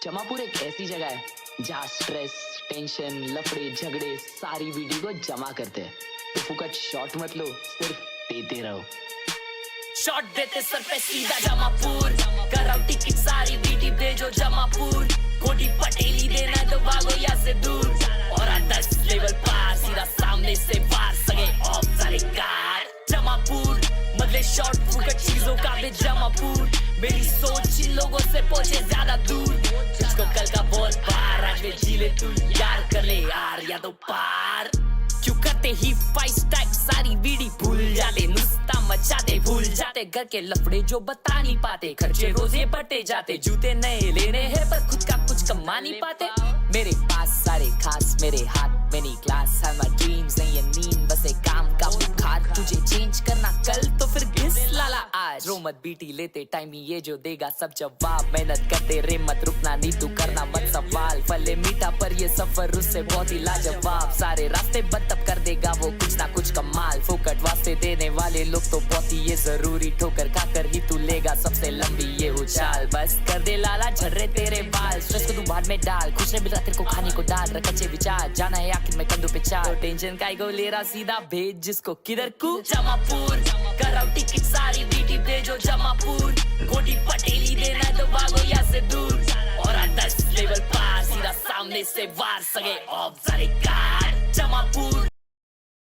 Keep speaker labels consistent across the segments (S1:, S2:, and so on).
S1: जमापुर एक ऐसी जगह है जहाँ स्ट्रेस, टेंशन, लफड़े, झगड़े सारी वीडियो को जमा करते हैं। तो फुकट शॉट मत लो, सिर्फ देते रहो।
S2: शॉट देते सर पे सीधा जमापुर, कराओ टिकट सारी बीटी भेजो जमापुर। कोटी पटेली देना तो भागो यहाँ से दूर, और 10 लेवल पार सीधा सामने से वार सगे ऑफ सारे कार। जमापुर बदले शॉट फुकट चीजों का भी जमापुर। मेरी सोच इन लोगों से पहुंचे ज्यादा दूर, तुझको कल का बहुत पार आज में जी ले तू यार, कर ले यार या तो पार। क्यों करते ही 5 स्टैक सारी बीड़ी भूल जाते, नुस्ता मचाते भूल जाते, घर के लफड़े जो बता नहीं पाते, खर्चे रोजे बढ़ते जाते, जूते नए लेने हैं पर खुद का कुछ कमा नहीं पाते। मेरे पास सारे खास मेरे हाथ में नहीं क्लास है, my dreams नहीं ये नींद बस एक काम का बुखार। तुझे चेंज करना कल तो फिर घिस लाला आज, रो मत बीटी लेते टाइम ही ये जो देगा सब जवाब। मेहनत करते रे मत रुकना नहीं तू करना मत सवाल, फले मीठा पर ये सफर उससे बहुत ही लाजवाब। सारे रास्ते बंद तब कर देगा वो कुछ ना कुछ कमाल, फोकट वास्ते देने वाले लोग तो बहुत ही ये जरूरी, ठोकर खाकर ही तू लेगा सबसे लंबी ये उछाल। बस कर दे लाला झर्रे तेरे बाल, स्ट्रेस को तू भाड़ में डाल, खुश रह तेरे को खाने को डाल, रख अच्छे विचार, जाना है आखिर में कंधों पे चाल। टेंशन का को ले रहा सीधा भेज जिसको किधर को जमापुर, कराओ टिकट सारी बीटी भेजो जमापुर। कोटी पटेली देना तो भागो यहाँ से दूर, और 10 लेवल पार सीधा सामने से वार सगे ऑफ सारे कार। जमापुर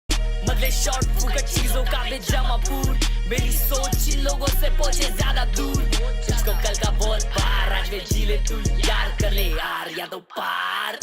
S2: बदले शॉट फुकट चीजों का भी जमापुर। मेरी सोच इन लोगों से पहुंचे ज्यादा दूर, तुझको कल का बहुत पार आज में जी ले तू यार, कर ले यार या तो पार।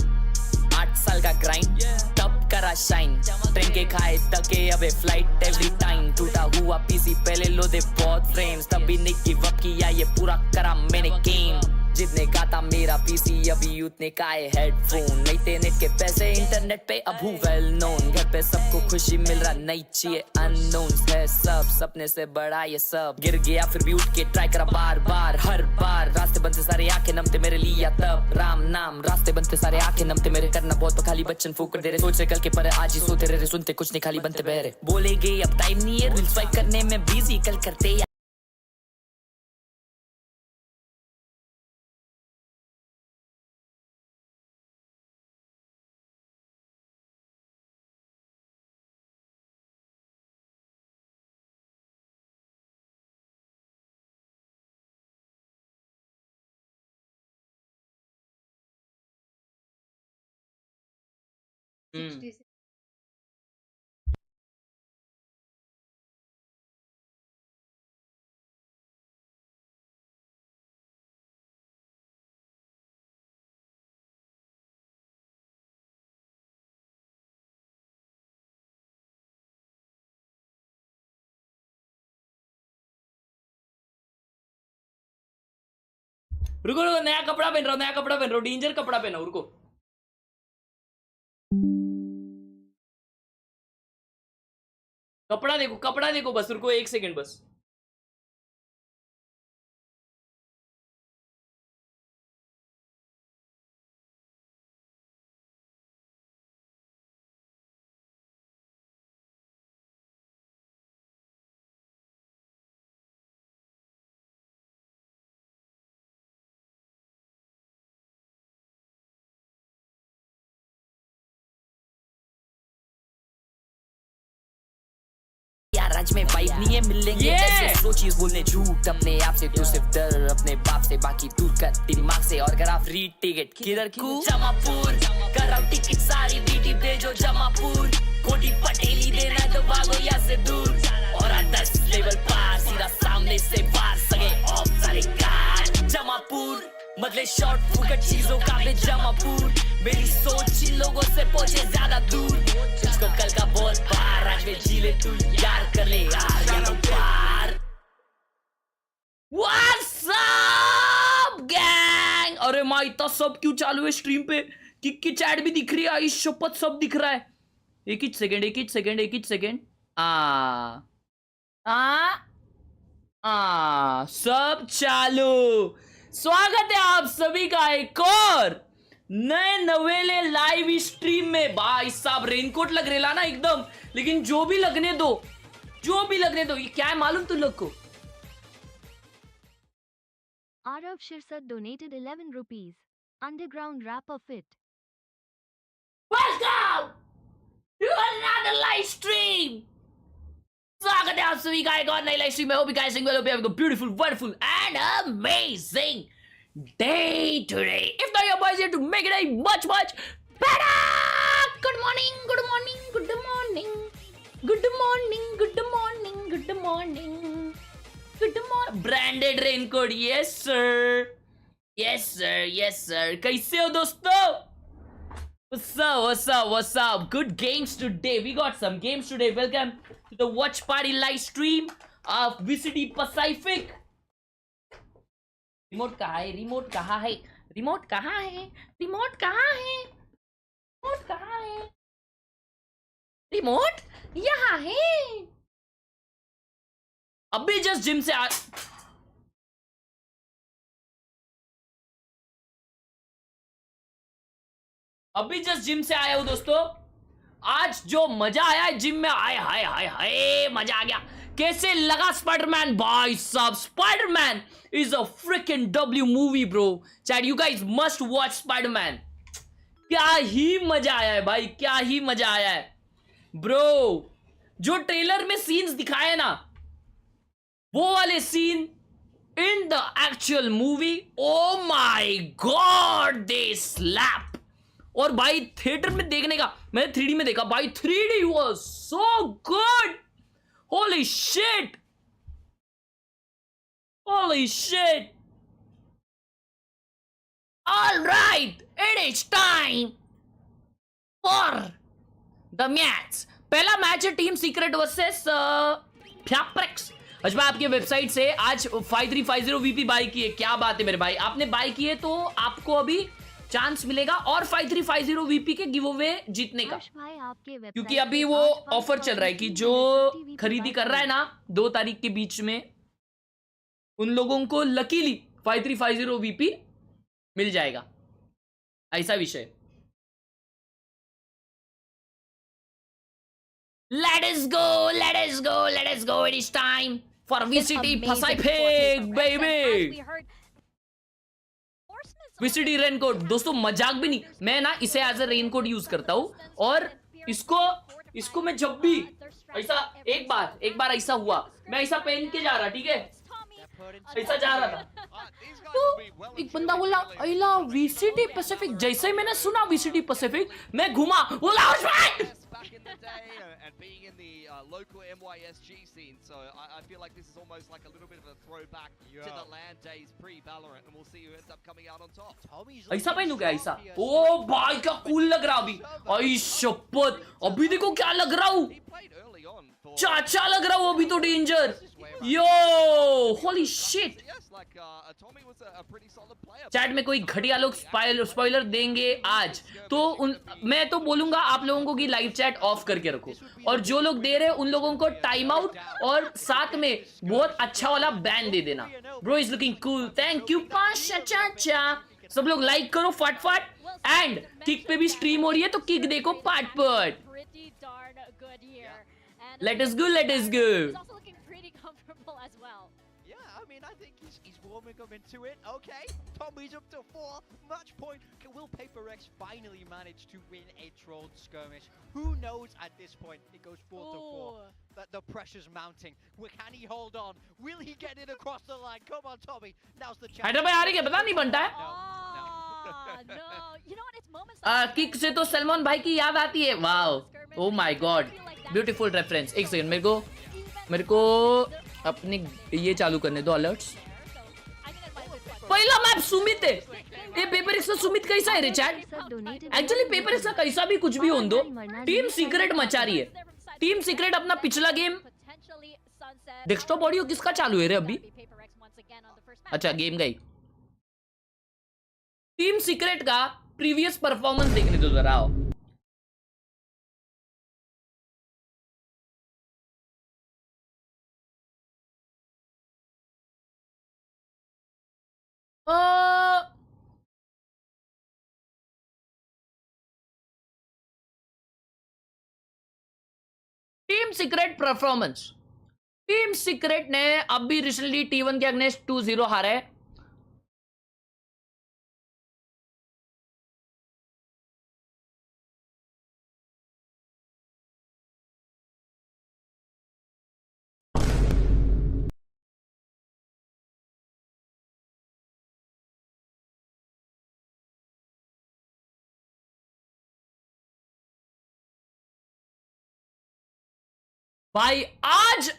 S2: 8 साल का ग्राइंड तब करा शाइन, ट्रेन के खाए तके अबे फ्लाइट एवरी टाइम। टूटा हुआ पीसी पहले लो दे बहुत फ्रेम्स, तभी नहीं गिव अप किया ये पूरा करा मैंने गेम। जितने का था मेरा पीसी अभी उतने का है हेडफोन, नहीं थे नेट के पैसे इंटरनेट पे अब हूँ वेल नोन। घर पे सबको खुशी मिल रहा नहीं चाहिए अननोन है सब, सपने से बड़ा ये सब। गिर गया फिर भी उठ के ट्राई करा बार बार हर बार, रास्ते बनते सारे आंखें नमते मेरे लिए तब राम नाम। रास्ते बनते सारे आंखें नमते मेरे, करना बहुत तो खाली बच्चन फूक दे रहे, सोच से कल के पर आज ही सोते रहे, सुनते कुछ नहीं खाली बनते बहरे। बोले गए अब टाइम नहीं है रील स्वाइप करने में बिजी, कल करते रुको रुको, नया कपड़ा पहन रहा हूँ, नया कपड़ा पहन रहा हूँ, डेंजर कपड़ा पहना हूँ, रुको। कपड़ा देखो बस, रुको 1 सेकंड बस। आज में वाइब नहीं है मिलेंगे ऐसे सोचिए बोलने झूठ अपने आप से, तू सिर्फ डर अपने बाप से, बाकी दूर कर दिमाग से। और अगर आप फ्री टिकट किधर को जमापुर, कराओ टिकट सारी बीटी भेजो जमापुर। कोटी पटेली देना तो भागो यहाँ से दूर, और 10 लेवल पार सीधा सामने से वार सगे ऑफ सारे कार। जमापुर बदले शॉट फुकट चीजों का भी जमापुर। मेरी सोच इन लोगों से पहुंचे ज्यादा दूर, तुझको कल का बहुत पार आज में जी ले तू यार, कर ले यार या तो पार। What's up gang? अरे माँ इतना सब क्यों चालू है स्ट्रीम पे? किक की चैट भी दिख रही है, इस शपथ सब दिख रहा है। एक ही सेकंड सब चालू। स्वागत है आप सभी का एक और नए नवेले लाइव स्ट्रीम में। भाई साहब रेनकोट लग रहा ना एकदम, लेकिन जो भी लगने दो ये क्या है मालूम तुम लोग को?
S3: Arav Shirsat donated 11 rupees. underground rapper fit.
S2: Welcome to another live stream. स्वागत है आप सभी का एक और नई लाइव स्ट्रीम में. Hope you guys doing well. Hope you having a beautiful, wonderful, and amazing day today. If not, your boys here to make it a much better. Good morning, good morning, good morning, good morning, good morning, good morning, good morning. Branded raincoat, yes sir, yes sir, yes sir. कैसे हो दोस्तों? What's up, what's up, what's up? Good games today. We got some games today. Welcome to the Watch Party live stream of VCT Pacific. Remote कहाँ है? Remote कहाँ है? Remote कहाँ है? Remote कहाँ है? रिमोट कहाँ है? रिमोट यहाँ है. अभी जस्ट जिम से आ अभी जस्ट जिम से आया हूं दोस्तों. आज जो मजा आया है जिम में, आए हाय हाय हाय मजा आ गया. कैसे लगा स्पाइडरमैन? भाई साहब Spiderman is a fricking W movie bro. Chat you guys must watch Spiderman. क्या ही मजा आया है भाई, क्या ही मजा आया है ब्रो. जो ट्रेलर में सीन्स दिखाए ना, वो वाले scene in the actual movie, oh my God they slap. और भाई थिएटर में देखने का, मैंने 3D में देखा भाई. 3D was so good. Holy shit, holy shit. Alright, it is time for the match. पहला मैच है टीम सीक्रेट वर्सेस PRX. अच्छा भाई आपकी वेबसाइट से आज 5350 VP बाय की है. क्या बात है मेरे भाई, आपने बाय की है तो आपको अभी चांस मिलेगा और 5350 VP के गिव अवे जीतने का. क्योंकि अभी वो ऑफर चल रहा है कि जो खरीदी कर रहा है ना 2 तारीख के बीच में, उन लोगों को लकीली 5350 VP मिल जाएगा. ऐसा विषय. Let us go, let us go, let us go. It is time for VCT Pacific, baby. VCT raincoat दोस्तों, मजाक भी नहीं. मैं ना इसे एज अ रेनकोट यूज करता हूं. और इसको मैं जब भी ऐसा एक बार ऐसा हुआ, मैं ऐसा पहन के जा रहा, ठीक है, ऐसा जा रहा था, तो एक बंदा बोला अला VCT पैसिफिक. जैसे ही मैंने सुना VCT पैसिफिक, मैं घुमा, बोला
S4: back in the day and being in the local MYSG scene, so I feel like this is almost like a little bit of a throwback to the LAN days pre-Valorant, and we'll see who ends up coming out on top.
S2: ऐसा पहनू क्या? ऐसा ओ भाई क्या cool लग रहा. अभी आई शपथ, अभी देखो क्या लग रहा हूँ, चाचा लग रहा हूँ अभी तो. डेंजर यो, होली शिट. चैट में कोई घटिया लोग स्पॉइलर देंगे आज तो मैं तो बोलूंगा आप लोगों को कि लाइव चैट ऑफ करके रखो. और जो लोग दे रहे हैं उन लोगों को टाइम आउट और साथ में बहुत अच्छा वाला बैन दे देना. Bro is looking cool, thank you Pasha चाचा. सब लोग लाइक करो फटाफट. एंड किक पे भी स्ट्रीम हो रही है तो किक देखो पाट. Let us go, let us go.
S5: I mean, I think he's warming up into it. Okay, Tommy's up to 4. Match point. Will PRX finally manage to win a trolled skirmish? Who knows at this point? It goes 4-4. The pressure's mounting. Can he hold on? Will he get it across the line? Come on, Tommy. Now's the chance.
S2: Hyderabad आ रही है, पता नहीं बनता है. Kick से तो सलमान भाई की याद आती है. Wow, O my God, beautiful reference. एक सेकंड, मेरे को अपने ये चालू करने दो अलर्ट्स. पहला मैप सुमित है. ये PRX का सुमित कैसा है रे चैट? एक्चुअली PRX का कैसा भी कुछ भी हो दो, टीम सीक्रेट मचा रही है. टीम सीक्रेट अपना पिछला गेम डेस्कटॉप ऑडियो किसका चालू है रे अभी? अच्छा गेम गई. टीम सीक्रेट का प्रीवियस परफॉर्मेंस देखने दो जरा. आओ team secret performance. Team secret ने अभी रिसेंटली T1 के अगेंस्ट 2-0 हारा है. भाई आज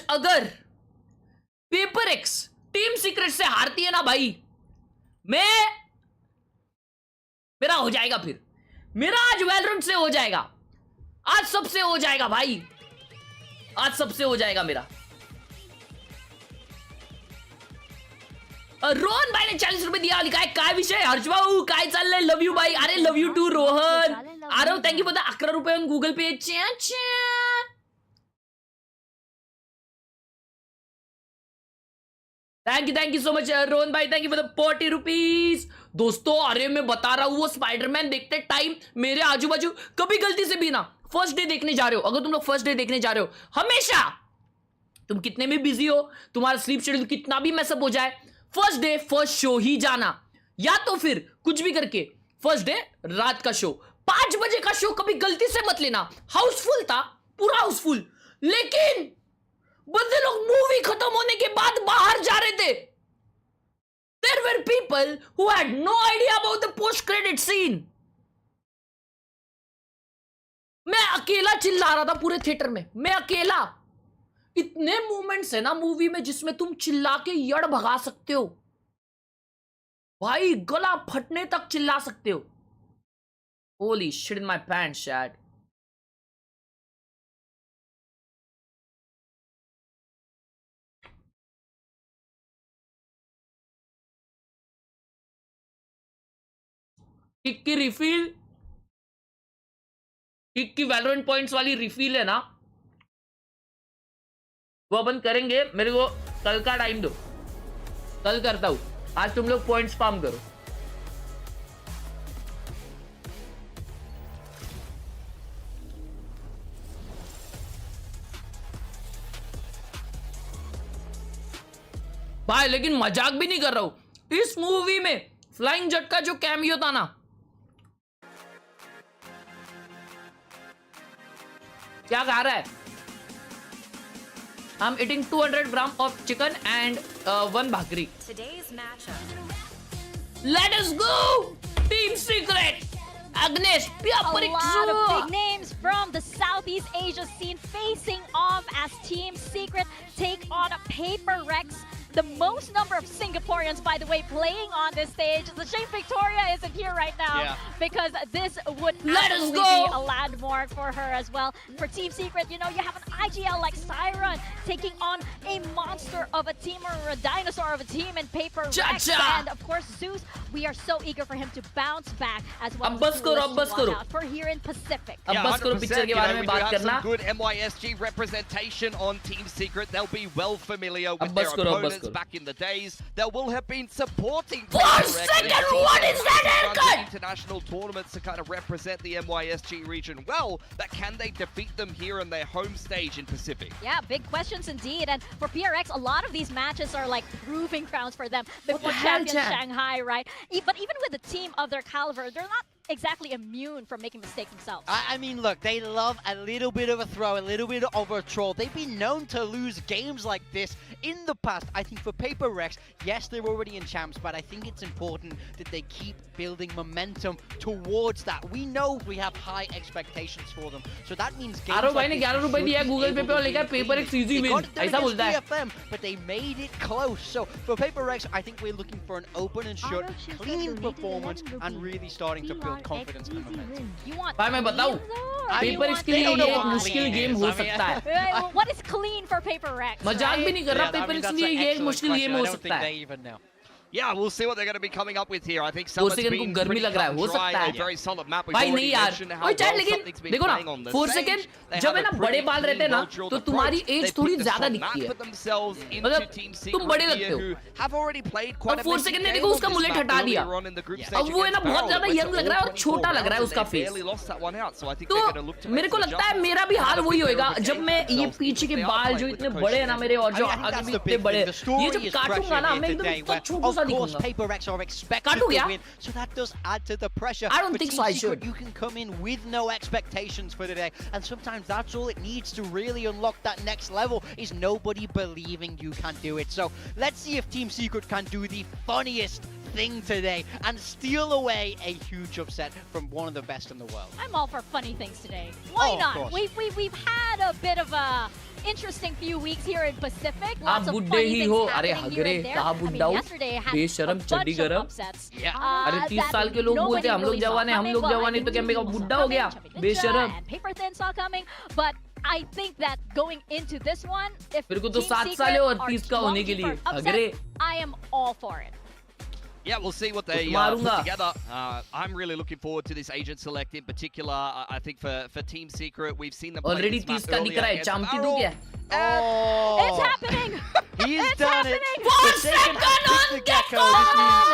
S2: अगर पेपर एक्स टीम सीक्रेट से हारती है ना भाई, मेरा हो जाएगा, फिर मेरा आज वैलोरेंट से हो जाएगा, आज सबसे हो जाएगा भाई, आज सबसे हो जाएगा मेरा। रोहन भाई ने 40 रुपए दिया, लिखा है काय विषय हर्षभाऊ काय चाललंय, लव यू भाई, अरे love you too Rohan, Aarav thank you for the 11 रुपये on Google Pay. Thank you so much Rohan भाई, thank you for the 40 rupees. दोस्तों अरे मैं बता रहा हूं, वो स्पाइडरमैन देखते टाइम मेरे आजू बाजू कभी गलती से भी ना, फर्स्ट डे देखने जा रहे हो, अगर तुम लोग फर्स्ट डे देखने जा रहे हो, हमेशा तुम कितने भी बिजी हो, तुम्हारा स्लीप शेड्यूल कितना भी मैसअप हो जाए, फर्स्ट डे फर्स्ट शो ही जाना, या तो फिर कुछ भी करके फर्स्ट डे रात का शो 5 बजे का शो कभी गलती से मत लेना। हाउसफुल था, पूरा हाउसफुल, लेकिन बंदे लोग मूवी खत्म होने के बाद बाहर जा रहे थे। There were people who had no idea about the post credit scene. मैं अकेला चिल्ला रहा था पूरे थिएटर में, मैं अकेला। इतने मोमेंट्स है ना मूवी में जिसमें तुम चिल्ला के यड़ भगा सकते हो भाई, गला फटने तक चिल्ला सकते हो। Holy shit in my pants, Chad. Kick की रिफिल, किक की वैलोरेंट पॉइंट्स वाली रिफिल है ना, वो अपन करेंगे। मेरे को कल का टाइम दो, कल करता हूं, आज तुम लोग पॉइंट्स फार्म करो। भाई लेकिन मजाक भी नहीं कर रहा हूं, इस मूवी में फ्लाइंग जट का जो कैमियो था ना, क्या खा रहा है? I'm eating 200 grams of chicken and 1 bhakri.
S3: Today's matchup.
S2: Let us go! Team Secret! Agnes,
S6: A lot of big names from the Southeast Asia scene facing off as Team Secret take on PRX. The most number of Singaporeans, by the way, playing on this stage. It's a shame Victoria isn't here right now because this would absolutely be a landmark for her as well. For Team Secret, you know, you have an IGL like Siren taking on a monster of a team or a dinosaur of a team in PRX. And of course, Zeus, we are so eager for him to bounce back as well as watch out for here in Pacific.
S4: Yeah, 100%. You know, we do have some good MYSG representation on Team Secret. They'll be well familiar with their opponents back in the days. There will have been supporting
S2: what is that haircut?
S4: International tournaments to kind of represent the MYSG region well, but can they defeat them here on their home stage in Pacific?
S6: Yeah, big questions indeed. And for PRX, a lot of these matches are like proving grounds for them before champion Shanghai, right? But even with a team of their caliber, they're not exactly immune from making mistakes themselves.
S5: I mean, look, they love a little bit of a throw, a little bit of a troll. They've been known to lose games like this in the past. I think for PRX, yes, they're already in champs, but I think it's important that they keep building momentum towards that. We know we have high expectations for them, so that means games like this PRX easy win. But they made it close. So for PRX, I think we're looking for an open and shut, clean performance and really starting to build confidence and momentum.
S6: You want
S2: भाई मैं बताऊं, PRX के लिए ये एक मुश्किल game हो सकता है।
S6: What is clean for PRX?
S2: मजाक भी नहीं कर रहा, PRX के लिए ये एक मुश्किल गेम हो सकता है।
S4: Yeah, we'll see what they're going to be coming up with here. I think someone's been
S2: गर्मी लग रहा है, हो सकता है।
S4: a very solid map.
S2: भाई नहीं यार, ओए चैट लेकिन देखो ना, 4 सेकंड जब है ना बड़े बाल रहते हैं ना, तो तुम्हारी एज थोड़ी ज्यादा दिखती है। मतलब तुम बड़े लगते हो। अब 4 सेकंड ने देखो उसका मुलेट हटा दिया। अब वो है ना बहुत ज्यादा यंग लग रहा है और छोटा लग रहा है उसका फेस। तो मेरे को लगता है मेरा भी हाल वही होएगा जब मैं ये पीछे के बाल जो इतने बड़े हैं ना मेरे और जो आगे भी इतने बड़े, ये जब काटूंगा ना मैं एकदम छोटू सा
S5: of course,
S7: दिखूंगा.
S5: PRX are expected
S7: काटू
S5: to
S7: क्या?
S5: win, so that does add to the pressure.
S7: I don't
S5: For
S7: think
S5: Team
S7: so, I
S5: Secret,
S7: should.
S5: you can come in with no expectations for today, and sometimes that's all it needs to really unlock that next level, is nobody believing you can do it. So let's see if Team Secret can do the funniest thing today and steal away a huge upset from one of the best in the world.
S6: I'm all for funny things today. Why
S5: Oh, of
S6: not?
S5: course.
S6: We've had a bit of a interesting few weeks here in Pacific.
S7: आप
S6: Lots of
S7: बुड्ढे
S6: funny
S7: ही
S6: things
S7: हो.
S6: happening
S7: अरे
S6: here
S7: हगरे,
S6: and there.
S7: कहाँ
S6: I mean,
S7: बुड्ढा हूँ?
S6: yesterday had
S7: बेशरम,
S6: a
S7: चड्डी
S6: bunch of
S7: गरम.
S6: upsets.
S5: Yeah.
S7: अरे 30
S6: that
S7: साल के लोग
S6: nobody
S7: बोलते हैं हम लोग
S6: really saw
S7: जवान हैं, हम
S6: coming.
S7: लोग
S6: Well,
S7: जवान
S6: I
S7: हैं, तो
S6: think
S7: क्या मैं
S6: Team
S7: बुड्ढा
S6: saw
S7: हो गया?
S6: coming, Chubby Ninja
S7: बेशरम.
S6: and Paper Thin saw coming, but I think that going into this one, if
S7: मेरे को तो
S6: Team
S7: 7
S6: Secret
S7: साल है और
S6: are
S7: 30 का होने के
S6: lucky
S7: लिए.
S6: for upset,
S7: हगरे.
S6: I am all for it.
S4: Yeah, we'll see what they put together. I'm really looking forward to this agent select in particular. I think for Team Secret, we've seen them play
S7: Already
S4: this map
S7: 30 का दिख रहा है.
S4: earlier
S7: चामटी
S4: against
S7: डूब गया.
S5: Oh,
S6: It's happening!
S5: He's
S6: It's
S5: done it.
S6: happening!
S5: Forsaken has picked the Gecko. This means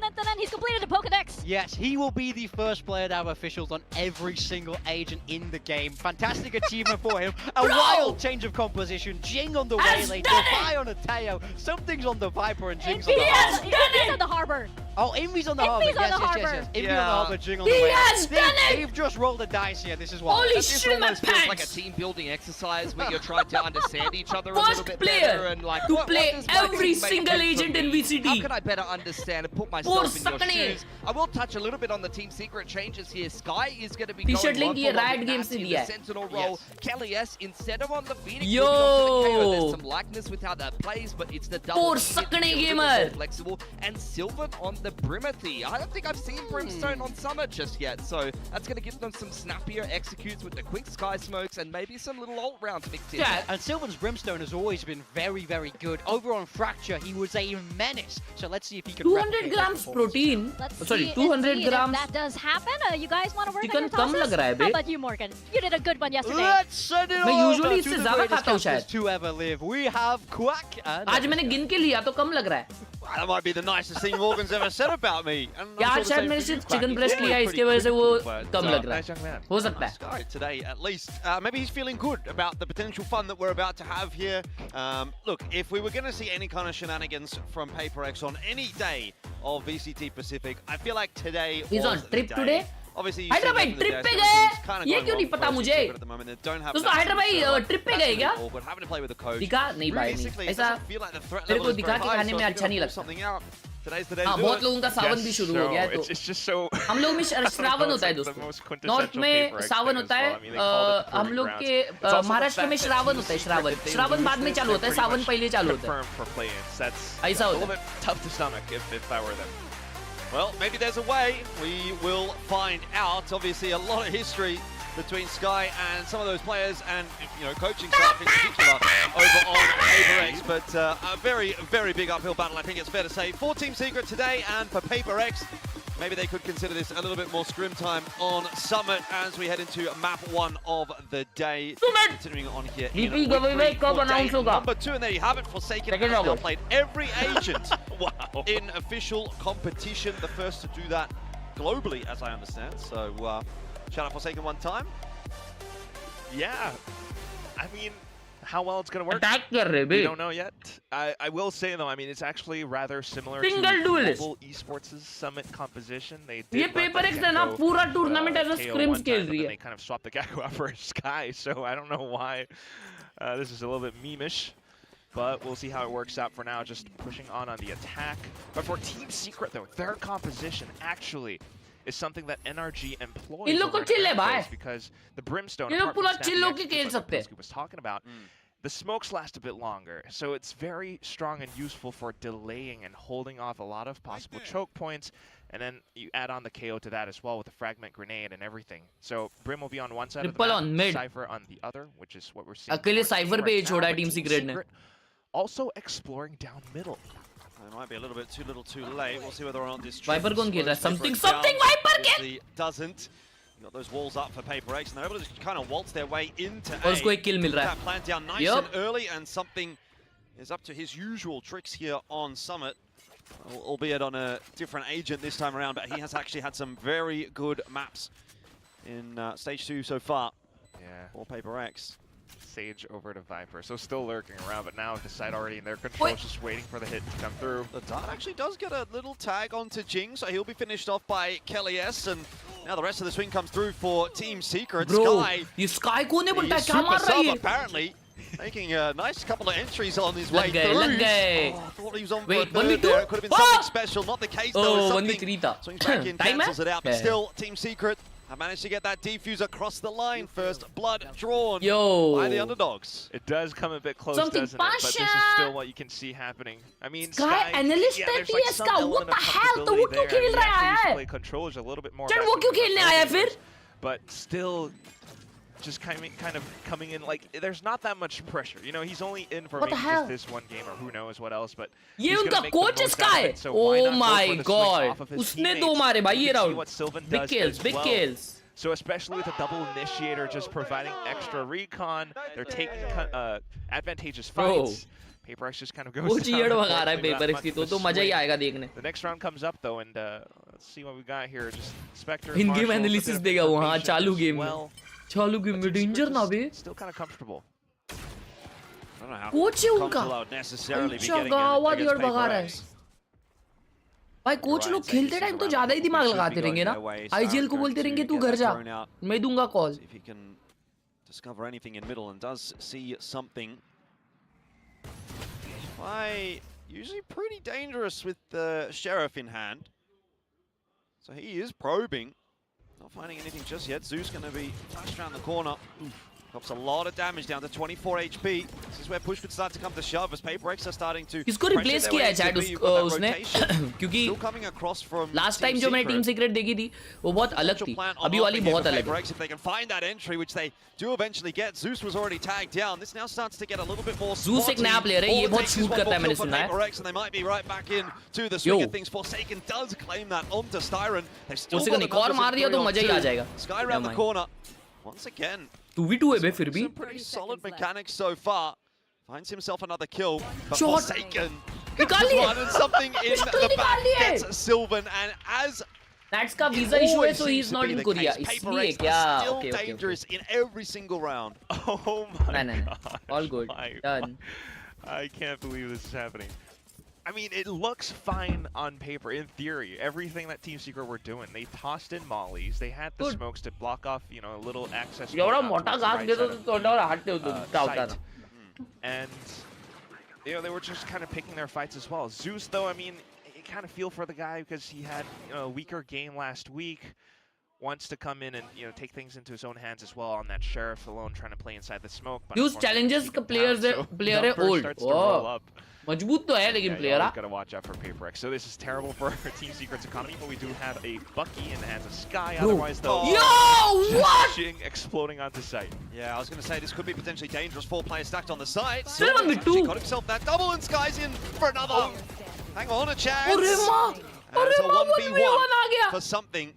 S6: Dun-dun-dun-dun-dun. He's completed the Pokedex.
S5: yes, he will be the first player to have officials on every single agent in the game. Fantastic achievement for him. A wild change of composition. Jing on the
S7: Has
S5: Waylay,
S7: done
S5: Defy on a Teo. Something's on the Viper and Jing's on the
S6: Envy's
S5: Harbor.
S6: on the harbor.
S5: Oh, Envy's on the Harbor.
S6: Envy's on
S5: Yes,
S6: the
S5: yes, yes,
S6: Harbor.
S5: yes. Envy
S4: Yeah.
S5: on the Harbor, Jing on the
S7: He
S5: Waylay.
S7: has done it!
S5: They've just rolled the dice here. This is wild.
S7: Holy
S4: This
S7: shit, my
S4: almost feels like a
S7: pants!
S4: team building exercise where you're trying to understand each other a little
S7: First
S4: bit
S7: player
S4: better and like
S7: to
S4: what
S7: play
S4: does my
S7: every
S4: teammate
S7: single
S4: do for
S7: agent in
S4: me?
S7: VCT.
S4: How can I better understand and put myself in your
S7: sakne.
S4: shoes? I will touch a little bit on the Team Secret changes here. Sky is going to be
S7: T-shirt
S4: going
S7: link ये
S4: one for
S7: Riot
S4: one
S7: Games
S4: with
S7: से
S4: Nasty,
S7: दिया
S4: the
S7: है.
S4: Sentinel role. Kelly S instead of on the Phoenix,
S7: Yo.
S4: moving on to the KO. There's some likeness with how that plays, but it's the double.
S7: Poor
S4: hit to be
S7: sakne
S4: a little bit
S7: gamer.
S4: more flexible and Sylvan on the Brimothy. I don't think I've seen Brimstone on Summit just yet, so that's going to give them some snappier executes with the quick Sky smokes and maybe some little ult rounds mixed in.
S7: Yeah.
S5: And Sylvan's Brimstone has always been very, very good. Over on Fracture, he was a menace. So let's see if he can
S7: 200
S5: replicate that
S7: grams
S5: performance.
S7: protein.
S6: Let's
S7: Sorry,
S6: see
S7: 200
S6: if
S7: grams.
S6: that does happen. You guys want to work on
S7: Chicken
S6: your
S7: come
S6: tosses?
S7: लग रहा है
S6: How
S7: bay.
S6: about you, Morgan? You did a good one yesterday.
S5: Let's send it
S7: मैं
S5: over
S7: usually
S5: to
S7: इससे
S5: the
S7: ज़्यादा
S5: greatest
S7: खाता हूँ
S5: casters
S7: शायद.
S5: to ever live. We have Quack and
S7: आज मैंने गिन के लिया तो कम लग रहा है.
S8: That might be the nicest thing Morgan's ever said about me. And I'm
S7: क्या
S8: sure
S7: आज
S8: the
S7: शायद
S8: same
S7: मैंने
S8: for you,
S7: सिर्फ
S8: Quack.
S7: Chicken
S8: He's
S7: breast
S8: always
S7: लिया है,
S8: pretty
S7: इसकी वजह से वो
S8: critical,
S7: कम
S8: but,
S7: लग रहा
S8: nice young
S7: है.
S8: man.
S7: हो सकता
S8: Nice
S7: है.
S8: guy today, at least. Maybe he's feeling good about the potential fun that we're about to have here. Look, if we were going to see any kind of shenanigans from PRX on any day of VCT Pacific, I feel like today
S7: He's
S8: was
S7: on trip
S8: the
S7: today?
S8: day. Obviously,
S7: Hyderabad trip पे गए. ये क्यों नहीं पता मुझे? दोस्तों Hyderabad trip पे गए क्या? दिखा नहीं भाई नहीं. ऐसा मेरे को दिखा के खाने में अच्छा नहीं लगता.
S8: Today's the day
S7: हाँ
S8: to do
S7: बहुत
S8: it.
S7: लोगों का सावन भी शुरू हो गया है
S9: It's
S7: तो
S9: just so.
S7: हम लोग में श्रावण होता है दोस्तों. नॉर्थ में सावन होता है. हम लोग के महाराष्ट्र में श्रावण होता है. श्रावण बाद में चालू होता है. सावन पहले चालू होता है. ऐसा होता है.
S9: Tough to stomach if I were them.
S8: Well, maybe there's a way. We will find out. Obviously, a lot of history between Sky and some of those players, and coaching staff in particular over on PRX. But a very, very big uphill battle, I think it's fair to say, for Team Secret today, and for PRX. Maybe they could consider this a little bit more scrim time on Summit as we head into map 1 of the day. Continuing on here in
S7: DP giveaway कब announce होगा?
S8: number 2, and there you have it. Forsaken has now played every agent in official competition. The first to do that globally, as I understand. So, shout out Forsaken one time.
S9: Yeah. I mean, how well it's going to work,
S7: attack कर रहे
S9: we
S7: bay.
S9: don't know yet. I will say, though, I mean, it's actually rather similar
S7: Single
S9: to
S7: duelist.
S9: Global Esports' Summit composition. They
S7: ये
S9: did let
S7: PRX
S9: the
S7: है ना
S9: Gecko,
S7: पूरा tournament ऐसा
S9: KO
S7: scream
S9: one
S7: खेल
S9: time, but
S7: रही
S9: then
S7: है.
S9: they kind of swapped the Gecko out for Sky, so I don't know why. This is a little bit memeish. But we'll see how it works out for now, just pushing on the attack. But for Team Secret, though, their composition actually is something that NRG employs
S7: इन लोग को
S9: over
S7: chill है
S9: in
S7: भाई.
S9: Earthquakes, because the Brimstone,
S7: ये लोग
S9: apart from
S7: पूरा
S9: snappy
S7: chill होके
S9: executes
S7: खेल
S9: like
S7: सकते हैं.
S9: Scoop was talking about, the smokes last a bit longer, so it's very strong and useful for delaying and holding off a lot of possible choke points, and then you add on the KO to that as well with the fragment grenade and everything. So Brim will be on one side
S7: Triple
S9: of the
S7: on
S9: map,
S7: mid.
S9: Cypher on the other, which is what we're seeing.
S7: अकेले
S9: for
S7: Cypher
S9: Team
S7: पे
S9: right
S7: ही छोड़ा
S9: now,
S7: है
S9: but
S7: Team Secret ने.
S9: also exploring down middle.
S8: They might be a little bit too little too late. We'll see whether or not this
S7: Viper कौन खेल रहा है?
S8: slows
S7: Something,
S8: PRX down.
S7: something, Viper get!
S8: Obviously doesn't. Got those walls up for PRX, and they're able to just kind of waltz their way into
S7: और उसको एक kill मिल रहा है.
S8: that plan down nice
S7: Yup.
S8: and early, and something is up to his usual tricks here on Summit, albeit on a different agent this time around, but he has actually had some very good maps in Stage 2 so far
S9: Yeah.
S8: for PRX.
S9: Sage over to Viper. So still lurking around, but now with the side already in their control, just waiting for the hit to come through.
S8: The dart actually does get a little tag onto Jing, so he'll be finished off by Khelraay, and now the rest of the swing comes through for Team Secret.
S7: Bro,
S8: Sky,
S7: ये Sky को नहीं बोलता
S8: the
S7: क्या मार
S8: super
S7: रहा
S8: sub
S7: है?
S8: apparently making a nice couple of entries on his way
S7: लग गए,
S8: through.
S7: लग गए.
S8: Oh, I thought he was on
S7: Wait,
S8: for a third
S7: 1v2?
S8: there. It could have been something special, not the case though.
S7: Oh,
S8: Something
S7: 1v3 था.
S8: swings back in,
S7: Time
S8: cancels
S7: है?
S8: it out, but
S7: Yeah.
S8: still Team Secret have managed to get that defuse across the line. First blood drawn
S7: Yo.
S8: by the underdogs.
S9: It does come a bit close,
S7: Something
S9: doesn't it? But this is
S6: Pasha!
S9: still what you can see happening. I mean,
S6: Sky analyst
S9: yeah,
S6: है
S9: there's like
S6: TS
S9: some
S6: का.
S9: element
S6: What the
S9: of
S6: hell? तो वो
S9: comfortability
S6: क्यों
S9: there.
S6: खेल
S9: He
S6: रहा
S9: actually used to
S6: है?
S9: play controllers a little bit more.
S6: चल
S9: back
S6: वो
S9: in
S6: क्यों
S9: the
S6: खेलने आया
S9: early
S6: फिर?
S9: years, but still just kind of coming in like there's not that much pressure. You know, he's only in for
S6: What the
S9: maybe
S6: hell?
S9: just this one game or who knows what else, but
S6: ये
S9: he's
S6: उनका
S9: gonna make the
S6: coach
S9: most
S6: इसका
S9: out of
S6: है.
S9: it, so why
S6: Oh
S9: not go
S6: my
S9: for the swing
S6: god.
S9: off of his
S6: उसने
S9: teammates?
S6: दो मारे भाई
S9: You
S6: ये
S9: can see
S6: round.
S9: what Sylvan
S6: Big
S9: does
S6: kills,
S9: as
S6: big
S9: well.
S6: kills.
S9: So especially with a double initiator just providing extra recon, they're taking advantageous
S6: Bro.
S9: fights. PRX just kind of goes
S6: वो
S9: down.
S6: cheered भगा रहा है
S9: unfortunately,
S6: PRX
S9: not
S6: की
S9: much
S6: तो
S9: of a
S6: मजा ही
S9: swing.
S6: आएगा देखने.
S9: The next round comes up though, and let's see what we got here. Just Spectre.
S6: In-game
S9: Marshall, a bit
S6: analysis
S9: of
S6: देगा वो, हाँ,
S9: information
S6: चालू
S9: as
S6: game में.
S9: well.
S6: चालू गेम में
S9: But Team
S6: डेंजर
S9: Secret
S6: ना
S9: is
S6: बे.
S9: Still kind of comfortable.
S8: I don't know how
S6: coach है उनका.
S8: comfortable I would necessarily be
S6: अच्छा
S8: getting
S6: गावा
S8: against
S6: दियोर भगा रहा है.
S8: PRX.
S6: भाई कोच लोग खेलते टाइम तो ज्यादा ही दिमाग लगाते रहेंगे ना. आईजीएल को बोलते रहेंगे तू घर जा. मैं दूंगा call.
S8: See if he can discover anything in middle and does see something. Why, usually pretty dangerous with the Sheriff in hand. So he is probing. Not finding anything just yet. Zeus going to be flashed around the corner. Drops a lot of damage down to 24 HP. This is where push could start to come to shove as PRX are starting to
S6: किसको replace किया है chat उसने क्योंकि
S8: Still coming across from
S6: last
S8: Team
S6: time जो मैंने
S8: Secret.
S6: Team secret देखी थी वो बहुत अलग थी. अभी वाली बहुत अलग है.
S8: PRX, if they can find that entry, which they do eventually get. Zeus was already tagged down. This now starts to get a little bit more
S6: Zeus एक नया player है, ये बहुत shoot करता है, मैंने सुना है.
S8: PRX, and they might be right back in to the swing of things. Forsaken does claim that onto Styron. They've still
S6: उसे
S8: got
S6: एक और मार दिया तो मजा ही आ जाएगा.
S8: Sky around the corner. Once again,
S6: 2v2 है बे फिर भी.
S8: some pretty solid mechanics so far. Finds himself another kill, but
S6: Shot.
S8: Forsaken
S6: निकाल लिए.
S8: one and something in
S6: Pistol
S8: the
S6: निकाल
S8: back
S6: लिए.
S8: gets Sylvan, and as
S6: That's का visa issue है so he's not in Korea. इसलिए क्या?
S8: still
S6: Okay, okay,
S8: dangerous in every single round.
S9: Oh my
S6: No.
S9: god.
S6: All good. Done.
S9: I can't believe this is happening. I mean, it looks fine on paper, in theory. Everything that Team Secret were doing. They tossed in mollies. They had the
S6: Good.
S9: smokes to block off, you know, a little access.
S6: एवढा
S9: point
S6: मोठा
S9: onto the
S6: घास
S9: right
S6: दे दो
S9: side
S6: तो
S9: of,
S6: थोड़ा और हटते हो तो क्या होता
S9: site.
S6: था.
S9: And, you know, they were just kind of picking their fights as well. Zeus, though, I mean, you kind of feel for the guy because he had, you know, a weaker game last week. Wants to come in and, you know, take things into his own hands as well on that Sheriff alone, trying to play inside the smoke. But
S6: Use challenges का players है, player है
S9: numbers
S6: old.
S9: starts to roll
S6: Oh.
S9: up.
S6: मजबूत तो है लेकिन
S9: Yeah, you
S6: player
S9: always gotta watch out for PRX. So this is terrible for Team Secret's economy, but we do have a Bucky in the hands of Sky.
S6: Bro.
S9: Otherwise, though,
S6: Yo, what?
S9: Jing exploding onto site.
S8: Yeah, I was going to say this could be potentially dangerous. 4 players stacked on the side.
S6: Still on the
S8: Actually
S6: two.
S8: got himself that double, and Sky's in for another. Hang on, a chance.
S6: अरे माँ,
S8: And it's a
S6: अरे माँ, 1v1 आ गया.
S8: for something.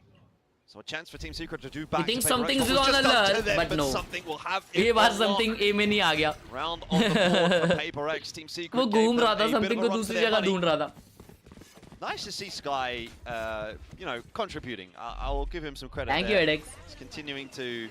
S8: So a chance for Team Secret to do back.
S6: think
S8: to PRX.
S6: something's
S8: What was
S6: on
S8: just
S6: the
S8: done to
S6: alert,
S8: them,
S6: but no.
S8: something will have
S6: ये
S8: it
S6: bar
S8: unlocked.
S6: something A में नहीं आ गया.
S8: Round on the board for PRX. Team Secret
S6: वो
S8: gave
S6: घूम
S8: them
S6: रहा
S8: a
S6: था
S8: bit of
S6: something
S8: a
S6: को
S8: run for
S6: दूसरी
S8: their
S6: जगह
S8: money.
S6: ढूंढ रहा था.
S8: Nice to see Sky, you know, contributing. I will give him some credit.
S6: Thank you,
S8: there.
S6: Edex.
S8: He's continuing to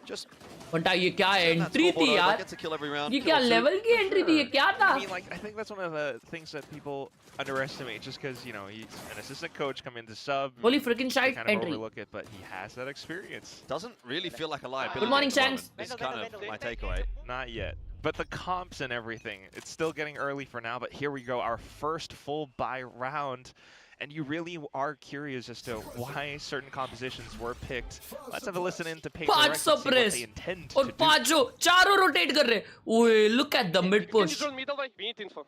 S8: just
S6: बंटा ये क्या
S8: turn that
S6: एंट्री
S8: scoreboard
S6: थी
S8: over,
S6: यार.
S8: gets a kill every round,
S6: ये
S8: kill
S6: क्या
S8: or two.
S6: Level की entry थी ये क्या था?
S9: I mean, like, I think that's one of the things that people underestimate just because, you know, he's an assistant coach coming to sub.
S6: Holy freaking shite
S9: kind of
S6: entry.
S9: overlook it, but he has that experience.
S8: Doesn't really feel like a liability.
S6: Good morning,
S8: at the
S6: Shanks.
S8: moment. Is kind of my takeaway.
S9: Not yet. But the comps and everything, it's still getting early for now, but here we go, our first full buy round. And you really are curious as to why certain compositions were picked. Let's have a listen into PRX and see what they intend to
S6: और
S9: do.
S6: पांचों चारों rotate कर रहे. ओए, look at the mid push.
S10: Middle, we need info.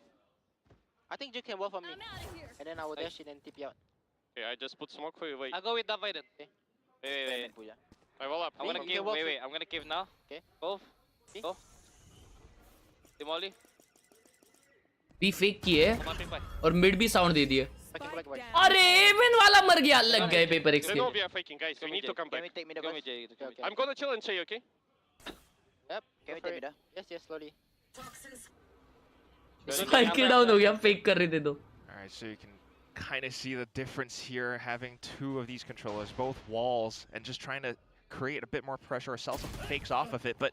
S11: I think you can wall for me. And then I will dash in and tip you out.
S10: Okay, I just put smoke for you. Wait.
S11: I'll go with that then. Okay.
S10: Wait.
S11: Puya.
S10: I roll up.
S11: I'm gonna give. Wait.
S10: I'm gonna give now.
S11: Okay.
S10: Both. Go. Demoli.
S6: भी fake किए
S10: Come on, pick by.
S6: और mid भी sound दे दिए.
S11: Back.
S6: अरे Avon वाला मर गया. लग गए PRX
S10: They
S6: के.
S10: know we are faking, guys. We need to come
S11: Can
S10: back.
S11: we take me the
S10: Go
S11: guns?
S10: with Jay.
S11: Okay.
S10: I'm gonna chill and say, okay?
S11: Yep. Can we take me the? Yes, slowly.
S6: Spike के down हो गया. Fake कर रहे थे तो.
S9: Alright, so you can kind of see the difference here, having two of these controllers, both walls, and just trying to create a bit more pressure or sell some fakes off of it, but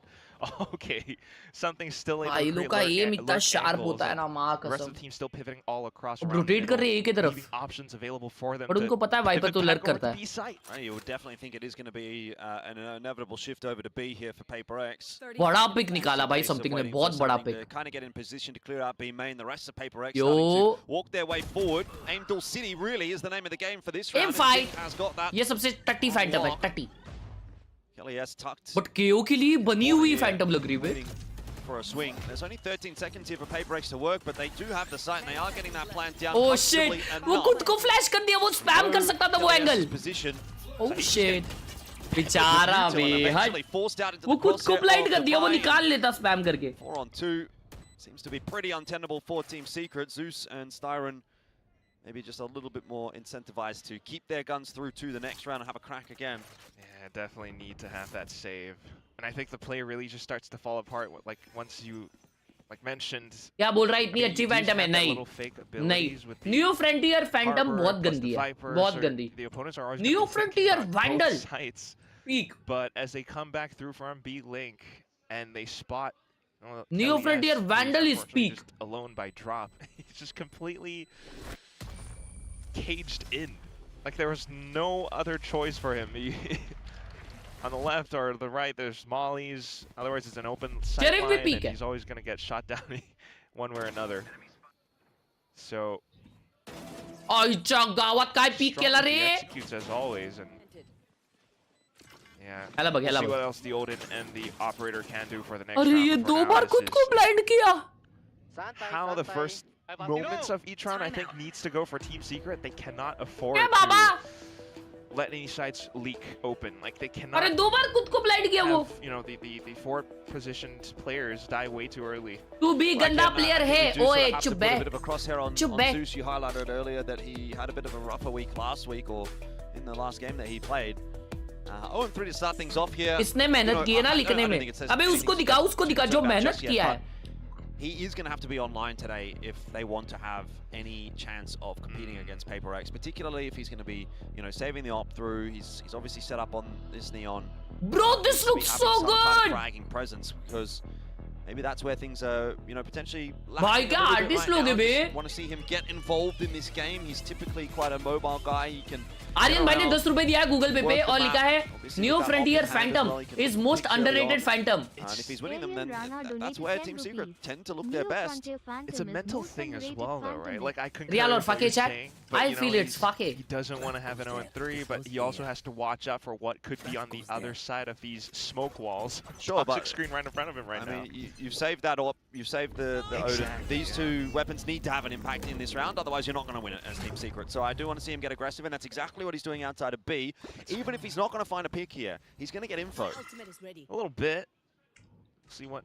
S9: okay, something's still able
S7: भाई
S9: to
S7: लोग का M इतना sharp होता है ना माँ
S9: the rest of
S7: कसम
S9: the team still pivoting all across
S7: वो
S9: around the
S7: रोटेट कर रहे हैं एक ही
S9: middle,
S7: तरफ
S9: leaving options available for them
S7: और उनको पता है वाइपर तो लर्क करता है
S8: B site. You would definitely think it is going to be an inevitable shift over to B here for Paper X.
S7: बड़ा पिक निकाला भाई समथिंग ने बहुत बड़ा pick
S8: Kind of get in position to clear out B main. The rest of Paper X
S7: Yo.
S8: starting to walk their way forward. Aimdall City really is the name of the game for this round.
S7: fight.
S8: Has got that.
S7: ये सबसे टट्टी Phantom है टट्टी
S8: Khelraay has tucked.
S7: But केओ के लिए बनी हुई फैंटम लग रही है
S8: For a swing. There's only 13 seconds here for Paper X to work, but they do have the sight and they are getting that plan down.
S7: Oh shit! वो खुद को फ्लैश कर दिया वो स्पैम कर सकता था वो एंगल Oh shit! बेचारा बे हट वो खुद को ब्लाइंड कर दिया वो निकाल लेता स्पैम करके
S8: 4 on 2 seems to be pretty untenable for Team Secret. Zeus and Styron maybe just a little bit more incentivized to keep their guns through to the next round and have a crack again.
S9: Yeah, definitely need to have that save. And I think the play really just starts to fall apart like once you mentioned.
S7: क्या बोल रहा है इतनी अच्छी Phantom है नहीं new frontier Phantom बहुत गंदी है बहुत गंदी new frontier vandal peak
S9: but as they come back through from B link and they spot
S7: new frontier vandal is peak
S9: alone by drop. He's just completely caged in. Like there was no other choice for him. On the left or the right, there's mollies. Otherwise, it's an open sight line, and he's always going to get shot down one way or another. So,
S7: executes
S9: as always, and yeah.
S7: We'll
S9: see what else the Odin and the operator can do for the next
S7: round. ये दो बार खुद को blind किया.
S9: How the first moments of each round, I think, needs to go for Team Secret. They cannot afford to let any sides leak open. Like they cannot.
S7: अरे दो बार खुद को blind किया वो.
S9: You know the forward positioned players die way too early.
S7: तू भी गंदा player है. ओए चुप
S8: बैठ. A bit of a crosshair on Zeus. You highlighted earlier that he had a bit of a rougher week last week or in the last game that he played. 0-3 to start things off here.
S7: इसने मेहनत की है ना लिखने में. अबे उसको दिखा जो मेहनत किया है.
S8: He is going to have to be online today if they want to have any chance of competing against Paper X, particularly if he's going to be, saving the op through. He's obviously set up on this neon.
S7: Bro, this looks so good.
S8: Kind of dragging presence because maybe that's where things are, potentially lacking. Want to see him get involved in this game. He's typically quite a mobile guy. He can.
S7: Aryan भाई ने 10 रुपए दिया है Google पे और लिखा है new frontier Phantom is most underrated Phantom
S8: and if he's winning them then that's where Team Secret tend to look their best.
S9: It's a mental thing as well though, right? Like I concur
S7: Real or
S9: with what you're
S7: chat
S9: saying,
S7: I feel it's Fake.
S9: He doesn't want to have an 0-3 but he also has to watch out for what could be on the other side of these smoke walls.
S8: Sure,
S9: toxic screen right in front of him right now.
S8: I mean you've saved that op, you've saved the Odin. These two weapons need to have an impact in this round, otherwise you're not going to win it as Team Secret. So I do want to see him get aggressive, and that's exactly what he's doing outside of B. Even if he's not going to find a pick here, he's going to get info.
S9: A little bit. See what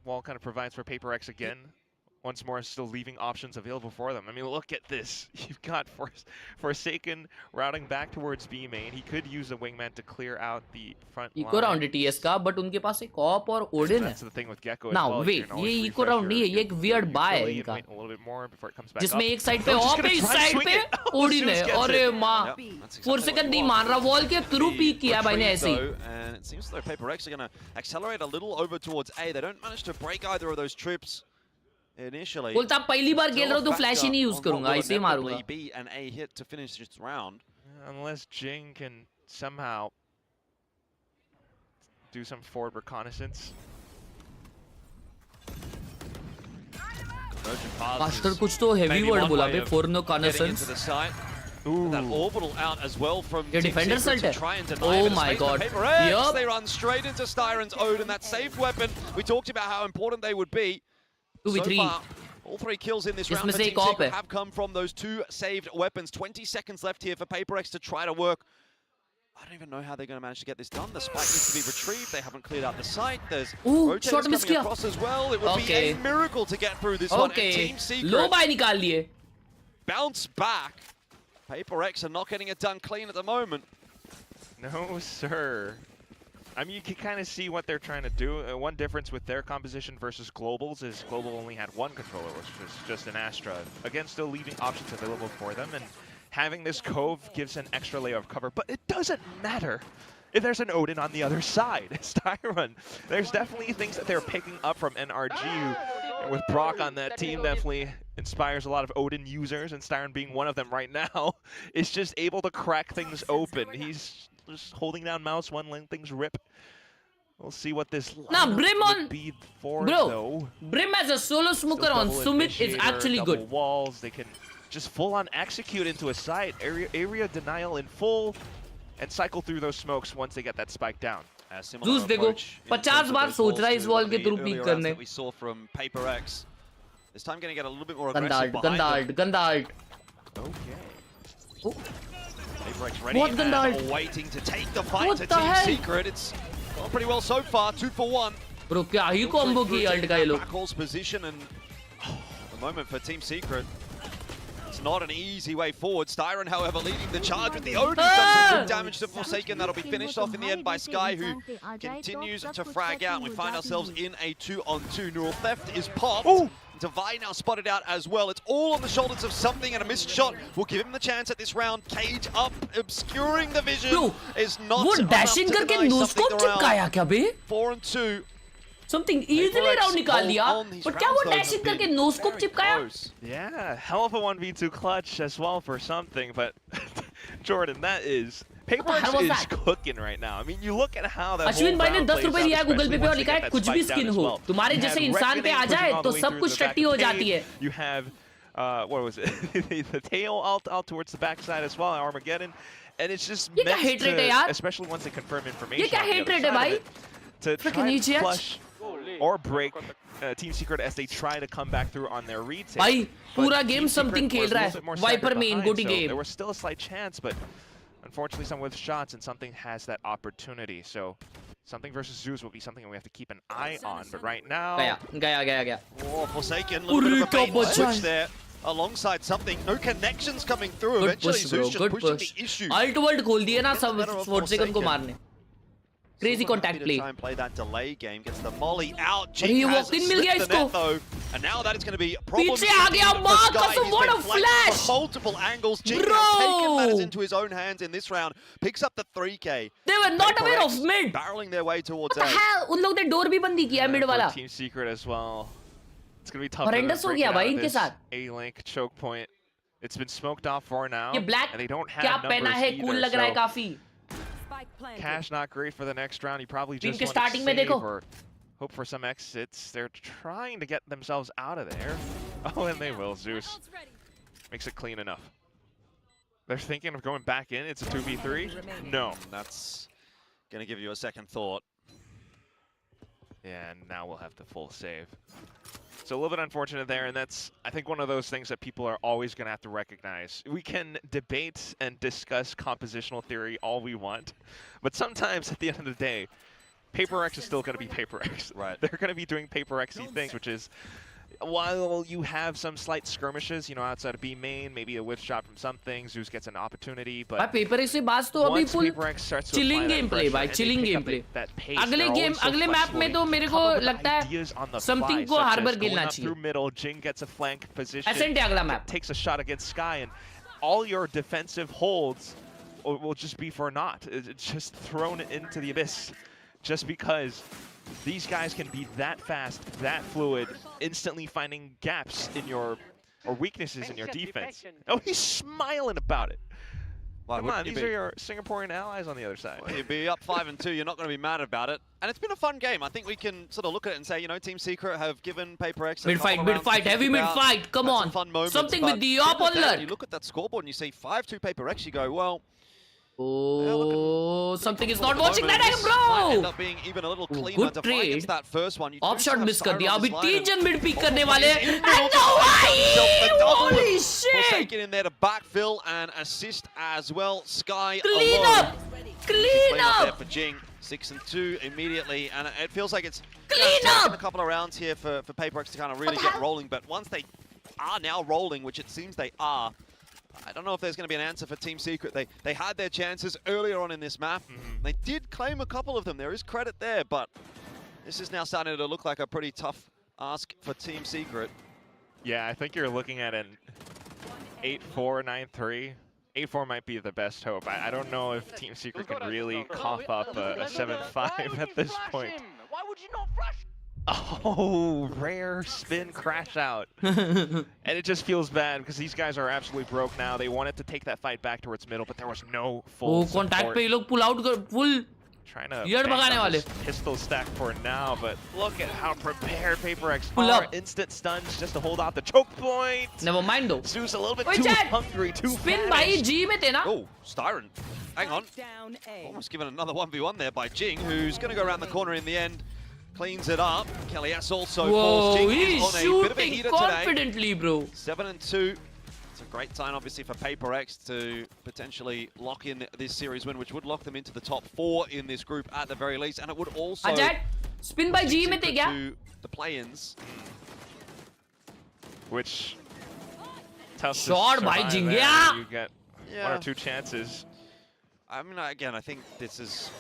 S9: Wall kind of provides for Paper X again. Once more, still leaving options available for them. I mean, look at this. You've got Forsaken routing back towards B main. He could use a wingman to clear out the front line.
S7: Eco round है TS का, but उनके पास एक op और Odin है.
S9: That's the thing with Gecko as
S7: Now
S9: well.
S7: wait, ये eco round नहीं है, ये एक weird buy है इनका.
S9: A little bit more before it comes back
S7: जिसमें
S9: up.
S7: एक side पे op है, इस side पे Odin है. अरे माँ, Forsaken नहीं मार रहा wall के through peek किया भाई ने ऐसे ही.
S8: And it seems like Paper X are going to accelerate a little over towards A. They don't manage to break either of those trips. Initially,
S7: बोलता पहली बार खेल रहा हूँ तो फ्लैश ही नहीं यूज करूँगा ऐसे ही मारूँगा.
S8: B and A hit to finish this round.
S9: Unless GENG can somehow do some forward reconnaissance.
S7: Master कुछ तो heavy word बोला बे for reconnaissance.
S8: That orbital out as well from
S7: ये defender salt है. Oh my god.
S8: Yup. They run straight into Styron's Odin. That safe weapon. We talked about how important they would be.
S7: 2v3.
S8: So far, all 3 kills in this round for Team Secret have come from those 2 saved weapons. 20 seconds left here for Paper X to try to work. I don't even know how they're going to manage to get this done. The spike needs to be retrieved. They haven't cleared out the site. There's rotators coming across as well. It would be a miracle to get through this one. And Team Secret
S7: low buy निकाल लिए.
S8: Bounce back. Paper X are not getting it done clean at the moment.
S9: No, sir. I mean, you can kind of see what they're trying to do. One difference with their composition versus Global's is Global only had 1 controller, which was just an Astra. Again, still leaving options available for them, and having this Cove gives an extra layer of cover, but it doesn't matter. if there's an Odin on the other side. Styron, there's definitely things that they're picking up from NRG. With Brock on that team, definitely inspires a lot of Odin users, and Styron being one of them right now, is just able to crack things open. He's just holding down mouse one, letting things rip. We'll see what this
S7: Brim on
S9: be for,
S7: bro.
S9: though.
S7: Brim as a solo smoker on Sumit is actually good.
S9: Walls, they can just full on execute into a site, area denial in full, and cycle through those smokes once they get that spike down.
S7: Zeus देखो 50 बार सोच रहा है इस wall के through peak करने.
S8: We saw from PRX. This time going to get a little bit more aggressive behind them.
S7: Gandalf.
S8: Okay. PRX ready and waiting to take the fight to Team Secret. It's gone pretty well so far. 2 for 1.
S7: Bro, क्या ही combo की ult का ये लोग.
S8: Backhall's position, and at the moment for Team Secret, it's not an easy way forward. Styron, however, leading the charge with the Odin. Does some good damage to Forsaken. That'll be finished off in the end by Sky, who continues to frag out. We find ourselves in a 2-on-2. Neural Theft is popped. Ooh. Divine now spotted out as well. It's all on the shoulders of something, and a missed shot will give him the chance at this round. Cage up, obscuring the vision.
S7: Bro,
S8: is not
S7: वो dashing करके no-scope चिपकाया क्या बे?
S8: 4-2.
S7: Something easily round निकाल लिया, but क्या वो dashing करके no-scope चिपकाया?
S9: Yeah, hell of a 1v2 clutch as well for something, but Jordan, that is... PRX is cooking right now. I mean, you look at how that
S7: Ashwin भाई ने 10 रुपए दिया है गूगल पे और लिखा है कुछ भी स्किन हो तुम्हारे जैसे इंसान पे आ जाए तो सब कुछ टट्टी हो जाती है.
S9: You have what was it? The tail alt towards the backside as well, Armageddon, and it's just meant to, especially once they confirm information.
S7: ये क्या hate rate है भाई?
S9: To try and flush or break Team Secret as they try to come back through on their retake.
S7: भाई पूरा game something खेल रहा है. Viper main goatee game.
S9: There was still a slight chance, but unfortunately, some with shots, and something has that opportunity. So, something versus Zeus will be something we have to keep an eye on. But right now,
S7: gaya.
S8: Oh, Forsaken, a little bit of a bait switch there. Alongside something, no connections coming through.
S7: Good
S8: Eventually,
S7: push,
S8: Zeus just pushing
S7: push.
S8: the issue.
S7: Alt world खोल दिए ना सब Forsaken को मारने. Crazy contact play.
S8: Try and play that delay game. Gets the molly out.
S7: He walked in, मिल गया इसको.
S8: And now that is going to be a problem.
S7: पीछे आ गया माँ कसम, what a flash!
S8: From multiple angles. GENG has taken matters into his own hands in this round. Picks up the 3K.
S7: They were not aware of mid.
S8: Barreling their way towards
S7: What the hell? उन लोग ने door भी बंद किया mid वाला.
S9: Team Secret as well. It's going to be tough.
S7: Horrendous हो गया भाई इनके साथ.
S9: A-Link choke point. It's been smoked off for now.
S7: ये black
S9: and they don't have
S7: क्या पहना है cool लग रहा है काफी.
S9: Cash not great for the next round. You probably just
S7: want
S9: to save
S7: or
S9: hope for some exits. They're trying to get themselves out of there. Oh, and they will. Zeus makes it clean enough. They're thinking of going back in. It's a 2v3. No.
S8: That's going to give you a second thought.
S9: Yeah, and now we'll have the full save. So a little bit unfortunate there, and that's, I think, one of those things that people are always going to have to recognize. We can debate and discuss compositional theory all we want, but sometimes at the end of the day, PRX is still going to be PRX.
S8: Right.
S9: They're going to be doing PRX-y things, which is, while you have some slight skirmishes, you know, outside of B main, maybe a whiff shot from something, Zeus gets an opportunity, but
S7: PRX से बात तो अभी full chilling gameplay भाई, chilling gameplay. अगले map में तो मेरे को लगता है something को harbor खेलना चाहिए.
S9: Through middle, GENG gets a flank position.
S7: Ascent है अगला map.
S9: Takes a shot against Sky, and all your defensive holds will just be for naught. It's just thrown into the abyss, just because these guys can be that fast, that fluid, instantly finding gaps in your, or weaknesses in your defense. Oh, he's smiling about it. Come on, these are your Singaporean allies on the other side.
S8: Well, you'd be up 5-2, you're not going to be mad about it. And it's been a fun game. I think we can sort of look at it and say, you know, Team Secret have given PRX
S7: mid fight, heavy mid fight, come on.
S8: Fun moments,
S7: something with the op on lurk.
S8: You look at that scoreboard and you see 5-2 PRX, you go, well,
S7: oh, something is not watching that angle, bro.
S8: End up being even a little cleaner.
S7: Good trade.
S8: That first one.
S7: Op shot miss कर दिया. अभी 3 जन mid pick करने वाले हैं. Holy shit!
S8: Forsaken in there to backfill and assist as well. Sky
S7: clean
S8: alone.
S7: up, clean up.
S8: There for GENG. 6-2 immediately, and it feels like it's
S7: clean up.
S8: A couple of rounds here for PRX to kind of really get rolling. But once they are now rolling, which it seems they are, I don't know if there's going to be an answer for Team Secret. They had their chances earlier on in this map. They did claim a couple of them. There is credit there, but this is now starting to look like a pretty tough ask for Team Secret.
S9: Yeah, I think you're looking at an 8-4, 9-3. 8-4 might be the best hope. I don't know if Team Secret can really cough up a 7-5 at this point.
S10: Why would you not flash?
S9: Oh, rare spin crash out. And it just feels bad because these guys are absolutely broke now. They wanted to take that fight back towards middle, but there was no full
S7: contact पे ये लोग pull out full
S9: trying to
S7: Yard भगाने वाले.
S9: pistol stack for now, but look at how prepared PRX
S7: Pull
S9: are.
S7: up.
S9: Instant stuns just to hold out the choke point.
S7: Never mind though.
S9: Zeus a little bit
S7: Wait,
S9: too
S7: Chad.
S9: hungry, too
S7: Spin
S9: fast.
S7: भाई G में थे ना?
S8: Oh, Styron. Hang on. Almost given another 1v1 there by Jing, who's going to go around the corner in the end. Cleans it up. Khelraay also falls.
S7: Whoa,
S8: Jing is
S7: he's
S8: on a bit of a
S7: shooting
S8: heater
S7: confidently, bro.
S8: 7-2. It's a great sign, obviously, for PRX to potentially lock in this series win, which would lock them into the top 4 in this group at the very least, and it would also
S7: Ajay, spin by G में थे क्या?
S8: to the play-ins.
S9: Which tough to
S7: Shot by
S9: survive
S7: Jing,
S9: there.
S7: yeah.
S9: You get
S8: Yeah.
S9: 1 or 2 chances.
S8: I mean, again, I think this is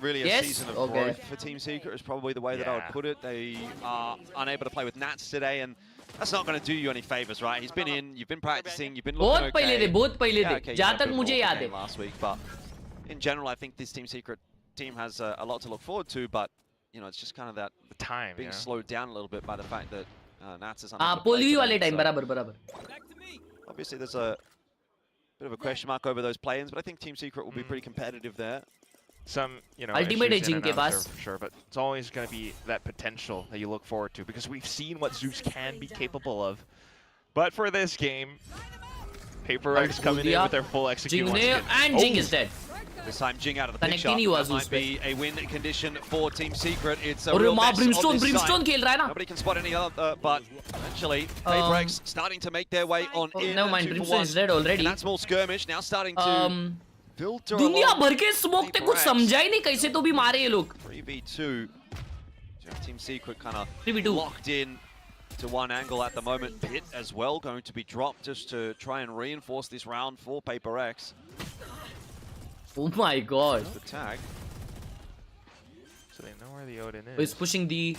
S8: really a
S7: Yes?
S8: season of
S7: Okay.
S8: growth for Team Secret is probably the way that I would
S9: Yeah.
S8: put it. They are unable to play with Nats today, and that's not going to do you any favors, right? He's been in, you've been practicing, you've been looking
S7: बहुत पहले थे,
S8: okay.
S7: बहुत पहले
S8: Yeah,
S7: थे.
S8: okay, you
S7: जहाँ
S8: had a
S7: तक
S8: bit
S7: मुझे
S8: more
S7: याद
S8: game
S7: है.
S8: last week, but in general, I think this Team Secret team has a lot to look forward to, but you know, it's just kind of that
S9: The time,
S8: being
S9: yeah.
S8: slowed down a little bit by the fact that Nats is unable to
S7: पोल
S8: play
S7: भी
S8: today,
S7: वाले time
S8: so
S7: बराबर बराबर.
S8: obviously there's a bit of a question mark over those play-ins, but I think Team Secret will be pretty competitive there.
S9: Some, you know,
S7: Ultimate
S9: issues in
S7: edging
S9: and
S7: के
S9: out
S7: pass.
S9: for sure, but it's always going to be that potential that you look forward to because we've seen what Zeus can be capable of. But for this game, PRX coming in with their full execute.
S7: Jing
S9: once
S7: ने
S9: again.
S7: and Jing is dead.
S8: This time Jing out of the picture.
S7: Connecting ही हुआ
S8: That
S7: Zeus
S8: might be a win condition for Team Secret. It's a
S7: और
S8: real
S7: माँ
S8: mess on
S7: Brimstone
S8: this
S7: Brimstone
S8: side.
S7: खेल रहा है ना?
S8: Nobody can spot any other, but eventually PRX starting to make their way on in.
S7: Never mind,
S8: 2 for
S7: Brimstone
S8: 1.
S7: is dead already.
S8: And that small skirmish now starting to filter
S7: दुनिया
S8: along.
S7: भर के smoke थे कुछ समझा ही नहीं कैसे तो भी मारे ये लोग.
S8: 3v2. Team Secret kind of
S7: 3v2.
S8: locked in to one angle at the moment. Pit as well going to be dropped just to try and reinforce this round for PRX.
S7: Oh my god.
S8: The tag.
S9: So they know where the Odin is.
S7: He's pushing the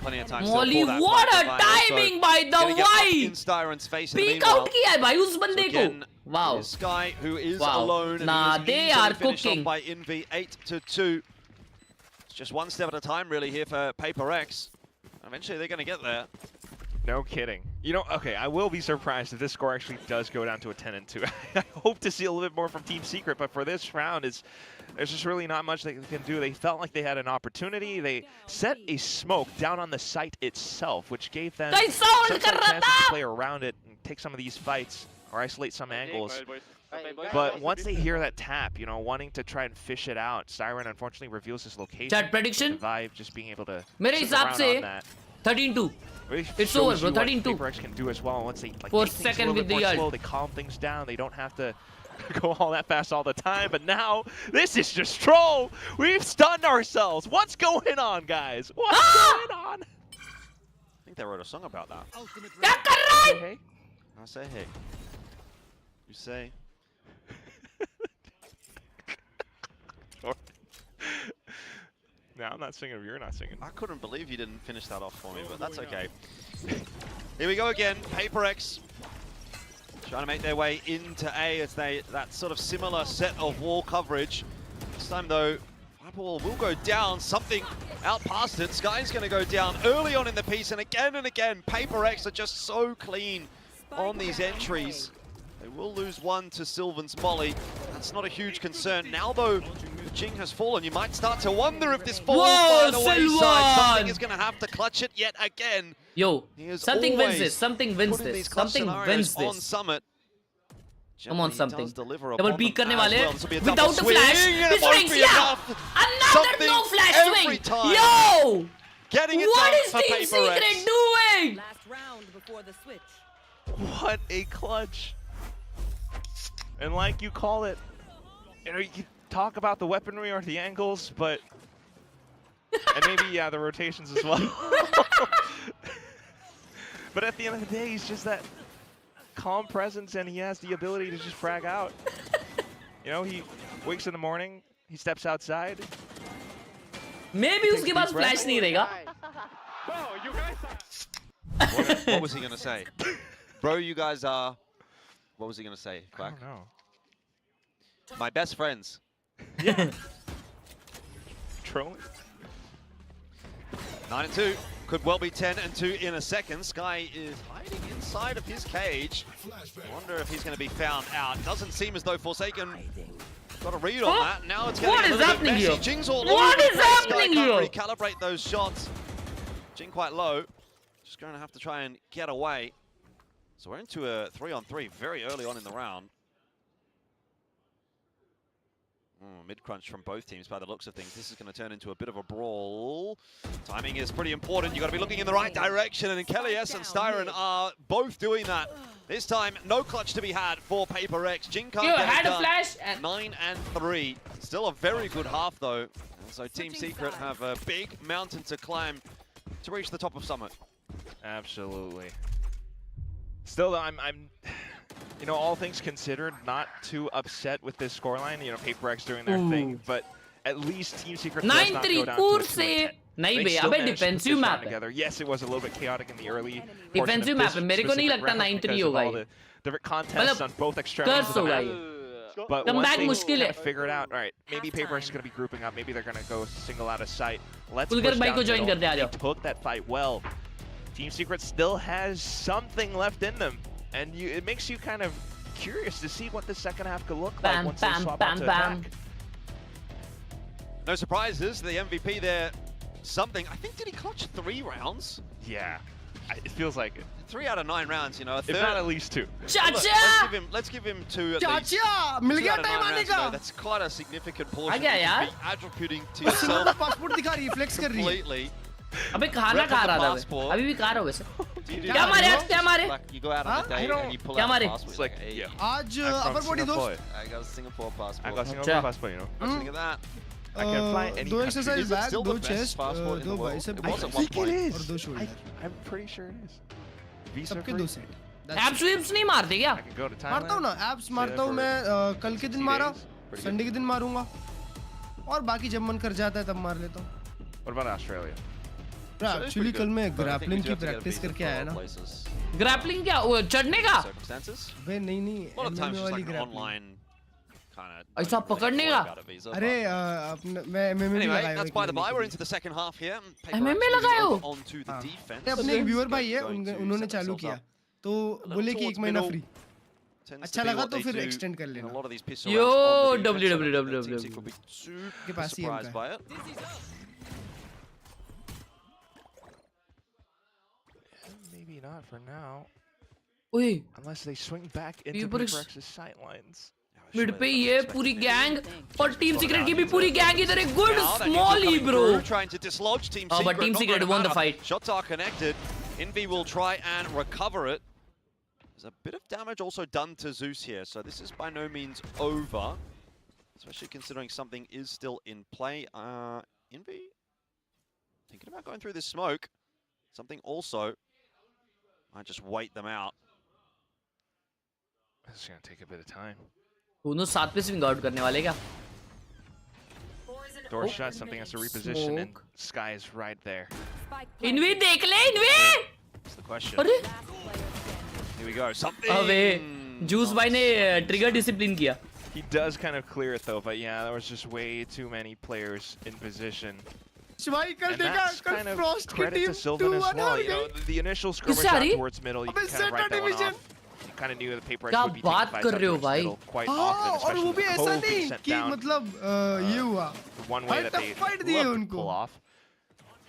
S8: Plenty of time
S7: Molly,
S8: still for that
S7: what
S8: fight
S7: a
S8: to find.
S7: timing
S8: Also
S7: by the
S8: gonna get up
S7: Y!
S8: in Styron's face in the
S7: Peek
S8: meanwhile.
S7: out किया है भाई उस बंदे को.
S8: Again,
S7: Wow.
S8: this guy who is
S7: Wow.
S8: alone and
S7: Nah,
S8: he
S7: they
S8: was easily
S7: are
S8: finished off
S7: cooking.
S8: by Envy 8-2. It's just one step at a time really here for PRX. Eventually they're going to get there.
S9: No kidding. You know, okay, I will be surprised if this score actually does go down to a 10-2. I hope to see a little bit more from Team Secret, but for this round, there's just really not much they can do. They felt like they had an opportunity. They set a smoke down on the site itself, which gave them some sort of chance to play around it and take some of these fights or isolate some angles. But once they hear that tap, you know, wanting to try and fish it out, Styron unfortunately reveals his location.
S7: Chat prediction?
S9: The vibe just being able to
S7: मेरे
S9: sit
S7: हिसाब
S9: around
S7: से
S9: on that.
S7: 13-2.
S9: Really
S7: It's
S9: shows
S7: over, bro.
S9: you what
S7: 13-2.
S9: PRX can do as well. Once they like
S7: For
S9: make things a
S7: second
S9: little
S7: with
S9: bit
S7: the
S9: more
S7: ult.
S9: slow, they calm things down. They don't have to go all that fast all the time. But now this is just troll. We've stunned ourselves. What's going on, guys? What's going on?
S8: I think they wrote a song about that.
S7: क्या कर रहा है?
S9: Hey,
S8: I say hey. You say.
S9: no, I'm not singing if you're not singing.
S8: I couldn't believe you didn't finish that off for me, but that's okay. Here we go again. PRX trying to make their way into A as that sort of similar set of wall coverage. This time though, Viper will go down. Something out past it. Sky's going to go down early on in the piece, and again, PRX are just so clean on these entries. They will lose one to Sylvan's Molly. That's not a huge concern. Now though, Jing has fallen. You might start to wonder if this falls by the wayside. Something is going to have to clutch it yet again.
S7: Yo, something wins this. Something wins
S8: Putting these
S7: this.
S8: clutch
S7: Something
S8: scenarios
S7: wins
S8: on
S7: this.
S8: Summit.
S7: Come on,
S8: Generally, he
S7: something.
S8: does deliver
S7: Double
S8: upon
S7: peek
S8: them
S7: करने
S8: as
S7: वाले
S8: well. This will be a double
S7: without a
S8: swing.
S7: flash.
S8: It
S7: He
S8: won't
S7: swings,
S8: be
S7: yeah.
S8: enough.
S7: Another
S8: Something
S7: no flash
S8: every
S7: swing.
S8: time.
S7: Yo,
S8: Getting it
S7: what
S8: done
S7: is
S8: for
S7: Team
S8: PRX.
S7: Secret doing?
S3: Last round before the switch.
S9: What a clutch. And like you call it, you know, you can talk about the weaponry or the angles, but and maybe yeah, the rotations as well. But at the end of the day, he's just that calm presence, and he has the ability to just frag out. You know, he wakes in the morning, he steps outside.
S7: Maybe उसके पास flash नहीं रहेगा.
S8: What was he going to say? Bro, you guys are What was he going to say,
S9: I
S8: Quack?
S9: don't know.
S8: My best friends.
S9: Trolling?
S8: 9-2. Could well be 10-2 in a second. Sky is hiding inside of his cage. I wonder if he's going to be found out. Doesn't seem as though Forsaken got a read on that. Now it's getting a little bit messy. Jing's all over the place. Sky can't recalibrate those shots. Jing quite low. Just going to have to try and get away. So we're into a 3-on-3 very early on in the round. Mid-crunch from both teams by the looks of things. This is going to turn into a bit of a brawl. Timing is pretty important. You've got to be looking in the right direction, and Khelraay and Styron are both doing that. This time, no clutch to be had for PRX. Jing can't get it done. 9-3. Still a very good half, though. And so Team Secret have a big mountain to climb to reach the top of Summit.
S9: Absolutely. Still, though, I'm you know, all things considered, not too upset with this scoreline. You know, PRX doing their thing, but at least Team Secret does not go down to a 2-10.
S7: नहीं बे अबे defensive map
S9: है. Yes, it was a little bit chaotic in the early.
S7: Defensive map है. मेरे को नहीं लगता 9-3 होगा ये.
S9: Different contests on both extremities of the map. But once they figure it out, all right, maybe PRX is going to be grouping up. Maybe they're going to go single out of sight. Let's push down middle. They took that fight well. Team Secret still has something left in them. And it makes you kind of curious to see what the second half could look like once they swap out to attack.
S8: No surprises. The MVP there, something. I think, did he clutch 3 rounds?
S9: Yeah, it feels like it.
S8: 3 out of 9 rounds, you know. A third.
S9: If not at least 2.
S8: Chacha! Let's give him 2 at least.
S5: Chacha! Mil gaya time aane ka.
S8: That's quite a significant portion.
S7: यार.
S8: Attributing to yourself
S5: passport दिखा रही है, flex कर रही है.
S8: completely.
S7: अबे खाना खा रहा था मैं. अभी भी खा रहा हूँ वैसे. क्या मारे आज क्या मारे?
S8: You go out on a date and you pull
S7: क्या
S8: out
S7: मारे?
S8: a passport. Like, hey,
S5: आज upper body दोस्त.
S8: I got a Singapore passport.
S9: I got a Singapore passport, you know.
S8: Look at that.
S9: I can fly any
S5: 2 exercise bag, 2 chest,
S8: passport in the
S5: 2
S8: world.
S5: bicep.
S8: It was at
S9: I
S8: one
S9: think it
S8: point.
S9: is.
S5: और 2 shoulder.
S9: I'm pretty sure it is. Visa
S5: सबके
S9: free.
S5: 2 set.
S7: Abs विप्स नहीं मारते क्या?
S9: I can go to Thailand.
S5: मारता हूँ ना, abs मारता हूँ मैं. कल के दिन मारा, संडे के दिन मारूंगा. और बाकी जब मन कर जाता है तब मार लेता हूँ.
S9: What about Australia?
S5: एक्चुअली कल मैं ग्रैपलिंग की प्रैक्टिस करके आया ना.
S7: ग्रैपलिंग क्या? वो चढ़ने का?
S5: वे नहीं
S8: A lot of times
S5: MMA
S8: just
S5: वाली
S8: like an
S5: grappling.
S8: online kind of.
S7: ऐसा पकड़ने का?
S5: अरे मैं MMA
S8: Anyway,
S5: लगाया.
S8: that's by the by. We're into the second half here.
S7: MMA लगाया हो?
S8: Onto the defense.
S5: अपने एक व्यूअर भाई है, उन्होंने चालू किया. तो बोले कि 1 महीना फ्री. अच्छा लगा तो फिर एक्सटेंड कर लेना.
S7: Yo, www.
S5: के पास ही है.
S9: Maybe not for now.
S7: ओए,
S9: Unless they swing back into
S7: PRX
S9: PRX's sightlines.
S7: Mid पे ये पूरी गैंग और टीम सीक्रेट की भी पूरी गैंग इधर एक good small he bro.
S8: Trying to dislodge Team Secret.
S7: But Team Secret won the fight.
S8: Shots are connected. Envy will try and recover it. There's a bit of damage also done to Zeus here, so this is by no means over. Especially considering something is still in play. Envy thinking about going through this smoke. Something also might just wait them out.
S9: This is gonna take a bit of time.
S7: दोनों साथ पे swing out करने वाले क्या?
S9: Door shut, something has to reposition, and Sky is right there.
S7: Env देख ले env.
S8: That's the question.
S7: अरे
S8: Here we go. Something.
S7: अबे जूस भाई ने ट्रिगर डिसिप्लिन किया.
S9: He does kind of clear it though, but yeah, there was just way too many players in position.
S5: Shivai कल
S9: And
S5: देखा
S9: that's
S5: कल
S9: kind of
S5: Frost की
S9: credit
S5: team
S9: to Sylvan as
S5: 2-1
S9: well.
S5: हार
S9: You know,
S5: गई.
S9: the initial skirmish
S7: किससे
S9: out
S7: हारी?
S9: towards middle, you
S5: अबे
S9: can kind of write that one
S5: division.
S9: off. You kind of knew that PRX
S7: क्या
S9: would be taking
S7: बात
S9: fights
S7: कर
S9: out
S7: रहे हो
S9: towards
S7: भाई?
S9: middle quite
S5: हाँ,
S9: often,
S5: और
S9: especially
S5: वो भी
S9: with
S5: ऐसा
S9: Cove being
S5: नहीं
S9: sent
S5: कि
S9: down.
S5: मतलब ये हुआ.
S9: The one way that they
S5: fight
S9: love
S5: दिए
S9: to
S5: उनको.
S9: pull off.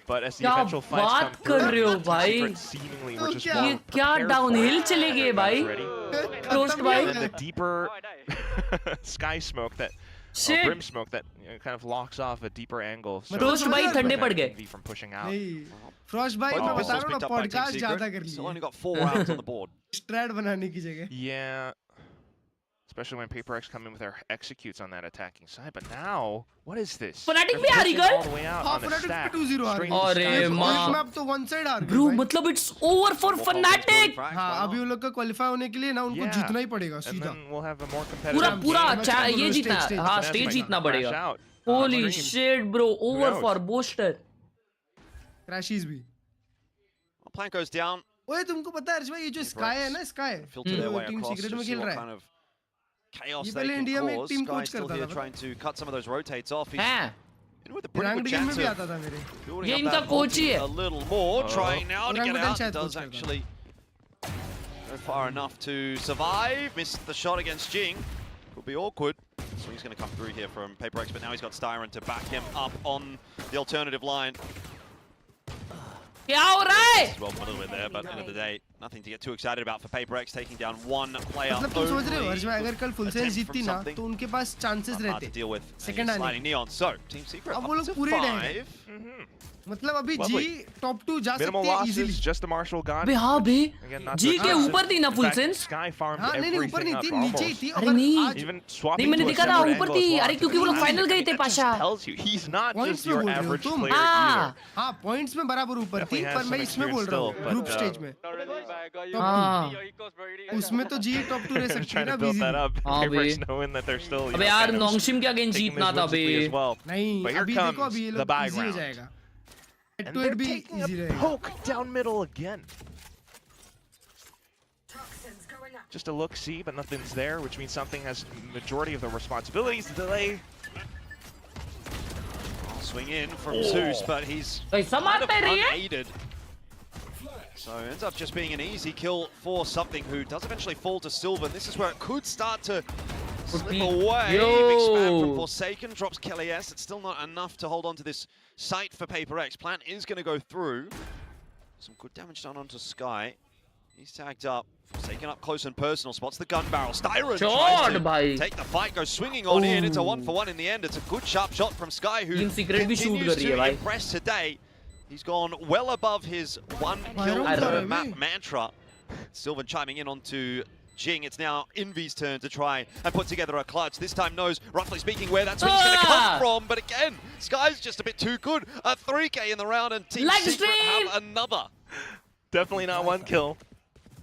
S9: But as the
S7: क्या
S9: eventual fights come
S7: बात कर रहे हो
S9: through,
S7: भाई?
S9: Secret seemingly were just
S5: क्या?
S9: more
S7: ये क्या
S9: prepared for
S7: डाउनहिल
S9: it.
S7: चले गए भाई?
S9: Ready.
S7: रोस्ट भाई.
S9: And then the deeper sky smoke that
S7: Shit.
S9: brim smoke that kind of locks off a deeper angle. So
S7: roast भाई ठंडे पड़ गए.
S9: Envy from pushing out.
S5: नहीं फ्रॉस्ट भाई
S8: Both
S5: मैं बता
S8: pistols
S5: रहा हूँ
S8: picked
S5: ना
S8: up by Team
S5: podcast
S8: Secret.
S5: ज्यादा कर
S8: Still
S5: लिए.
S8: only got 4 rounds on the board.
S5: Straight बनाने की जगह.
S9: Yeah. Especially when PRX come in with their executes on that attacking side. But now, what is this?
S7: Fnatic
S9: They're
S7: भी हारी
S9: pushing
S7: गए?
S9: all the way out
S5: हाँ
S9: on the
S5: Fnatic
S9: stack.
S5: पे 2-0 हार
S9: Straight
S5: गए.
S9: into
S7: अरे
S9: Sky's
S7: माँ.
S9: position.
S5: Map तो वन साइड हार गए.
S7: ब्रो
S5: भाई.
S7: मतलब इट्स ओवर फॉर फनाटिक.
S5: हाँ अभी उन लोग का क्वालिफाई होने के लिए ना उनको
S9: Yeah.
S5: जीतना ही पड़ेगा
S9: And
S5: सीधा.
S9: then we'll have a more
S7: पूरा
S9: competitive
S7: पूरा
S9: game.
S7: अच्छा ये
S5: Stage,
S7: जीतना
S5: stage.
S7: हाँ
S9: That's
S7: स्टेज
S9: might
S7: जीतना
S9: crash
S7: पड़ेगा.
S9: out.
S7: Holy
S9: Dream.
S7: Shit bro over
S9: knows?
S7: For booster.
S5: Crashes भी.
S8: Plank goes down.
S12: ओए तुमको पता है अर्श भाई ये जो स्काई है ना sky
S8: filter their way
S12: team
S8: across,
S12: secret में
S8: just see
S12: खेल
S8: what
S12: रहा
S8: kind
S12: है
S8: of chaos
S12: ये
S8: they
S12: पहले
S8: can
S12: इंडिया में एक
S8: cause.
S12: Team
S8: Sky
S12: coach
S8: still
S12: करता
S8: here
S12: था
S8: trying to cut some of those rotates off. He's
S7: हैं
S8: with a pretty
S12: रंग
S8: good
S12: गेम में
S8: chance
S12: भी
S8: of
S12: आता था मेरे
S8: building
S7: ये
S8: up
S7: इनका
S8: that
S7: कोच ही
S8: multi
S7: है
S8: a little more. Trying now to get
S12: Orangutan
S8: out.
S12: शायद
S8: Does
S12: कोच करता
S8: actually go far enough to survive. Missed the shot against Jing. Could be awkward. So he's going to come through here from PRX, but now he's got Styron to back him up on the alternative line.
S7: क्या हो रहा है
S8: Well, a little bit there, but end of the day, nothing to get too excited about for PRX, taking down one player.
S12: मतलब तुम समझ रहे हो अर्श भाई अगर कल फुल सेल
S8: attempt
S12: जीतती
S8: from
S12: ना
S8: something.
S12: तो उनके पास चांसेस
S8: Hard
S12: रहते
S8: to deal with
S12: Second
S8: a
S12: आने
S8: sliding neon. So, Team Secret
S12: अब
S8: up
S12: वो लोग
S8: to
S12: पूरे डैंग
S8: 5.
S12: मतलब अभी
S9: Lovely.
S12: जी टॉप 2 जा
S9: Minimal
S12: सकते हैं easily
S9: losses, just the Marshall gone.
S7: अबे हाँ बे
S9: Again, not
S7: जी
S9: so
S7: के
S9: aggressive.
S7: ऊपर थी ना
S9: In
S7: full
S9: fact,
S7: sense
S9: Sky farmed
S12: हाँ नहीं ऊपर
S9: everything
S12: नहीं
S9: up
S12: थी नीचे ही
S9: almost.
S12: थी
S7: अरे
S12: और
S7: नहीं
S12: आज
S9: Even
S7: नहीं
S9: swapping
S7: मैंने
S9: to a
S7: देखा ना
S9: separate
S7: ऊपर
S9: angle
S7: थी
S9: as well.
S7: अरे क्योंकि वो लोग फाइनल गए थे
S9: That just
S7: Pasha
S9: tells you he's not
S12: Points
S9: just
S12: में
S9: your
S12: बोल रहे हो
S9: average
S12: तुम।
S9: player
S7: हाँ
S9: either.
S12: हाँ पॉइंट्स में बराबर ऊपर थी
S9: Definitely has
S12: पर मैं
S9: some
S12: इसमें बोल रहा हूँ
S9: experience
S12: ग्रुप
S9: still,
S12: स्टेज में
S10: Not really, but I got you.
S7: हाँ
S12: उसमें तो जी टॉप 2 रह
S9: They're
S12: सकती है
S9: trying
S12: ना
S9: to build that
S12: easily
S9: up.
S7: हाँ
S9: PRX
S7: बे।
S9: knowing that they're still, you
S7: अबे
S9: know,
S7: यार
S9: kind of
S7: नोंगशिम क्या गेम
S9: taking
S7: जीतना
S9: this
S7: था
S9: whimsically
S7: बे
S9: as well.
S12: नहीं
S9: But here
S12: अभी देखो
S9: comes
S12: अभी ये
S9: the
S12: लोग
S9: bye
S12: इजी हो
S9: round.
S12: जाएगा
S9: And
S12: तो
S9: they're
S12: भी
S9: taking
S12: इजी
S9: a
S12: रहेगा
S9: poke down middle again. Just a look-see, but nothing's there, which means something has majority of the responsibilities to delay.
S8: Swing in from Zeus, but he's
S7: कैसा
S8: kind of
S7: मारता है रे ये?
S8: unaided. So it ends up just being an easy kill for something who does eventually fall to silver. And this is where it could start to slip away. Big spam from Forsaken, drops Kelly S. It's still not enough to hold on to this site for PRX. Plant is going to go through. Some good damage done onto Sky. He's tagged up. Taken up close and personal, spots the gun barrel. Styron tries to take the fight, goes swinging on in. It's a 1-for-1 in the end. It's a good sharp shot from Sky, who
S7: Team Secret भी shoot कर
S8: continues
S7: रही है
S8: to
S7: भाई
S8: impress today. He's gone well above his one kill per map mantra. Sylvan chiming in onto Jing. It's now Envy's turn to try and put together a clutch. This time knows, roughly speaking, where that swing's going to come from. But again, Sky's just a bit too good. A 3K in the round, and Team Secret have another.
S9: Definitely not one kill.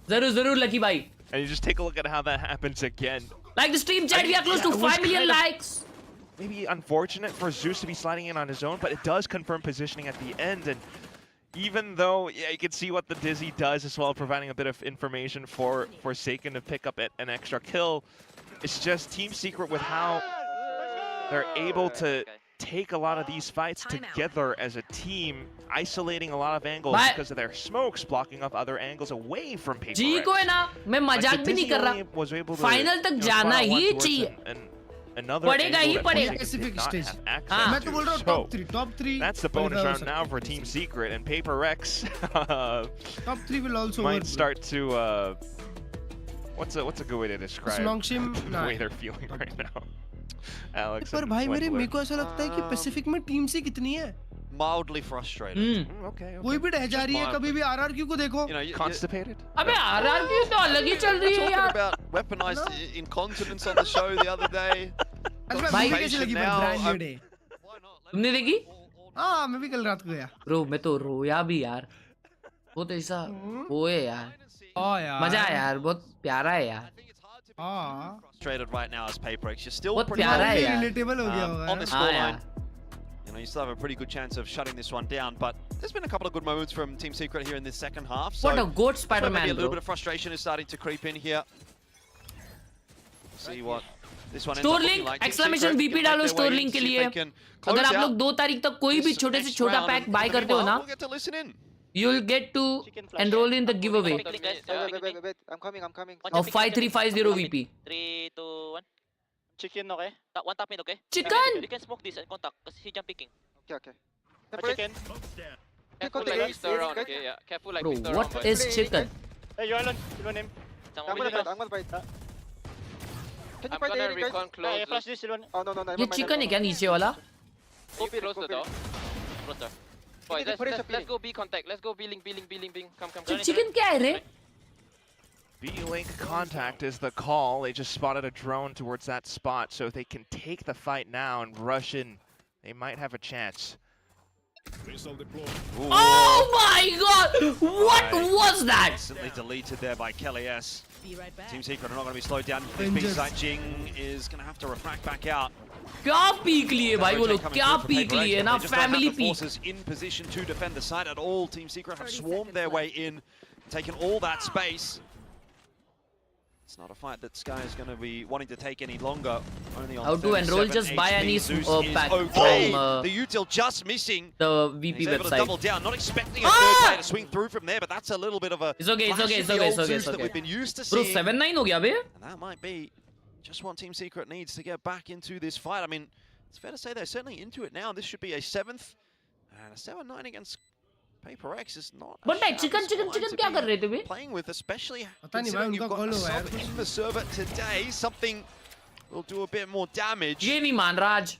S7: जरूर जरूर lucky भाई
S9: And you just take a look at how that happens again.
S7: like the stream chat we are close to
S9: it was
S7: 5 million
S9: kind of
S7: likes
S9: Maybe unfortunate for Zeus to be sliding in on his own, but it does confirm positioning at the end. And even though, yeah, you can see what the Dizzy does as well, providing a bit of information for Forsaken to pick up an extra kill. It's just Team Secret with how they're able to take a lot of these fights together as a team, isolating a lot of angles because of their smokes, blocking up other angles away from PRX.
S7: जी को है ना मैं मजाक भी नहीं कर रहा final तक जाना ही चाहिए पड़ेगा ही पड़ेगा
S12: स्पेसिफिक स्टेज मैं तो बोल रहा हूं top 3
S9: That's the bonus round now for Team Secret, and PRX
S12: top 3 will also
S9: might start to what's a good way to describe the way they're feeling right now. Alex,
S12: पर भाई मेरे को ऐसा लगता है कि पैसिफिक में team से कितनी है
S8: Mildly frustrated.
S9: Okay.
S12: कोई भी रह जा रही है कभी भी आरआरक्यू को देखो
S9: Constipated?
S7: अबे आरआरक्यू तो अलग ही चल रही है यार
S8: about weaponized incontinence on the show the other day.
S12: भाई कैसी लगी ब्रांड डे
S7: तुमने देखी
S12: हां मैं भी कल रात को गया
S7: ब्रो मैं तो रोया भी यार बहुत ऐसा ओए यार मजा आया यार बहुत प्यारा है यार
S8: Frustrated right now as PRX. You're still
S7: बहुत
S8: pretty
S7: प्यारा है यार
S12: relatable हो गया होगा
S8: on the scoreline. You know, you still have a pretty good chance of shutting this one down, but there's been a couple of good moments from Team Secret here in this second half. So
S7: what a goat
S8: maybe
S7: Spider-Man
S8: a little
S7: bro
S8: bit of frustration is starting to creep in here. See what this one ends up
S7: store
S8: looking
S7: link
S8: like. Team
S7: exclamation
S8: Secret
S7: BP
S8: can
S7: डालो
S8: make their
S7: store
S8: way
S7: link
S8: in,
S7: के
S8: see if
S7: लिए
S8: they can
S7: अगर
S8: close
S7: आप लोग
S8: out
S7: 2 तारीख तक कोई भी
S8: this
S7: छोटे से
S8: next
S7: छोटा
S8: round.
S7: Pack
S8: And
S7: by
S8: in the
S7: करते हो ना
S8: meanwhile, we'll get to listen in.
S7: you'll get to enroll in the giveaway
S11: Wait. I'm coming.
S7: of 5350 VP
S10: 3, 2, 1.
S11: Chicken, okay?
S10: One tap mid, okay?
S7: Chicken!
S10: You can smoke this and contact because he jump picking.
S11: Okay.
S10: Chicken. Careful like Mr. Round, okay? Yeah. Careful like
S7: bro
S10: Mr.
S7: what
S10: Round.
S7: is chicken
S11: Hey, you're alone. Silvan him.
S10: Someone
S11: I'm
S10: really
S11: gonna fight. Can you
S10: I'm
S11: fight
S10: gonna
S11: Eric, guys?
S10: recon close.
S11: Flash this, Silvan. Oh, no.
S7: ये chicken है क्या नीचे वाला
S10: You close the door. Close door. Boys, let's go B contact. Let's go B link. Come.
S7: तो chicken क्या है रे
S9: B-Link contact is the call. They just spotted a drone towards that spot, so if they can take the fight now and rush in, they might have a chance.
S7: oh my god what was that
S8: Instantly deleted there by Kelly S.
S3: Be right back.
S8: Team Secret are not going to be slowed down. This big site, Jing is going to have to refract back out.
S7: क्या peak लिए भाई वो लोग क्या peak लिए ना family peak
S8: forces in position to defend the site at all. Team Secret have swarmed their way in. taken all that space. It's not a fight that Sky is going to be wanting to take any longer. Only on
S7: how to enroll, just buy any pack
S8: okay.
S7: from
S8: the util just missing
S7: the VP
S8: He's able to
S7: website.
S8: double down, not expecting a third player to swing through from there, but that's a little bit of a
S7: It's okay, it's
S8: flash
S7: okay,
S8: of
S7: it's
S8: the
S7: okay,
S8: old
S7: it's okay,
S8: Zeus
S7: it's
S8: that
S7: okay.
S8: we've been used to
S7: Bro,
S8: seeing.
S7: 7-9 ho gaya be?
S8: And that might be just what Team Secret needs to get back into this fight. I mean, it's fair to say they're certainly into it now. This should be a 7th, and a 7-9 against PRX is not.
S7: But like, chicken kya kar rahe the bhi?
S8: Playing with, especially
S12: पता नहीं भाई
S8: considering you've
S12: उनका
S8: got
S12: goal हुआ है
S8: Assault in the server today. Something will do a bit more damage.
S7: ये नहीं मान रहा आज.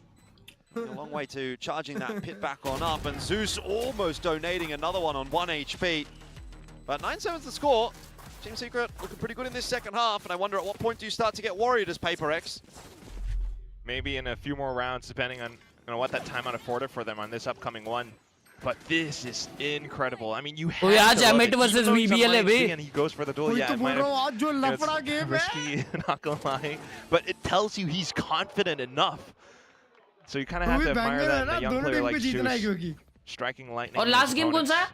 S8: A long way to charging that pit back on up, and Zeus almost donating another one on 1 HP. But 9-7's the score. Team Secret looking pretty good in this second half, and I wonder at what point do you start to get worried as PRX?
S9: Maybe in a few more rounds, depending on what that timeout afforded for them on this upcoming one. But this is incredible. I mean, you have to love it.
S7: versus
S9: Even though he's on
S7: VBL
S9: lane C and he goes for the duel.
S12: वही
S9: Yeah,
S12: तो
S9: it
S12: बोल
S9: might
S12: रहा
S9: have,
S12: हूँ आज जो लफड़ा
S9: it's
S12: game है
S9: risky, not gonna lie. But it tells you he's confident enough. So you kind of have to admire that in a young player like Zeus. Striking lightning.
S7: और last game कौन सा है?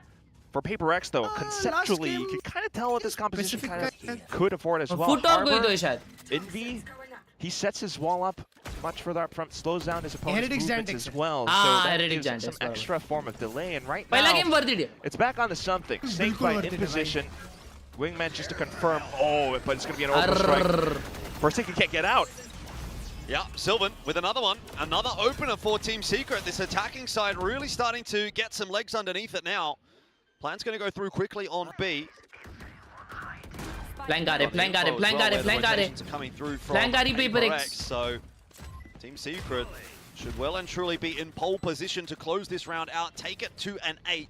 S9: For PRX though, conceptually, you can kind of tell what this composition kind of could afford as well.
S7: Foot और कोई तो है शायद.
S9: Envy, he sets his wall up much further up front, slows down his opponent's
S12: Heretic
S9: movements
S12: Xantix.
S9: as well.
S7: Ah,
S9: so that
S7: Heretic
S9: gives him
S7: Xantix,
S9: some extra form of delay. And right
S7: पहला
S9: now,
S7: game worth it.
S9: it's back onto something. Snake
S12: बिल्कुल
S9: fight
S12: worth
S9: in
S12: it है
S9: position. Wingman just to confirm. Oh, but it's going to be an overstrike. Forsaken can't get out.
S8: Yeah, Sylvan with another one. Another opener for Team Secret. This attacking side really starting to get some legs underneath it now. Plan's going to go through quickly on B.
S7: Flank आ रहे, flank आ रहे, flank आ रहे, flank आ रहे.
S8: Coming through from
S7: Flank आ रही PRX.
S8: So Team Secret should well and truly be in pole position to close this round out. Take it to an 8th.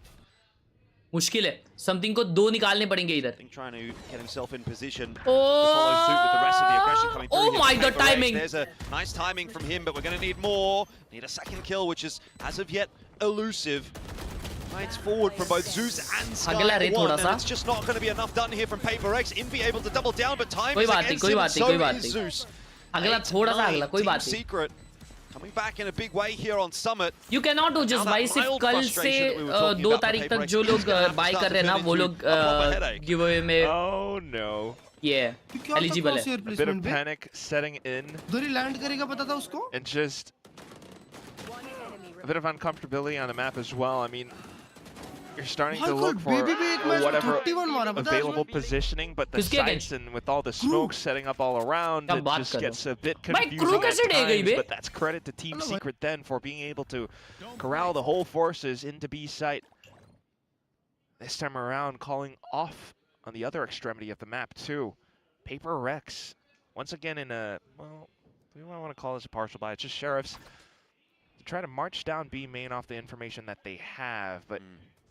S7: मुश्किल है. Something को दो निकालने पड़ेंगे इधर.
S8: Trying to get himself in position to follow suit with the rest of the aggression coming through.
S7: Oh my
S8: here
S7: god,
S8: from PRX.
S7: timing.
S8: There's a nice timing from him, but we're going to need more. Need a second kill, which is, as of yet, elusive. Fights forward from both Zeus and Sky one, and it's just not going to be enough done here from PRX. Envy able to double down, but time is against him, and so is Zeus.
S7: अगला थोड़ा सा अगला, कोई बात नहीं.
S8: Secret coming back in a big way here on Summit.
S7: You cannot do just buy. सिर्फ कल से 2 तारीख तक जो लोग buy कर रहे हैं ना, वो लोग giveaway में.
S9: Oh no.
S7: Yeah, eligible है.
S9: A bit of panic setting in.
S12: उधर ही लैंड करेगा पता था उसको.
S9: And just a bit of uncomfortability on the map as well. I mean, you're starting to look for whatever available positioning, but the sights and with all the smoke setting up all around, it just gets a bit confusing at times, but that's credit to Team Secret then for being able to corral the whole forces into B site. This time around, calling off on the other extremity of the map too. PRX, once again in a, well, we don't want to call this a partial buy, it's just Sheriffs. To try to march down B main off the information that they have, but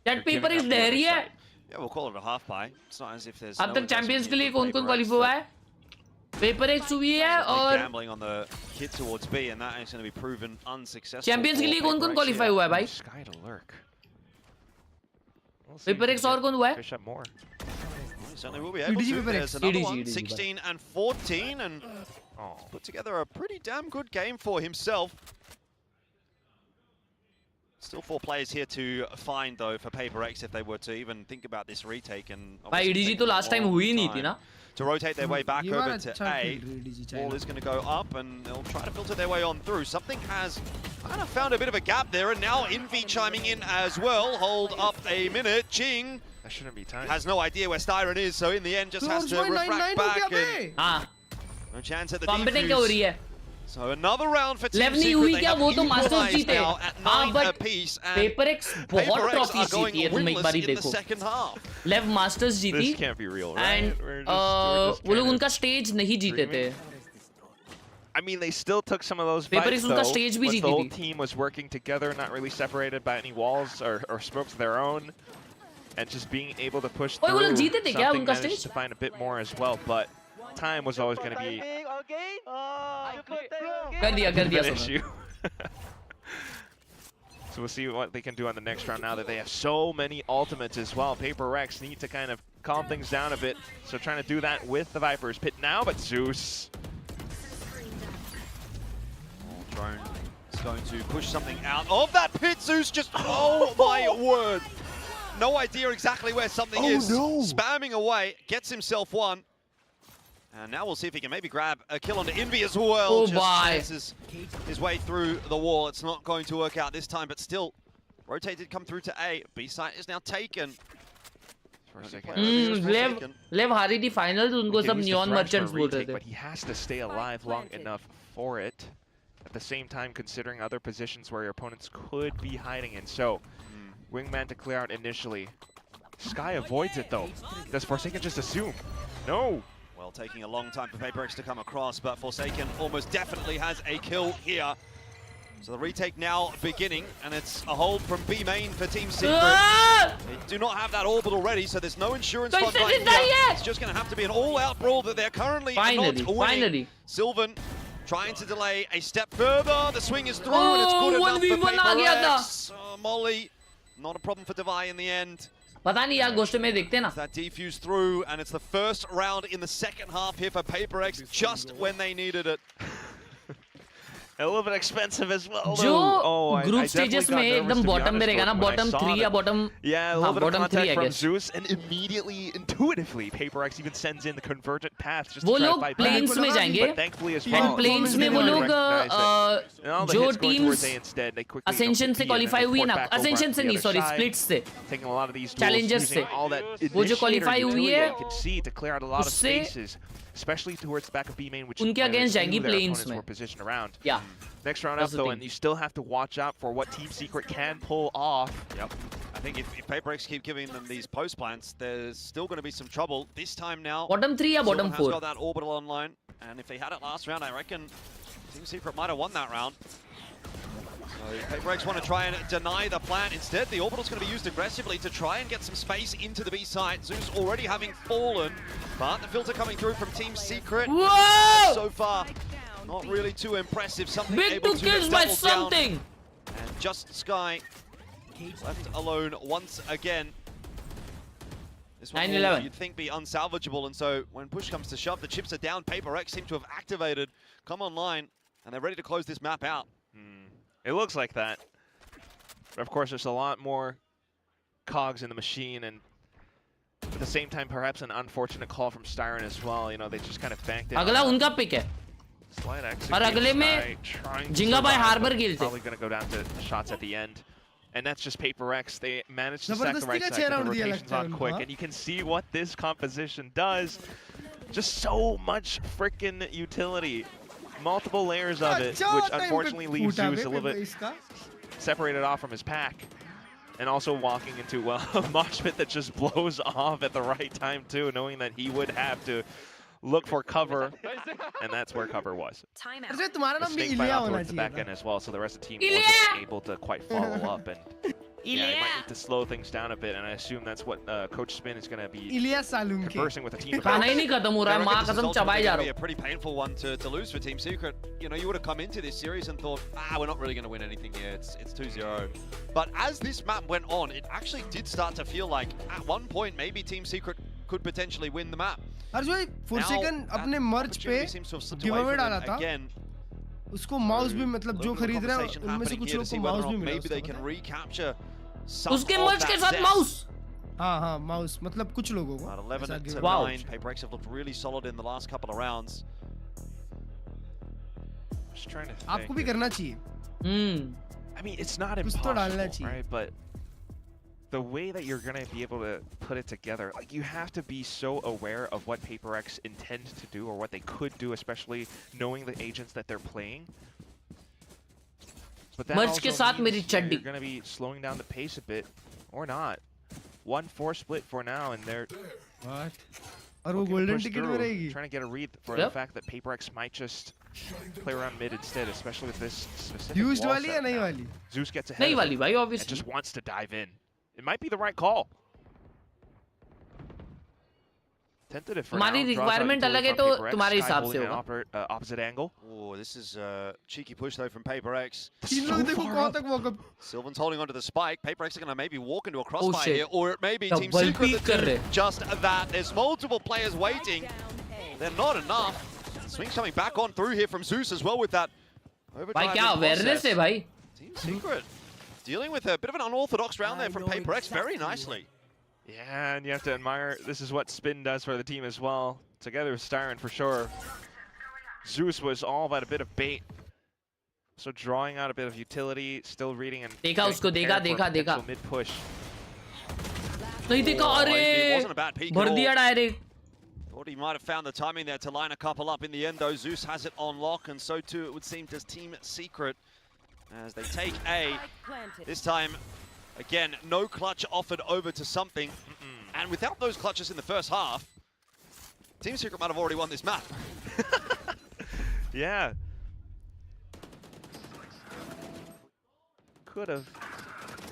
S7: That paper is there है.
S8: Yeah, we'll call it a half buy. It's not as if there's
S7: अब तक champions के लिए कौन-कौन qualify हुआ है? PRX हुई है और
S8: gambling on the hit towards B, and that is going to be proven unsuccessful.
S7: Champions के लिए कौन-कौन क्वालिफाई हुआ है भाई?
S9: Sky to lurk.
S7: PRX और कौन हुआ है?
S9: Fish up more.
S8: Certainly will be able to. There's another one, 16 and 14, and put together a pretty damn good game for himself. Still 4 players here to find though for PRX if they were to even think about this retake, and
S7: भाई EDG तो last time हुई नहीं थी ना?
S8: To rotate their way back over to A. Ball is going to go up and they'll try to filter their way on through. Something has kind of found a bit of a gap there, and now Envy chiming in as well. Hold up a minute. Jing
S9: that shouldn't be time.
S8: Has no idea where Styron is, so in the end just has to refract back. And no chance at the defuse. So another round for Team Secret. They have equalized now at 9 apiece, and
S7: PRX बहुत trophies
S8: जीती
S7: है, तुम एक बारी देखो. Lev Masters जीती.
S9: This can't be real, right?
S7: And वो लोग उनका stage नहीं जीते थे.
S9: I mean, they still took some of those fights, though,
S7: उनका stage भी
S9: once
S7: जीती
S9: the whole
S7: थी.
S9: team was working together, not really separated by any walls or smokes of their own, and just being able to push through.
S7: वो लोग जीते थे क्या
S9: something
S7: उनका
S9: managed
S7: stage?
S9: to find a bit more as well, but time was always going to be
S7: कर दिया
S9: an issue. So we'll see what they can do on the next round now that they have so many ultimates as well. PRX need to kind of calm things down a bit, so trying to do that with the Viper's pit now, but Zeus.
S8: Drone is going to push something out of that pit. Zeus just, oh my word. no idea exactly where something is.
S9: No.
S8: Spamming away, gets himself one. And now we'll see if he can maybe grab a kill onto Envy as well.
S7: Oh,
S8: Just
S7: bye.
S8: chances his way through the wall. It's not going to work out this time, but still, Rotate did come through to A. B site is now taken.
S7: लेव हारी थी final तो उनको सब neon merchants बोल रहे थे.
S9: But he has to stay alive long enough for it. At the same time, considering other positions where your opponents could be hiding in. So, Wingman to clear out initially. Sky avoids it though. Does Forsaken just assume? No.
S8: Well, taking a long time for PRX to come across, but Forsaken almost definitely has a kill here. So the retake now beginning, and it's a hold from B main for Team Secret. They do not have that orbital ready, so there's no insurance fund right here. It's just going to have to be an all-out brawl that they're currently not winning. Sylvan trying to delay a step further. The swing is through, and it's good enough for PRX. Molly, not a problem for Devi in the end.
S7: पता नहीं यार गोश्त में देखते ना.
S8: That defuse through, and it's the first round in the second half here for PRX, just when they needed it.
S9: A little bit expensive as well.
S7: जो group stages में एकदम bottom में रहेगा ना, bottom 3 या bottom.
S9: Yeah, a little bit of contact from Zeus, and immediately, intuitively, PRX even sends in the convergent path just to try to fight back.
S7: वो लोग planes में जाएंगे.
S9: But thankfully as well.
S7: And planes में वो लोग जो teams Ascension से qualify हुई है ना, Ascension से नहीं, sorry, Splits से.
S9: Taking a lot of these
S7: Challengers से.
S9: वो
S7: जो qualify हुई है,
S9: can see to clear out a lot of spaces. Especially towards the back of B main, which
S7: उनके against जाएंगी planes में.
S9: were positioned around.
S7: Yeah.
S9: Next round up though, and you still have to watch out for what Team Secret can pull off.
S8: Yep. I think if PRX keep giving them these post plants, there's still going to be some trouble. This time now,
S7: bottom 3 or bottom 4?
S8: Has got that orbital online, and if they had it last round, I reckon Team Secret might have won that round. So PRX want to try and deny the plant. Instead, the orbital's going to be used aggressively to try and get some space into the B site. Zeus already having fallen, but the filter coming through from Team Secret.
S7: Whoa!
S8: So far, not really too impressive. Something
S7: Big
S8: able
S7: to
S8: to
S7: kills by
S8: double
S7: something.
S8: Down. And just Sky left alone once again. This one will, you'd think, be unsalvageable, and so when push comes to shove, the chips are down. PRX seem to have activated, come online, and they're ready to close this map out.
S9: It looks like that. But of course, there's a lot more cogs in the machine, and at the same time, perhaps an unfortunate call from Styron as well. You know, they just kind of banked it.
S7: अगला उनका pick है.
S9: Slight exit.
S7: और अगले में जिंगा by Harbor गिरते.
S9: Probably going to go down to shots at the end. And that's just PRX. They managed to stack the right side, the rotations on quick, and you can see what this composition does. Just so much freaking utility. Multiple layers of it, which unfortunately leaves Zeus a little bit separated off from his pack. And also walking into, well, a mosh pit that just blows off at the right time too, knowing that he would have to look for cover, and that's where cover was. The snake bite out towards the back end as well, so the rest of the team wasn't able to quite follow up. And yeah, he might need to slow things down a bit, and I assume that's what Coach Spin is going to be conversing with the team about.
S8: It's going to be a pretty painful one to lose for Team Secret. You know, you would have come into this series and thought, we're not really going to win anything here. It's 2-0. But as this map went on, it actually did start to feel like at one point maybe Team Secret could potentially win the map.
S12: Arjun फोर्सेकन अपने मर्च पे giveaway डाला था उसको mouse भी मतलब जो खरीद रहा है उनमें से कुछ लोग को माउस भी मिला
S7: उसके मर्च के साथ माउस
S12: हाँ माउस मतलब कुछ लोगों को
S8: 11-9 PRX have looked really solid in the last couple of rounds.
S12: आपको भी करना चाहिए
S9: I mean, it's not impossible, right? But the way that you're going to be able to put it together, like, you have to be so aware of what PRX intends to do or what they could do, especially knowing the agents that they're playing. But that also means you're going to be slowing down the pace a bit, or not. 1-4 split for now, and they're
S12: golden ticket
S9: trying to get a read for the fact that PRX might just play around mid instead, especially with this specific wall set. Zeus gets ahead of it and just wants to dive in. It might be the right call. Tentative for now.
S7: requirement अलग है तो तुम्हारे हिसाब से होगा.
S8: Opposite angle. Oh, this is a cheeky push though from PRX. Sylvan's holding onto the spike. PRX are going to maybe walk into a crossfire here, or it may be Team Secret that do just that. There's multiple players waiting. They're not enough. Swing's coming back on through here from Zeus as well with that overdrive.
S7: भाई क्या awareness है भाई.
S8: Team Secret Dealing with a bit of an unorthodox round there from PRX very nicely.
S9: Yeah, and you have to admire, this is what Spin does for the team as well. Together with Styron for sure. Zeus was all about a bit of bait. So drawing out a bit of utility, still reading and
S7: देखा उसको, देखा
S9: mid push.
S7: नहीं देखा,
S8: It wasn't a bad peek
S7: भर
S8: at
S7: दिया
S8: all.
S7: Direct.
S8: Thought he might have found the timing there to line a couple up in the end, though. Zeus has it on lock, and so too it would seem does Team Secret as they take A. This time, again, no clutch offered over to something. And without those clutches in the first half, Team Secret might have already won this map.
S9: Yeah. Could have.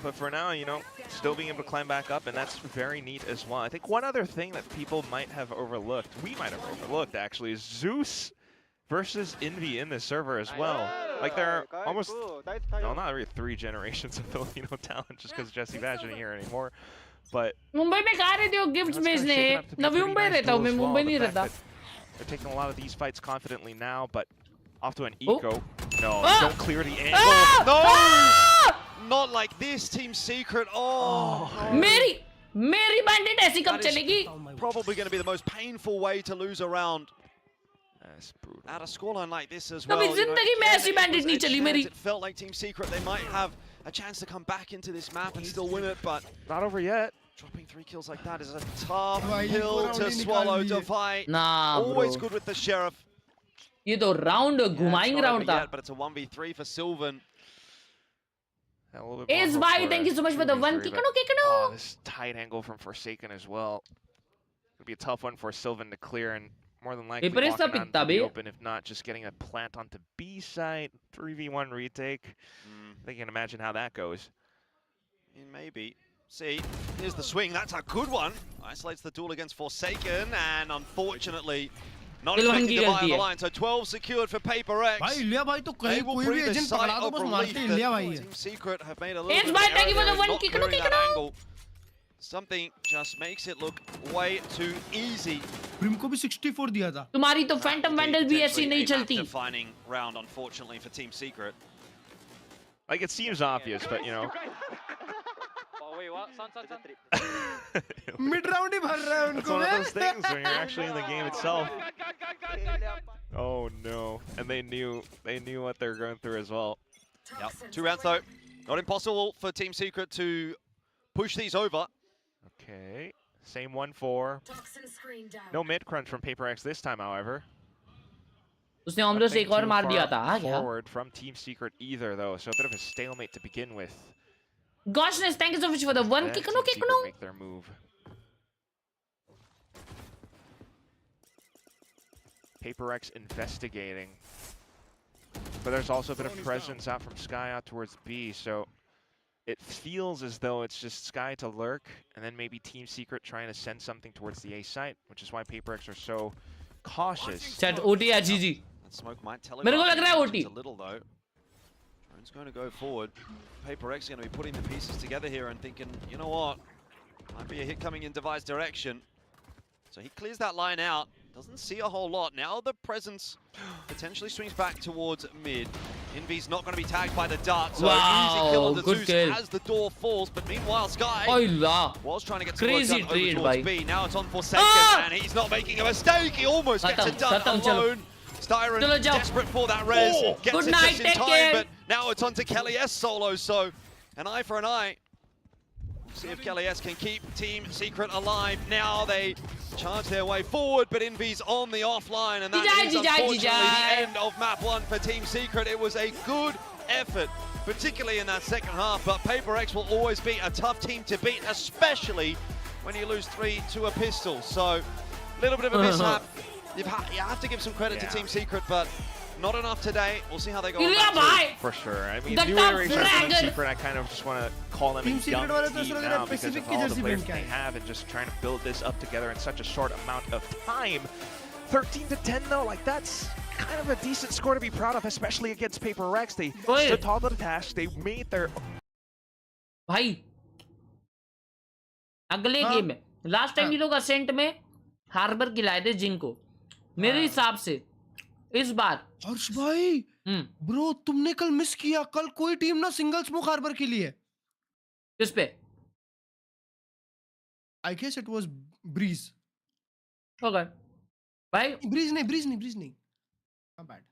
S9: But for now, you know, still being able to climb back up, and that's very neat as well. I think one other thing that people might have overlooked, we might have overlooked actually, is Zeus versus Envy in this server as well. Like there are almost, no, not really 3 generations of Filipino talent just because Jesse Badge isn't here anymore. But
S7: Mumbai में कहाँ रहते हो gifts भेजने? नवी मुंबई रहता हूँ मैं, मुंबई नहीं रहता.
S9: They're taking a lot of these fights confidently now, but off to an eco. No, don't clear the angle.
S8: No! Not like this, Team Secret. Oh,
S7: मेरी bandit ऐसी कब चलेगी?
S8: Probably going to be the most painful way to lose a round.
S9: That's brutal.
S8: At a scoreline like this as well.
S7: कभी जिंदगी में ऐसी bandit नहीं चली मेरी.
S8: It felt like Team Secret, they might have a chance to come back into this map and still win it, but
S9: not over yet.
S8: Dropping 3 kills like that is a tough pill to swallow. Defy,
S7: nah,
S8: always good with the Sheriff.
S7: ये तो round घुमाएंगे round था.
S8: But it's a 1v3 for Sylvan.
S7: Ace bye, thank you so much for the 1 kick.
S9: Oh, this tight angle from Forsaken as well. It'll be a tough one for Sylvan to clear, and more than likely walking out in the open, if not just getting a plant onto B site. 3v1 retake. They can imagine how that goes.
S8: Maybe. See, here's the swing. That's a good one. Isolates the duel against Forsaken, and unfortunately, not expecting to buy on the line. So 12 secured for PRX. They will bring the sight of relief that Team Secret have made a little bit of an error there in not clearing that angle. Something just makes it look way too easy.
S12: Brim को भी 64 दिया था.
S7: तुम्हारी तो Phantom Vandal भी ऐसी नहीं चलती.
S8: Defining round, unfortunately, for Team Secret.
S9: Like, it seems obvious, but you know.
S10: Oh, wait, what? Son.
S12: Mid round ही भर रहा है उनको.
S9: It's one of those things when you're actually in the game itself. Oh no! And they knew what they're going through as well.
S8: Yep. 2 rounds though. Not impossible for Team Secret to push these over.
S9: Okay. Same 1-4. No mid crunch from PRX this time, however.
S7: उसने हमलों से एक और मार दिया था, हाँ क्या?
S9: Forward from Team Secret either though, so a bit of a stalemate to begin with.
S7: Goshness, thank you so much for the 1 kick.
S9: Make their move. PRX investigating. But there's also a bit of presence out from Sky out towards B, so it feels as though it's just Sky to lurk, and then maybe Team Secret trying to send something towards the A site, which is why PRX are so cautious.
S7: Chat OT या GG.
S8: That smoke might tell
S7: मेरे को लग रहा है OT.
S8: a little though. Drone's going to go forward. PRX is going to be putting the pieces together here and thinking, you know what, might be a hit coming in Devi's direction. So he clears that line out. Doesn't see a whole lot. Now the presence potentially swings back towards mid. Envy's not going to be tagged by the dart, so easy kill on the Zeus as the door falls. But meanwhile, Sky was trying to get some work done over towards B. Now it's on Forsaken, and he's not making a mistake. He almost gets it done alone. Styron desperate for that res, gets it just in time, but now it's on to Kelly S solo, so an eye for an eye. See if Kelly S can keep Team Secret alive. Now they charge their way forward, but Envy's on the offline, and that is unfortunately the end of map 1 for Team Secret. It was a good effort, particularly in that second half, but PRX will always be a tough team to beat, especially when you lose 3 to a pistol. So, a little bit of a mishap. You have to give some credit to Team Secret, but not enough today. We'll see how they go.
S9: For sure. I mean, new iteration of Team Secret, I kind of just want to call them a young team now because of all the players they have and just trying to build this up together in such a short amount of time. 13-10 though, like that's kind of a decent score to be proud of, especially against PRX. They stood tall to the task. They made their.
S7: भाई अगले game में last time ये लोग ascent में harbour गिलाए थे जिंग को मेरे हिसाब से इस बार
S12: हर्ष भाई ब्रो तुमने कल मिस किया कल कोई टीम ना सिंगल स्मोक हार्बर के लिए
S7: किस पे?
S12: I guess it was Breeze.
S7: Okay. भाई
S12: Breeze नहीं. Not bad.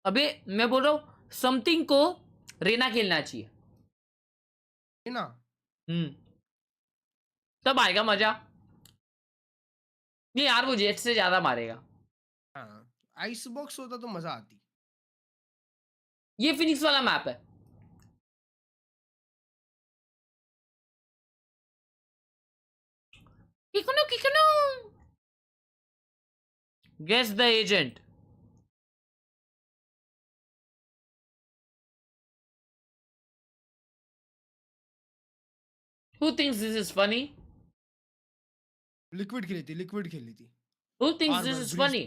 S7: अबे मैं बोल रहा हूँ समथिंग को रेना खेलना चाहिए.
S12: ना.
S7: तब आएगा मजा. नहीं यार वो जेट से ज्यादा मारेगा.
S12: हाँ. आइस बॉक्स होता तो मजा आती.
S7: ये फिनिक्स वाला मैप है. किकनो. Guess the agent. Who thinks this is funny?
S12: Liquid खेली थी.
S7: Who thinks this is funny?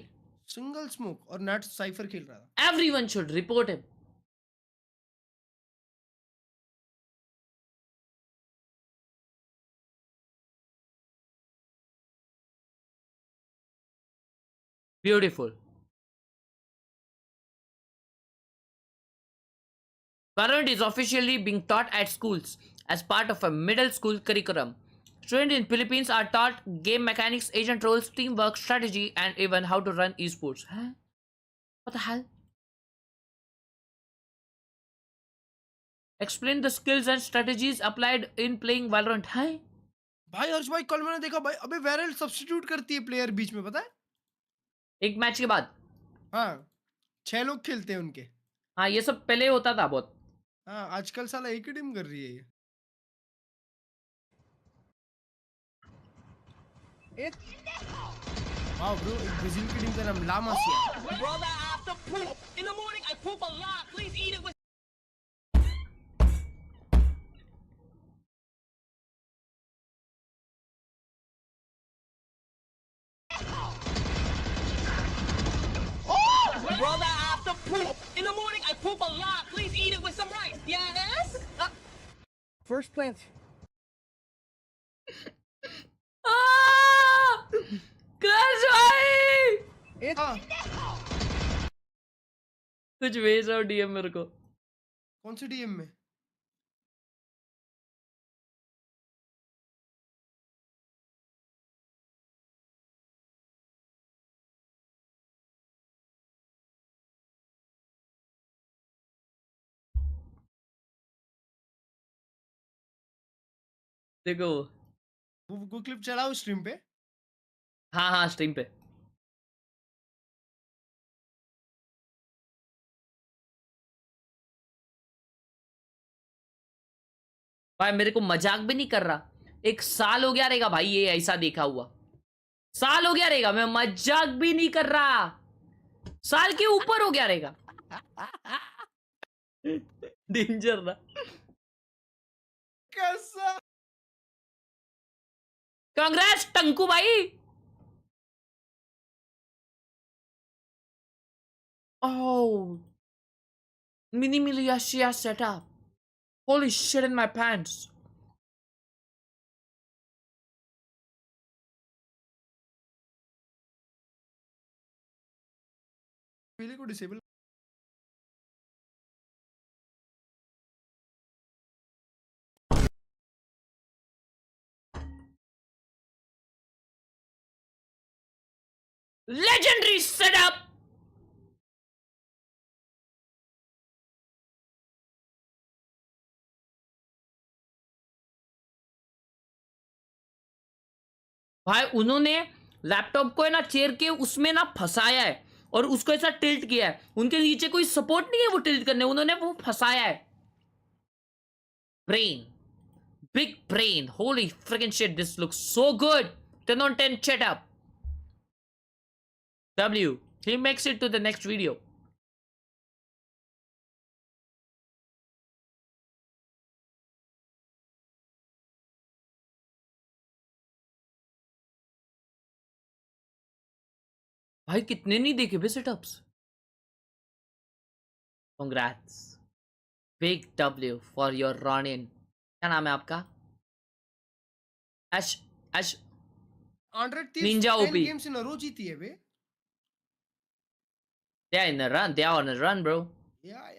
S12: Single smoke और नेट साइफर खेल रहा था.
S7: Everyone should report him. Beautiful. Current is officially being taught at schools as part of a middle school curriculum. Students in Philippines are taught game mechanics, agent roles, teamwork, strategy, and even how to run esports. Huh? What the hell? Explain the skills and strategies applied in playing Valorant. Huh?
S12: भाई हर्ष भाई कल मैंने देखा भाई अबे वेरल substitute करती है player बीच में पता है.
S7: एक मैच के बाद.
S12: हाँ 6 लोग खेलते हैं उनके.
S7: हाँ ये सब पहले होता था बहुत.
S12: हाँ आजकल साला एक ही टीम कर रही है ये. वाओ ब्रो एक ब्राजील की टीम का नाम ला मासिया.
S2: Brother, I have to poop. In the morning, I poop a lot. Please eat it with. Brother, I have to poop. In the morning, I poop a lot. Please eat it with some rice. Yes?
S3: First plant.
S7: Crush भाई कुछ भेज रहा DM मेरे को.
S12: कौन सी DM में?
S7: देखो
S12: वो क्लिप चलाओ स्ट्रीम पे.
S7: हाँ स्ट्रीम पे. भाई मेरे को मजाक भी नहीं कर रहा. 1 साल हो गया रहेगा भाई ये ऐसा देखा हुआ. साल हो गया रहेगा. मैं मजाक भी नहीं कर रहा. साल के ऊपर हो गया रहेगा. डेंजर ना.
S12: कैसा?
S7: कांग्रेस टंकू भाई. Oh, mini militia setup. Holy shit in my pants.
S12: पहले को डिसेबल.
S7: Legendary setup. भाई उन्होंने लैपटॉप को है ना चेयर के उसमें ना फंसाया है और उसको ऐसा टिल्ट किया है. उनके नीचे कोई सपोर्ट नहीं है वो टिल्ट करने. उन्होंने वो फंसाया है. Brain. Big brain. Holi fricking shit. This looks so good. 10 on 10 setup. W. He makes it to the next video. भाई कितने नहीं देखे बे setups. Congrats. Big W for your run in. क्या नाम है आपका? Ash
S12: 100
S7: Ninja OP.
S12: गेम्स इन अ रो जीती है बे.
S7: They are in a run. They are on a run, bro.
S12: Yeah,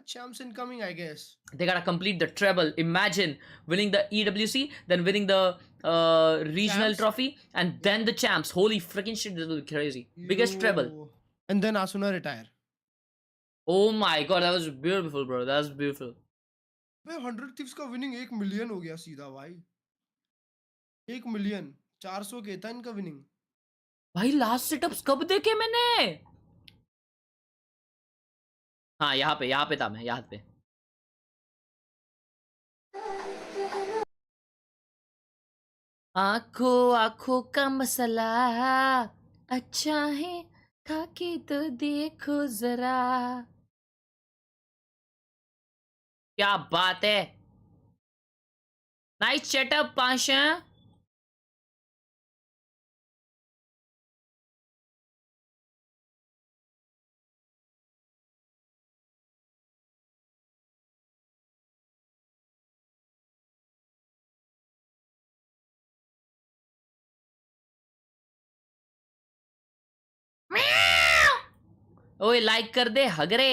S12: champs incoming, I guess.
S7: They gotta complete the treble. Imagine winning the EWC, then winning the regional
S12: Champs?
S7: trophy, and then the champs. Holy freaking shit, this will be crazy. Biggest treble.
S12: Yo. And then Asuna retire.
S7: Oh my god, that was beautiful, bro. That was beautiful.
S12: भाई 100 Thieves का winning 1 million हो गया सीधा भाई. 1 million. 400 के था इनका winning.
S7: भाई लास्ट सेटअप्स कब देखे मैंने? हाँ यहाँ पे था मैं, यहाँ पे. आंखों का मसला अच्छा है, खा के तो देखो जरा. क्या बात है. Nice setup Pasha. ओए लाइक कर दे हगरे,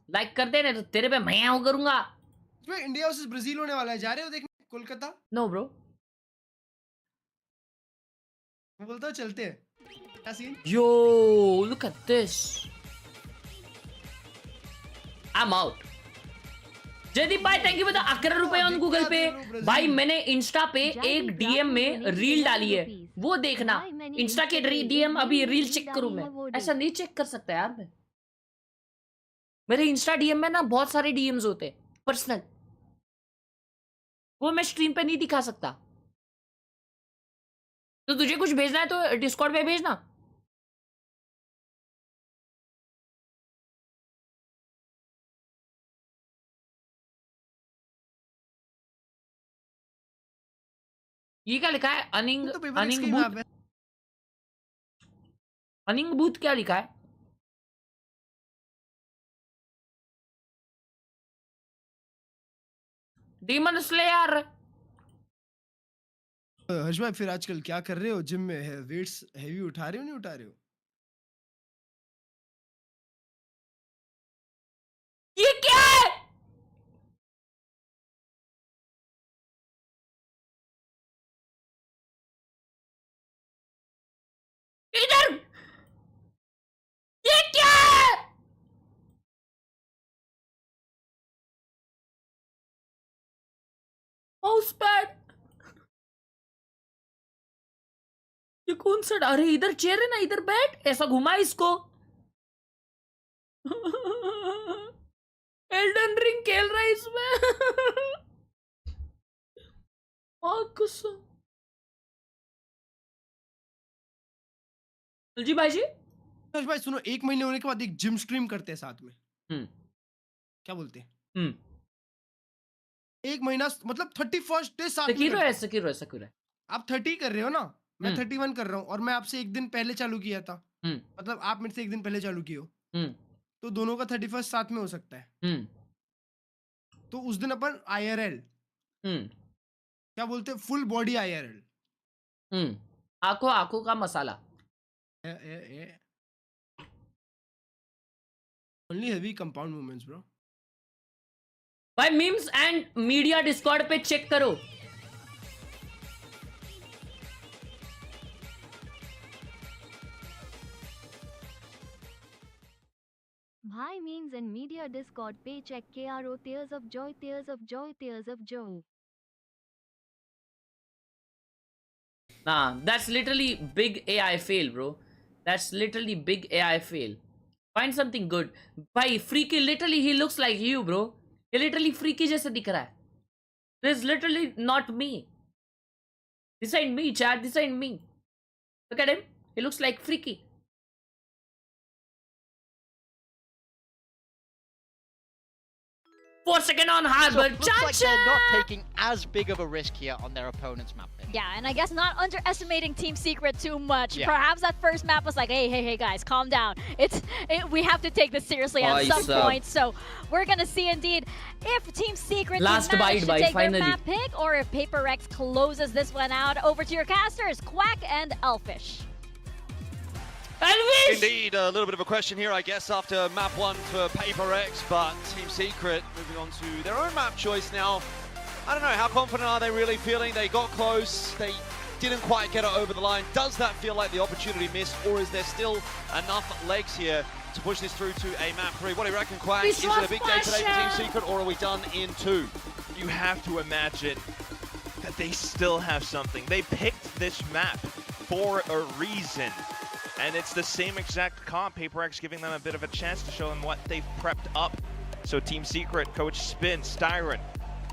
S7: लाइक कर दे, नहीं तो तेरे पे मैं करूंगा.
S12: इंडिया वर्सेस ब्राजील होने वाला है, जा रहे हो देखने कोलकाता?
S7: No bro.
S12: मैं बोलता हूँ चलते हैं. क्या scene?
S7: Yo, look at this. I'm out. Jaydeep भाई थैंक यू फॉर द 11 रुपए ऑन गूगल पे. भाई मैंने इंस्टा पे एक डीएम में रील डाली है, वो देखना. इंस्टा के डीएम अभी रील चेक करूं मैं? ऐसा नहीं चेक कर सकता यार मैं. मेरे इंस्टा डीएम में ना बहुत सारे डीएम्स होते हैं पर्सनल, वो मैं स्ट्रीम पे नहीं दिखा सकता. तो तुझे कुछ भेजना है तो डिस्कॉर्ड पे भेजना. ये क्या लिखा है? अनिंग बूथ. अनिंग बूथ क्या लिखा है? Demon slayer.
S12: हर्ष भाई फिर आजकल क्या कर रहे हो? जिम में है, वेट्स हेवी उठा रहे हो, नहीं उठा रहे हो?
S7: ये क्या है? इधर ये क्या है? Mouse pad. ये कौन सा? अरे इधर चेयर है ना, इधर बैठ, ऐसा घुमा इसको. एल्डन रिंग खेल रहा है इसमें. जी भाई जी.
S12: भाई सुनो, 1 महीने होने के बाद एक जिम स्ट्रीम करते हैं साथ में. क्या बोलते हैं? 1 महीना मतलब 31st डे साथ में.
S7: सिक्योर है.
S12: आप 30 कर रहे हो ना, मैं 31 कर रहा हूँ, और मैं आपसे 1 दिन पहले चालू किया था. मतलब आप मेरे से 1 दिन पहले चालू किए हो, तो दोनों का 31st साथ में हो सकता है. तो उस दिन अपन IRL, क्या बोलते हैं, फुल बॉडी IRL.
S7: आंखों का मसाला.
S12: Only heavy compound movements, bro.
S7: भाई मीम्स एंड मीडिया डिस्कॉर्ड पे चेक करो.
S13: भाई मीम्स एंड मीडिया डिस्कॉर्ड पे check KRO. Tears of joy, tears of joy, tears of joy.
S7: Nah, that's literally big AI fail, bro. That's literally big AI fail. Find something good. भाई freaky, literally he looks like you, bro. ये literally freaky जैसा दिख रहा है. This is literally not me. This ain't me, Chad. This ain't me. Look at him. He looks like freaky. For second on Harbor.
S5: So looks like they're not taking as big of a risk here on their opponent's map.
S6: Yeah, and I guess not underestimating Team Secret too much.
S5: Yeah.
S6: Perhaps that first map was like, hey guys, calm down. We have to take this seriously at some point. So we're gonna see indeed if Team Secret
S7: Last
S6: can manage
S7: bite,
S6: to take
S7: finally.
S6: their map pick, or if PRX closes this one out. Over to your casters, Quack and Elfish.
S8: Indeed, a little bit of a question here, I guess, after map 1 for PRX, but Team Secret moving on to their own map choice now. I don't know, how confident are they really feeling? They got close, they didn't quite get it over the line. Does that feel like the opportunity missed, or is there still enough legs here to push this through to a map 3? What do you reckon, Quang? Is it a big day today for Team Secret, or are we done in 2?
S9: You have to imagine that they still have something. They picked this map for a reason. And it's the same exact comp, PRX giving them a bit of a chance to show them what they've prepped up. So Team Secret, Coach Spin, Styron,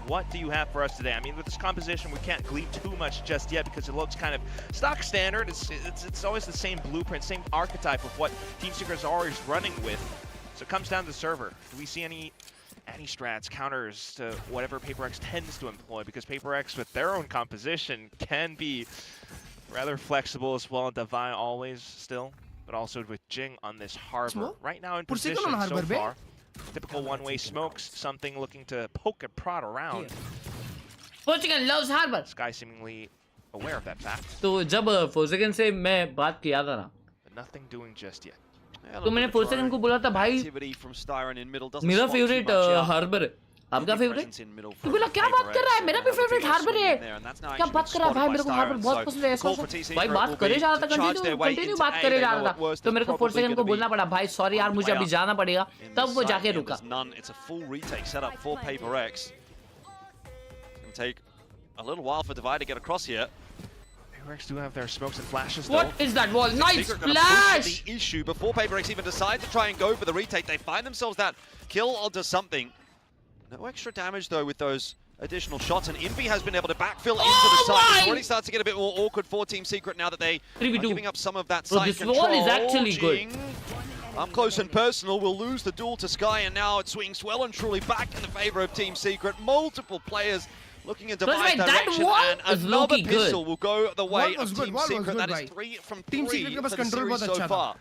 S9: what do you have for us today? I mean, with this composition, we can't glean too much just yet because it looks kind of stock standard. It's always the same blueprint, same archetype of what Team Secret's always running with. So it comes down to the server. Do we see any strats, counters to whatever PRX tends to employ? Because PRX, with their own composition, can be rather flexible as well, and Divine always still, but also with GENG on this harbor. Right now in position so far. Typical one-way smokes, something looking to poke and prod around.
S7: Forsaken loves harbor.
S9: Sky seemingly aware of that fact.
S7: तो जब Forsaken से मैं बात किया था ना,
S9: but nothing doing just yet.
S7: तो मैंने Forsaken को बोला था भाई मेरा फेवरेट हार्बर है, आपका फेवरेट? तो बोला क्या बात कर रहा है, मेरा भी फेवरेट हार्बर है, क्या बात कर रहा है भाई, मेरे को हार्बर बहुत पसंद है। ऐसा भाई बात करे जा रहा था, कंटिन्यू बात करे जा रहा था, तो मेरे को Forsaken को बोलना पड़ा भाई सॉरी यार मुझे अभी जाना पड़ेगा, तब वो जाके रुका।
S8: It's a full retake setup for PRX. It's going to take a little while for Divide to get across here.
S9: PRX do have their smokes and flashes though.
S7: What is that wall? Nice flash!
S8: The issue before PRX even decide to try and go for the retake, they find themselves that kill onto something. No extra damage though with those additional shots, and Envy has been able to backfill into the site. It already starts to get a bit more awkward for Team Secret now that they are giving up some of that site control.
S7: This wall is actually good.
S8: Up close and personal, will lose the duel to Sky, and now it swings well and truly back in the favor of Team Secret. Multiple players looking in Divide's direction, and another pistol will go the way of Team Secret. That is 3 from 3 for the series so far.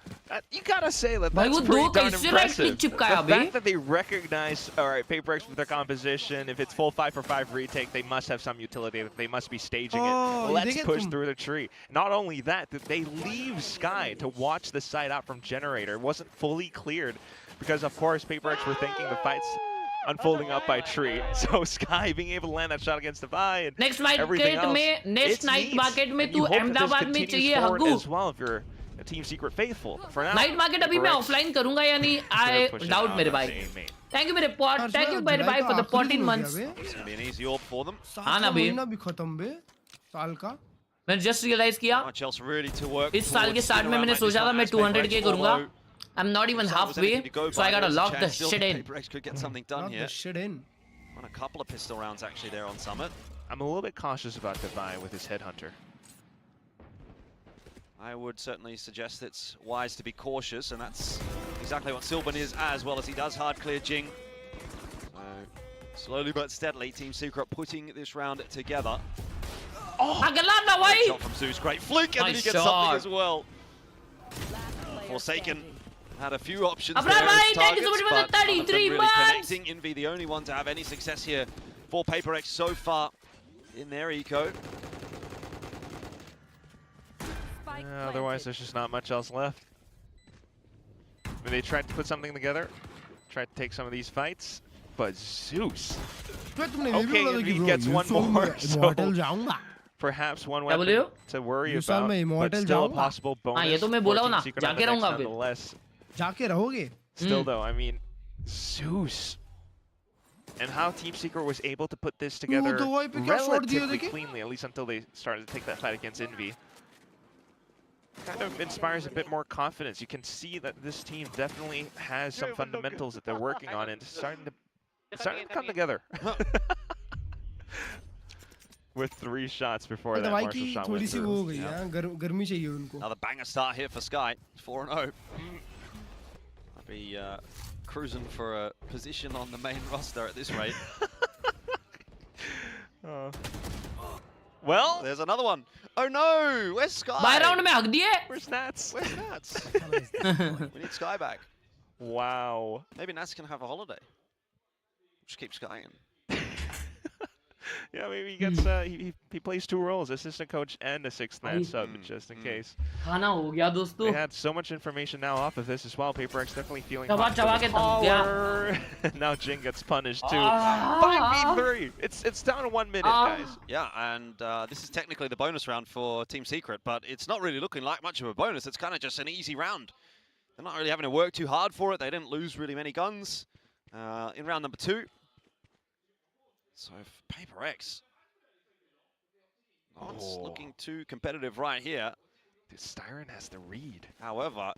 S9: You gotta say that that's pretty darn impressive. The fact that they recognize, alright, PRX with their composition, if it's full 5 for 5 retake, they must have some utility, they must be staging it. Let's push through the tree. Not only that, they leave Sky to watch the site out from Generator. It wasn't fully cleared because, of course, PRX were thinking the fight's unfolding up by tree. So Sky being able to land that shot against the eye and
S7: next night market में तू अहमदाबाद में चाहिए हग्गू
S9: as well if you're a Team Secret faithful. For now,
S7: night market अभी मैं offline करूँगा या नहीं? I doubt मेरे भाई. Thank you मेरे pot. Thank you मेरे भाई for the 14 months.
S8: It's gonna be an easy orb for them.
S7: हाँ ना भी.
S12: महीना भी खत्म बे साल का.
S7: मैंने just realize किया.
S8: Much else really to work.
S7: इस साल के start में मैंने सोचा था मैं 200k करूँगा. I'm not even halfway, so I gotta lock the shit in.
S8: PRX could get something done here.
S12: The shit in.
S8: On a couple of pistol rounds actually there on Summit.
S9: I'm a little bit cautious about Divine with his Headhunter.
S8: I would certainly suggest it's wise to be cautious, and that's exactly what Sylvan is, as well as he does hard clear Jing. Slowly but steadily, Team Secret putting this round together.
S7: Oh, great
S8: shot from Zeus, great flick, and then he gets something as well. Forsaken had a few options there as targets, but none of them really connecting. Envy the only one to have any success here for PRX so far in their eco.
S9: Otherwise, there's just not much else left. I mean, they tried to put something together, tried to take some of these fights, but Zeus. Okay, Envy gets one more, so perhaps one weapon to worry about, but still a possible bonus for Team Secret nonetheless.
S12: जाके रहोगे.
S9: Still though, I mean, Zeus. And how Team Secret was able to put this together relatively cleanly, at least until they started to take that fight against Envy. Kind of inspires a bit more confidence. You can see that this team definitely has some fundamentals that they're working on, and it's starting to come together. With 3 shots before that Marshall shot went through.
S8: Another banger start here for Sky, 4-0. I'll be cruising for a position on the main roster at this rate.
S9: Well,
S8: there's another one. Oh no, where's Sky?
S9: Where's Nats?
S8: Where's Nats? We need Sky back.
S9: Wow.
S8: Maybe Nats can have a holiday. Just keep Sky in.
S9: Yeah, maybe he gets he plays 2 roles, assistant coach and a 6th man sub, just in case.
S7: खाना हो गया दोस्तों.
S9: They had so much information now off of this as well. PRX definitely feeling
S7: चबा के
S9: power. Now Jing gets punished too. 5v3. It's down to 1 minute, guys.
S8: Yeah, and this is technically the bonus round for Team Secret, but it's not really looking like much of a bonus. It's kind of just an easy round. They're not really having to work too hard for it. They didn't lose really many guns in round number 2. So PRX not looking too competitive right here.
S9: Dude, Styron has the read.
S8: However,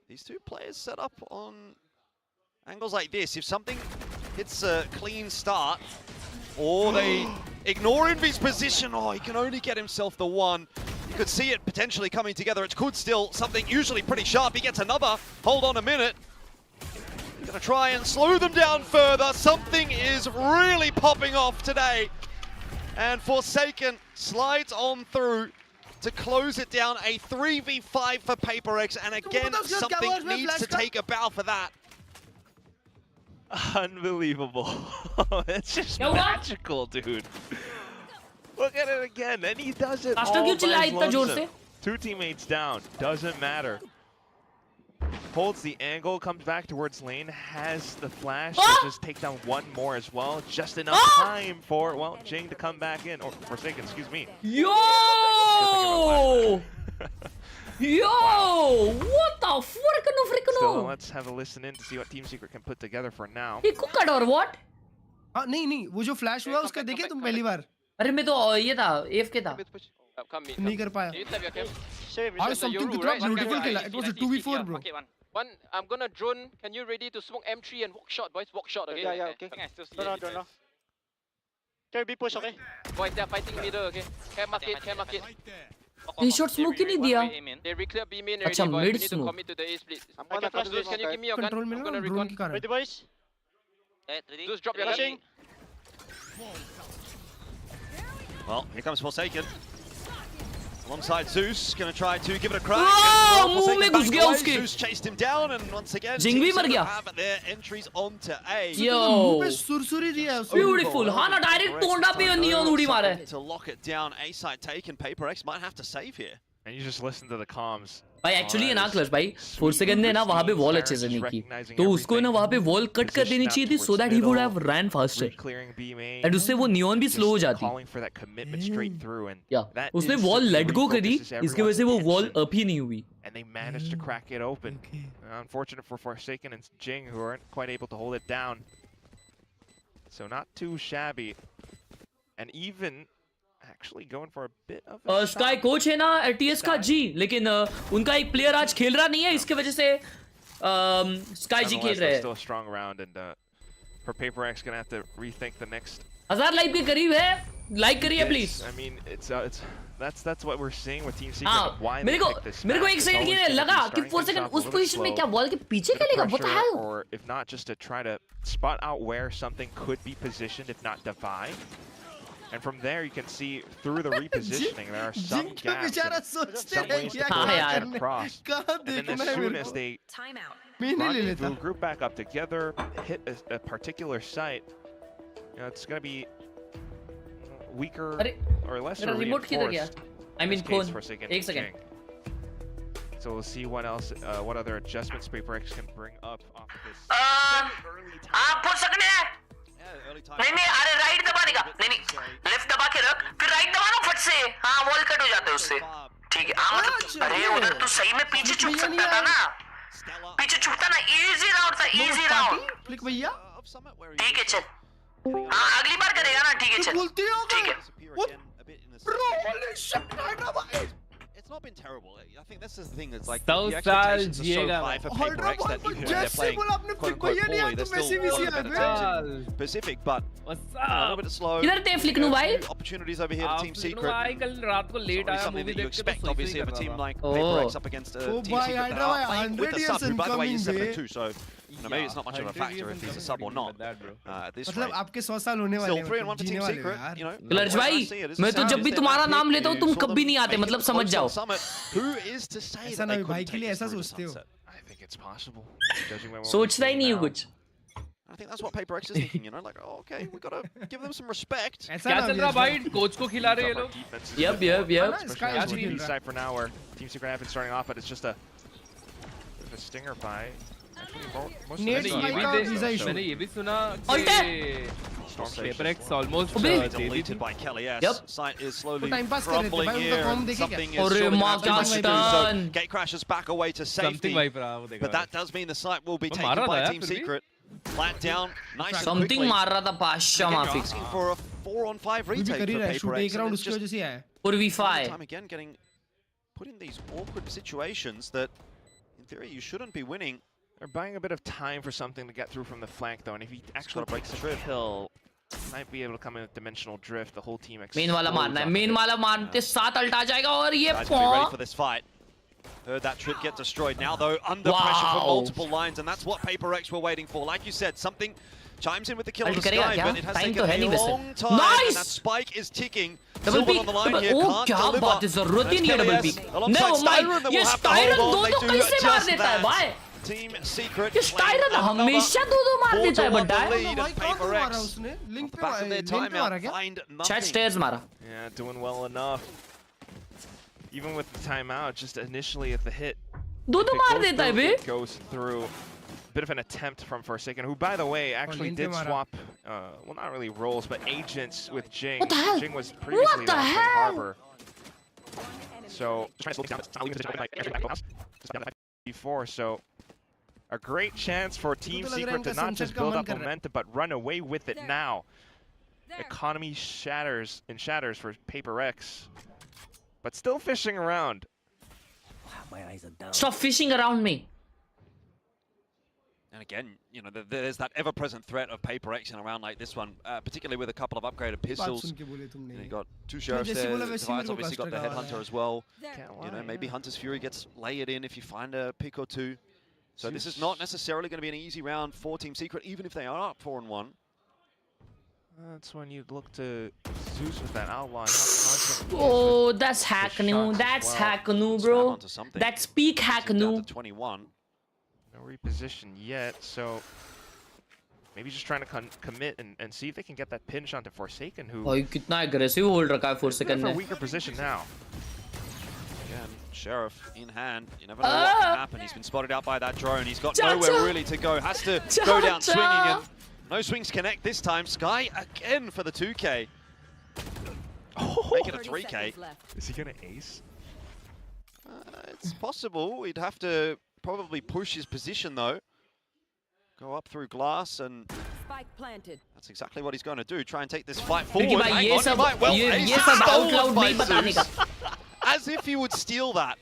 S8: these 2 players set up on angles like this. If something hits a clean start, or they ignore Envy's position, he can only get himself the 1. You could see it potentially coming together. It could still something usually pretty sharp. He gets another. Hold on a minute. Gonna try and slow them down further. Something is really popping off today. And Forsaken slides on through to close it down. A 3v5 for PRX. And again, something needs to take a bow for that.
S9: Unbelievable. It's just magical, dude. Look at it again. And he does it all by his lonesome. 2 teammates down. Doesn't matter. Holds the angle, comes back towards lane, has the flash to just take down 1 more as well. Just enough time for, well, Jing to come back in. Or Forsaken, excuse me.
S7: Yo! Yo! What the freaking
S9: Still, let's have a listen in to see what Team Secret can put together for now.
S7: He cooked or what?
S12: नहीं वो जो flash हुआ उसका देखे तुम पहली बार?
S7: अरे मैं तो ये था AFK था.
S12: नहीं कर पाया. How something कितना beautiful खेला. It was a 2v4 bro.
S10: One, I'm gonna drone. Can you ready to smoke M3 and walk shot, boys? Walk shot, okay?
S11: Yeah, okay. Don't know. Can we be push, okay?
S10: Boys, they're fighting middle, okay? Care market.
S7: He shot smoke ही नहीं दिया.
S10: They reclear B main already,
S7: अच्छा,
S10: boys.
S7: mid
S10: We need to
S7: smoke.
S10: commit to the A split.
S11: I'm gonna flash this.
S10: Can you give me your gun?
S12: Control में
S10: I'm gonna
S12: ना drone
S10: recon.
S12: की कारण.
S11: Ready, boys?
S10: Just drop your gun.
S8: Well, here comes Forsaken. Alongside Zeus, going to try to give it a crack.
S7: मुंह में घुस गया उसके.
S8: Zeus chased him down, and once again,
S7: Jing भी मर गया.
S8: have their entries onto A.
S7: Yo.
S12: मुंह पे सुरसुरी दिया है उसको.
S7: Beautiful. हाँ ना डायरेक्ट तोड़ा पे नियॉन उड़ी मारा है.
S8: To lock it down, A side taken. PRX might have to save here.
S9: And you just listen to the comms.
S7: भाई एक्चुअली ना क्लच भाई Forsaken ने ना वहाँ पे वॉल अच्छे से नहीं की, तो उसको ना वहाँ पे वॉल कट कर देनी चाहिए थी so that he would have ran faster. And उससे वो नियॉन भी स्लो हो जाती. या उसने वॉल लेट गो करी, इसकी वजह से वो वॉल अप ही नहीं हुई.
S9: And they managed to crack it open. Unfortunate for Forsaken and Jing, who aren't quite able to hold it down. So not too shabby. And even actually going for a bit of a
S7: sky coach है ना TS का जी, लेकिन उनका एक player आज खेल रहा नहीं है, इसके वजह से स्काई जी खेल रहे हैं.
S9: Still a strong round, and for PRX gonna have to rethink the next.
S7: 1000 like के करीब है, लाइक करिए please.
S9: I mean, that's what we're seeing with Team Secret. Why
S7: मेरे को एक सेकंड के लगा कि Forsaken उस पोजीशन में क्या वॉल के पीछे खेलेगा, what the hell?
S9: Or if not, just to try to spot out where something could be positioned, if not divide. And from there, you can see through the repositioning, there are some gaps and some ways to get across. And then as soon as they rendezvous, group back up together, hit a particular site, you know, it's going to be weaker or lesser reinforced.
S7: I mean, phone. Ek second.
S9: So we'll see what else, what other adjustments PRX can bring up off of this.
S7: पूछ सकते हैं? नहीं अरे right दबाने का नहीं left दबा के रख, फिर राइट दबाना फट से. हाँ वॉल कट हो जाता है उससे. ठीक है. अरे उधर तू सही में पीछे छुप सकता था ना, पीछे छुपता ना. इजी राउंड था, इजी राउंड.
S12: क्लिक भैया
S7: ठीक है चल. हाँ अगली बार करेगा ना. ठीक है चल. ठीक है.
S8: It's not been terrible. I think this is the thing. It's like the expectations are so high for PRX that even when they're playing quote-unquote poorly, they're still a bit Pacific, but a little bit slow. Opportunities over here for Team Secret. Probably something that you expect, obviously, of a team like PRX up against a Team Secret that are playing with the sub, who, by the way, is 7-2, so maybe it's not much of a factor if he's a sub or not at this rate.
S12: आपके 100 साल होने वाले हैं.
S8: Still 3-1 for Team Secret. You know,
S7: clutch भाई, मैं तो जब भी तुम्हारा नाम लेता हूँ तुम कभी नहीं आते, मतलब समझ जाओ.
S8: Who is to say
S12: that they couldn't take this through the sunset?
S9: I think it's possible.
S7: सोचता ही नहीं हूँ कुछ.
S8: I think that's what PRX is thinking, you know, like, oh, okay, we gotta give them some respect.
S3: क्या चल रहा भाई? Coach को खिला रहे हैं ये लोग.
S7: Yep.
S9: Especially on the side for now, where Team Secret have been starting off, but it's just a stinger by. Actually, most of the
S3: मैंने ये भी सुना कि PRX almost
S8: deleted by Khelraay. Yes, site is slowly crumbling here. Something is
S7: so
S8: Gate crashes back away to safety. But that does mean the site will be taken by Team Secret. Plant down, nice and quickly.
S7: Something मार रहा था पाशा माफी.
S8: Asking for a 4-on-5 retake for PRX.
S7: 4v5.
S8: Time again getting put in these awkward situations that, in theory, you shouldn't be winning.
S9: They're buying a bit of time for something to get through from the flank, though, and if he actually breaks the kill, might be able to come in with dimensional drift. The whole team.
S7: Main वाला मारना है. Main वाला मारते साथ अल्टा जाएगा और ये
S8: guys will be ready for this fight. Heard that trip get destroyed. Now, though, under pressure from multiple lines, and that's what PRX were waiting for. Like you said, something chimes in with the kill of the Sky, but it has taken a long time, and that spike is ticking. Silver on the line here, can't deliver.
S7: No, ये Styron दो कैसे मार देता है भाई?
S8: Team Secret.
S7: ये Styron हमेशा दो मार देता है बंदा.
S8: PRX back in their timeout,
S7: Chat stairs मारा.
S9: Yeah, doing well enough. Even with the timeout, just initially at the hit,
S7: it
S9: goes through. Bit of an attempt from Forsaken, who, by the way, actually did swap, well, not really roles, but agents with GENG.
S7: What the hell?
S9: GENG was previously
S7: What the
S9: in
S7: hell?
S9: Harbor. So, just trying to slow this down. Before, so a great chance for Team Secret to not just build up momentum, but run away with it now. Economy shatters for PRX. But still fishing around.
S7: Stop fishing around me.
S8: And again, you know, there's that ever-present threat of PRX in a round like this one, particularly with a couple of upgraded pistols. You got two sheriffs there. Device obviously got the headhunter as well. You know, maybe Hunter's Fury gets layered in if you find a pick or two. So this is not necessarily going to be an easy round for Team Secret, even if they are up 4-1.
S9: That's when you'd look to Zeus with that outline.
S7: Oh, that's Hacknu. That's Hacknu, bro. That's peak Hacknu.
S8: 21.
S9: No reposition yet, so maybe just trying to commit and see if they can get that pinch onto Forsaken, who.
S7: Oh, कितना aggressive hold रखा है Forsaken
S9: ने.
S7: ने.
S9: Weaker position now.
S8: Again, Sheriff in hand. You never know what can happen. He's been spotted out by that drone. He's got nowhere really to go. Has to go down swinging and. No swings connect this time. Sky again for the 2K. Make it a 3K.
S9: Is he going to ace?
S8: It's possible. He'd have to probably push his position though. Go up through glass and
S14: spike planted.
S8: That's exactly what he's going to do. Try and take this fight forward. As if he would steal that.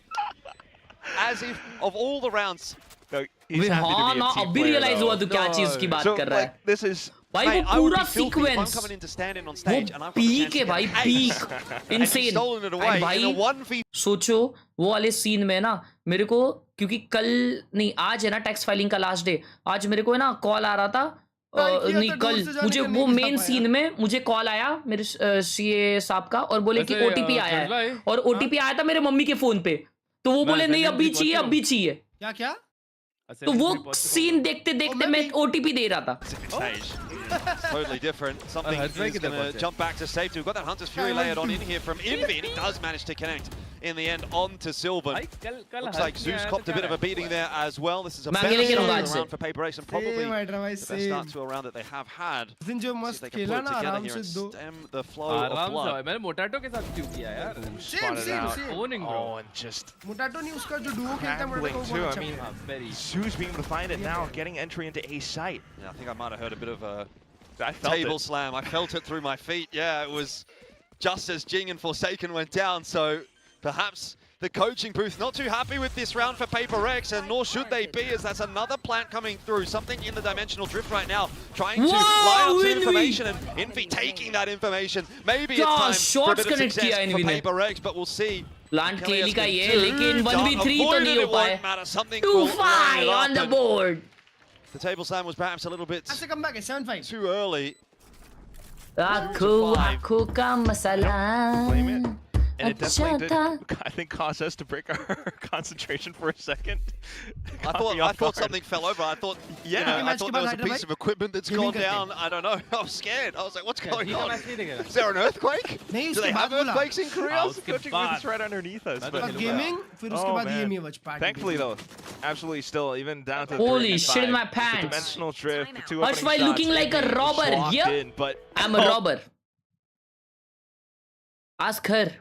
S8: As if of all the rounds.
S9: No, he's happy to be a team player,
S7: realize हुआ तू क्या चीज की बात कर रहा है.
S9: This is
S7: भाई वो पूरा सीक्वेंस वो पीक है भाई पीक इनसेन. भाई सोचो वो वाले सीन में ना मेरे को क्योंकि कल नहीं आज है ना टैक्स फाइलिंग का लास्ट डे. आज मेरे को है ना कॉल आ रहा था नहीं कल मुझे वो मेन सीन में मुझे कॉल आया मेरे सीए साहब का और बोले कि ओटीपी आया है और ओटीपी आया था मेरे मम्मी के फोन पे तो वो बोले नहीं अभी चाहिए
S12: क्या क्या
S7: तो वो सीन देखते देखते मैं ओटीपी दे रहा था.
S8: Totally different. Something is going to jump back to safety. We've got that Hunter's Fury layered on in here from Envy, and he does manage to connect in the end onto Sylvan. Looks like Zeus copped a bit of a beating there as well. This is a better round for PRX and probably the best start to a round that they have had. See if they can put it together here and stem the flow of blood.
S3: मैंने मोटाटो के साथ क्यों किया यार?
S9: Same. Oh, and just
S12: मोटाटो नहीं उसका जो duo खेलता है मोटाटो
S9: too. I mean, Zeus being able to find it now, getting entry into A site.
S8: Yeah, I think I might have heard a bit of a table slam. I felt it through my feet. Yeah, it was just as Jing and Forsaken went down. So perhaps the coaching booth not too happy with this round for PRX, and nor should they be, as that's another plant coming through. Something in the dimensional drift right now, trying to line up some information, and Envy taking that information. Maybe it's time for a bit of success for PRX, but we'll see.
S7: Plant clearly का ये, लेकिन 1v3 तो नहीं हो पाए. 2-5 on the board.
S8: The table slam was perhaps a little bit too early.
S7: आँखों का मसाला
S9: And it definitely did, I think, cause us to break our concentration for a second.
S8: I thought something fell over. I thought, I thought there was a piece of equipment that's gone down. I don't know. I was scared. I was like, what's going on? Is there an earthquake? Do they have earthquakes in Korea?
S9: The coaching booth is right underneath us. But
S12: gaming, फिर उसके बाद ये में WatchParty.
S9: Thankfully though, absolutely still, even down to
S7: holy shit in my pants.
S9: Dimensional drift, the 2
S7: Harshbhai looking like a robber. Yep.
S9: But
S7: I'm a robber. Ask her,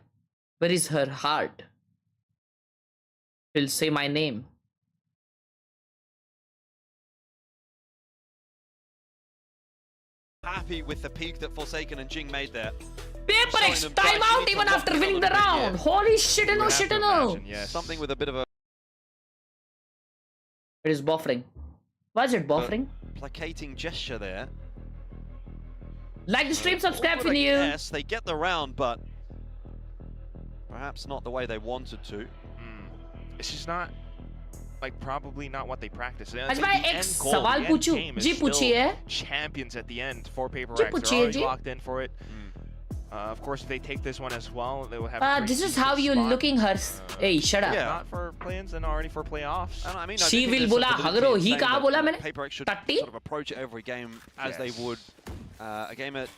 S7: where is her heart? She'll say my name.
S8: Happy with the peak that Forsaken and Jing made there.
S7: PRX timeout even after winning the round. Holy shit, no shit, no.
S8: Something with a bit of a.
S7: It is buffering. Why is it buffering?
S8: Placating gesture there.
S7: Like the stream, subscribe for you.
S8: Yes, they get the round, but perhaps not the way they wanted to.
S9: It's just not, like, probably not what they practice.
S7: Harshbhai एक सवाल पूछूं? जी पूछिए.
S9: Champions at the end for PRX. They're already locked in for it. Of course, if they take this one as well, they will have.
S7: This is how you're looking, Hers. Hey, shut up.
S9: Yeah, not for play-ins and already for playoffs.
S8: I mean,
S7: she will बोला हगरो ही कहाँ बोला मैंने?
S8: PRX should sort of approach every game as they would a game at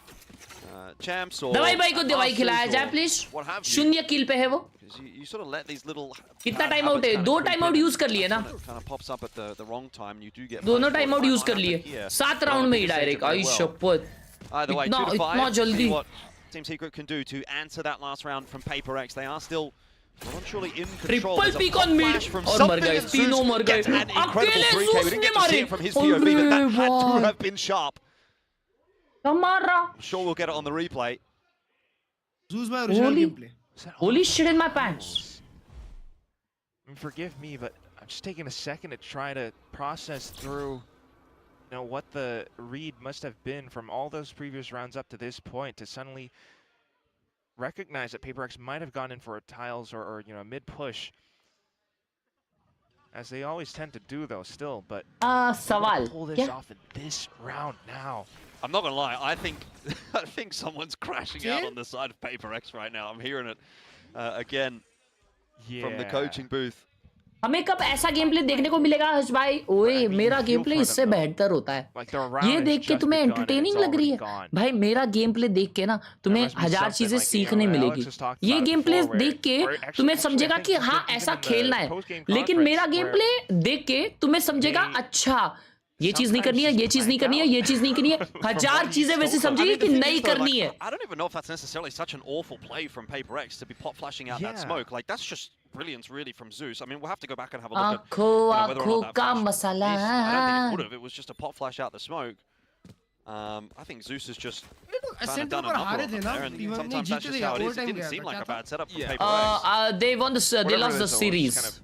S8: champs or.
S7: दवाई भाई को दवाई खिलाया जाए please. 0 kill पे है वो.
S8: You sort of let these little.
S7: कितना टाइम आउट है? 2 टाइम आउट यूज कर लिए ना?
S8: Kind of pops up at the wrong time. You do get.
S7: दोनों टाइम आउट यूज कर लिए. 7 राउंड में ही डायरेक्ट. आई शपथ.
S8: Either way,
S7: इतना जल्दी.
S8: Team Secret can do to answer that last round from PRX. They are still surely in control.
S7: Triple peek on mid.
S8: और मर गए. तीनों मर गए. An incredible 3K. We didn't get to see it from his POV, but that had to have been sharp. I'm sure we'll get it on the replay.
S12: Zeus by original gameplay.
S7: Holy shit in my pants.
S9: Forgive me, but I'm just taking a second to try to process through, you know, what the read must have been from all those previous rounds up to this point to suddenly recognize that PRX might have gone in for a tiles or you know, a mid push, as they always tend to do though still, but
S7: सवाल
S9: pull this off in this round now.
S8: I'm not gonna lie, I think someone's crashing out on the side of PRX right now. I'm hearing it again from the coaching booth.
S7: हमें कब ऐसा game play देखने को मिलेगा हर्षभाई? ओए मेरा game play इससे बेहतर होता है. ये देख के तुम्हें एंटरटेनिंग लग रही है भाई? मेरा गेम प्ले देख के ना तुम्हें 1000 चीजें सीखने मिलेगी. ये गेम प्ले देख के तुम्हें समझेगा कि हाँ ऐसा खेलना है, लेकिन मेरा गेम प्ले देख के तुम्हें समझेगा अच्छा ये चीज नहीं करनी है, ये चीज नहीं करनी है, ये चीज नहीं करनी है. 1000 चीजें वैसे समझेगी कि नहीं करनी है.
S8: I don't even know if that's necessarily such an awful play from PRX to be pop flashing out that smoke. Like that's just brilliance really from Zeus. I mean, we'll have to go back and have a look at whether or not that flash is. I don't think it would have. It was just a pop flash out the smoke. I think Zeus has just kind of done a number on there, and sometimes that's just how it is. It didn't seem like a bad setup for PRX.
S7: They won the they lost the series.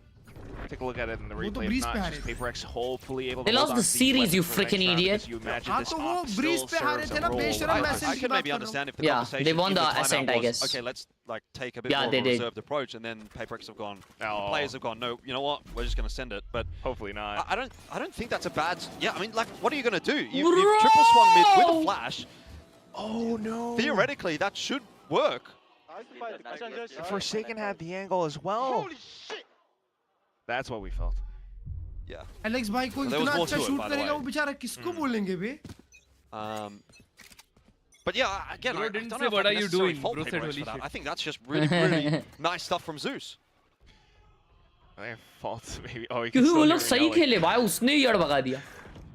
S9: Take a look at it in the replay. It's not just PRX hopefully able to.
S7: They lost the series, you freaking idiot.
S9: You imagine this op still serves a role.
S8: I can maybe understand if the conversation
S7: they won the ascent, I
S8: was,
S7: guess.
S8: okay, let's like take a bit more of a reserved approach, and then PRX have gone. The players have gone. No, you know what? We're just going to send it. But
S9: hopefully not.
S8: I don't think that's a bad. Yeah, I mean, like, what are you going to do? You've triple swung mid with a flash.
S9: Oh no!
S8: Theoretically, that should work.
S9: Forsaken had the angle as well.
S8: Holy shit!
S9: That's what we felt.
S8: Yeah.
S12: Alex भाई को इतना अच्छा shoot करेगा वो बेचारा किसको बोलेंगे बे?
S8: But yeah, again,
S3: Bro,
S8: I
S3: didn't
S8: don't
S3: say
S8: know if
S3: what
S8: I
S3: are
S8: can
S3: you
S8: necessarily
S3: doing?
S8: fault
S3: Bro said
S8: PRX
S3: holy
S8: for that.
S3: shit.
S8: I think that's just really nice stuff from Zeus.
S9: I fault maybe. Oh, you
S7: क्योंकि वो लोग सही खेले भाई, उसने ही यार भगा दिया.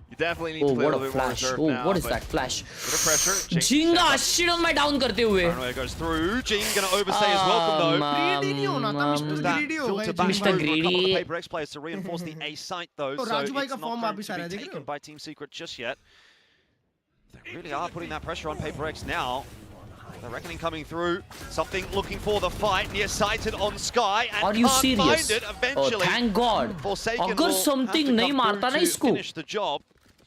S9: You definitely need to play a little bit more reserved now.
S7: What is that flash?
S8: Bit of pressure.
S7: Jinga shit on my down करते हुए.
S8: Runway goes through. Jing gonna overstay his welcome though.
S12: Greedy नहीं होना था, Mr. Greedy हो गए.
S7: Mr. Greedy.
S8: The PRX players to reinforce the A site though, so it's not going to be taken by Team Secret just yet. They really are putting that pressure on PRX now. The reckoning coming through. Something looking for the fight. Near-sighted on Sky and
S7: Are you
S8: can't
S7: serious?
S8: find it eventually.
S7: Oh, thank God.
S8: Forsaken
S7: अगर
S8: will
S7: something
S8: have to
S7: नहीं
S8: come
S7: मारता ना
S8: through to
S7: इसको.
S8: finish the job.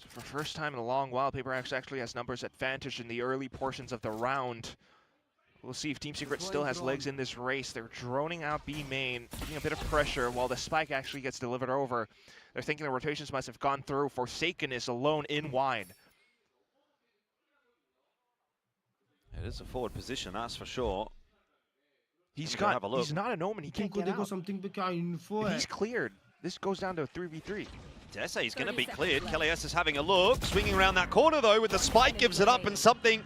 S9: For the first time in a long while, PRX actually has numbers advantage in the early portions of the round. We'll see if Team Secret still has legs in this race. They're droning out B main, putting a bit of pressure while the spike actually gets delivered over. They're thinking the rotations must have gone through. Forsaken is alone in wide.
S8: It is a forward position, that's for sure.
S9: He's not an Omen. He can't get out.
S12: Something पे क्या info
S9: If
S12: है?
S9: he's cleared, this goes down to a 3v3.
S8: Dare say he's going to be cleared. Khelraay is having a look, swinging around that corner though with the spike, gives it up, and something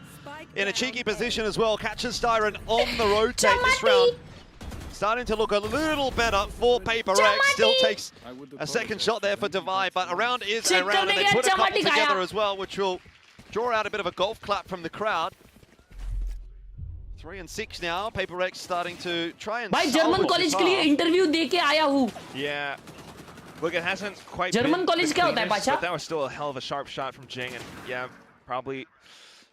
S8: in a cheeky position as well. Catches Styron on the rotate this round. Starting to look a little better for PRX. Still takes a second shot there for Divide, but a round is a round, and they put a couple together as well, which will draw out a bit of a golf clap from the crowd. 3 and 6 now. PRX starting to try and.
S7: भाई German college के लिए interview दे के आया हूँ.
S9: Yeah. Look, it hasn't quite
S7: German
S9: been
S7: college
S9: the
S7: क्या होता है
S9: cleanest,
S7: Pasha?
S9: but that was still a hell of a sharp shot from GENG, and yeah, probably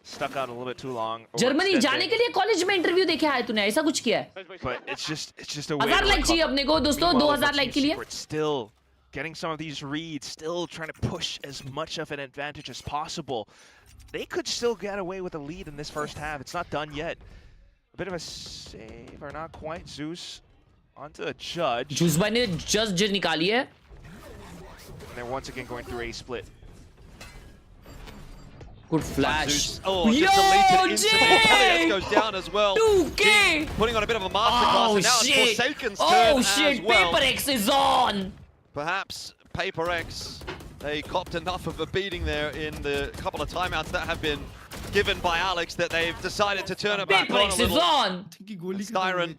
S9: stuck out a little bit too long.
S7: Germany जाने के लिए college में interview देके आया तूने, ऐसा कुछ किया है?
S9: But it's just a way
S7: 1000 like चाहिए अपने को दोस्तों, 2000 लाइक के लिए.
S9: Still getting some of these reads, still trying to push as much of an advantage as possible. They could still get away with a lead in this first half. It's not done yet. A bit of a save, or not quite. Zeus onto the judge.
S7: Zeus भाई ने just निकाली है.
S9: And they're once again going through a split.
S7: Good flash.
S8: Oh, just deleted instantly. Khelraay goes down as well.
S7: 2K!
S8: Putting on a bit of a masterclass,
S7: Oh
S8: and now
S7: shit!
S8: it's Forsaken's turn
S7: Oh shit!
S8: as well.
S7: PRX is on!
S8: Perhaps PRX, they copped enough of a beating there in the couple of timeouts that have been given by Alex that they've decided to turn it back on a
S7: PRX is
S8: little.
S7: on!
S8: Styron,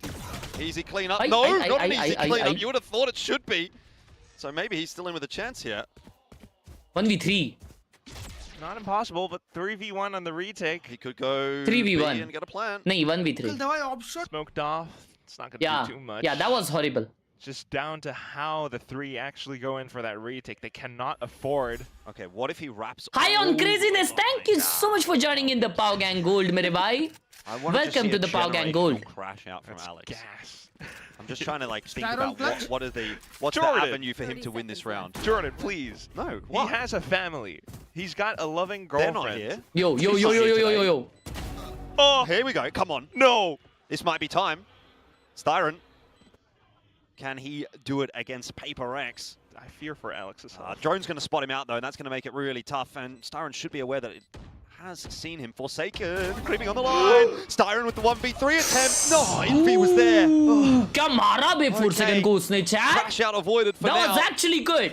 S8: easy cleanup. No, not an easy cleanup. You would have thought it should be. So maybe he's still in with a chance here.
S7: 1v3.
S9: Not impossible, but 3v1 on the retake.
S8: He could go
S7: 3v1
S8: and get a plant.
S7: नहीं 1v3.
S9: Smoked off. It's not gonna do too much.
S7: Yeah, that was horrible.
S9: Just down to how the three actually go in for that retake. They cannot afford.
S8: Okay, what if he wraps?
S7: Hi on craziness. Thank you so much for joining in the Pow Gang Gold, mere bhai. Welcome to the Pow Gang Gold.
S8: Crash out from Alex.
S9: Gas.
S8: I'm just trying to like think about what's the avenue for him to win this round.
S9: Jordan, please.
S8: No,
S9: he has a family. He's got a loving girlfriend.
S8: They're not here.
S7: Yo.
S8: Oh, here we go. Come on.
S9: No.
S8: This might be time. Styron. Can he do it against PRX?
S9: I fear for Alex's health.
S8: Drone's going to spot him out though, and that's going to make it really tough. And Styron should be aware that it has seen him. Forsaken, creeping on the line. Styron with the 1v3 attempt. No, Infi was there.
S7: क्या मारा बे Forsaken को उसने chat?
S8: Crash out avoided for now.
S7: That was actually good.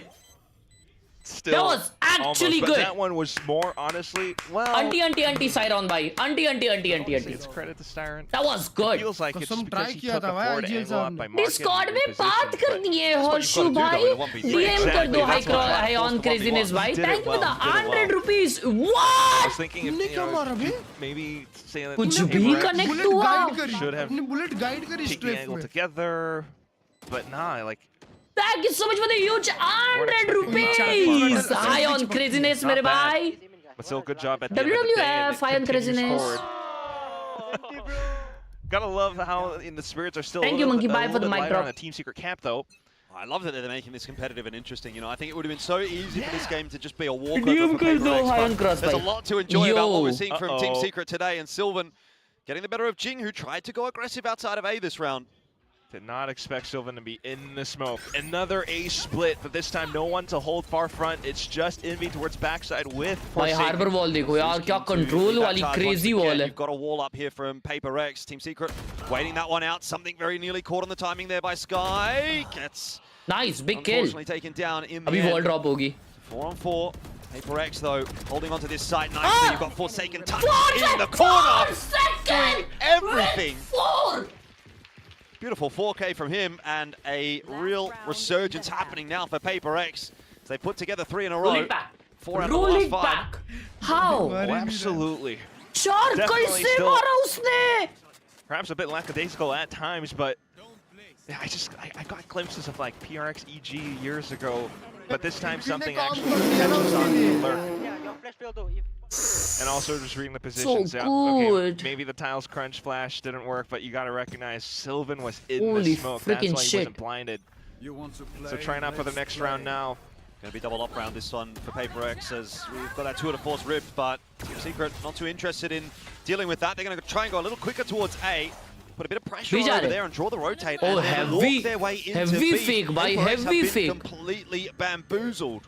S9: Still,
S7: that was actually good.
S9: That one was more honestly, well.
S7: Anti Siron bhai. Anti.
S9: It's credit to Styron.
S7: That was good.
S9: It feels like it's because he took a forward angle up by market.
S7: Discord में बात करनी है होशु भाई. DM कर दो hi on craziness भाई. Thank you for the 100 rupees. What?
S9: I was thinking if maybe saying that
S7: कुछ भी connect हुआ.
S9: Should have
S12: bullet guide करी
S9: taken the angle together, but nah, like.
S7: Thank you so much for the huge 100 rupees. Hi on craziness, mere bhai.
S9: But still, good job at the end of the day.
S7: WWF, hi on craziness.
S9: Gotta love how in the spirits are still.
S7: Thank you, Monkey Bye, for the mic drop.
S9: On a Team Secret camp, though.
S8: I love that they're making this competitive and interesting. You know, I think it would have been so easy for this game to just be a walkover for PRX, but there's a lot to enjoy about what we're seeing from Team Secret today. And Sylvan getting the better of Jing, who tried to go aggressive outside of A this round.
S9: Did not expect Sylvan to be in the smoke. Another A split, but this time no one to hold far front. It's just Envy towards backside with
S7: भाई harbor wall देखो यार क्या control वाली crazy wall है.
S8: You've got a wall up here from PRX. Team Secret waiting that one out. Something very nearly caught on the timing there by Sky. Gets
S7: nice big kill.
S8: Unfortunately taken down in the
S7: अभी
S8: end.
S7: wall drop होगी.
S8: 4 on 4. PRX though holding onto this site nicely. You've got Forsaken tucked in the corner. Doing everything. Beautiful 4K from him, and a real resurgence happening now for PRX. They put together 3 in a row. 4 out of the last 5.
S7: Back. How?
S9: Oh, absolutely.
S7: Sure, कैसे मारा उसने?
S9: Perhaps a bit lackadaisical at times, but I got glimpses of like PRX EG years ago, but this time something actually catches on the alert. And also just reading the positions out. Okay, maybe the tiles crunch flash didn't work, but you gotta recognize Sylvan was in the smoke. That's why he wasn't blinded. So trying out for the next round now.
S8: Gonna be double up round this one for PRX as we've got that tour de force ripped, but Team Secret not too interested in dealing with that. They're gonna try and go a little quicker towards A. Put a bit of pressure over there and draw the rotate.
S7: Oh,
S8: and
S7: heavy,
S8: walk their way into
S7: heavy
S8: B.
S7: fake, bhai,
S8: PRX
S7: heavy
S8: have been
S7: fake.
S8: completely bamboozled.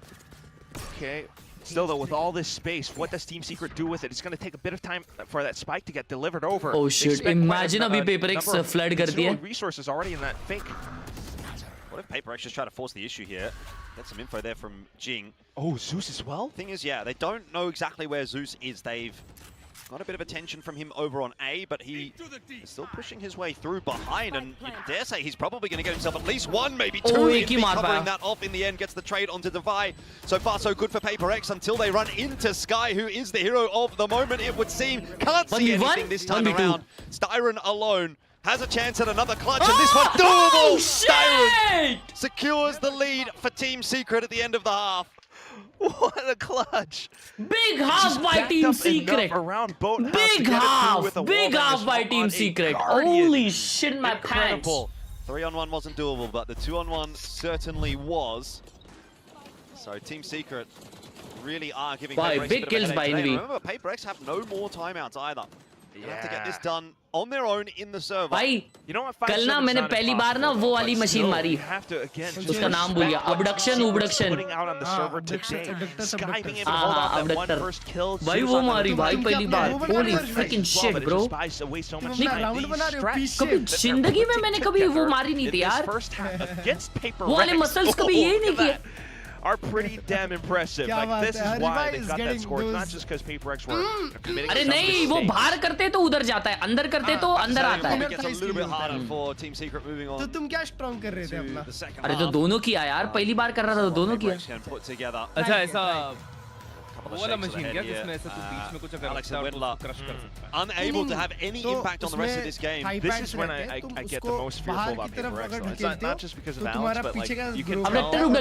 S9: Okay, Still though, with all this space, what does Team Secret do with it? It's going to take a bit of time for that spike to get delivered over.
S7: Oh shit! Imagine अभी PRX flood कर दिया.
S9: Resources already in that fake.
S8: What if PRX just try to force the issue here? Get some info there from GENG.
S9: Oh, Zeus as well?
S8: Thing is, yeah, they don't know exactly where Zeus is. They've got a bit of attention from him over on A, but he is still pushing his way through behind, and you dare say he's probably going to get himself at least one, maybe two. Covering that off in the end, gets the trade onto Defy. So far, so good for PRX until they run into Sky, who is the hero of the moment, it would seem. Can't see anything this time around. Styron alone has a chance at another clutch, and this one doable! Styron secures the lead for Team Secret at the end of the half.
S9: What a clutch!
S7: Big half by Team Secret.
S9: Around boat
S7: big half by Team Secret. Holy shit, my pants.
S8: 3-on-1 wasn't doable, but the 2-on-1 certainly was. So Team Secret really are giving PRX
S7: big kills by Envy.
S8: Remember, PRX have no more timeouts either. They have to get this done on their own in the server.
S7: भाई,
S9: you know what?
S7: कल ना मैंने पहली बार ना वो वाली machine मारी. उसका नाम भूल गया. Abduction.
S9: Putting out on the server today. Sky being able to hold off that one first kill.
S7: भाई वो मारी भाई पहली बार. Holy freaking shit, bro. कभी जिंदगी में मैंने कभी वो मारी नहीं थी यार. वो वाले मसल्स कभी ये नहीं किए.
S9: Are pretty damn impressive. Like, this is why they got that score. It's not just because PRX were committing.
S7: अरे नहीं, वो बाहर करते तो उधर जाता है, अंदर करते तो अंदर आता है.
S12: तो तुम क्या स्ट्रॉन्ग कर रहे थे अपना?
S7: अरे तो दोनों किया यार, पहली बार कर रहा था तो दोनों किया.
S3: अच्छा ऐसा वो वाला मशीन क्या जिसमें ऐसा तू बीच में कुछ अगर रखता है तो क्रश कर सकता है.
S8: Unable to have any impact on the rest of this game.
S9: This is when I get the most fearful about PRX. It's not just because of Alex, but like you can tell along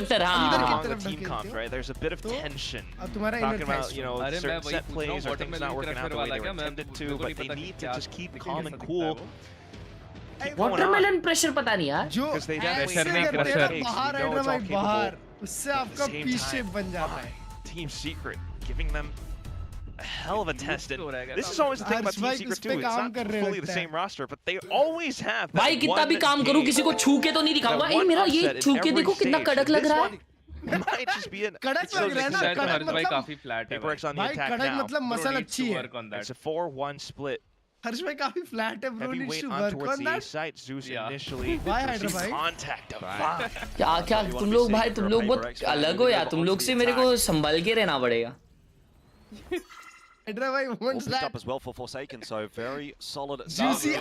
S9: the team comp, right? There's a bit of tension. Talking about, you know, certain set plays or things not working out the way they were intended to, but they need to just keep calm and cool.
S7: Watermelon pressure पता नहीं यार.
S12: जो
S3: pressure नहीं pressure
S12: बाहर है ना भाई बाहर, उससे आपका पीछे बन जाता है.
S9: Team Secret giving them a hell of a test. And this is always the thing about Team Secret too. It's not fully the same roster, but they always have that
S7: भाई कितना भी काम करूं किसी को छू के तो नहीं दिखाऊंगा. ए मेरा ये छू के देखो कितना कड़क लग रहा है.
S9: Might just be an
S12: कड़क लग रहा है ना. कड़क
S3: भाई काफी फ्लैट है.
S9: PRX on the
S12: भाई
S9: attack
S12: कड़क
S9: now.
S12: मतलब मसल अच्छी है.
S9: It's a 4-1 split.
S12: हर्ष भाई काफी फ्लैट है bro.
S9: Heavyweight on towards the A site. Zeus initially receives contact.
S7: क्या तुम लोग भाई तुम लोग बहुत अलग हो यार. तुम लोग से मेरे को संभल के रहना पड़ेगा.
S8: Up as well for Forsaken, so very solid. Juicy.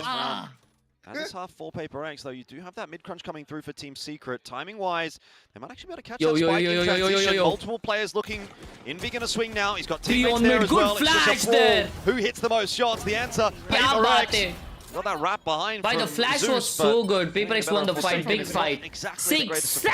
S8: And this half for PRX, though, you do have that mid-crunch coming through for Team Secret. Timing-wise, they might actually be able to catch that spike in transition. Multiple players looking. Envy gonna swing now. He's got teammates there as well. It's just a brawl. Who hits the most shots? The answer, PRX. Got that wrap behind.
S7: By the flash was so good. PRX won the fight. Big fight.
S8: Exactly 6-7.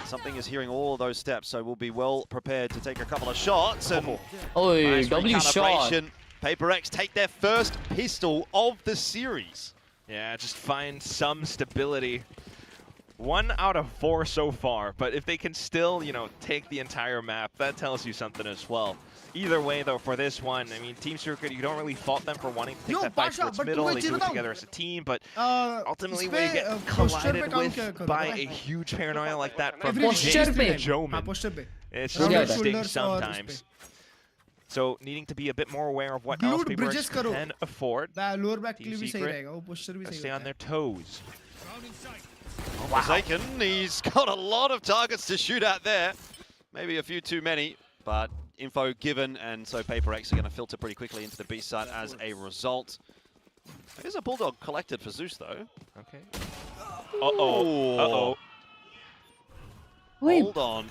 S8: Something is hearing all of those steps, so we'll be well prepared to take a couple of shots. And
S7: nice W shot.
S8: PRX take their first pistol of the series.
S9: Yeah, just find some stability. 1 out of 4 so far, but if they can still, you know, take the entire map, that tells you something as well. Either way, though, for this one, I mean, Team Secret, you don't really fault them for wanting to take that fight towards middle. They do it together as a team, but ultimately when you get collided with by a huge paranoia like that from Joman, it's interesting sometimes. So needing to be a bit more aware of what else PRX can afford. Team Secret, stay on their toes.
S8: Forsaken, he's got a lot of targets to shoot at there. Maybe a few too many, but info given, and so PRX are going to filter pretty quickly into the B side as a result. There's a Bulldog collected for Zeus, though.
S9: Okay. Uh-oh. Uh-oh.
S8: Hold on.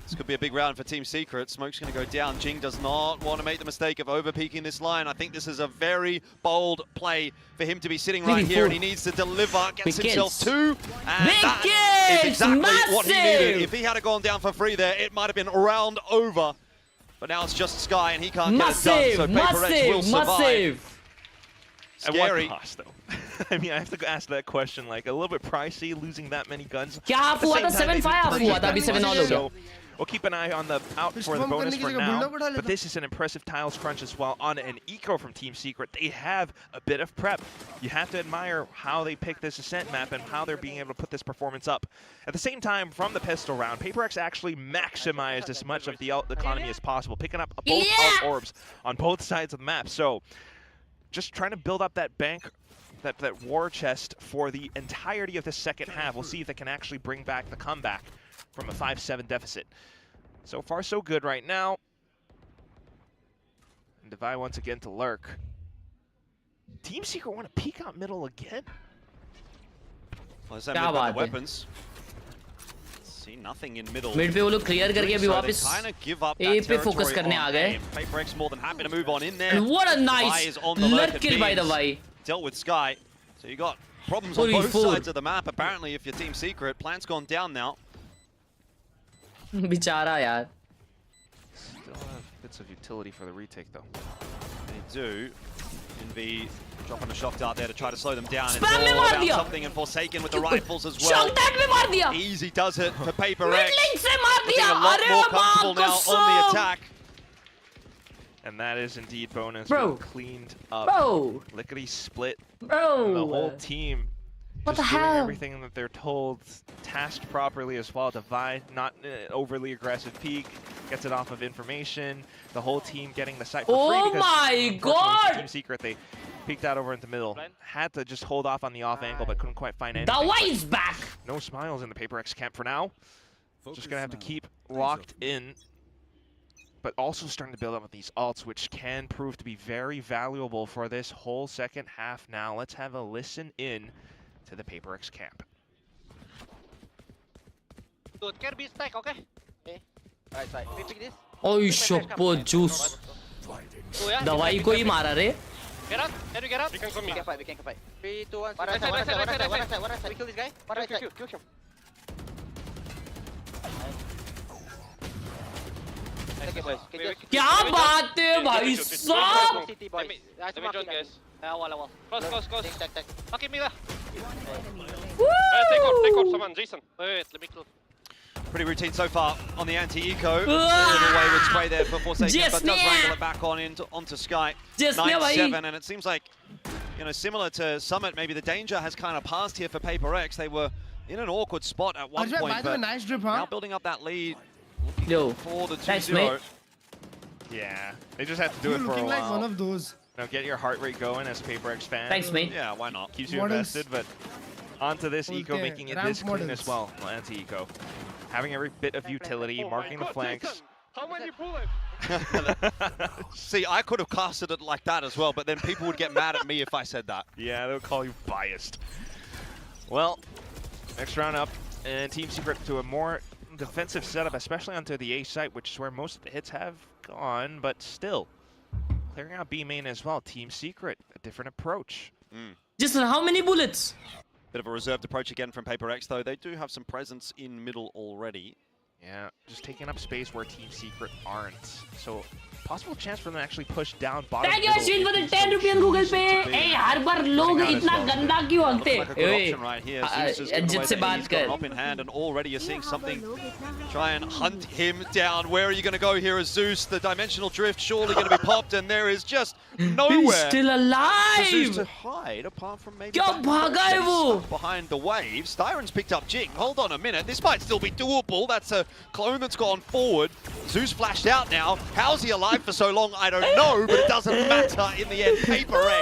S8: This could be a big round for Team Secret. Smoke's going to go down. GENG does not want to make the mistake of over-peaking this line. I think this is a very bold play for him to be sitting right here, and he needs to deliver. Gets himself 2, and that is exactly what he needed. If he had gone down for free there, it might have been round over. But now it's just Sky, and he can't get it done, so PRX will survive. Scary.
S9: At what cost, though? I mean, I have to ask that question. Like, a little bit pricey, losing that many guns.
S7: क्या half हुआ था? 7-5 half हुआ था, अभी 7 all हो गया.
S9: We'll keep an eye on the out for the bonus for now. But this is an impressive tiles crunch as well on an eco from Team Secret. They have a bit of prep. You have to admire how they pick this ascent map and how they're being able to put this performance up. At the same time, from the pistol round, PRX actually maximized as much of the ult economy as possible, picking up both ult orbs on both sides of the map. So just trying to build up that bank, that war chest for the entirety of the second half. We'll see if they can actually bring back the comeback from a 5-7 deficit. So far, so good right now. And Devi once again to lurk. Team Secret want to peek out middle again.
S8: Well, the weapons. See nothing in middle.
S7: Mid पे वो लोग clear करके अभी वापस A पे focus करने आ गए.
S8: PRX more than happy to move on in there.
S7: And what a nice lurk kill by Devi.
S8: Dealt with Sky. So you got problems on both sides of the map. Apparently, if you're Team Secret, plan's gone down now.
S7: बेचारा यार.
S9: Still have bits of utility for the retake though.
S8: They do. Envy dropping a shock dart there to try to slow them down.
S7: Spam में मार दिया.
S8: Something and Forsaken with the rifles as well.
S7: Shock dart में मार दिया.
S8: Easy does it for PRX.
S7: Mid-lane से मार दिया.
S8: A lot more comfortable now on the attack.
S9: And that is indeed bonus.
S7: Bro.
S9: Cleaned up.
S7: Bro.
S9: Lickety split.
S7: Bro.
S9: The whole team.
S7: What
S9: just
S7: the
S9: doing
S7: hell?
S9: everything that they're told, tasked properly as well. Devi, not overly aggressive peek, gets it off of information. The whole team getting the site for free because
S7: my God!
S9: Team Secret, they peeked out over into middle. Had to just hold off on the off angle, but couldn't quite find anything.
S7: Devi's back!
S9: No smiles in the PRX camp for now. Just gonna have to keep locked in, but also starting to build up with these ults, which can prove to be very valuable for this whole second half now. Let's have a listen in to the PRX camp.
S11: Dude, can be stack, okay? Okay. Right side. We pick this.
S7: Oh, shoppo juice. Devi को ही मारा रे.
S11: Get up. Can you get up? We can fight. We can fight. 3, 2, 1. One right side. We kill this guy. One right side. Kill him. Okay, boys.
S7: क्या बात है भाई साहब?
S11: Let me join, guys. Wall. Close. Okay, me there. Take out, someone, Jason. Wait, let me close.
S8: Pretty routine so far on the anti-eco. A little wayward spray there for Forsaken, but does wrangle it back on onto Sky. 9-7, and it seems like, similar to Summit, maybe the danger has kind of passed here for PRX. They were in an awkward spot at one point, but
S12: nice drip, huh?
S8: now building up that lead.
S7: Yo,
S8: For the 2-0.
S7: thanks, mate.
S9: Yeah, they just have to do it for a while.
S12: Looking like one of those.
S9: Get your heart rate going as PRX fan.
S7: Thanks, mate.
S8: Yeah, why not?
S9: Keeps you invested, but onto this eco, making it this clean as well. Anti-eco. Having every bit of utility, marking the flanks.
S11: How many bullets?
S8: See, I could have casted it like that as well, but then people would get mad at me if I said that.
S9: Yeah, they'll call you biased. Well, next round up, and Team Secret to a more defensive setup, especially onto the A site, which is where most of the hits have gone, but still. Clearing out B main as well. Team Secret, a different approach.
S7: Jason, how many bullets?
S8: Bit of a reserved approach again from PRX, though. They do have some presence in middle already.
S9: Yeah, just taking up space where Team Secret aren't. So, possible chance for them to actually push down bottom.
S7: Thank you, Ashwin, for the 10 rupees Google Pay. Hey, हर बार लोग इतना गंदा क्यों होते?
S8: Ajit
S7: से बात कर.
S8: Up in hand, and already you're seeing something. Try and hunt him down. Where are you going to go here as Zeus? The dimensional drift surely going to be popped, and there is just nowhere.
S7: He's still alive.
S8: Zeus to hide, apart from maybe
S7: क्या भागा है वो?
S8: behind the waves. Styron's picked up Jing. Hold on a minute. This might still be doable. That's a clone that's gone forward. Zeus flashed out now. How's he alive for so long? I don't know, but it doesn't matter in the end. PRX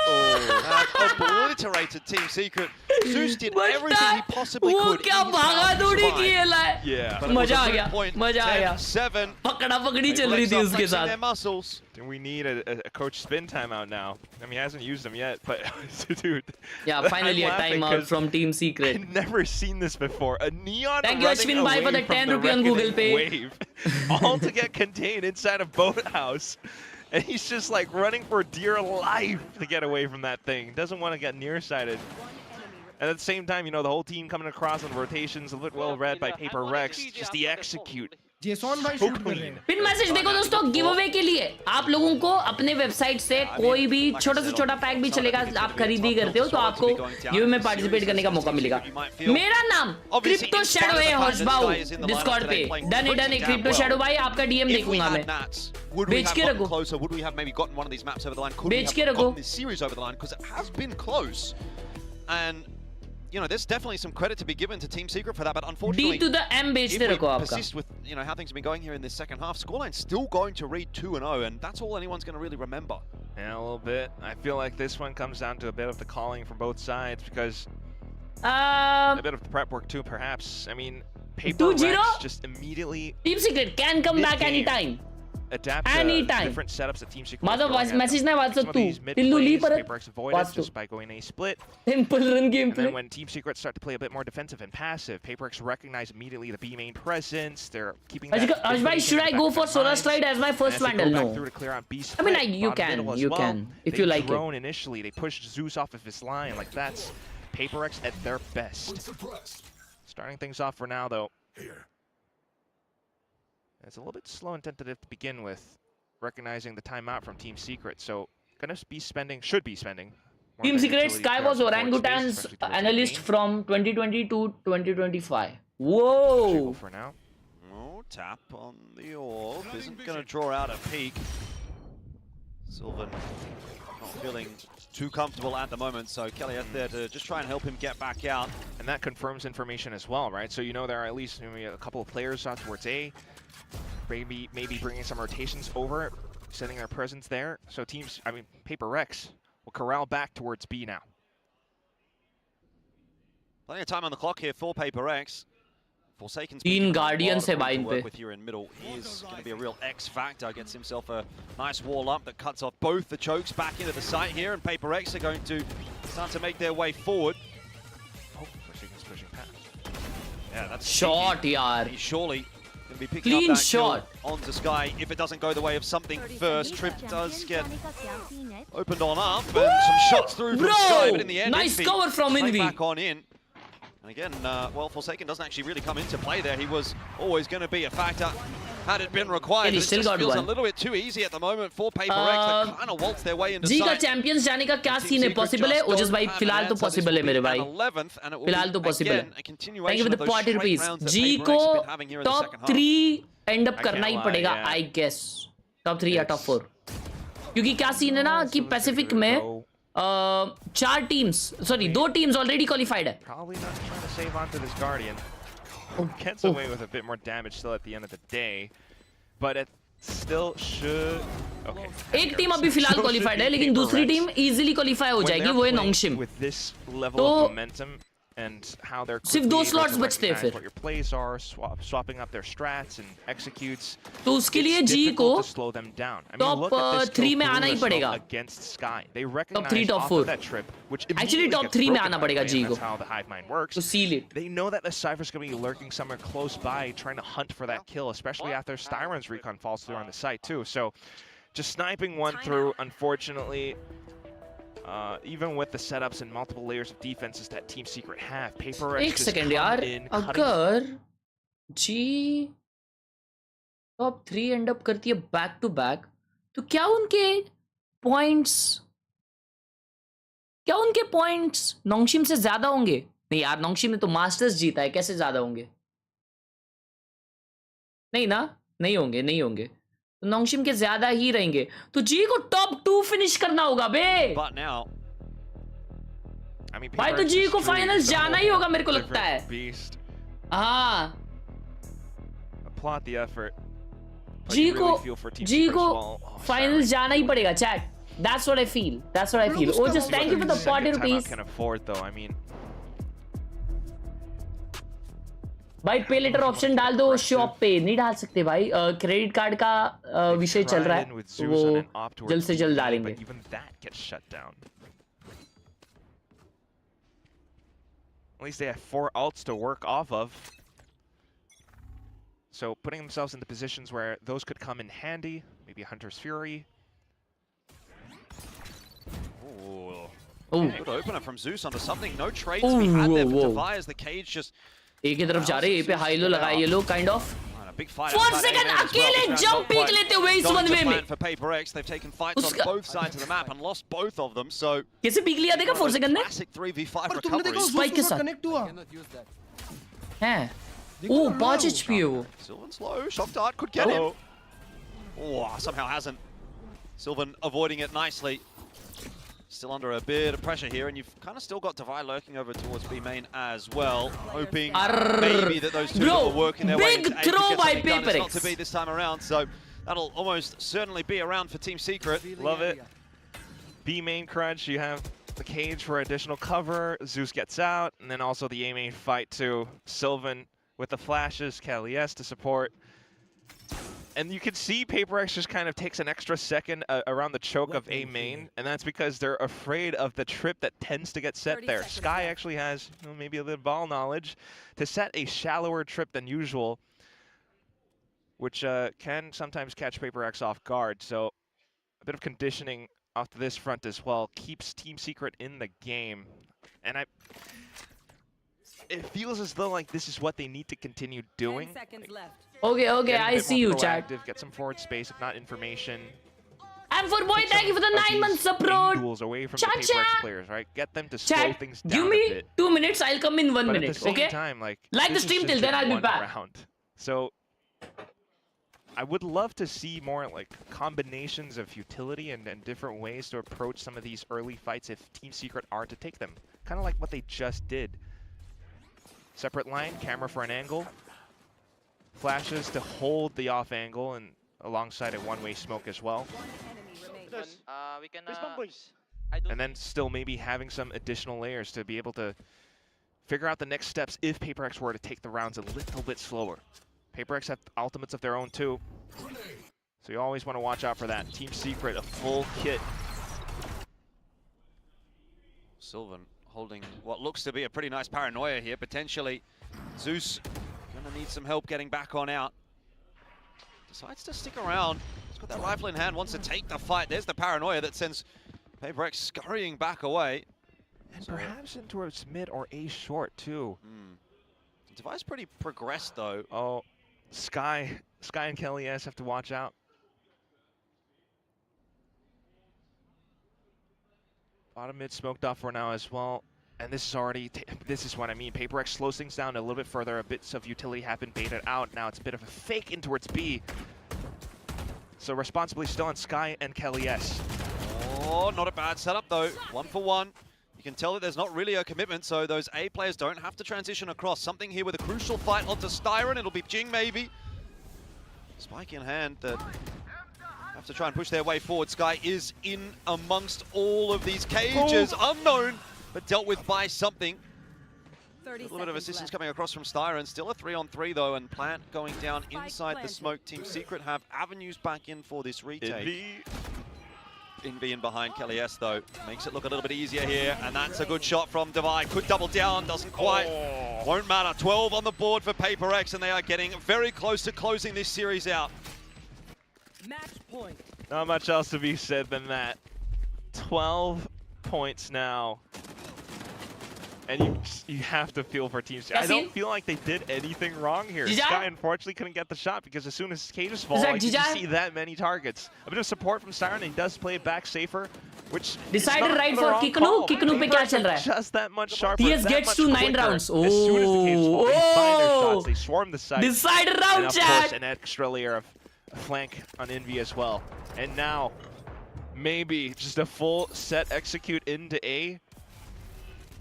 S8: obliterated Team Secret. Zeus did everything he possibly could.
S7: क्या भागा दौड़ी की है लाए?
S9: Yeah.
S7: मजा आ गया. मजा आ गया.
S8: 7.
S7: पकड़ा पकड़ी चल रही थी उसके साथ.
S8: Their muscles.
S9: We need a coach spin timeout now. I mean, he hasn't used them yet, but dude.
S7: Yeah, finally a timeout from Team Secret.
S9: I've never seen this before. A neon
S7: Thank you, Ashwin Bhai, for the 10 rupee on Google Pay.
S9: Wave, all to get contained inside a boathouse. And he's just like running for dear life to get away from that thing. Doesn't want to get nearsighted. And at the same time, the whole team coming across on rotations, a bit well read by PRX. Just the execute.
S12: JSON भाई shoot कर रहे हैं।
S7: Pin message देखो दोस्तों, give away के लिए आप लोगों को अपने वेबसाइट से कोई भी छोटा से छोटा पैक भी चलेगा, आप खरीदी करते हो तो आपको गिव में पार्टिसिपेट करने का मौका मिलेगा। मेरा नाम क्रिप्टो शैडो है हौशबाऊ डिस्कॉर्ड पे। डन है क्रिप्टो शैडो भाई, आपका डीएम देखूंगा मैं। बेच के रखो, बेच के रखो।
S8: You know, there's definitely some credit to be given to Team Secret for that, but unfortunately,
S7: D to the M बेचते रखो आपका।
S8: persist with, you know, how things have been going here in this second half, scoreline's still going to read 2-0, and that's all anyone's going to really remember.
S9: Yeah, a little bit. I feel like this one comes down to a bit of the calling from both sides, because a bit of the prep work too, perhaps. I mean, PRX just immediately
S7: Team Secret can come back anytime.
S9: Adapt to different setups that Team Secret
S7: Mother message na WhatsApp tu.
S9: Tillu li par PRX avoided just by going a split.
S7: Simple run game
S9: play. And then when Team Secret start to play a bit more defensive and passive, PRX recognize immediately the B main presence. They're keeping that.
S7: Ashbhai, should I go for Solar Stride as my first vandal? No.
S9: Through to clear out B
S7: I mean, you can if you like it.
S9: Drone initially, they pushed Zeus off of his line. Like that's PRX at their best. Starting things off for now though. It's a little bit slow and tentative to begin with, recognizing the timeout from Team Secret. So, gonna be spending, should be spending.
S7: Team Secret Sky was orangutans analyst from 2020 to 2025. Whoa!
S8: For now. Oh, tap on the orb. Isn't gonna draw out a peek. Sylvan not feeling too comfortable at the moment, so Khelraay there to just try and help him get back out.
S9: And that confirms information as well, right? So you know there are at least maybe a couple of players out towards A. Maybe bringing some rotations over, sending their presence there. So teams, I mean, PRX will corral back towards B now.
S8: Plenty of time on the clock here for PRX. Forsaken's
S7: तीन Guardians है भाई इन पे.
S8: With here in middle, he is going to be a real X factor. Gets himself a nice wall up that cuts off both the chokes back into the site here, and PRX are going to start to make their way forward.
S9: Oh, Forsaken's pushing past.
S8: Yeah, that's
S7: shot, yaar.
S8: He's surely going to be picking
S7: clean
S8: up that
S7: shot
S8: onto Sky if it doesn't go the way of something first. Trip does get opened on up, and some shots through from Sky, but in the end,
S7: nice cover from Envy.
S8: Back on in. And again, well, Forsaken doesn't actually really come into play there. He was always going to be a factor had it been required. It just feels a little bit too easy at the moment for PRX. They kind of waltz their way into
S7: G का
S8: sight.
S7: champions जाने का क्या scene है? Possible है? ओजस भाई फिलहाल तो possible है मेरे भाई. फिलहाल तो possible है. Thank you for the 40 rupees. G को top 3 end up करना ही पड़ेगा, I guess. Top 3 या top 4. क्योंकि क्या scene है ना कि Pacific में 4 teams, sorry, 2 teams already qualified है.
S9: Probably not trying to save onto this Guardian. Gets away with a bit more damage still at the end of the day, but it still should. Okay.
S7: एक team अभी फिलहाल qualified है, लेकिन दूसरी team easily qualify हो जाएगी, वो है नोंगशिम.
S9: With this level of momentum and how they're
S7: सिर्फ 2 slots बचते हैं फिर.
S9: What your plays are, swapping up their strats and executes.
S7: तो उसके लिए G को
S9: slow them down.
S7: top 3 में आना ही पड़ेगा.
S9: Against Sky, they
S7: top 3, top 4.
S9: That trip, which
S7: actually top 3 में आना पड़ेगा G को.
S9: That's how the hive mind works.
S7: To seal it.
S9: They know that the Cypher's going to be lurking somewhere close by, trying to hunt for that kill, especially after Styron's recon falls through on the site too. So, just sniping one through, unfortunately. Even with the setups and multiple layers of defenses that Team Secret have, PRX
S7: एक second यार, अगर G top 3 end up करती है back to back, तो क्या उनके points नोंगशिम से ज्यादा होंगे? नहीं यार, नोंगशिम ने तो मास्टर्स जीता है, कैसे ज्यादा होंगे? नहीं ना, नहीं होंगे. तो नोंगशिम के ज्यादा ही रहेंगे. तो जी को टॉप 2 फिनिश करना होगा बे. भाई तो जी को फाइनल्स जाना ही होगा मेरे को लगता है. हाँ.
S9: Applaud the effort.
S7: जी को फाइनल्स जाना ही पड़ेगा chat. That's what I feel. Oh, just thank you for the 40 rupees.
S9: Can afford though. I mean.
S7: भाई पे लेटर ऑप्शन डाल दो शॉप पे. नहीं डाल सकते भाई, क्रेडिट कार्ड का विषय चल रहा है, वो जल्द से जल्द डालेंगे.
S9: At least they have 4 ults to work off of. So putting themselves into positions where those could come in handy. Maybe a Hunter's Fury.
S8: Oh. Good opener from Zeus onto something. No trades to be had there for Devi as the cage just.
S7: ए की तरफ जा रहे हैं, ए पे high low लगाए ये लोग kind of.
S8: big fight
S7: 4 second अकेले जंप पीक लेते हुए इस वन वे में
S8: for PRX. They've taken fights on both sides of the map and lost both of them. So
S7: कैसे पीक लिया देखा 4 सेकंड में
S8: classic 3v5
S12: पर तुमने देखा
S8: recovery.
S12: उसके साथ कनेक्ट हुआ
S7: हैं ओ 5 HP है वो
S8: Sylvan's low. Shock dart could get him. Oh, somehow hasn't. Sylvan avoiding it nicely. Still under a bit of pressure here, and you've kind of still got Divide lurking over towards B main as well, hoping maybe that those two will work in their way into A to get something done. It's not to be this time around, so that'll almost certainly be around for Team Secret.
S9: Love it. B main crunch, you have the cage for additional cover, Zeus gets out, and then also the A main fight too. Sylvan with the flashes, Khelraay to support. And you can see PRX just kind of takes an extra second around the choke of A main, and that's because they're afraid of the trip that tends to get set there. Sky actually has maybe a little ball knowledge to set a shallower trip than usual, which can sometimes catch PRX off guard. So a bit of conditioning off to this front as well keeps Team Secret in the game. And it feels as though like this is what they need to continue doing.
S2: 10 seconds left.
S7: Okay, I see you, chat.
S9: Get some forward space, if not information.
S7: And for boy, thank you for the 9 months support.
S9: Duels away from the PRX players, right? Get them to slow things down
S7: give me
S9: a bit.
S7: 2 minutes, I'll come in 1
S9: But
S7: minute,
S9: at the same
S7: okay?
S9: time, like
S7: the stream till then, I'll be back.
S9: So I would love to see more like combinations of utility and different ways to approach some of these early fights if Team Secret are to take them. Kind of like what they just did. Separate line, camera for an angle. Flashes to hold the off angle and alongside a one-way smoke as well.
S11: We can
S9: And then still maybe having some additional layers to be able to figure out the next steps if PRX were to take the rounds a little bit slower. PRX have ultimates of their own too. So you always want to watch out for that. Team Secret, a full kit.
S8: Sylvan holding what looks to be a pretty nice paranoia here, potentially. Zeus gonna need some help getting back on out. Decides to stick around. He's got that rifle in hand, wants to take the fight. There's the paranoia that sends PRX scurrying back away.
S9: And perhaps in towards mid or A short too.
S8: Device pretty progressed though.
S9: Oh, Sky and Khelraay have to watch out. Bottom mid smoked off for now as well. And this is already, this is what I mean. PRX slows things down a little bit further. Bits of utility have been baited out. Now it's a bit of a fake in towards B. So responsibility still on Sky and Khelraay.
S8: Oh, not a bad setup though. 1 for 1. You can tell that there's not really a commitment, so those A players don't have to transition across. Something here with a crucial fight onto Styron. It'll be Jing maybe. Spike in hand that have to try and push their way forward. Sky is in amongst all of these cages. Unknown, but dealt with by something. A little bit of assistance coming across from Styron. Still a 3-on-3 though, and Plant going down inside the smoke. Team Secret have avenues back in for this retake. Envy in behind Khelraay though. Makes it look a little bit easier here, and that's a good shot from Divide. Could double down, doesn't quite. Won't matter. 12 on the board for PRX, and they are getting very close to closing this series out.
S2: Match point.
S9: Not much else to be said than that. 12 points now. And you have to feel for Team Secret. I don't feel like they did anything wrong here. Sky unfortunately couldn't get the shot because as soon as cages fall, like, you see that many targets. A bit of support from Styron, and he does play it back safer, which
S7: decided right for Kiknu. Kiknu पे क्या चल रहा है?
S9: Just that much sharper.
S7: TS gets to 9 rounds.
S9: As soon as the cages fall, they find their shots. They swarm the site.
S7: Decided round,
S9: and of course, an extra layer of flank on Envy as well. And now, maybe just a full set execute into A.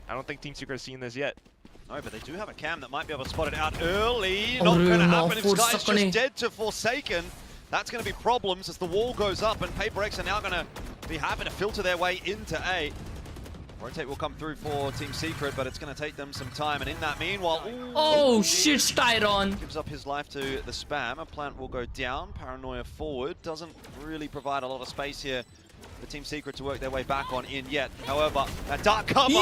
S9: I don't think Team Secret has seen this yet.
S8: No, but they do have a cam that might be able to spot it out early. Not going to happen if Sky's just dead to Forsaken. That's going to be problems as the wall goes up, and PRX are now going to be happy to filter their way into A. Rotate will come through for Team Secret, but it's going to take them some time. And in that meanwhile,
S7: oh shit, Styron
S8: gives up his life to the spam. A Plant will go down. Paranoia forward. Doesn't really provide a lot of space here for Team Secret to work their way back on in yet. However, that dark cover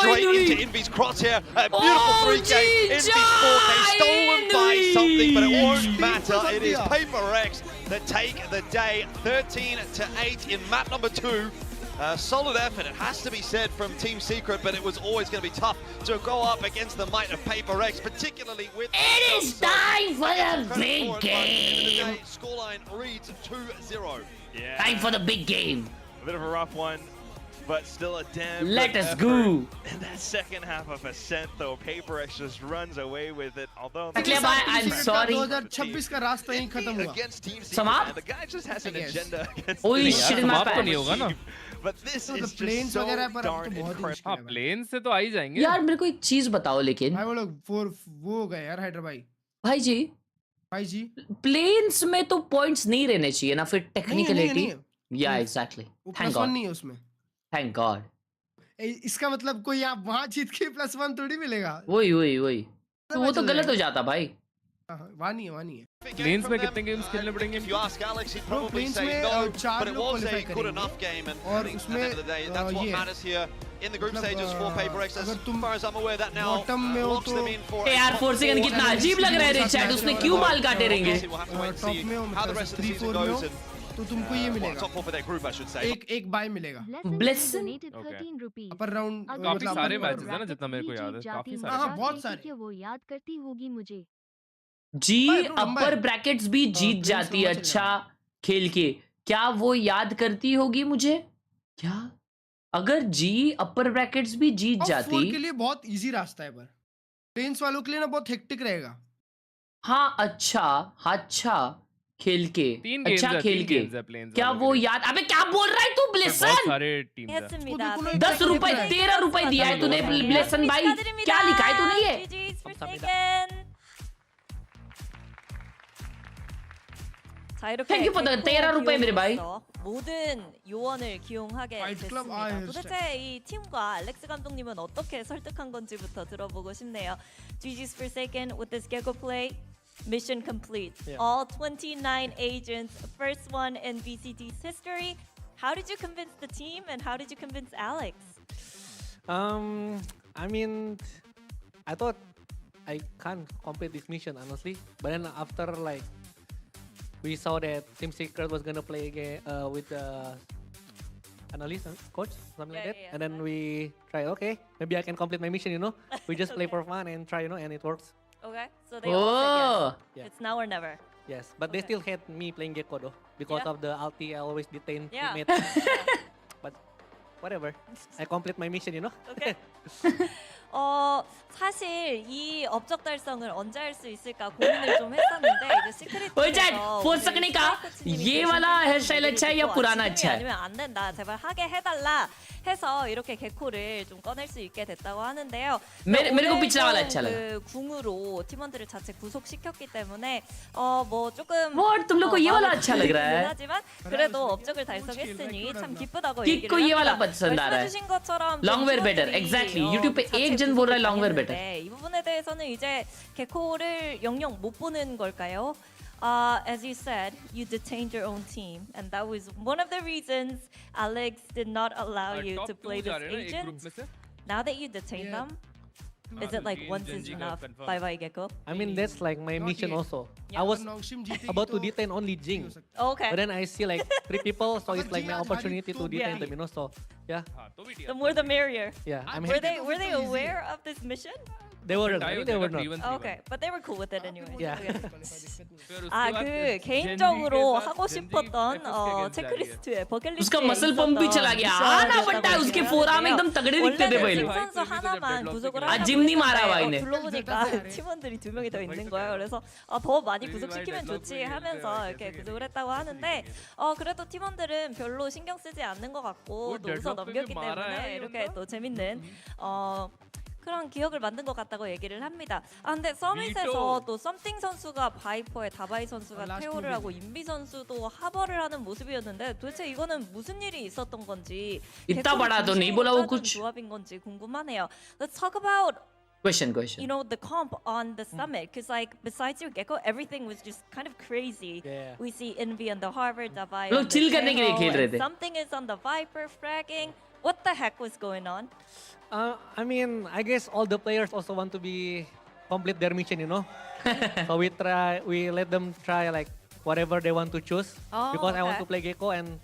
S8: straight into Envy's crosshair. A beautiful 3K. Envy's 4K stolen by something, but it won't matter. It is PRX that take the day 13-8 in map number 2. Solid effort, it has to be said, from Team Secret, but it was always going to be tough to go up against the might of PRX, particularly with...
S7: It is time for the big game!
S8: Scoreline reads 2-0.
S9: Yeah.
S7: Time for the big game!
S9: A bit of a rough one, but still a damn
S7: Let
S9: good
S7: us
S9: effort.
S7: go!
S9: In that second half of Ascent, though, PRX just runs away with it. Although
S7: I'm sorry.
S12: 2026 का रास्ता यहीं खत्म हुआ.
S8: Against Team Secret,
S7: Samap?
S8: and the guy just has an agenda against
S7: Holy
S8: the
S7: shit, in my
S3: समाप्त तो
S7: pants.
S3: नहीं होगा ना.
S9: But this
S12: तो
S9: is just
S12: planes
S9: so
S12: वगैरह पर अब
S9: darn
S12: तो बहुत ही
S9: incredible.
S3: हाँ, प्लेन से तो आ ही जाएंगे.
S7: यार मेरे को एक चीज बताओ लेकिन
S12: भाई वो लोग वो हो गए यार हैदर भाई.
S7: भाई जी प्लेन्स में तो पॉइंट्स नहीं रहने चाहिए ना फिर टेक्निकलिटी. या एग्जैक्टली. Thank God.
S12: नहीं है उसमें.
S7: Thank God.
S12: इसका मतलब कोई आप वहां जीत के +1 थोड़ी मिलेगा.
S7: वही तो वो तो गलत हो जाता भाई.
S12: वहां नहीं है.
S3: प्लेन्स में कितने गेम्स खेलने पड़ेंगे?
S8: If you ask Alex, he'd probably say no, but it was a good enough game, and I think at the end of the day, that's what matters here in the group stages for PRX. As far as I'm aware, that now locks them in for.
S7: यार 4 second कितना अजीब लग रहा है रे chat. उसने क्यों बाल काटे रहेंगे?
S8: We'll have to wait and see how the rest of the season goes.
S12: तो तुमको ये मिलेगा.
S8: Top 4 for their group, I should say.
S12: एक बाय मिलेगा.
S7: Blessing.
S12: अपर राउंड
S3: काफी सारे मैचेस है ना जितना मेरे को याद है. काफी सारे.
S12: हाँ बहुत सारे.
S13: वो याद करती होगी मुझे.
S7: जी अपर ब्रैकेट्स भी जीत जाती है अच्छा खेल के. क्या वो याद करती होगी मुझे? क्या अगर जी अपर ब्रैकेट्स भी जीत जाती
S12: के लिए बहुत इजी रास्ता है पर प्लेन्स वालों के लिए ना बहुत हेक्टिक रहेगा.
S7: हाँ अच्छा खेल के. अच्छा खेल के क्या वो याद. अबे क्या बोल रहा है तू ब्लेसन?
S3: सारे टीम है.
S7: 10 रुपए 13 रुपए दिया है तूने ब्लेसन भाई. क्या लिखा है तूने ये?
S14: 자 이렇게
S7: Thank you for the 13 रुपए मेरे भाई.
S14: 모든 요원을 기용하게 됐습니다. 도대체 이 팀과 알렉스 감독님은 어떻게 설득한 건지부터 들어보고 싶네요. GG's Forsaken with this gecko play. Mission complete.
S15: Yeah.
S14: All 29 agents, first one in VCT's history. How did you convince the team and how did you convince Alex?
S15: I mean, I thought I can't complete this mission honestly, but then after like we saw that Team Secret was gonna play again with the analyst coach something like that, and then we tried. Okay, maybe I can complete my mission. We just play for fun and try, and it works.
S14: Okay, so they all said yes.
S15: Yeah.
S14: It's now or never.
S15: Yes, but they still hate me playing Gecko though because of the ulti. I always detain teammates. But whatever, I complete my mission.
S14: Okay. 사실 이 업적 달성을 언제 할 수 있을까 고민을 좀 했었는데 이제 시크릿에서
S7: four सकने का ये वाला hair style अच्छा है या पुराना अच्छा है?
S14: 아니면 안 된다 제발 하게 해달라 해서 이렇게 개코를 좀 꺼낼 수 있게 됐다고 하는데요.
S7: मेरे को पिछला वाला अच्छा लगा.
S14: 그 궁으로 팀원들을 자체 구속시켰기 때문에 뭐 조금
S7: तुम लोग को ये वाला अच्छा लग रहा है.
S14: 하지만 그래도 업적을 달성했으니 참 기쁘다고
S7: किक को ये वाला पसंद आ रहा है.
S14: 말씀해주신 것처럼
S7: Long wear better. Exactly. YouTube पे एक जन बोल रहा है long wear better.
S14: 이 부분에 대해서는 이제 개코를 영영 못 보는 걸까요? As you said, you detained your own team, and that was one of the reasons Alex did not allow you to play this agent. Now that you detain them, is it like once is enough? Bye bye Gecko.
S15: I mean that's like my mission also. I was about to detain only Jing.
S14: Okay.
S15: But then I see like 3 people, so it's like my opportunity to detain them. So yeah.
S14: The more the merrier.
S15: Yeah.
S14: Were they aware of this mission?
S15: They were not.
S14: Okay, but they were cool with it anyway.
S15: Yeah.
S14: 그 개인적으로 하고 싶었던 체크리스트에 버킷리스트에
S7: उसका muscle pump भी चला गया. आना पड़ता है उसके forearm एकदम तगड़े दिखते थे पहले.
S14: 선수 하나만 구속을
S7: आज जिम नहीं मारा हुआ इन्हें.
S14: 둘러보니까 팀원들이 2명이 더 있는 거예요. 그래서 더 많이 구속시키면 좋지 하면서 이렇게 구속을 했다고 하는데 그래도 팀원들은 별로 신경 쓰지 않는 것 같고 또 웃어 넘겼기 때문에 이렇게 또 재밌는 그런 기억을 만든 것 같다고 얘기를 합니다. 근데 서밋에서 또 썸띵 선수가 바이퍼에 다바이 선수가 태오를 하고 인비 선수도 하버를 하는 모습이었는데 도대체 이거는 무슨 일이 있었던 건지
S7: इतना बड़ा तो नहीं बोला वो कुछ.
S14: 조합인 건지 궁금하네요. Let's talk about
S7: Question.
S14: you know the comp on the summit because like besides your Gecko everything was just kind of crazy.
S15: Yeah.
S14: We see Envy on the Harvard, Davai
S7: लोग
S14: on the
S7: chill करने के लिए
S14: Teho,
S7: खेल रहे
S14: and
S7: थे.
S14: something is on the Viper fragging. What the heck was going on?
S15: I mean, I guess all the players also want to complete their mission, So we let them try like whatever they want to choose. Because I want to play Gecko and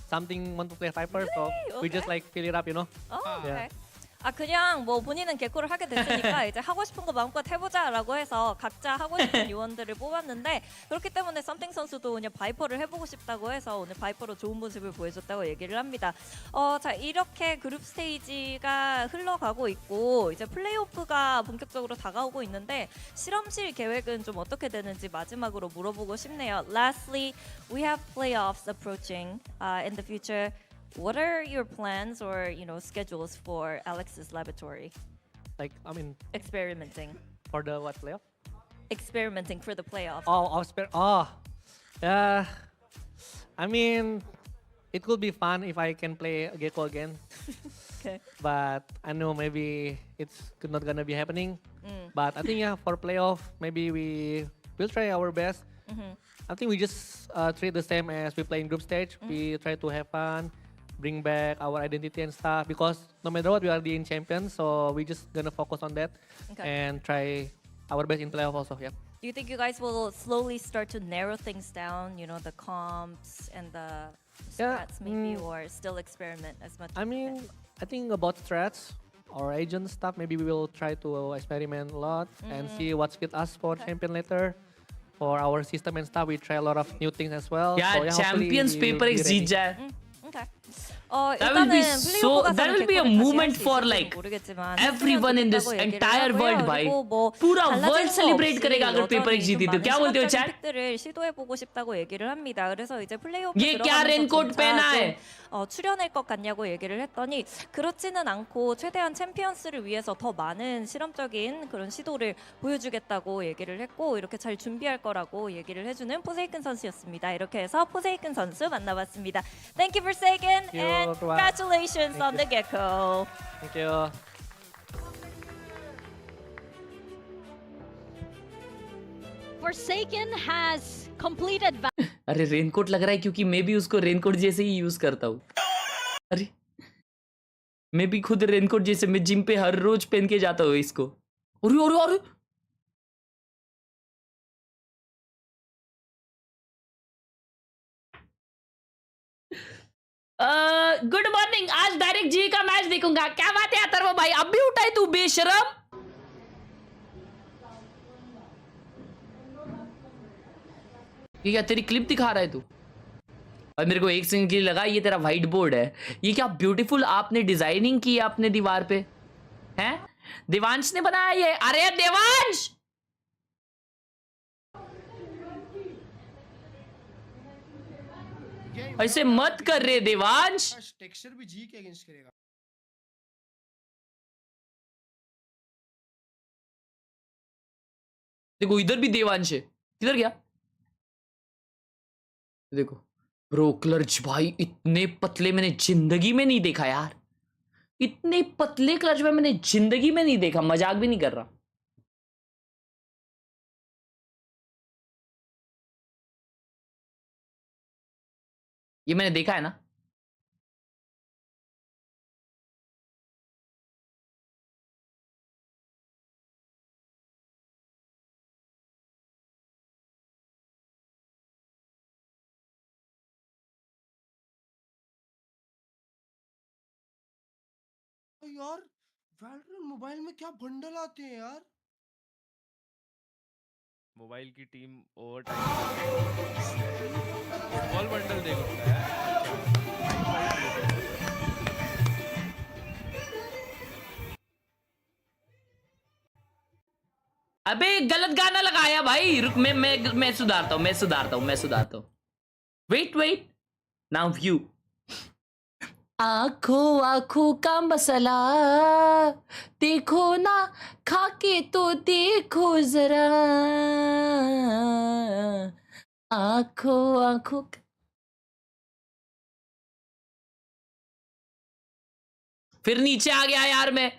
S15: something want to play Viper, so we just like fill it up, you know.
S14: Okay. 아 그냥 뭐 본인은 개코를 하게 됐으니까 이제 하고 싶은 거 마음껏 해보자라고 해서 각자 하고 싶은 요원들을 뽑았는데 그렇기 때문에 썸띵 선수도 그냥 바이퍼를 해보고 싶다고 해서 오늘 바이퍼로 좋은 모습을 보여줬다고 얘기를 합니다. 자 이렇게 그룹 스테이지가 흘러가고 있고 이제 플레이오프가 본격적으로 다가오고 있는데 실험실 계획은 좀 어떻게 되는지 마지막으로 물어보고 싶네요. Lastly, we have playoffs approaching in the future. What are your plans or schedules for Alex's laboratory?
S15: Like I mean,
S14: Experimenting.
S15: for the what playoff?
S14: Experimenting for the playoffs.
S15: I mean, it could be fun if I can play Gecko again.
S14: Okay.
S15: But I know maybe it's not gonna be happening. But I think for playoff, maybe we will try our best. I think we just treat the same as we play in group stage. We try to have fun, bring back our identity and stuff, because no matter what, we are the champions, so we just gonna focus on that and try our best in playoff also. Yeah.
S14: Do you think you guys will slowly start to narrow things down, the comps and the strats maybe, or still experiment as much?
S15: I mean, I think about strats or agent stuff, maybe we will try to experiment a lot and see what fit us for champion later. For our system and stuff, we try a lot of new things as well.
S7: Yeah,
S15: so,
S7: Champions PRX जीत जाए.
S14: Okay.
S7: That will be a moment for like everyone in this entire world, भाई. पूरा world celebrate करेगा अगर PRX जीती तो. क्या बोलते हो chat?
S14: 시도해보고 싶다고 얘기를 합니다. 그래서 이제 플레이오프
S7: ये क्या रेनकोट पहना है?
S14: 출연할 것 같냐고 얘기를 했더니 그렇지는 않고 최대한 챔피언스를 위해서 더 많은 실험적인 그런 시도를 보여주겠다고 얘기를 했고 이렇게 잘 준비할 거라고 얘기를 해주는 포세이큰 선수였습니다. 이렇게 해서 포세이큰 선수 만나봤습니다. Thank you for Forsaken and congratulations on the Gecko.
S15: Thank you.
S6: Forsaken has completed.
S7: अरे रेनकोट लग रहा है क्योंकि मैं भी उसको रेनकोट जैसे ही यूज करता हूँ. अरे मैं भी खुद रेनकोट जैसे मैं जिम पे हर रोज पहन के जाता हूँ इसको. अरे अरे अरे गुड मॉर्निंग. आज डायरेक्ट जी का मैच देखूंगा. क्या बात है अथर्व भाई, अब भी उठाई तू बेशरम. ये क्या तेरी क्लिप दिखा रहा है तू? और मेरे को एक सेकंड के लिए लगा ये तेरा व्हाइट बोर्ड है. ये क्या ब्यूटीफुल आपने डिजाइनिंग की है अपने दीवार पे हैं? देवांश ने बनाया ये. अरे देवांश ऐसे मत कर रहे देवांश.
S12: टेक्सचर भी जी के अगेंस्ट करेगा.
S7: देखो इधर भी देवांश है. किधर गया? देखो ब्रो क्लच भाई इतने पतले मैंने जिंदगी में नहीं देखा यार. इतने पतले क्लच में मैंने जिंदगी में नहीं देखा. मजाक भी नहीं कर रहा. ये मैंने देखा है ना.
S12: यार वैलोरेंट मोबाइल में क्या बंडल आते हैं यार.
S3: मोबाइल की team over time small bundle देखो
S7: अबे गलत गाना लगाया भाई. रुक मैं सुधारता हूँ. Wait now view. आंखों का मसला देखो ना, खाके तो देखो जरा. आंखों फिर नीचे आ गया यार मैं.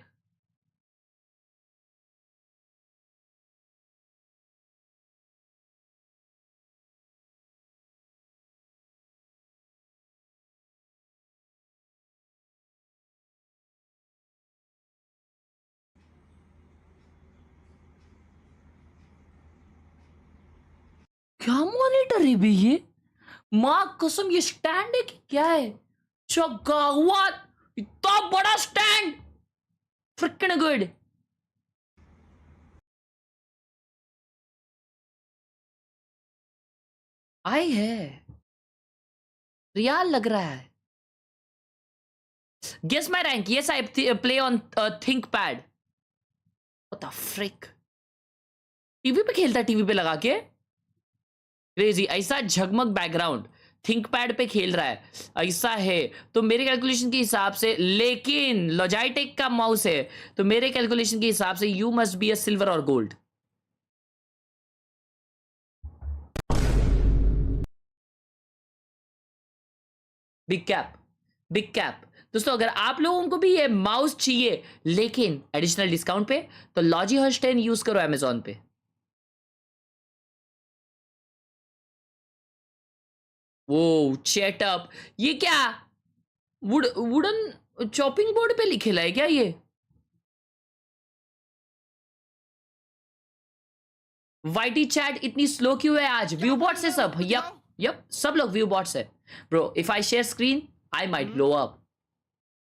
S7: क्या मॉनिटर है बे ये? माँ कसम ये स्टैंड है कि क्या है? चगावत इतना बड़ा स्टैंड, फ्रिक्किंग गुड। आई है, रियल लग रहा है। Guess my rank. Yes, I play on ThinkPad. What the frick? TV पे खेलता है, टीवी पे लगा के क्रेजी। ऐसा झगमग बैकग्राउंड, थिंकपैड पे खेल रहा है, ऐसा है तो मेरे कैलकुलेशन के हिसाब से, लेकिन लॉजिटेक का माउस है तो मेरे कैलकुलेशन के हिसाब से you must be a silver और gold. Big cap, big cap. दोस्तों अगर आप लोगों को भी ये माउस चाहिए लेकिन एडिशनल डिस्काउंट पे, तो लॉजी हर्ष 10 यूज करो अमेजॉन पे। वो चेटअप, ये क्या वुडन चॉपिंग बोर्ड पे लिखेला है क्या ये? वाईटी चैट इतनी स्लो क्यों है आज? व्यू बॉट से सब, यप यप सब लोग व्यू बॉट से। Bro if I share screen I might blow up.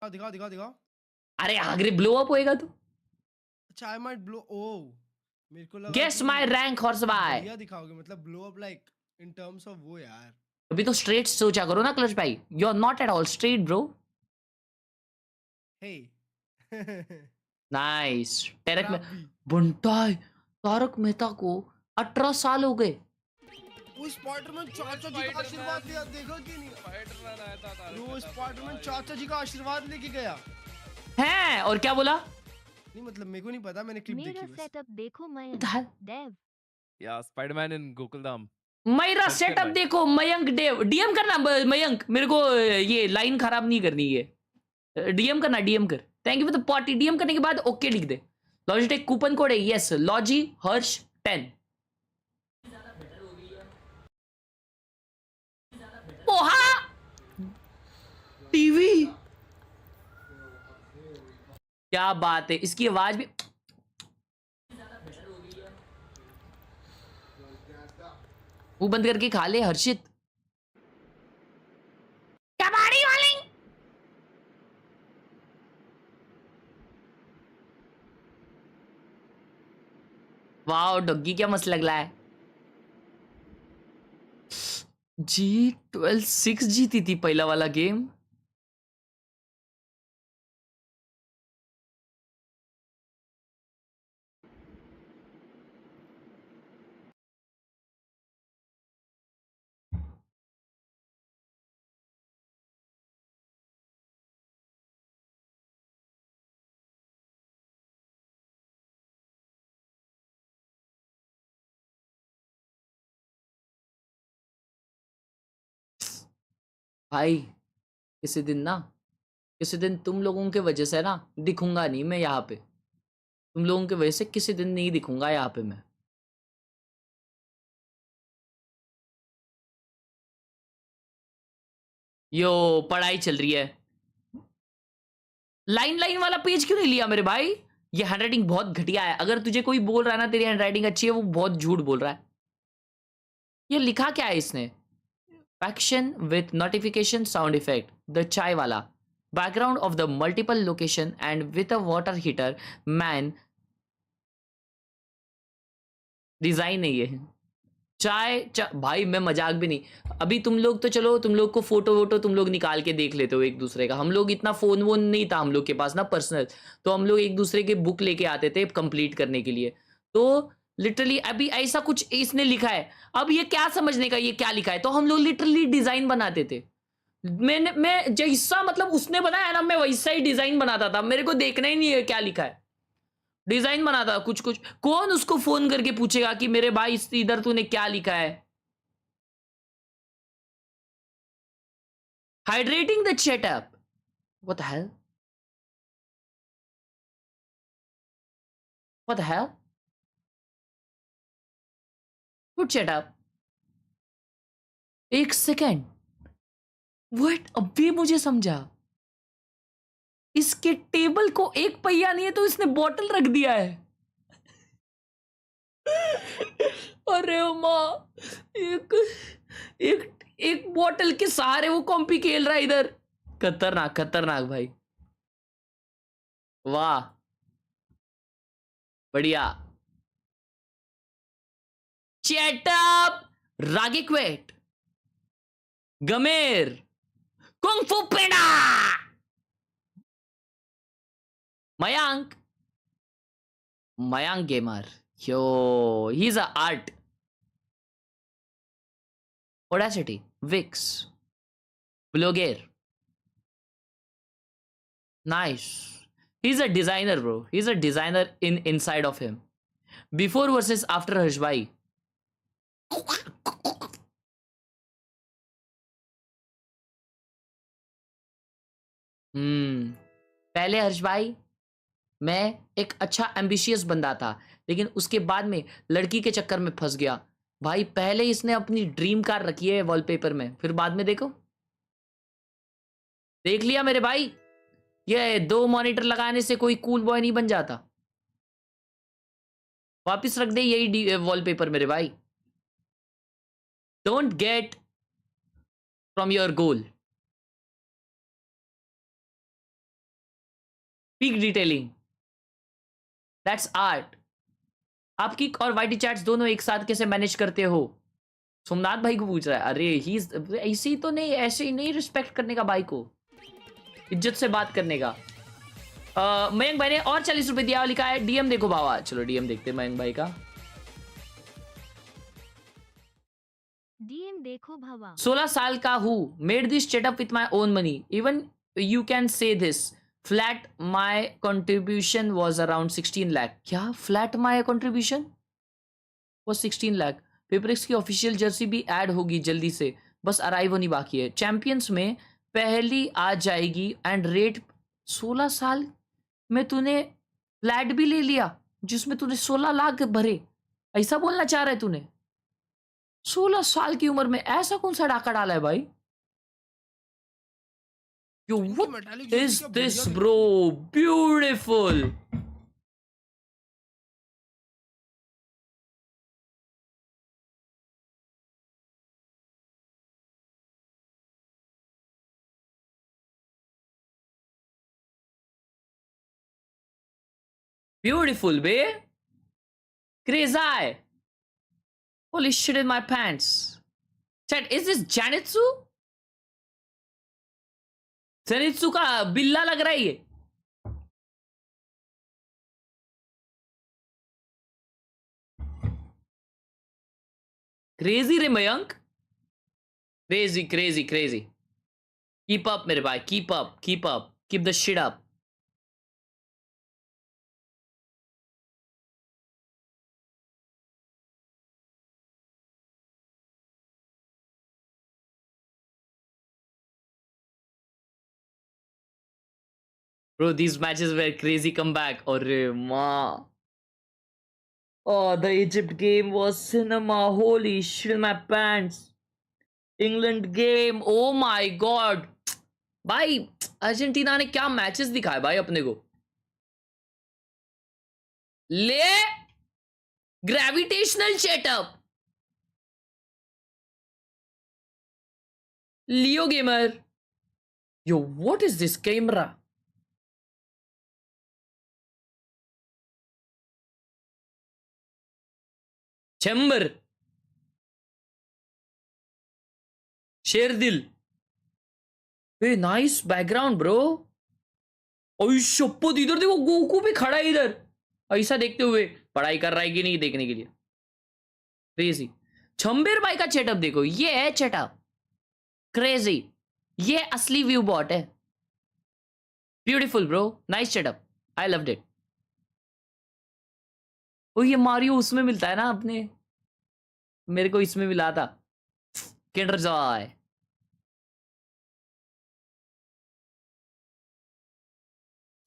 S12: दिखाओ दिखाओ दिखाओ।
S7: अरे अगर ब्लो अप होएगा तो
S12: अच्छा आई माइट ब्लो। ओह मेरे को लगा
S7: guess my rank horse by.
S12: बढ़िया दिखाओगे मतलब blow up like in terms of वो यार।
S7: अभी तो स्ट्रेट सोचा करो ना क्लच भाई, you are not at all straight bro.
S12: Hey
S7: nice. टैरक में बंटाई, तारक मेहता को 18 साल हो गए।
S12: वो स्पाइडरमैन चाचा जी का आशीर्वाद लिया, देखा कि नहीं?
S3: स्पाइडरमैन आया था,
S12: वो स्पाइडरमैन चाचा जी का आशीर्वाद लेके गया
S7: हैं। और क्या बोला?
S12: नहीं मतलब मेरे को नहीं पता, मैंने क्लिप देखी बस।
S13: सेटअप देखो मैं देव
S3: या स्पाइडरमैन इन गोकुलधाम।
S7: मेरा सेटअप देखो मयंक देव। डीएम करना मयंक, मेरे को ये लाइन खराब नहीं करनी है। डीएम करना, डीएम कर। Thank you for the party. DM करने के बाद ओके लिख दे। लॉजिटेक कूपन कोड है यस लॉजी हर्ष 10। ओहा टीवी, क्या बात है, इसकी आवाज भी। वो बंद करके खा ले हर्षित। कबाड़ी वाली वाह डॉगी क्या मस्त लग रहा है। G12 6 जीती थी पहला वाला गेम। भाई किसी दिन तुम लोगों के वजह से ना दिखूंगा नहीं मैं यहाँ पे। तुम लोगों के वजह से किसी दिन नहीं दिखूंगा यहाँ पे मैं। यो पढ़ाई चल रही है। लाइन वाला पेज क्यों नहीं लिया मेरे भाई? ये हैंडराइटिंग बहुत घटिया है। अगर तुझे कोई बोल रहा है ना तेरी हैंडराइटिंग अच्छी है, वो बहुत झूठ बोल रहा है। ये लिखा क्या है इसने? Action with notification sound effect. The chai wala. Background of the multiple location and with a water heater. Man. Design है ये। चाय भाई मैं मजाक भी नहीं। अभी तुम लोग तो चलो, तुम लोग को फोटो वोटो तुम लोग निकाल के देख लेते हो एक दूसरे का। हम लोग इतना फोन वोन नहीं था हम लोग के पास ना पर्सनल, तो हम लोग एक दूसरे के बुक लेके आते थे कंप्लीट करने के लिए। तो लिटरली अभी ऐसा कुछ इसने लिखा है, अब ये क्या समझने का ये क्या लिखा है? तो हम लोग लिटरली डिजाइन बनाते थे। मैं जैसा मतलब उसने बनाया ना मैं वैसा ही डिजाइन बनाता था। मेरे को देखना ही नहीं है क्या लिखा है, डिजाइन बनाता था कुछ कुछ। कौन उसको फोन करके पूछेगा कि मेरे भाई इधर तूने क्या लिखा है? Hydrating the setup. What the hell, what the hell? Good setup. एक सेकेंड, व्हाट? अभी मुझे समझा, इसके टेबल को एक पहिया नहीं है तो इसने बॉटल रख दिया है। अरे माँ, एक बॉटल के सहारे वो कॉम्पी खेल रहा है इधर। खतरनाक खतरनाक भाई, वाह बढ़िया। चेटअप, रागिक्वेट, गमेर, कुंग-फू पेडा, Mayank, Mayank gamer, yo, he's a art. Audacity, Vix, Blogger, nice. He's a designer, bro. He's a designer inside of him. Before versus after Harshbhai. पहले हर्षभाई मैं एक अच्छा एम्बिशियस बंदा था, लेकिन उसके बाद में लड़की के चक्कर में फंस गया भाई। पहले इसने अपनी ड्रीम कार रखी है वॉलपेपर में, फिर बाद में देखो, देख लिया मेरे भाई, ये 2 मॉनिटर लगाने से कोई कूल बॉय नहीं बन जाता। वापस रख दे यही वॉलपेपर मेरे भाई। Don't get from your goal. Peak detailing, that's art. आप किक और वाईटी चैट्स दोनों एक साथ कैसे मैनेज करते हो? सोमनाथ भाई को पूछ रहा है। अरे ही ऐसे ही तो नहीं, ऐसे ही नहीं रिस्पेक्ट करने का भाई को, इज्जत से बात करने का। मयंक भाई ने और 40 रुपए दिया, लिखा है डीएम देखो बाबा। चलो डीएम देखते हैं मयंक भाई का।
S13: डीएम देखो भावा।
S7: 16 साल का हूँ, made this setup with my own money, even you can say this flat my contribution was around 16 lakh. क्या flat my contribution was 16 lakh? पेपरएक्स की ऑफिशियल जर्सी भी ऐड होगी जल्दी से, बस अराइव होनी बाकी है। चैंपियंस में पहली आ जाएगी एंड रेट 16 साल में तूने फ्लैट भी ले लिया जिसमें तूने 16 लाख भरे, ऐसा बोलना चाह रहा है तूने? 16 साल की उम्र में ऐसा कौन सा डाका डाला है भाई? Yo, what is this bro? Beautiful. Beautiful, babe. Khelraay. Holy shit in my pants. Chat, is this Janitsu? Janitsu का बिल्ला लग रहा है ये। Crazy रे Mayank, crazy, crazy, crazy. Keep up मेरे भाई, keep up, keep up, keep the shit up. Bro, these matches were crazy comeback. Arre ma. Oh, the Egypt game was cinema. Holy shit in my pants. England game. Oh my god. भाई Argentina ने क्या matches दिखाए भाई अपने को। ले gravitational setup, Leo gamer. Yo what is this camera? Chamber, Sherdil, a nice background bro. ओए शपथ, इधर देखो गोकू भी खड़ा है इधर, ऐसा देखते हुए पढ़ाई कर रहा है कि नहीं देखने के लिए। क्रेजी। छम्बेर भाई का सेटअप देखो, ये है सेटअप क्रेजी, ये असली व्यू बॉट है। Beautiful bro, nice setup, I loved it. ओ ये मारियो उसमें मिलता है ना अपने, मेरे को इसमें मिला था Kinder Joy.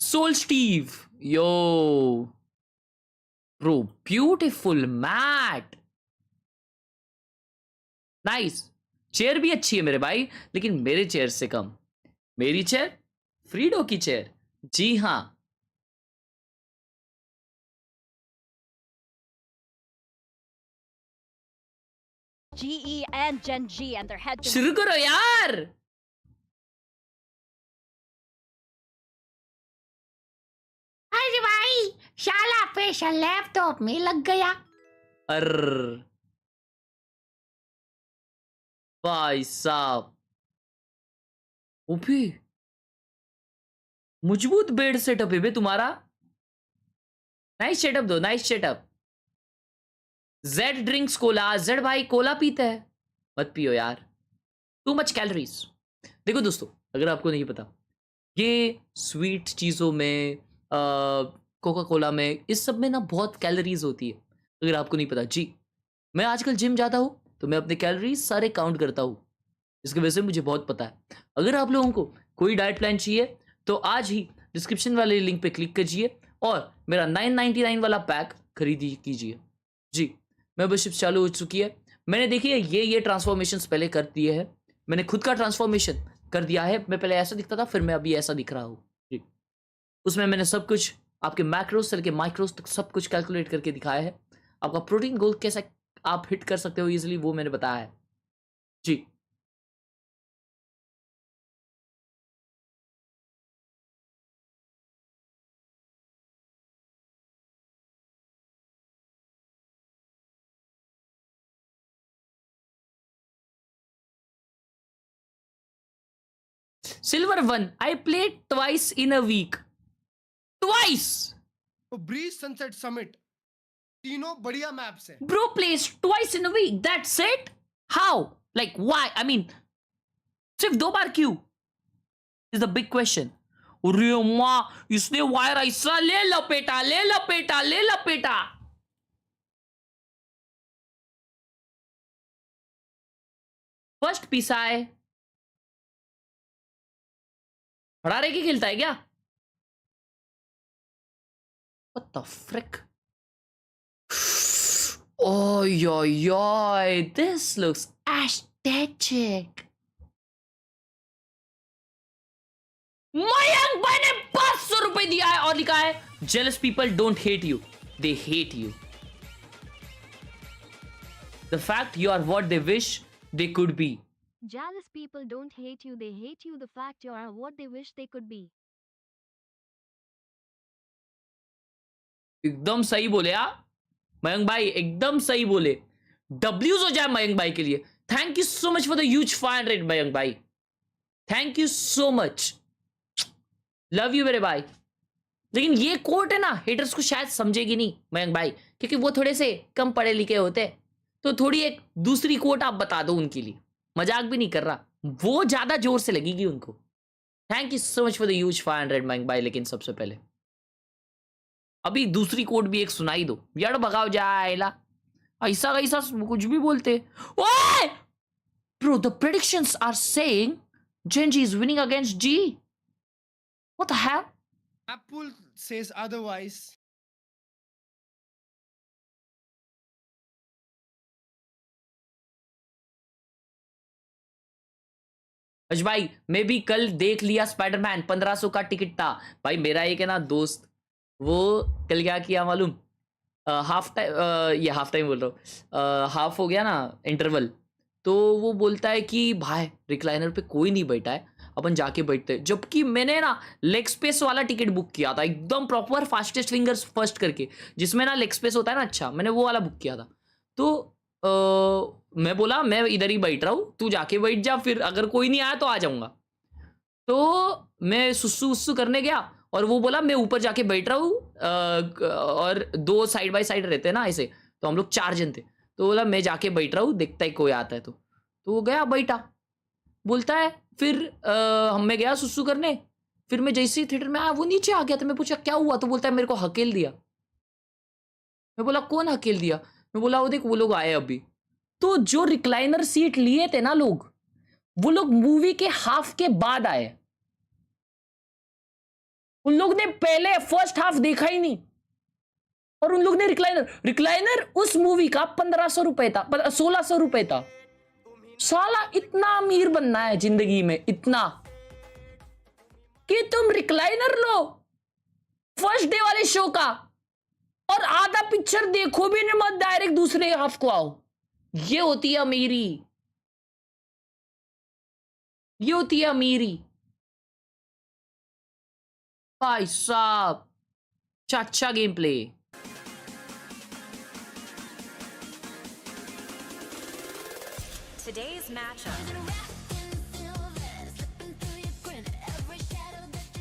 S7: Soul Steve, yo bro beautiful mat, nice. Chair भी अच्छी है मेरे भाई, लेकिन मेरे चेयर से कम। मेरी चेयर फ्रीडो की चेयर, जी हाँ।
S6: GE and Gen G, and they're head to
S7: शुरू करो यार।
S16: अरे भाई शाला पैसा लैपटॉप में लग गया।
S7: अर्र भाई साहब, ओपी मजबूत बेड सेटअप है बे तुम्हारा। नाइस सेटअप दो, nice setup. Z drinks Cola. Z भाई कोला पीता है, मत पियो यार, टू मच कैलोरीज। देखो दोस्तों, अगर आपको नहीं पता, ये स्वीट चीज़ों में कोका कोला में, इस सब में ना बहुत कैलोरीज होती है। अगर आपको नहीं पता जी, मैं आजकल जिम जाता हूँ तो मैं अपने कैलोरीज सारे काउंट करता हूँ, इसकी वजह से मुझे बहुत पता है। अगर आप लोगों को कोई डाइट प्लान चाहिए तो आज ही डिस्क्रिप्शन वाले लिंक पे क्लिक कीजिए और मेरा 999 वाला पैक खरीदी कीजिए जी। मेंबरशिप चालू हो चुकी है। मैंने देखिए ये ट्रांसफॉर्मेशंस पहले कर दिए हैं, मैंने खुद का ट्रांसफॉर्मेशन कर दिया है। मैं पहले ऐसा दिखता था, फिर मैं अभी ऐसा दिख रहा हूँ जी। उसमें मैंने सब कुछ आपके मैक्रोस से लेके माइक्रोस तक सब कुछ कैलकुलेट करके दिखाया है। आपका प्रोटीन गोल कैसे आप हिट कर सकते हो इजीली, वो मैंने बताया है जी। Silver 1, I played twice in a week. Twice!
S12: तो ब्रीज सनसेट समिट तीनों बढ़िया मैप्स हैं।
S7: Bro plays twice in a week. That's it? How? Like why? I mean, सिर्फ 2 बार क्यों? Is the big question. अरे माँ, इसने वायर ऐसा ले लपेटा, ले लपेटा, ले लपेटा। फर्स्ट पीसा है, खड़ा रह के खेलता है क्या? What the frick? Oh, yo, this looks aesthetic. Mayank भाई ने 500 रुपए दिया है और लिखा है jealous people don't hate you, they hate you. The fact you are what they wish they could be.
S13: Jealous people don't hate you, they hate you. The fact you are what they wish they could be.
S7: एकदम सही बोले मयंक भाई, एकदम सही बोले। W's हो जाए मयंक भाई के लिए। Thank you so much for the huge 500 Mayank भाई, thank you so much, love you मेरे भाई। लेकिन ये कोट है ना, हेटर्स को शायद समझेगी नहीं मयंक भाई, क्योंकि वो थोड़े से कम पढ़े लिखे होते, तो थोड़ी एक दूसरी कोट आप बता दो उनके लिए। मजाक भी नहीं कर रहा, वो ज्यादा जोर से लगेगी उनको। Thank you so much for the huge 500 Mayank भाई। लेकिन सबसे पहले अभी दूसरी कोड भी एक सुनाई दो यार, भगाओ जाएला, ऐसा कैसा कुछ भी बोलते। ओए bro, the predictions are saying Gen G is winning against G. What the hell?
S12: Apple says otherwise.
S7: अज भाई, मैं भी कल देख लिया स्पाइडरमैन, 1500 का टिकट था भाई। मेरा एक है ना दोस्त, वो कल क्या किया मालूम, हाफ टाइम बोल रहा हूँ, हाफ हो गया ना इंटरवल, तो वो बोलता है कि भाई रिक्लाइनर पे कोई नहीं बैठा है, अपन जाके बैठते। जबकि मैंने ना लेग स्पेस वाला टिकट बुक किया था, एकदम प्रॉपर फास्टेस्ट फिंगर्स फर्स्ट करके, जिसमें ना लेग स्पेस होता है ना, अच्छा मैंने वो वाला बुक किया था। तो मैं बोला मैं इधर ही बैठ रहा हूँ, तू जाके बैठ जा, फिर अगर कोई नहीं आया तो आ जाऊंगा। तो मैं सुस्सू उस्सू करने गया और वो बोला मैं ऊपर जाके बैठ रहा हूँ, और 2 साइड बाय साइड रहते हैं ना ऐसे, तो हम लोग 4 जन थे। तो बोला मैं जाके बैठ रहा हूँ, देखता है कोई आता है तो वो गया बैठा। बोलता है फिर मैं गया सुस्सू करने, फिर मैं जैसे ही थिएटर में आया वो नीचे आ गया। तो मैं पूछा क्या हुआ, तो बोलता है मेरे को हकेल दिया। मैं बोला कौन हकेल दिया? मैं बोला वो देख वो लोग आए अभी। तो जो रिक्लाइनर सीट लिए थे ना लोग, वो लोग मूवी के हाफ के बाद आए, उन लोग ने पहले फर्स्ट हाफ देखा ही नहीं, और उन लोग ने रिक्लाइनर उस मूवी का 1500 रुपए था, 1600 रुपए था। साला इतना अमीर बनना है जिंदगी में, इतना कि तुम रिक्लाइनर लो फर्स्ट डे वाले शो का, और आधा पिक्चर देखो भी नहीं, मत डायरेक्ट दूसरे हाफ को आओ। ये होती है अमीरी, ये होती है अमीरी भाई साहब। अच्छा game play.
S17: Today's matchup.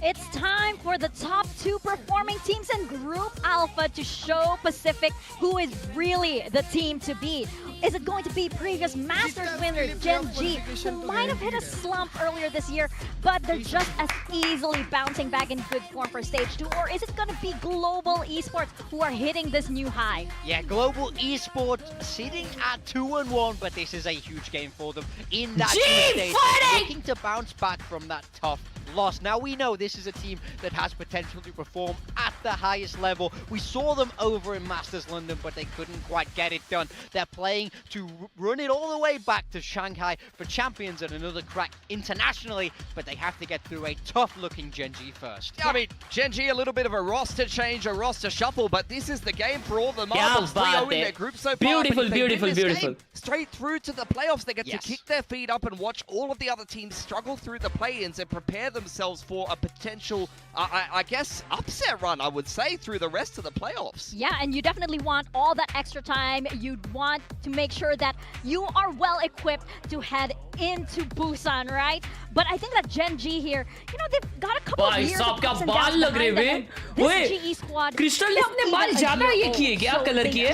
S6: It's time for the top 2 performing teams in Group Alpha to show Pacific who is really the team to beat. Is it going to be previous Masters winner GENG, who might have hit a slump earlier this year, but they're just as easily bouncing back in good form for stage 2? Or is it going to be Global Esports who are hitting this new high?
S5: Yeah, Global Esports sitting at 2-1, but this is a huge game for them in that stage, looking to bounce back from that tough loss. Now we know this is a team that has potential to perform at the highest level. We saw them over in Masters London, but they couldn't quite get it done. They're playing to run it all the way back to Shanghai for Champions and another crack internationally, but they have to get through a tough-looking GENG first.
S4: Yeah, I mean, GENG, a little bit of a roster change, a roster shuffle, but this is the game for all the marbles. 3-0 in their group so far.
S7: Beautiful, beautiful, beautiful.
S4: Straight through to the playoffs, they get to kick their feet up and watch all of the other teams struggle through the play-ins and prepare themselves for a potential, I guess, upset run, I would say, through the rest of the playoffs.
S6: Yeah, and you definitely want all that extra time. You'd want to make sure that you are well equipped to head into Busan, right? But I think that GENG here, you know, they've got a couple of years of ups and downs behind them. This GE squad
S7: crystal ने अपने बाल ज्यादा ये किए क्या colour किए?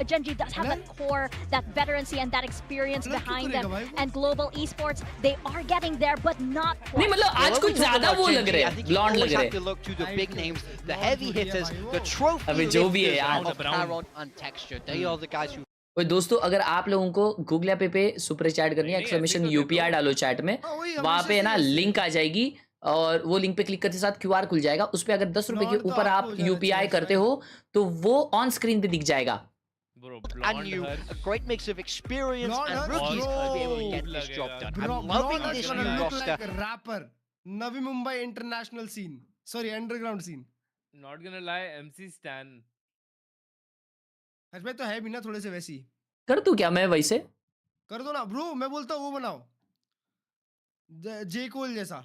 S6: GENG does have that core, that veterancy and that experience behind them. And Global Esports, they are getting there, but not quite.
S7: नहीं मतलब आज कुछ ज्यादा वो लग रहे हैं, blonde लग रहे
S5: have to look to the big names, the heavy hitters, the trophy
S7: अबे जो भी है यार।
S5: of Khelraay and Texture. They are the guys who.
S7: ओए दोस्तों, अगर आप लोगों को गूगल ऐप पे सुपर चैट करनी है, एक्सक्लेमेशन यूपीआई डालो चैट में, वहां पे है ना लिंक आ जाएगी और वो लिंक पे क्लिक करते साथ क्यूआर खुल जाएगा। उस पे अगर 10 रुपए के ऊपर आप यूपीआई करते हो तो वो ऑन स्क्रीन पे दिख जाएगा।
S5: And you, a great mix of experience and rookies to be able to get this job done. I'm loving this new roster.
S12: Rapper, Navi Mumbai international scene. Sorry, underground scene.
S3: Not gonna lie, MC Stan.
S12: सच में तो है भी ना थोड़े से वैसी।
S7: कर दूं क्या मैं वैसे?
S12: कर दो ना ब्रो, मैं बोलता हूँ वो बनाओ। जे कोल जैसा।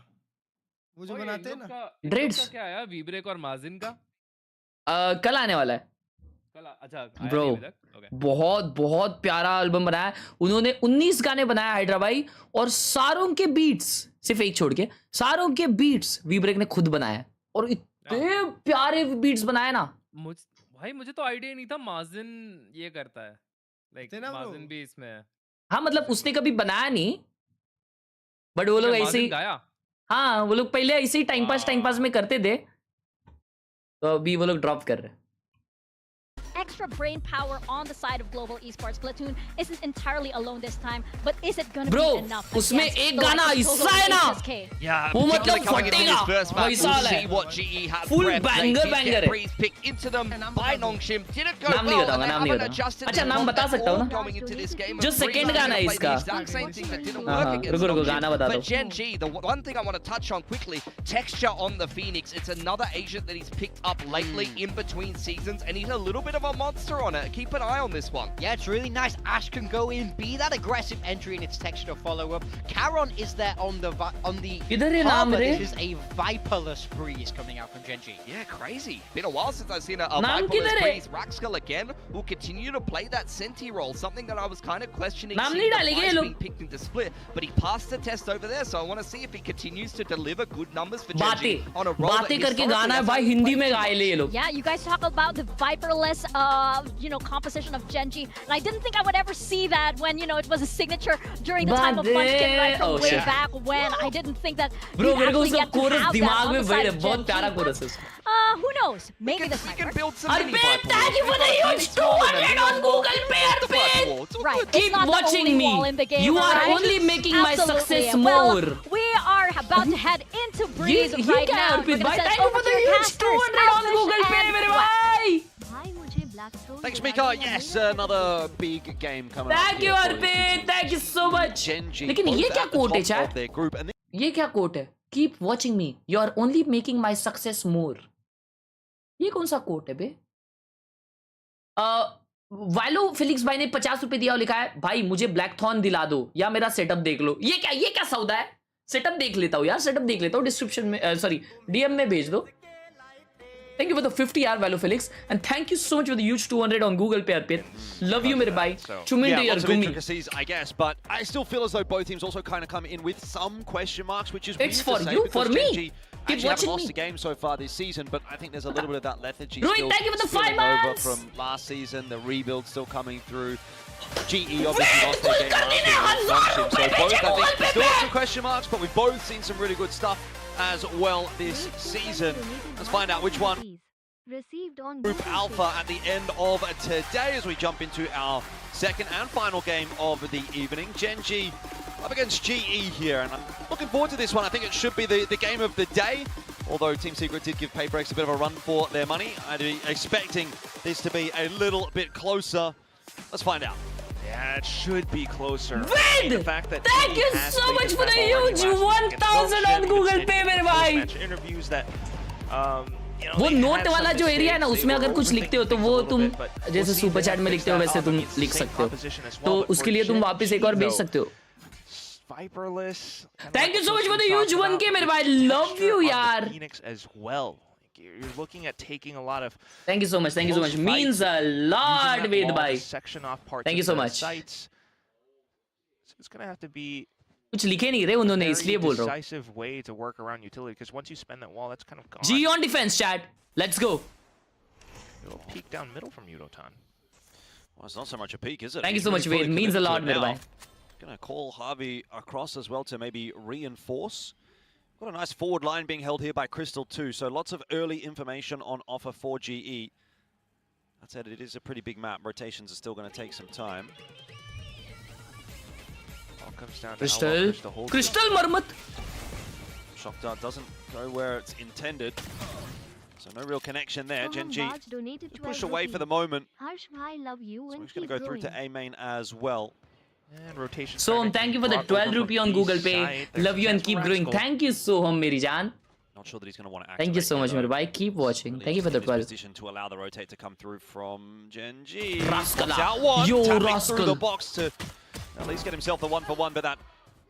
S12: वो जो बनाते हैं ना।
S7: ड्रेड्स
S3: क्या आया वीब्रेक और माजिन का?
S7: कल आने वाला है।
S3: कल अच्छा
S7: ब्रो बहुत बहुत प्यारा एल्बम बनाया है उन्होंने। 19 गाने बनाया हैदराबाई और सारों के बीट्स, सिर्फ एक छोड़ के सारों के बीट्स वीब्रेक ने खुद बनाया और इतने प्यारे बीट्स बनाए ना।
S3: भाई मुझे तो आइडिया नहीं था माजिन ये करता है, लाइक माजिन भी इसमें है।
S7: हाँ मतलब उसने कभी बनाया नहीं, बट वो लोग ऐसे ही, हाँ वो लोग पहले ऐसे ही टाइम पास में करते थे, तो अभी वो लोग ड्रॉप कर रहे हैं।
S6: Extra brain power on the side of Global Esports. Platoon isn't entirely alone this time, but is it going to be enough?
S7: उसमें एक गाना ऐसा है ना, वो मतलब फटेगा, वैसा है, full banger है। नाम नहीं बताऊंगा, नाम नहीं बताऊंगा। अच्छा नाम बता सकता हूँ ना, जो सेकंड गाना है इसका। रुको गाना बता दो।
S4: GENG, the one thing I want to touch on quickly, Texture on the Phoenix. It's another agent that he's picked up lately in between seasons, and he's a little bit of a monster on it. Keep an eye on this one.
S5: Yeah, it's really nice. Ash can go in, be that aggressive entry in its Texture follow-up. Karon is there on the harbor. This is a Viperless breeze coming out from GENG.
S4: Yeah, crazy. Been a while since I've seen a Viperless breeze. Raxkel again will continue to play that Senti role, something that I was kind of questioning being picked into Split, but he passed the test over there, so I want to see if he continues to deliver good numbers for GENG on a role that
S7: करके गाना है भाई, हिंदी में गाए ले ये लोग।
S6: Yeah, you guys talk about the Viperless composition of GENG, and I didn't think I would ever see that when, you know, it was a signature during the time of Munchkin, right, from way back when. I didn't think that
S7: Bro,
S6: we'd actually get to have that on the side of
S7: बहुत प्यारा coarse है।
S6: Who knows? Maybe this might work.
S7: Arpit, thank you for the huge 200 on Google Pay, Arpit!
S6: Right,
S7: Keep watching me. You are only making my success more.
S6: We are about to head into Breeze right now.
S7: Arpit, bhai, thank you for the huge 200 on Google Pay, mere bhai!
S8: Thanks, Mika. Yes, another big game coming up.
S7: Thank you, Arpit. Thank you so much. लेकिन ये क्या coat है chat? ये क्या coat है? Keep watching me. You are only making my success more. ये कौन सा कोट है बे? वालो फिलिक्स भाई ने 50 रुपए दिया और लिखा है भाई मुझे ब्लैक थॉर्न दिला दो या मेरा सेटअप देख लो। ये क्या सौदा है? सेटअप देख लेता हूँ यार, सेटअप देख लेता हूँ। डिस्क्रिप्शन में सॉरी डीएम में भेज दो। Thank you for the 50 यार वालो Felix and thank you so much for the huge 200 on Google Pay Arpit. Love you मेरे भाई। Chumin to your
S8: lots of
S7: gumi.
S8: intricacies, I guess, but I still feel as though both teams also kind of come in with some question marks, which is weird
S7: It's
S8: to
S7: for
S8: say
S7: you,
S8: because
S7: for me.
S8: GENG
S7: Keep
S8: actually haven't
S7: watching
S8: lost
S7: me.
S8: a game so far this season, but I think there's a little bit of that lethargy
S7: Rohit,
S8: still
S7: thank you for the 5
S8: spilling over
S7: months.
S8: from last season. The rebuild still coming through. GE obviously lost their game last season against Sunshim, so both I think still have some question marks, but we've both seen some really good stuff as well this season. Let's find out which one.
S13: Received on
S8: Group Alpha at the end of today as we jump into our second and final game of the evening. GENG up against GE here, and I'm looking forward to this one. I think it should be the game of the day, although Team Secret did give PRX a bit of a run for their money. I'd be expecting this to be a little bit closer. Let's find out.
S9: Yeah, it should be closer.
S7: Win!
S9: The fact that
S7: Thank you so much for the huge 1,000 on Google Pay मेरे भाई।
S9: Interviews that
S7: वो note वाला जो area है ना, उसमें अगर कुछ लिखते हो तो वो तुम जैसे सुपर चैट में लिखते हो वैसे तुम लिख सकते हो, तो उसके लिए तुम वापस एक और भेज सकते हो। Thank you so much for the huge 1K मेरे भाई, love you यार।
S9: As well. You're looking at taking a lot of.
S7: Thank you so much, means a lot, Ved bhai.
S9: Section off parts.
S7: Thank you so much.
S9: Sites. So it's gonna have to be.
S7: कुछ लिखे नहीं रहे उन्होंने, इसलिए बोल रहा हूँ।
S9: Decisive way to work around utility, because once you spend that wall, that's kind of gone.
S7: G on defense, chat. Let's go.
S9: It'll peek down middle from Yudotan.
S8: Well, it's not so much a peek, is it?
S7: Thank you so much, Ved. Means a lot, मेरे भाई.
S8: Gonna call Harvey across as well to maybe reinforce. Got a nice forward line being held here by Crystal too, so lots of early information on offer for GE. That said, it is a pretty big map. Rotations are still going to take some time.
S9: All comes down to
S7: Crystal Marmot.
S8: Shock dart doesn't go where it's intended, so no real connection there. GENG push away for the moment.
S13: Harsh bhai, love you,
S8: So he's going to go through to A main as well.
S9: And rotation.
S7: So thank you for the 12 rupee on Google Pay. Love you and keep growing. Thank you so much, मेरी जान.
S8: Not sure that he's going to want to.
S7: Thank you so much, मेरे भाई. Keep watching. Thank you for the 12.
S8: Position to allow the rotate to come through from GENG.
S7: Rascal.
S8: Out one,
S7: Yo,
S8: tapping
S7: Rascal.
S8: through the box to at least get himself the 1-for-1, but that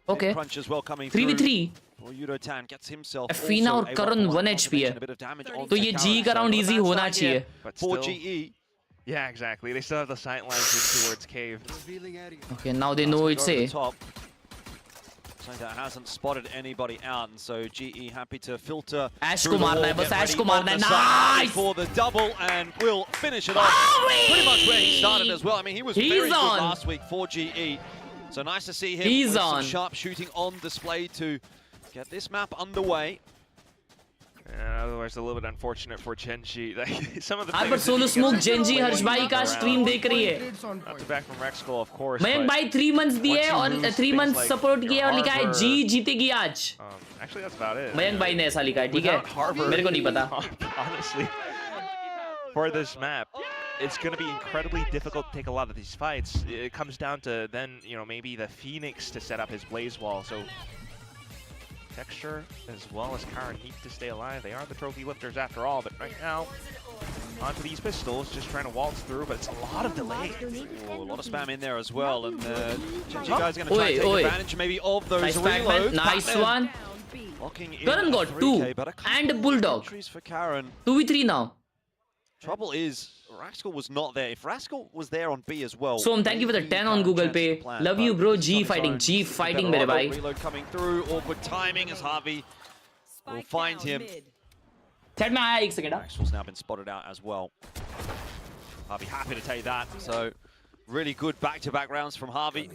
S7: okay.
S8: crunch as well coming
S7: 3v3.
S8: Well, Yudotan gets himself.
S7: Fina और Karan 1 HP है. तो ये G का round easy होना चाहिए.
S8: For GE.
S9: Yeah, exactly. They still have the sight lines in towards cave.
S7: Okay, now they know it's A.
S8: Something that hasn't spotted anybody out, and so GE happy to filter.
S7: Ash को मारना है, बस Ash को मारना है. Nice.
S8: For the double, and will finish it off. Pretty much where he started as well. I mean, he was very good last week for GE. So nice to see him with some sharp shooting on display to get this map underway.
S9: Yeah, otherwise a little bit unfortunate for GENG. Some of the
S7: पर solo smoke GENG हर्ष भाई का stream देख रही है.
S9: Back from Rexkull, of course.
S7: Mayank भाई 3 months दिए और 3 months support किए और लिखा है G जीतेगी आज.
S9: Actually, that's about it.
S7: Mayank भाई ने ऐसा लिखा है, ठीक है? मेरे को नहीं पता.
S9: Honestly, for this map, it's going to be incredibly difficult to take a lot of these fights. It comes down to then, you know, maybe the Phoenix to set up his blaze wall. So Texture as well as Kara need to stay alive. They are the trophy lifters after all, but right now, onto these pistols, just trying to waltz through, but it's a lot of delay.
S8: Ooh, a lot of spam in there as well, and GENG guys going to try and take advantage maybe of those reloads.
S7: Nice one. Karan got 2 and Bulldog. 2v3 now.
S8: Trouble is, Rascal was not there. If Rascal was there on B as well.
S7: So thank you for the 10 on Google Pay. Love you, bro. G fighting, मेरे भाई.
S8: Reload coming through. Awkward timing as Harvey will find him.
S7: Third में आया 1 second.
S8: Rascal's now been spotted out as well. Harvey happy to take that. So really good back-to-back rounds from Harvey.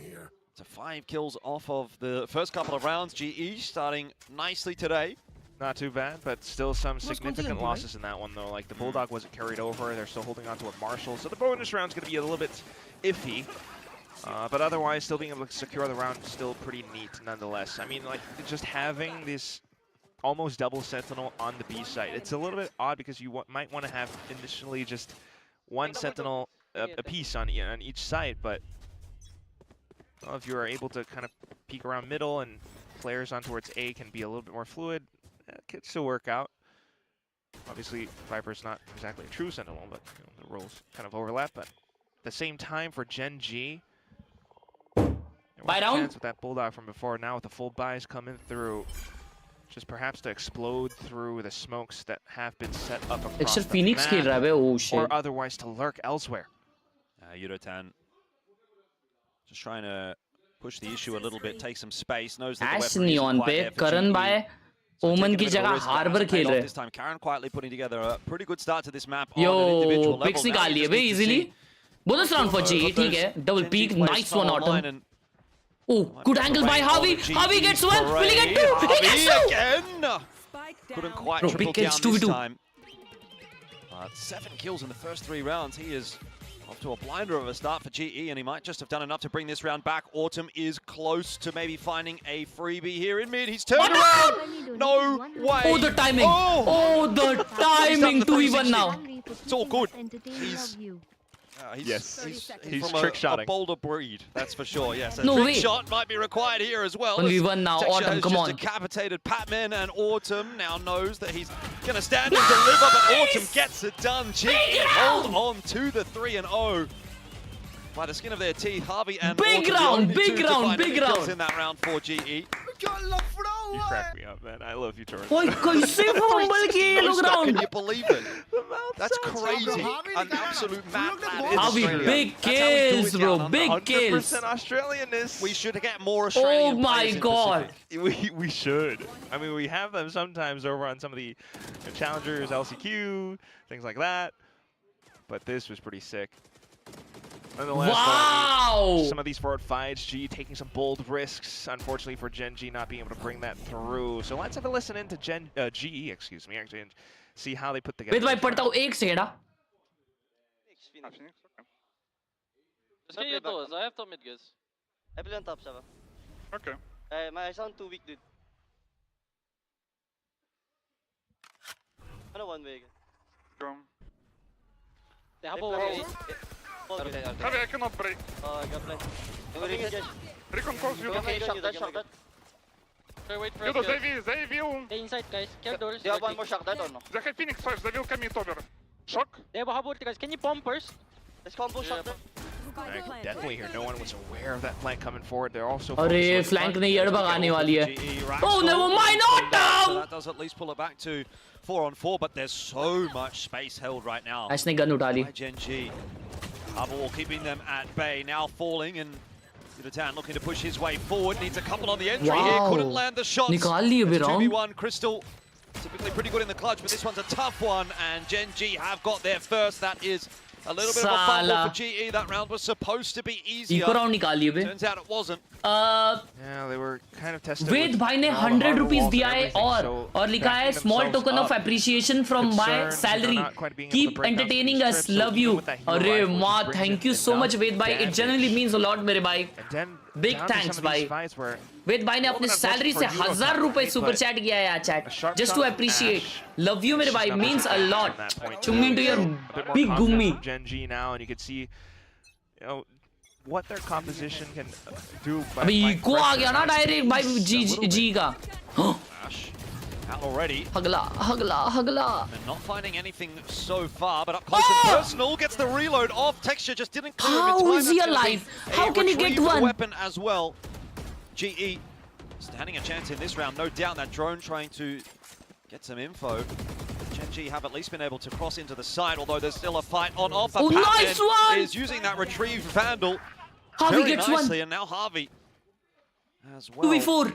S8: So 5 kills off of the first couple of rounds. GE starting nicely today.
S9: Not too bad, but still some significant losses in that one, though. Like, the Bulldog wasn't carried over. They're still holding on to a Marshall. So the bonus round's going to be a little bit iffy. But otherwise, still being able to secure the round is still pretty neat, nonetheless. I mean, like, just having this almost double Sentinel on the B site. It's a little bit odd because you might want to have initially just one Sentinel a piece on each side, but well, if you are able to kind of peek around middle and players on towards A can be a little bit more fluid, it could still work out. Obviously, Viper's not exactly a true Sentinel, but you know, the roles kind of overlap. But the same time for GENG.
S7: Buy down.
S9: With that bulldog from before, now with the full buys coming through, just perhaps to explode through the smokes that have been set up across the
S7: Phoenix
S9: map,
S7: oh, shit.
S9: or otherwise to lurk elsewhere.
S17: Eurotan just trying to push the issue a little bit, take some space. Knows that
S7: Ash neon पे Karan by Omen की जगह Harbor खेल रहे.
S17: This time Karen quietly putting together a pretty good start to this map.
S7: Yo, picks निकाल लिए बे easily. Bonus round for G, ठीक है. Double peak, nice one Autumn. Oh, good angle by Harvey. Harvey gets one. Will he get two? He gets two.
S17: Again. Couldn't quite triple down this time. 7 kills in the first 3 rounds. He is off to a blinder of a start for GE, and he might just have done enough to bring this round back. Autumn is close to maybe finding a freebie here in mid. He's turned around. No way.
S7: Oh, the timing. Oh, the timing. 2v1 now.
S17: It's all good.
S9: He's
S17: from
S9: trick-shotting.
S17: a bolder breed, that's for sure. Yes, a
S7: No
S17: trick
S7: way.
S17: shot might be required here as well.
S7: 1v1 now. Autumn, come on.
S17: Decapitated Patman, and Autumn now knows that he's going to stand and deliver, but Autumn gets it done. GE hold on to the 3-0 by the skin of their teeth. Harvey and
S7: big
S17: Autumn,
S7: round,
S17: the only
S7: big
S17: two to
S7: round,
S17: find
S7: big
S17: any kills
S7: round.
S17: in that round for GE.
S9: You crack me up, man. I love you, Torrance.
S7: Oy, कैसे fumble किए ये लोग round?
S17: Can you believe it? That's crazy. An absolute madman.
S7: Harvey, big kills, bro. Big kills.
S9: 100% Australianness.
S17: We should get more Australian
S7: Oh my
S17: players in
S7: god.
S17: Pacific.
S9: We should. I mean, we have them sometimes over on some of the challengers, LCQ, things like that. But this was pretty sick. Nonetheless,
S7: wow!
S9: Some of these forward fights, G taking some bold risks. Unfortunately for GENG not being able to bring that through. So let's have a listen into GE, excuse me, actually, and see how they put together.
S7: Wait, भाई पढ़ता हूँ एक second आ.
S10: Just get your toes. I have top mid, guys.
S11: I play on top, Sava.
S10: Okay.
S11: I sound too weak, dude. Ano one way?
S10: They have a
S11: Heavy,
S10: I cannot break.
S11: Oh, I got play.
S10: Recon calls you.
S11: Okay, shot that.
S10: Okay, wait for us.
S5: Zaviu. Stay inside, guys. Care doors.
S11: Do you have one more shot that or no?
S10: They have Phoenix first. They will come in over. Shock.
S5: They have a habort, guys. Can you bomb first?
S11: Let's combo shot that.
S9: I can definitely hear no one was aware of that flank coming forward. They're also
S7: अरे flank ने येड़ भगाने वाली है. Oh, never mind, not down.
S17: So that does at least pull it back to 4-on-4, but there's so much space held right now.
S7: Ash ने gun उठा ली.
S17: GENG. Hubble keeping them at bay, now falling, and Yudotan looking to push his way forward. Needs a couple on the entry here, couldn't land the shots.
S7: निकाल लिए भी round.
S17: 2v1, Crystal typically pretty good in the clutch, but this one's a tough one, and GENG have got there first. That is a little bit of a fumble for GE. That round was supposed to be easier.
S7: Eco round निकाल लिए भी.
S17: Turns out it wasn't.
S9: Yeah, they were kind of tested.
S7: वेद भाई ने 100 rupees दिया है और लिखा है small token of appreciation from my salary. Keep entertaining us. Love you. अरे माँ, thank you so much वेद भाई. It genuinely means a lot मेरे भाई. Big thanks भाई. वेद भाई ने अपने सैलरी से 1000 रुपए सुपर चैट किया है यार chat. Just to appreciate. Love you मेरे भाई. Means a lot. Chungmi into your big gummi.
S9: GENG now, and you can see, you know, what their composition can do.
S7: अबे इको आ गया ना डायरेक्ट भाई जी का.
S17: Out already.
S7: Hagla.
S17: And not finding anything so far, but up close and personal gets the reload off. Texture just didn't clear him in time.
S7: How is he alive? How can he get one?
S17: Weapon as well. GE standing a chance in this round, no doubt. That drone trying to get some info. GENG have at least been able to cross into the side, although there's still a fight on offer.
S7: Oh, nice one!
S17: Is using that retrieved Vandal
S7: Harvey
S17: very
S7: gets
S17: nicely,
S7: one.
S17: and now Harvey as well.
S7: 2v4.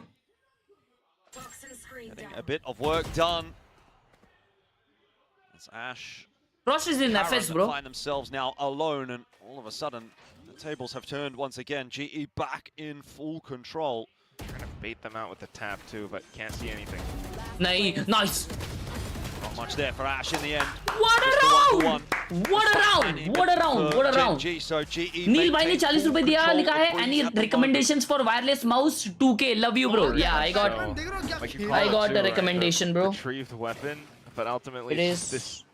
S17: Getting a bit of work done. It's Ash.
S7: Frost is in FS, bro.
S17: Find themselves now alone, and all of a sudden the tables have turned once again. GE back in full control.
S9: Trying to bait them out with the tap too, but can't see anything.
S7: Nice.
S17: Not much there for Ash in the end.
S7: What a round! What a round!
S17: So GE
S7: Neil भाई ने 40 रुपए दिया, लिखा है any recommendations for wireless mouse 2K. Love you, bro. Yeah, I got the recommendation, bro.
S9: Retrieved weapon, but ultimately
S7: it is
S9: this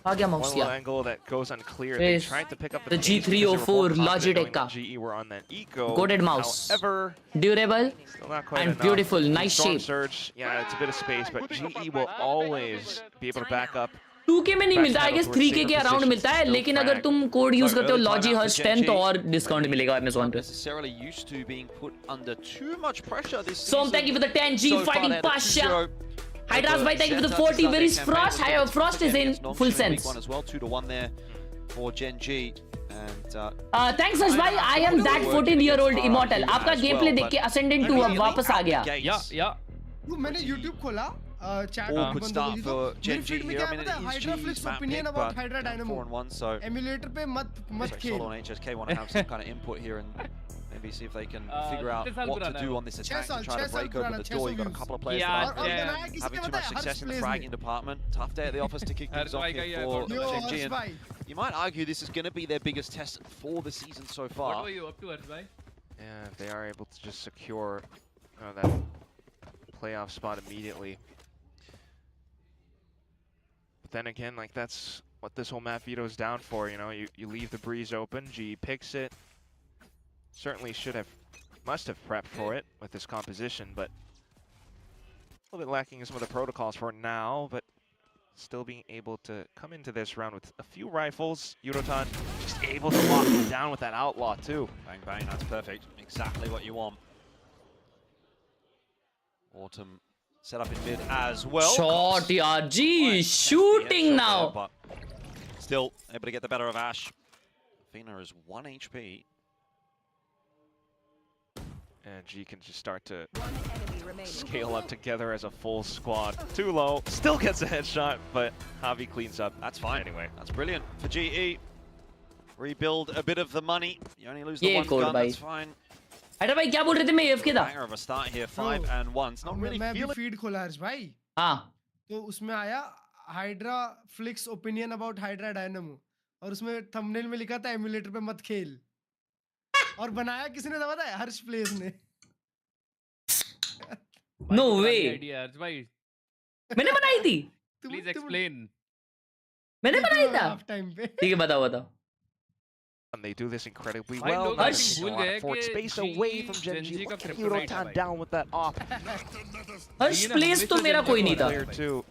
S7: आ गया mouse
S9: one
S7: यार.
S9: angle that goes unclear. They tried to pick up
S7: the G304 Logitech का.
S9: GE were on that eco.
S7: Goated mouse.
S9: However,
S7: durable
S9: and
S7: enough. Beautiful, nice
S9: Storm
S7: shape.
S9: Surge, yeah, it's a bit of space, but GE will always be able to back up
S7: 2K में नहीं मिलता, I guess 3K के around मिलता है, लेकिन अगर तुम code use करते हो लॉजी हर्ष 10 तो और डिस्काउंट मिलेगा Amazon पे. Som, thank you for the 10G fighting Pasha. Hydras bhai, thank you for the 40. Where is Frost? Frost is in full sense.
S17: For GENG. And
S7: thanks Harsh bhai, I am that 14-year-old immortal. आपका game play देख के Ascendant 2 अब वापस आ गया.
S3: या
S12: मैंने YouTube खोला chat
S17: could start for GENG here. I mean, it is G's map pick, but
S12: Hydra Dynamo
S17: 4-1, so
S12: emulator पे मत खेल.
S17: Solo and HSK want to have some kind of input here and maybe see if they can figure out what to do on this attack and try to break open the door. You've got a couple of players that are having too much success in the fragging department. Tough day at the office to kick things off here for GENG. And you might argue this is going to be their biggest test for the season so far.
S3: What were you up to, Harsh bhai?
S9: Yeah, if they are able to just secure that playoff spot immediately. But then again, like, that's what this whole map veto is down for, you know, you leave the breeze open, GE picks it. Certainly must have prepped for it with this composition, but a little bit lacking in some of the protocols for now, but still being able to come into this round with a few rifles. Yurotan just able to lock it down with that outlaw too.
S17: Bang, bang, that's perfect. Exactly what you want. Autumn set up in mid as well.
S7: Shot, yeah, G shooting now.
S17: There, but still able to get the better of Ash. Fina is 1 HP.
S9: And G can just start to scale up together as a full squad. Too low, still gets a headshot, but Javi cleans up.
S17: That's fine
S9: anyway.
S17: That's brilliant for GE. Rebuild a bit of the money. You only lose the one gun, that's fine.
S7: अरे भाई क्या बोल रहे थे, मैं AFK था.
S17: Banger of a start here, 5 and 1. It's not really
S12: feeling. feed खोला हर्ष भाई.
S7: हाँ.
S12: तो उसमें आया Hydra Flicks opinion about Hydra Dynamo और उसमें thumbnail में लिखा था emulator पे मत खेल. और बनाया किसने था पता है? हर्ष प्लेस ने.
S7: No way.
S3: हर्ष भाई.
S7: मैंने बनाई थी.
S3: Please explain.
S7: मैंने बनाई था. ठीक है बताओ बताओ.
S9: And they do this incredibly well. For space away from GENG. Yurotan down with that off.
S7: Harsh place तो मेरा कोई नहीं था.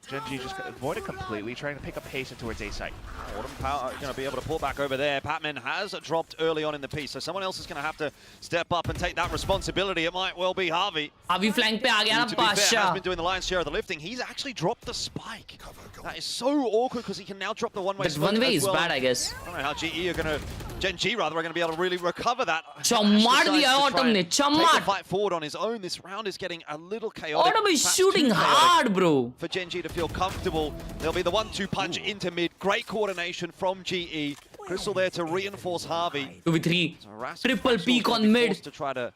S9: GENG just avoided completely, trying to pick up pace towards A site.
S17: Autumn Power going to be able to pull back over there. Patman has dropped early on in the piece, so someone else is going to have to step up and take that responsibility. It might well be Harvey.
S7: Harvey flank pe aa gaya na Pasha.
S17: Has been doing the lion's share of the lifting. He's actually dropped the spike. That is so awkward because he can now drop the one-way spike.
S7: That one-way is bad, I guess.
S17: I don't know how GE are going to, GENG rather, are going to be able to really recover that.
S7: Chammat diya Autumn ne, chammat.
S17: Take the fight forward on his own. This round is getting a little chaotic.
S7: Autumn is shooting hard, bro.
S17: For GENG to feel comfortable. There'll be the 1-2 punch into mid. Great coordination from GE. Crystal there to reinforce Harvey.
S7: 2v3. Triple peak on mid.
S17: To try to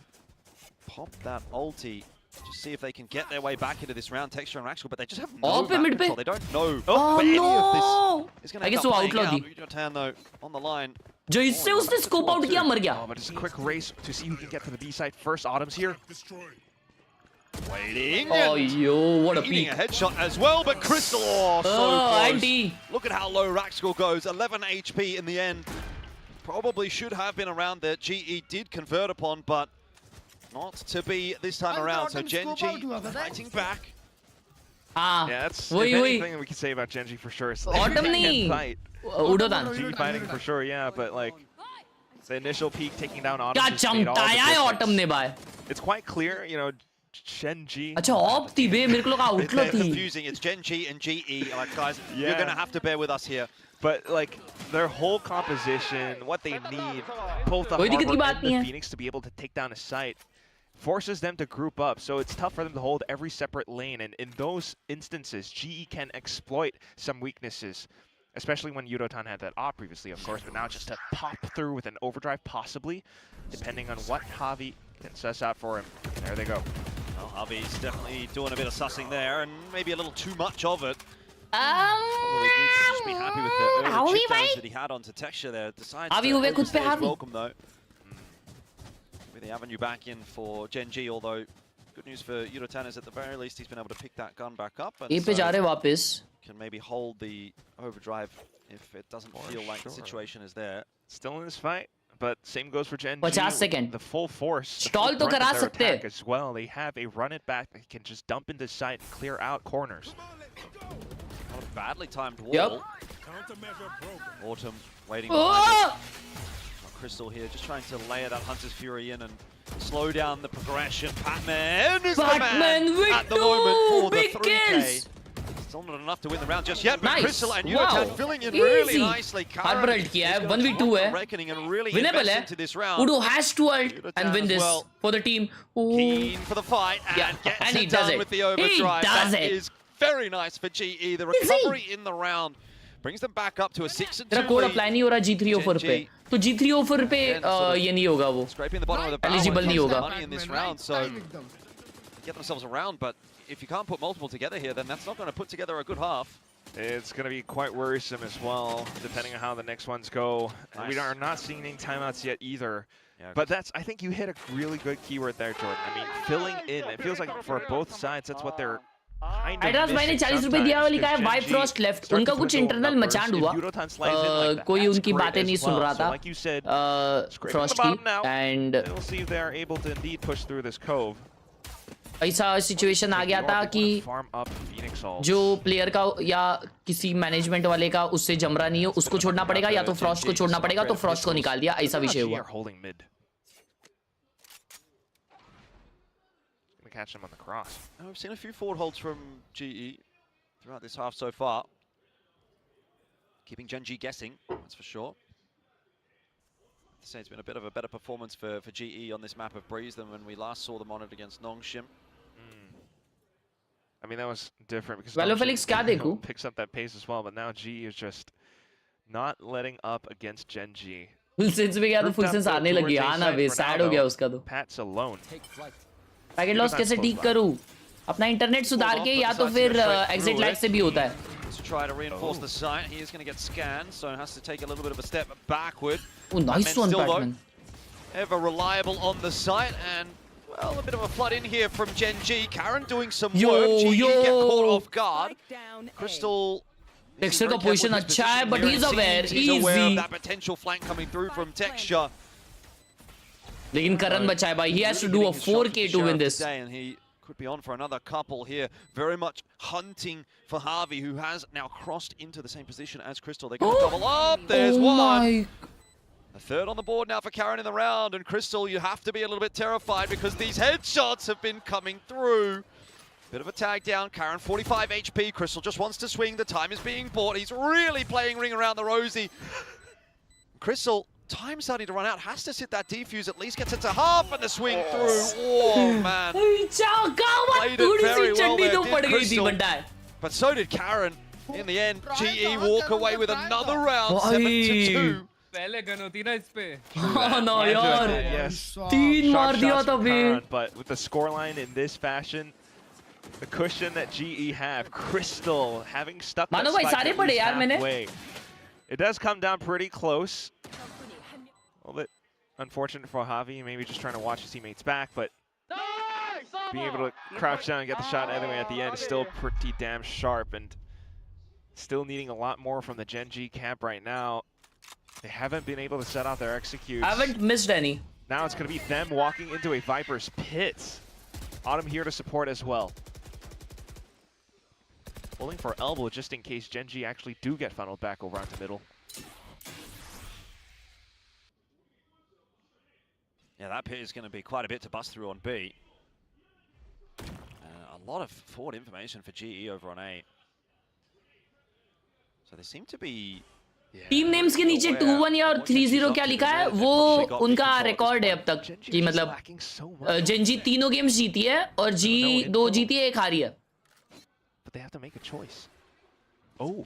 S17: pop that ulti. Just see if they can get their way back into this round. Texture and Raxel, but they just have no map control. They don't know where any of this is going to end up playing out. Yurotan though on the line.
S7: जो इससे उसने scope out किया मर गया.
S9: Oh, but it's a quick race to see who can get to the B side first. Autumn's here.
S17: Waiting.
S7: Oh, yo, what a peek.
S17: A headshot as well, but Crystal, so close. Look at how low Raxel goes. 11 HP in the end. Probably should have been around there. GE did convert upon, but not to be this time around. So GENG fighting back.
S9: Yeah, that's anything we can say about GENG for sure.
S7: Autumn nahi.
S9: Fight. GE fighting for sure, yeah, but like the initial peak taking down Autumn.
S7: क्या चमकाया है Autumn ने भाई.
S9: It's quite clear, you know. GENG.
S7: अच्छा of थी बे मेरे को लगा आउटलो थी.
S17: Confusing. It's GENG and GE. Like guys, you're gonna have to bear with us here.
S9: But like their whole composition, what they need, both the Harbor and the Phoenix to be able to take down a site, forces them to group up. So it's tough for them to hold every separate lane. And in those instances, GE can exploit some weaknesses, especially when Yurotan had that op previously, of course. But now just to pop through with an overdrive, possibly, depending on what Javi can suss out for him. There they go.
S17: Well, Javi's definitely doing a bit of sussing there, and maybe a little too much of it. Probably needs to just be happy with the early chip downs that he had onto Texture there. Decides to overstay his welcome though. With the avenue back in for GENG, although good news for Yurotan is at the very least he's been able to pick that gun back up. And
S7: so
S17: can maybe hold the overdrive if it doesn't feel like the situation is there.
S9: Still in this fight. But same goes for GENG.
S7: 50 seconds.
S9: The full force.
S7: Stall to करा सकते.
S9: As well, they have a run it back. They can just dump into site and clear out corners.
S17: badly timed wall.
S7: Yep.
S17: Autumn waiting behind it. Crystal here just trying to layer that Hunter's Fury in and slow down the progression. Patman is the man at the moment for the 3K. Still not enough to win the round just yet, but Crystal and Yudotan filling in really nicely.
S7: Hard किया है 1v2 है. Winnable है. Udo has to ult and win this for the team.
S17: Keen for the fight and gets it done with the overdrive. That is very nice for GE. The recovery in the round brings them back up to a 6-2
S7: तेरा code apply नहीं हो रहा G3 offer पे, तो G3 offer पे ये नहीं होगा, वो एलिजिबल नहीं होगा.
S17: Get themselves around, but if you can't put multiple together here, then that's not going to put together a good half.
S9: It's going to be quite worrisome as well, depending on how the next ones go. Nice. We are not seeing any timeouts yet either. Yeah, but that's, I think you hit a really good keyword there, Jordan. I mean, filling in. It feels like for both sides, that's what they're kind of
S7: missing. मैंने 40 रुपए दिया, लिखा है Why Frost left. उनका कुछ internal मचांड हुआ. कोई उनकी बातें नहीं सुन रहा था. Frost की, and
S9: we'll see if they are able to indeed push through this cove.
S7: ऐसा सिचुएशन आ गया था कि जो प्लेयर का या किसी मैनेजमेंट वाले का उससे जमरा नहीं हो, उसको छोड़ना पड़ेगा या तो फ्रॉस्ट को छोड़ना पड़ेगा, तो फ्रॉस्ट को निकाल दिया, ऐसा विषय हुआ.
S9: Catch him on the cross.
S17: We've seen a few forward holds from GE throughout this half so far. Keeping GENG guessing, that's for sure. I'd say it's been a bit of a better performance for GE on this map of Breeze than when we last saw them on it against Nongshim.
S9: I mean, that was different because
S7: Felix
S9: picks up that pace as well, but now GE is just not letting up against GENG.
S7: Full sense में गया तो full sense आने लगी, आना वे sad हो गया उसका तो.
S9: Pat's alone.
S7: पैकेट लॉस कैसे ठीक करूं? अपना इंटरनेट सुधार के या तो फिर एग्जिट लाइट से भी होता है.
S17: To try to reinforce the site, he is going to get scanned, so has to take a little bit of a step backward.
S7: Oh, nice one, Batman.
S17: Ever reliable on the site, and well, a bit of a flood in here from GENG. Karen doing some work. GE get caught off guard. Crystal.
S7: Texture का position अच्छा है, but he's aware.
S17: He's aware of that potential flank coming through from Texture.
S7: लेकिन करण बचा है भाई. He has to do a 4K to win this.
S17: And he could be on for another couple here. Very much hunting for Harvey, who has now crossed into the same position as Crystal. They're going to double up. There's one. A third on the board now for Karen in the round. And Crystal, you have to be a little bit terrified because these headshots have been coming through. Bit of a tag down. Karen, 45 HP. Crystal just wants to swing. The time is being bought. He's really playing ring around the rosy. Crystal, time starting to run out, has to sit that defuse, at least gets it to half, and the swing through. Oh, man. Played it very well there, did Crystal. But so did Karen. In the end, GE walk away with another round, 7-2.
S3: पहले gun होती ना इस पे.
S7: हाँ ना यार.
S9: Yes.
S7: 3 मार दिया था बे.
S9: But with the scoreline in this fashion, the cushion that GE have, Crystal having stuck that spike halfway. It does come down pretty close. A little bit unfortunate for Javi, maybe just trying to watch his teammates back, but being able to crouch down and get the shot anyway at the end is still pretty damn sharp, and still needing a lot more from the GENG camp right now. They haven't been able to set out their executes.
S7: I haven't missed any.
S9: Now it's going to be them walking into a Viper's pit. Autumn here to support as well. Pulling for elbow just in case GENG actually do get funneled back over onto middle.
S17: Yeah, that pit is going to be quite a bit to bust through on B. A lot of forward information for GE over on A. So they seem to be...
S7: team names के नीचे 2-1 या 3-0 क्या लिखा है, वो उनका record है अब तक कि मतलब GENG तीनों गेम्स जीती है और G 2 जीती है, 1 हारी है.
S9: But they have to make a choice.
S17: Oh,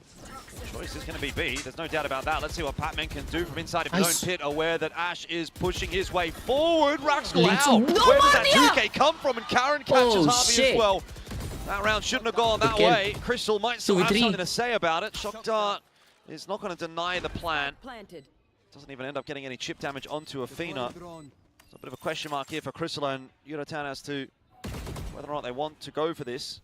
S17: choice is going to be B. There's no doubt about that. Let's see what Patman can do from inside of his own pit, aware that Ash is pushing his way forward. Raxkel out. Where does that 2K come from? And Karen catches Harvey as well. That round shouldn't have gone that way. Crystal might still have something to say about it. Shock Dart is not going to deny the plan. Doesn't even end up getting any chip damage onto Athena. It's a bit of a question mark here for Crystal and Yudotan as to whether or not they want to go for this.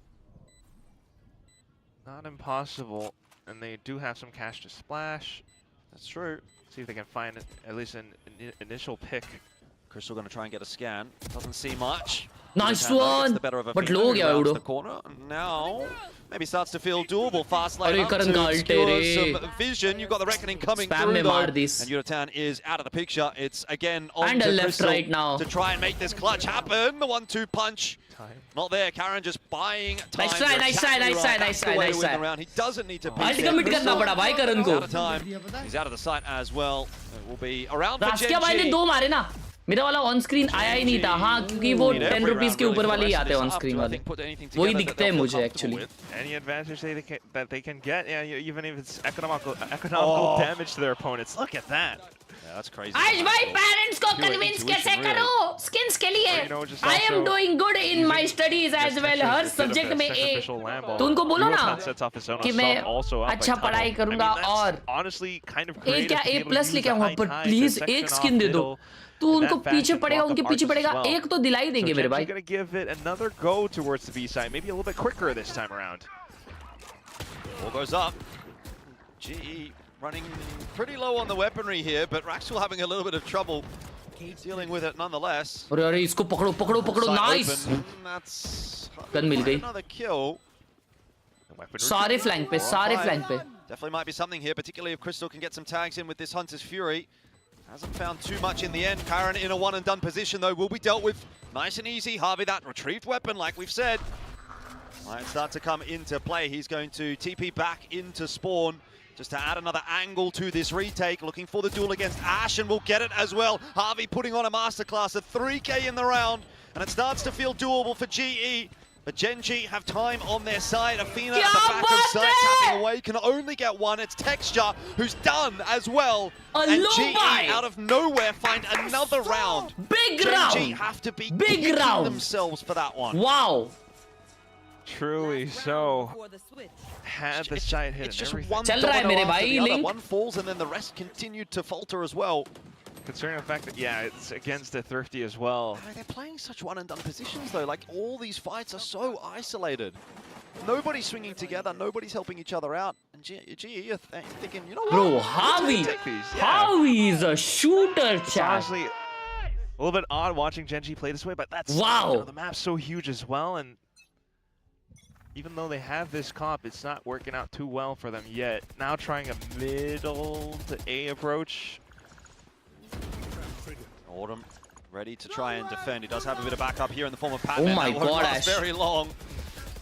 S9: Not impossible, and they do have some cash to splash.
S17: That's true.
S9: See if they can find at least an initial pick.
S17: Crystal going to try and get a scan. Doesn't see much.
S7: Nice one.
S17: But low gaya udo. The corner. And now maybe starts to feel doable. Fast lane up to obscure some vision. You've got the Reckoning coming through though, and Yuratan is out of the picture. It's again on to
S7: left
S17: Crystal
S7: right now
S17: to try and make this clutch happen. The 1-2 punch. Not there. Karen just buying time.
S7: Nice try.
S17: He doesn't need to beat
S7: it.
S17: Out of time. He's out of the sight as well. It will be around for GENG.
S7: मेरा वाला on screen आया ही नहीं था हाँ क्योंकि वो 10 rupees के ऊपर वाले ही आते हैं ऑन स्क्रीन वाले वही दिखते हैं मुझे actually
S9: any advantage that they can get, yeah, even if it's economical damage to their opponents. Look at that.
S17: Yeah, that's crazy.
S7: आज भाई पेरेंट्स को कन्विंस कैसे करो स्किन्स के लिए I am doing good in my studies as well her subject में A तो उनको बोलो ना कि मैं अच्छा पढ़ाई करूंगा और A क्या A+ लेके आऊंगा पर प्लीज एक स्किन दे दो तू उनको पीछे पड़ेगा उनके पीछे पड़ेगा एक तो दिला ही देंगे मेरे भाई
S9: going to give it another go towards the B side, maybe a little bit quicker this time around.
S17: Ball goes up. GE running pretty low on the weaponry here, but Raxwell having a little bit of trouble dealing with it nonetheless.
S7: अरे इसको पकड़ो nice gun मिल गई
S17: Another kill.
S7: सारे flank पे
S17: Definitely might be something here, particularly if Crystal can get some tags in with this Hunter's Fury. Hasn't found too much in the end. Karen in a one and done position though will be dealt with nice and easy. Harvey, that retrieved weapon like we've said, might start to come into play. He's going to TP back into spawn just to add another angle to this retake. Looking for the duel against Ash and will get it as well. Harvey putting on a masterclass at 3k in the round and it starts to feel doable for GE. But GENG have time on their side. Athena at the back of sight, tapping away, can only get one. It's Texture who's done as well. And GE out of nowhere find another round.
S7: Big round.
S17: GEG have to be kicking themselves for that one.
S7: Wow.
S9: Truly so. Had the sight hit.
S17: It's just one domino after the other. One falls and then the rest continued to falter as well.
S9: Considering the fact that, yeah, it's against the Thrifty as well.
S17: They're playing such one-and-done positions, though. Like, all these fights are so isolated. Nobody's swinging together. Nobody's helping each other out. And GE are thinking, you know what?
S7: Bro, Harvey is a shooter, chat.
S9: Honestly, a little bit odd watching GENG play this way, but that's...
S7: Wow.
S9: You know, the map's so huge as well, and even though they have this comp, it's not working out too well for them yet. Now trying a middle to A approach.
S17: Autumn ready to try and defend. He does have a bit of backup here in the form of Pat.
S7: Oh my god, Ash.
S17: Very long.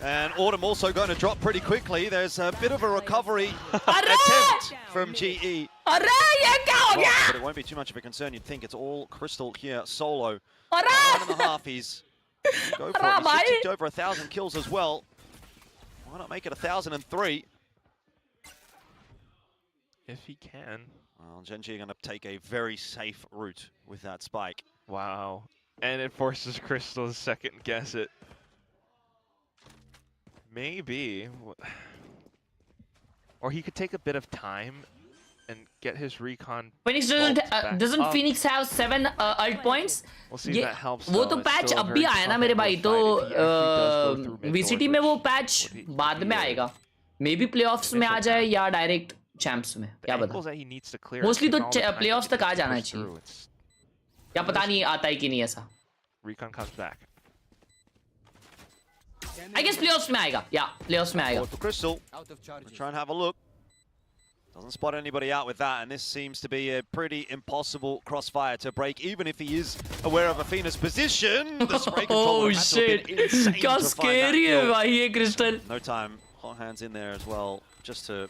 S17: And Autumn also going to drop pretty quickly. There's a bit of a recovery attempt from GE.
S7: But
S17: it won't be too much of a concern. You'd think it's all Crystal here solo. 1.5 he's go for it. He's ticked over 1,000 kills as well. Why not make it 1,003?
S9: If he can.
S17: Well, GENG are going to take a very safe route with that spike.
S9: Wow. And it forces Crystal to second guess it. Maybe. Or he could take a bit of time and get his recon.
S7: Phoenix doesn't Phoenix have 7 ult points?
S9: We'll see if that helps.
S7: वो तो patch अब भी आया ना मेरे भाई तो VCT में वो पैच बाद में आएगा. Maybe playoffs में आ जाए या डायरेक्ट चैंप्स में क्या पता मोस्टली तो प्लेऑफ्स तक आ जाना चाहिए क्या पता नहीं आता है कि नहीं ऐसा
S9: Recon comes back.
S7: I guess playoffs में आएगा या playoffs में आएगा
S17: Crystal try and have a look. Doesn't spot anybody out with that, and this seems to be a pretty impossible crossfire to break, even if he is aware of Athena's position. The spray control
S7: oh shit क्या scary है भाई ये Crystal.
S17: No time, hot hands in there as well, just to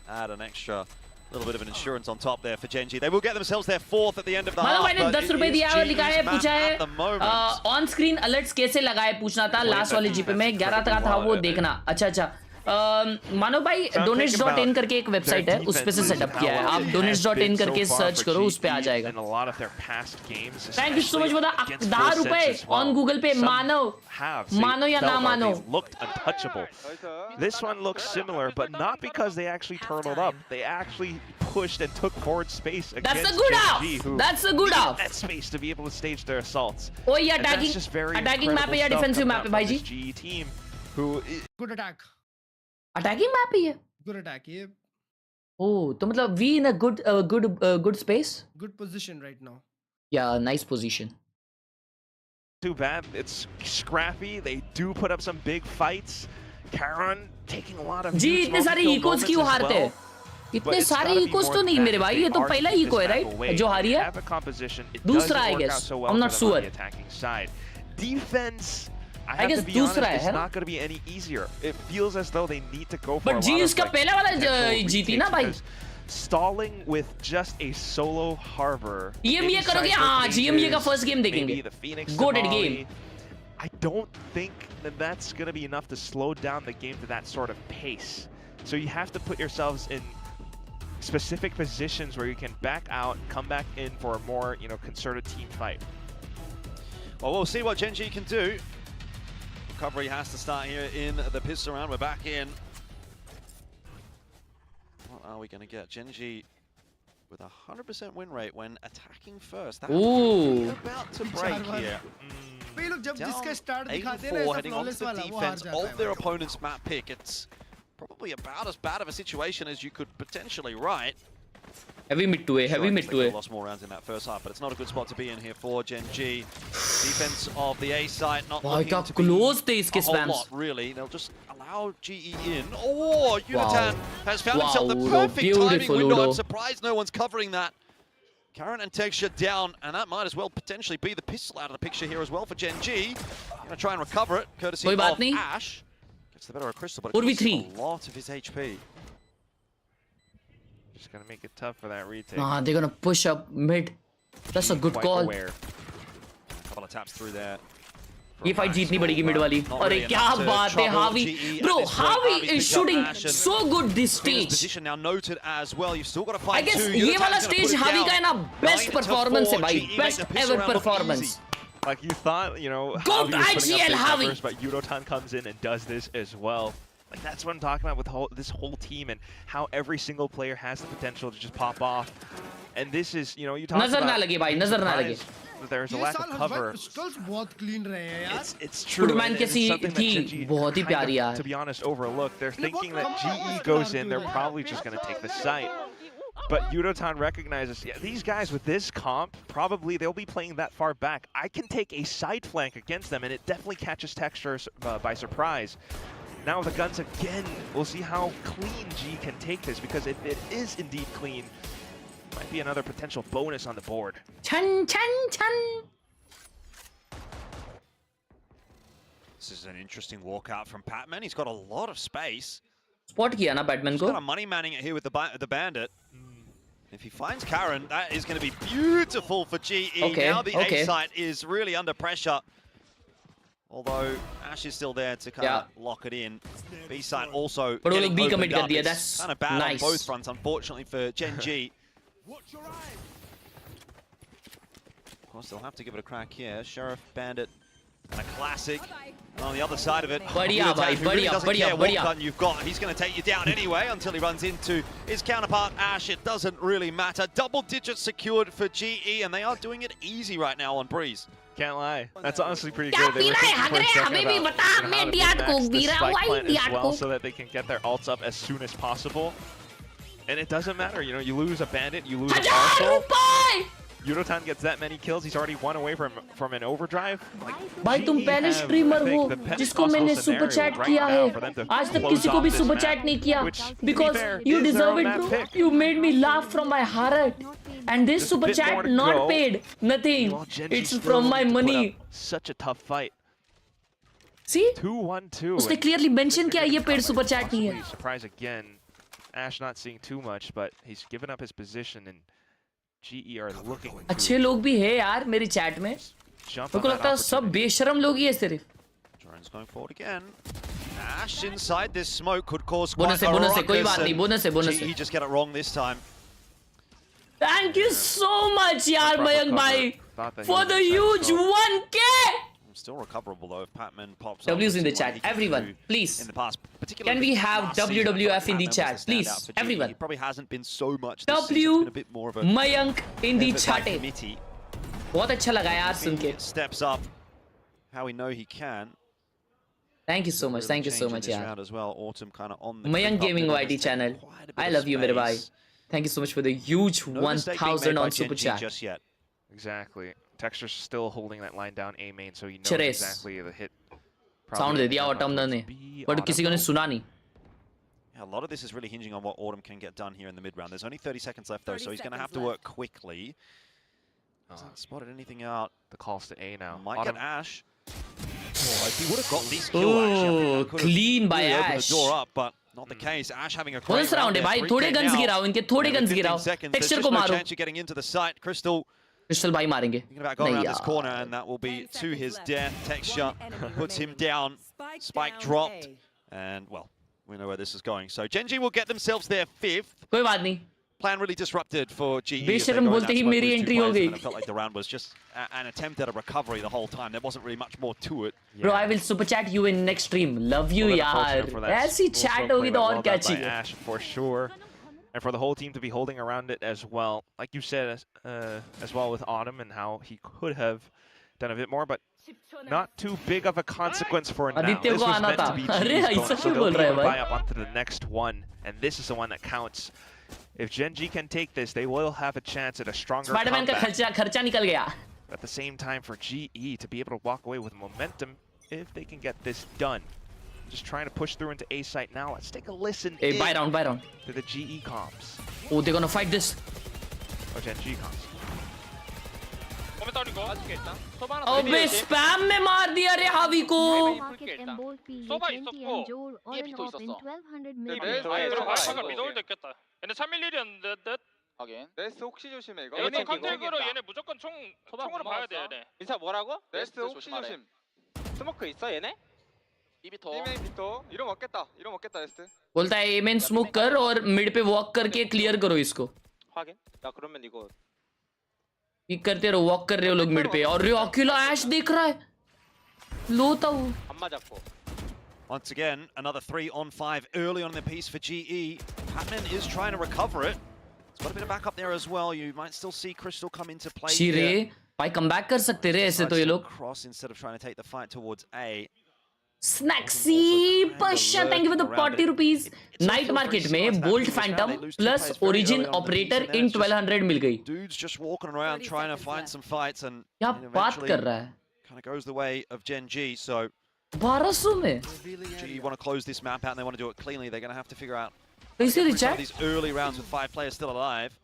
S17: add an extra little bit of an insurance on top there for GENG. They will get themselves their 4th at the end of the half.
S7: मैंने 10 रुपए दिया और लिखा है पूछा है on screen alerts कैसे लगाए पूछना था लास्ट वाले जीपे में 11 तक था वो देखना अच्छा मानो भाई donets.in करके एक वेबसाइट है उस पे से सेटअप किया है आप donets.in करके सर्च करो उस पे आ जाएगा थैंक यू सो मच बता 10 रुपए ऑन गूगल पे मानो या ना मानो
S9: looked untouchable. This one looks similar, but not because they actually turtled up. They actually pushed and took forward space against
S7: That's a good
S9: GEG,
S7: That's a good off.
S9: That space to be able to stage their assaults.
S7: Oh yeah, attacking map है या defensive map है भाई जी?
S9: GE team who
S12: good attack.
S7: Attacking map ही है?
S12: Good attack ये.
S7: Oh, तो मतलब we in a good space?
S12: Good position right now.
S7: Yeah, nice position.
S9: Too bad. It's scrappy. They do put up some big fights. Karan taking a lot of
S7: जी इतने सारे Eeco क्यों हारते हैं? इतने सारे इकोस तो नहीं मेरे भाई, ये तो पहला इको है राइट जो हारी है, दूसरा I guess, I'm not sure.
S9: Defense,
S7: I guess दूसरा है
S9: it's not going to be any easier. It feels as though they need to go for
S7: But
S9: a
S7: ji
S9: lot
S7: उसका
S9: of
S7: पहला वाला जीती ना भाई.
S9: Stalling with just a solo harbor.
S7: EMEA करोगे हाँ, GMEA का first game देखेंगे. Goated game.
S9: I don't think that that's going to be enough to slow down the game to that sort of pace. So you have to put yourselves in specific positions where you can back out, come back in for a more, concerted team fight.
S17: Well, we'll see what GENG can do. Recovery has to start here in the pistol round. We're back in. What are we going to get? GENG with a 100% win rate when attacking first. That
S7: Ooh.
S17: About to break here.
S12: Down
S17: 8-4 heading onto the defense of their opponent's map pick. It's probably about as bad of a situation as you could potentially write.
S7: Heavy mid to A, heavy mid to A.
S17: Lost more rounds in that first half, but it's not a good spot to be in here for GENG. Defense of the A side not looking to be a whole lot, really. They'll just allow GE in. Oh, Unitad has found himself the perfect timing window. I'm surprised no one's covering that. Karan and Texture down, and that might as well potentially be the pistol out of the picture here as well for GENG. Gonna try and recover it, courtesy of Ash. Gets the better of Crystal, but it costs a lot of his HP.
S9: Just gonna make it tough for that retake.
S7: Nah, they're gonna push up mid. That's a good call.
S17: A couple of taps through there.
S7: ये fight जीतनी पड़ेगी mid वाली. अरे क्या बात है Javi. Bro, Javi is shooting so good this stage.
S17: Position now noted as well. You've still got to fight.
S7: I guess ये वाला stage Javi का है ना best performance है भाई. Best ever performance.
S9: Like you thought,
S7: Go IGL Javi.
S9: But Yudotan comes in and does this as well. Like that's what I'm talking about with this whole team and how every single player has the potential to just pop off. And this is, you talk about.
S7: नजर ना लगे भाई, नजर ना लगे.
S9: There's a lack of cover.
S12: It's
S9: true.
S7: Footman की थी बहुत ही प्यारी यार.
S9: To be honest, overlooked. They're thinking that GE goes in, they're probably just going to take the site. But Yudotan recognizes, yeah, these guys with this comp, probably they'll be playing that far back. I can take a side flank against them, and it definitely catches Texture by surprise. Now with the guns again, we'll see how clean G can take this, because if it is indeed clean, might be another potential bonus on the board.
S7: Chun chun chun.
S17: This is an interesting walkout from Patman. He's got a lot of space.
S7: Spot किया ना Batman को.
S17: He's got a money manning it here with the bandit. If he finds Karan, that is going to be beautiful for GE. Now the A site is really under pressure. Although Ash is still there to kind of lock it in. B site also getting opened up. It's kind of bad on both fronts, unfortunately, for GENG. Of course, they'll have to give it a crack here. Sheriff, Bandit, and a classic. And on the other side of it, what you've got. He's going to take you down anyway until he runs into his counterpart, Ash. It doesn't really matter. Double digits secured for GE, and they are doing it easy right now on Breeze.
S9: Can't lie. That's honestly pretty good. They were thinking for a second about how to min-max the spike plant as well so that they can get their ults up as soon as possible. And it doesn't matter, you lose a bandit, you lose a Marshall. Yudotan gets that many kills, he's already one away from an overdrive.
S7: भाई तुम पहले streamer हो जिसको मैंने super chat किया है. आज तक किसी को भी सुपर चैट नहीं किया. Because you deserve it, bro. You made me laugh from my heart. And this super chat not paid. Nothing. It's from my money.
S9: Such a tough fight.
S7: See?
S9: 2-1-2.
S7: उसने clearly mention किया ये paid super chat नहीं है.
S9: Surprise again. Ash not seeing too much, but he's given up his position and GE are looking.
S7: अच्छे लोग भी है यार मेरी chat में. मेरे को लगता है सब बेशरम लोग ही है सिर्फ.
S17: Drone's going forward again. Ash inside this smoke could cause
S7: quite a ruckus. कोई बात नहीं. Bonus है.
S17: GE just get it wrong this time.
S7: Thank you so much, yaar, Mayank bhai, for the huge 1K.
S17: Still recoverable though if Patman pops.
S7: W's in the chat, everyone, please.
S17: In the past,
S7: can we have WWF in the chat, please, everyone?
S17: He probably hasn't been so much.
S7: W Mayank in the chat. बहुत अच्छा लगा यार सुन के.
S17: Steps up, how we know he can.
S7: Thank you so much, yaar.
S17: As well, Autumn kind of on the
S7: Mayank Gaming YT channel. I love you, mere bhai. Thank you so much for the huge 1,000 on super chat.
S17: Just yet.
S9: Exactly. Texture's still holding that line down A main, so he knows exactly the hit
S7: sound दे दिया ऑटम ने, but किसी को ने सुना नहीं.
S17: Yeah, a lot of this is really hinging on what Autumn can get done here in the mid round. There's only 30 seconds left though, so he's going to have to work quickly. Hasn't spotted anything out.
S9: The calls to A now.
S17: Might get Ash. Oh, if he would have got this kill, actually, I think
S7: clean by
S17: really
S7: Ash.
S17: opened the door up, but not the case. Ash having a great
S7: bonus round है भाई, थोड़े guns गिराओ इनके, थोड़े guns गिराओ. Texture को मारो.
S17: No chance you're getting into the site. Crystal
S7: भाई मारेंगे.
S17: Thinking about going around this corner, and that will be to his death. Texture puts him down. Spike dropped, and well, we know where this is going. So GENG will get themselves their 5th.
S7: कोई बात नहीं.
S17: Plan really disrupted for GE.
S7: बेशरम बोलते ही मेरी entry हो गई.
S17: It felt like the round was just an attempt at a recovery the whole time. There wasn't really much more to it.
S7: Bro, I will super chat you in next stream. Love you, yaar. ऐसी chat होगी तो और क्या चाहिए?
S9: Ash for sure, and for the whole team to be holding around it as well. Like you said, as well with Autumn and how he could have done a bit more, but not too big of a consequence for now. This was meant to be GE's bonus, so they'll be able to buy up onto the next one, and this is the one that counts. If GENG can take this, they will have a chance at a stronger comeback.
S7: खर्चा निकल गया.
S9: At the same time, for GE to be able to walk away with momentum, if they can get this done. Just trying to push through into A site now. Let's take a listen.
S7: Hey, buy round.
S9: To the GE comps.
S7: Oh, they're gonna fight this.
S9: Oh, GENG comps.
S7: अबे spam में मार दिया रे हावी को.
S10: 얘네 311이었는데. 하긴. 네스트 혹시 조심해 이거. 얘네 컨택으로 얘네 무조건 총으로 봐야 돼 얘네. 인사 뭐라고? 네스트 혹시 조심. 스모크 있어 얘네? B부터. B부터. 이러 먹겠다. 네스트.
S7: बोलता है A main smoke कर और mid पे walk करके clear करो इसको.
S10: 하긴. 나 그러면 이거
S7: पिक करते रहो, walk कर रहे हो लोग mid पे और रे अकेला Ash देख रहा है. लो था वो.
S10: 안 맞았고.
S17: Once again, another 3-on-5 early on in the piece for GE. Patman is trying to recover it. It's got a bit of backup there as well. You might still see Crystal come into play here.
S7: भाई comeback कर सकते रे ऐसे तो ये लोग.
S17: Cross instead of trying to take the fight towards A.
S7: Snacksy Pasha, thank you for the 40 rupees. Night market में Bolt Phantom plus Origin Operator in 1200 मिल गई.
S17: Dudes just walking around trying to find some fights and
S7: क्या बात कर रहा है?
S17: Kind of goes the way of GENG. So
S7: 1200 में.
S17: GE want to close this map out and they want to do it cleanly. They're going to have to figure out
S7: these
S17: early rounds with 5 players still alive.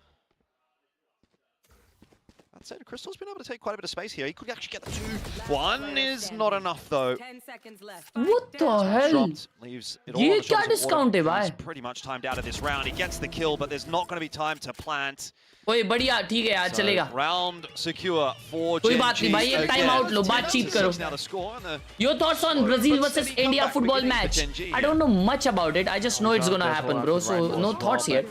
S17: That said, Crystal's been able to take quite a bit of space here. He could actually get the 2. 1 is not enough though.
S16: 10 seconds left.
S7: What the hell?
S17: Leaves it all
S7: ये क्या discount है भाई?
S17: He's pretty much timed out of this round. He gets the kill, but there's not going to be time to plant.
S7: ओए बढ़िया ठीक है यार चलेगा.
S17: Round secure for
S7: कोई बात नहीं भाई, एक टाइम आउट लो, बातचीत करो. Your thoughts on Brazil versus India football match? I don't know much about it. I just know it's gonna happen, bro. So no thoughts yet.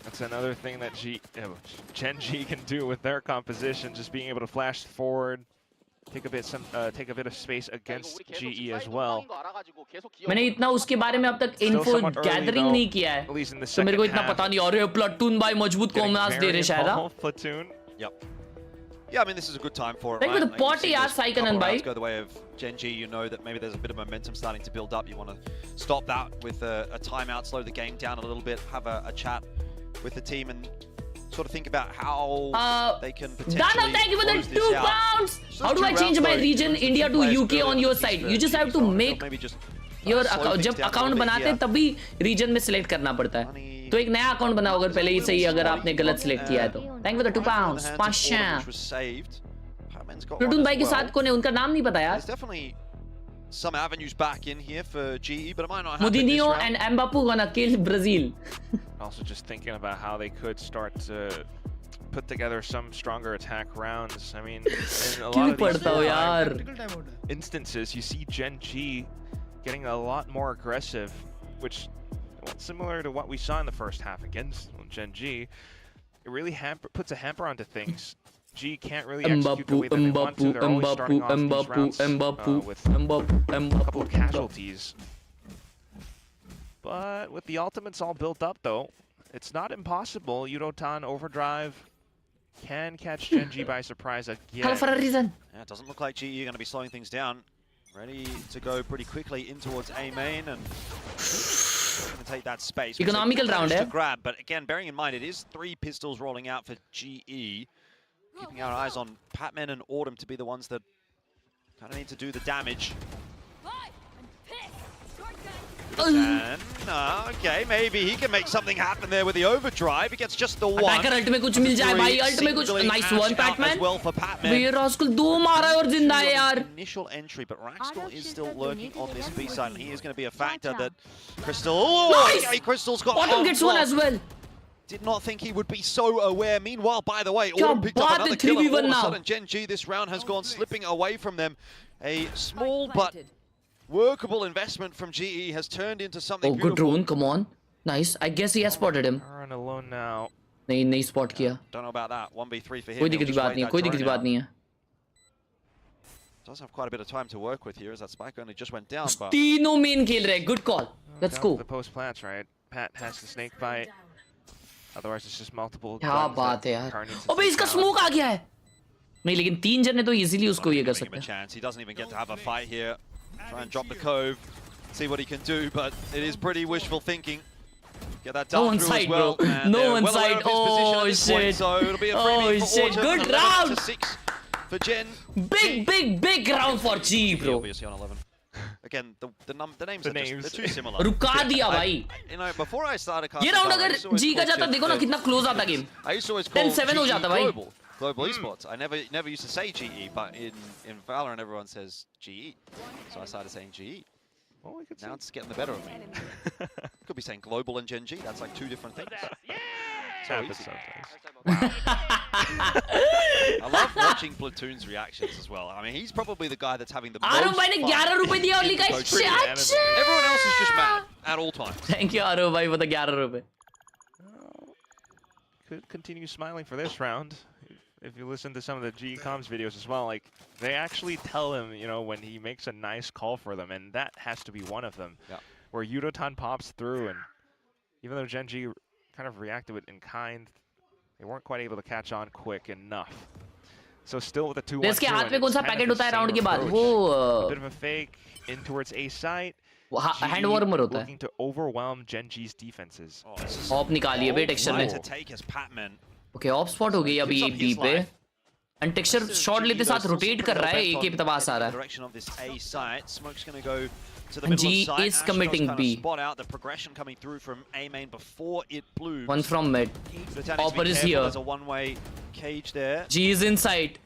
S9: That's another thing that GENG can do with their composition, just being able to flash forward, take a bit of space against GE as well.
S7: मैंने इतना उसके बारे में अब तक info gathering नहीं किया है, तो मेरे को इतना पता नहीं. और ये platoon भाई मजबूत कॉम्बोस दे रहे शायद.
S9: Platoon.
S17: Yep. Yeah, I mean this is a good time for it.
S7: Thank you for the potty, yaar, Saikanan bhai.
S17: Go the way of GENG. You know that maybe there's a bit of momentum starting to build up. You want to stop that with a timeout, slow the game down a little bit, have a chat with the team and sort of think about how they can potentially
S7: Dana, thank you for the 2 pounds. How do I change my region India to UK on your side? You just have to make your account. जब account बनाते हैं तभी region में select करना पड़ता है. तो एक नया account बनाओ अगर पहले ही सही अगर आपने गलत select किया है तो. Thank you for the 2 pounds. Pasha. Platoon भाई के साथ कौन है? उनका नाम नहीं पता यार.
S17: Some avenues back in here for GE, but it might not happen.
S7: Moutinho and Mbappé gonna kill Brazil.
S9: Also just thinking about how they could start to put together some stronger attack rounds. I mean, in a lot of these instances, you see GENG getting a lot more aggressive, which, well, similar to what we saw in the first half against GENG, it really puts a hamper onto things. G can't really execute the way that they want to. They're always starting off these rounds with a couple of casualties. But with the ultimates all built up, though, it's not impossible. Yudotan Overdrive can catch GENG by surprise again.
S17: Yeah, it doesn't look like GE are going to be slowing things down. Ready to go pretty quickly in towards A main and going to take that space.
S7: Economical round,
S17: to grab, but again, bearing in mind, it is 3 pistols rolling out for GE. Keeping our eyes on Patman and Autumn to be the ones that Kind of need to do the damage. And, okay, maybe he can make something happen there with the overdrive. He gets just the one.
S7: Attacker ult में कुछ मिल जाए भाई, ult में कुछ nice one Patman. ये Rascal दो मारा है और जिंदा है यार.
S17: Initial entry, but Rascal is still lurking on this B side, and he is going to be a factor that Crystal. Oh, nice! Okay, Crystal's got
S7: Autumn gets one as well.
S17: Did not think he would be so aware. Meanwhile, by the way, Autumn picked up another kill, and all of a sudden GENG this round has gone slipping away from them. A small but workable investment from GE has turned into something beautiful.
S7: Good rune, come on. Nice. I guess he has spotted him.
S9: Run alone now.
S7: नहीं spot किया.
S17: Don't know about that. 1v3 for him.
S7: कोई दिक्कत की बात नहीं है. कोई दिक्कत की बात नहीं है.
S17: Does have quite a bit of time to work with here as that spike only just went down. But
S7: तीनों main खेल रहे. Good call. Let's go.
S9: The post plants, right? Pat has the snake bite. Otherwise, it's just multiple.
S7: क्या बात है यार. अबे इसका smoke आ गया है. नहीं लेकिन तीन जने तो easily उसको ये कर सकते हैं.
S17: He doesn't even get to have a fight here. Try and drop the cove, see what he can do, but it is pretty wishful thinking. Get that done through as well.
S7: No one side. Oh shit.
S17: So it'll be a freebie for
S7: shit. Good round.
S17: 6 for Gen.
S7: Big round for G, bro.
S17: Obviously on 11. Again, the names they're too similar.
S7: रुका दिया भाई.
S17: You know, before I started casting,
S7: ये round अगर G का जाता देखो ना कितना close आता game.
S17: I used to always call
S7: 10-7 हो जाता भाई.
S17: Global esports. I never used to say GE, but in Valorant everyone says GE. So I started saying GE.
S9: Well, we could
S17: now it's getting the better of me. Could be saying global and GENG. That's like two different things. So easy. Wow. I love watching Platoon's reactions as well. I mean, he's probably the guy that's having the most fun.
S7: Everyone else
S17: is just mad at all times.
S7: Thank you, Aro bhai, for the 11 rupees.
S9: Could continue smiling for this round. If you listen to some of the GE comms videos as well, like they actually tell him, you know, when he makes a nice call for them, and that has to be one of them.
S17: Yeah.
S9: Where Yudotan pops through, and even though GENG kind of reacted with in kind, they weren't quite able to catch on quick enough. So still with the 2-1-2,
S7: इसके हाथ में कौन सा packet होता है round के बाद?
S9: A bit of a fake in towards A site.
S7: Hand warmer होता है.
S9: Looking to overwhelm GENG's defenses.
S7: Op निकाली है बे टेक्सचर ने. Okay, ऑफ स्पॉट हो गई अभी बी पे. एंड टेक्सचर शॉट लेते साथ रोटेट कर रहा है. ए के पास आ रहा है. And G is committing B. One from mid. Opper is here. G is inside.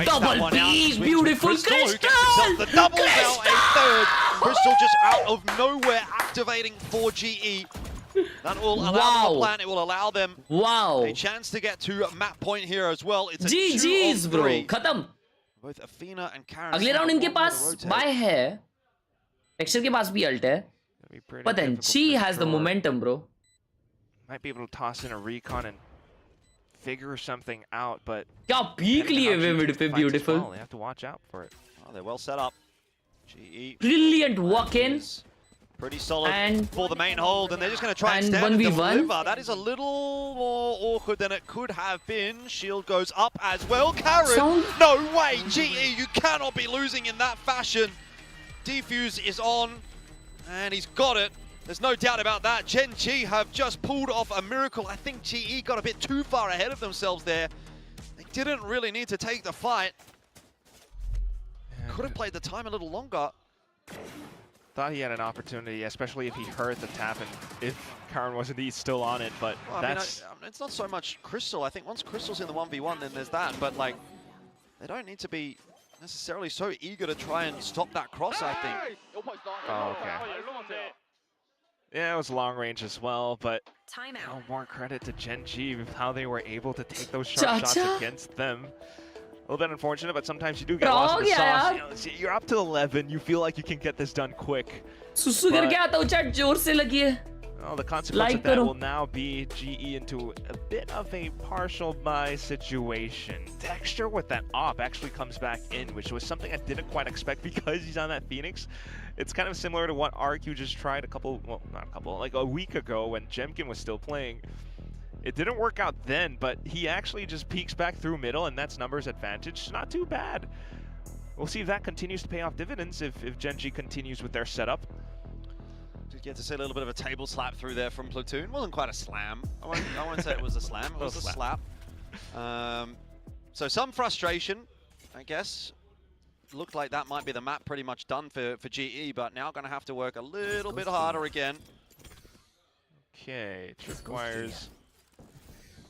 S7: Double B, beautiful Crystal!
S17: The double now, a third. Crystal just out of nowhere activating for GE. That will allow them a plan. It will allow them a chance to get to map point here as well. It's a
S7: GG's, bro. Khatam.
S17: Both Athena and Karen.
S7: अगले round इनके पास bye है. Texture के पास भी alt है. But then G has the momentum, bro.
S9: Might be able to toss in a recon and figure something out, but
S7: क्या peak लिए हुए mid पे beautiful.
S9: They have to watch out for it.
S17: Oh, they're well set up. GE.
S7: Brilliant walk-in.
S17: Pretty solid for the main hold, and they're just going to try and stand and deliver. That is a little more awkward than it could have been. Shield goes up as well. Karen, no way! GE, you cannot be losing in that fashion. Defuse is on, and he's got it. There's no doubt about that. GENG have just pulled off a miracle. I think GE got a bit too far ahead of themselves there. They didn't really need to take the fight. Could have played the time a little longer.
S9: Thought he had an opportunity, especially if he heard the tap and if Karen was indeed still on it, but
S17: well,
S9: that's...
S17: I mean, it's not so much Crystal. I think once Crystal's in the 1v1, then there's that, but like, they don't need to be necessarily so eager to try and stop that cross, I think.
S9: Oh, okay. Yeah, it was long range as well, but more credit to GENG with how they were able to take those sharp shots against them. A little bit unfortunate, but sometimes you do get lost in the sauce. You know, you're up to 11. You feel like you can get this done quick. Well, the consequence of that will now be GE into a bit of a partial buy situation. Texture with that op actually comes back in, which was something I didn't quite expect because he's on that Phoenix. It's kind of similar to what RQ just tried like a week ago when Jemkin was still playing. It didn't work out then, but he actually just peeks back through middle, and that's numbers advantage. Not too bad. We'll see if that continues to pay off dividends if GENG continues with their setup.
S17: Did get to see a little bit of a table slap through there from Platoon. Wasn't quite a slam. I won't say it was a slam. It was a slap. So some frustration, I guess. looked like that might be the map pretty much done for GE, but now going to have to work a little bit harder again.
S9: Okay, tripwires.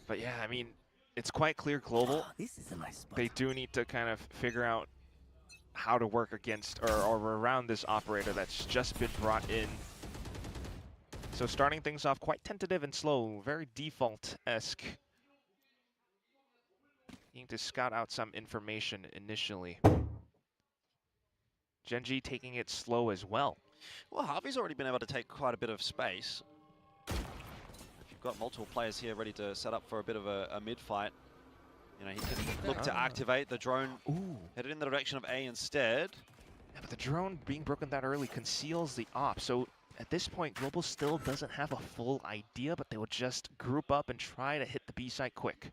S9: But yeah, I mean, it's quite clear global.
S18: This is a nice spot.
S9: They do need to kind of figure out how to work against or around this operator that's just been brought in. So starting things off quite tentative and slow, very default-esque. Needing to scout out some information initially. GENG taking it slow as well.
S17: Well, Harvey's already been able to take quite a bit of space. If you've got multiple players here ready to set up for a bit of a mid-fight, you know, he can look to activate the drone, headed in the direction of A instead.
S9: Yeah, but the drone being broken that early conceals the op, so at this point, Global still doesn't have a full idea, but they will just group up and try to hit the B site quick.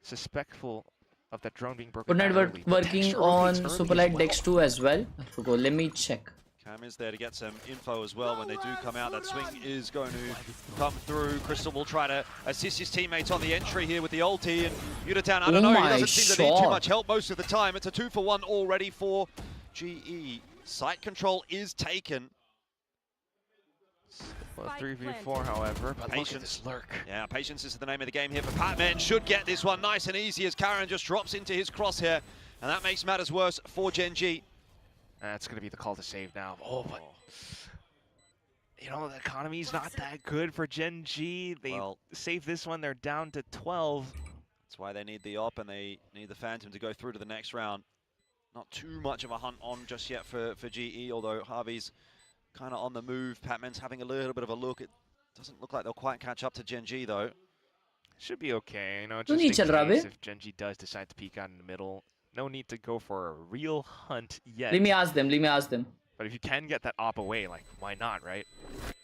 S9: Suspectful of that drone being broken.
S7: Good night, working on Superlight Dex 2 as well. I forgot, let me check.
S17: Cam is there to get some info as well when they do come out. That swing is going to come through. Crystal will try to assist his teammates on the entry here with the ulti, and Yutatan, I don't know, he doesn't seem to need too much help most of the time. It's a 2-for-1 already for GE. Site control is taken.
S9: 3v4, however, but
S17: Patience. Lurk. Yeah, patience is the name of the game here for Patman. Should get this one nice and easy as Karen just drops into his crosshair, and that makes matters worse for GENG.
S9: That's going to be the call to save now. Oh, but you know, the economy's not that good for GENG. They save this one, they're down to 12.
S17: That's why they need the op and they need the Phantom to go through to the next round. Not too much of a hunt on just yet for GE, although Harvey's kind of on the move. Patman's having a little bit of a look. It doesn't look like they'll quite catch up to GENG though.
S9: Should be okay, you know, just in case if GENG does decide to peek out in the middle. No need to go for a real hunt yet.
S7: Let me ask them,
S9: But if you can get that op away, like, why not, right?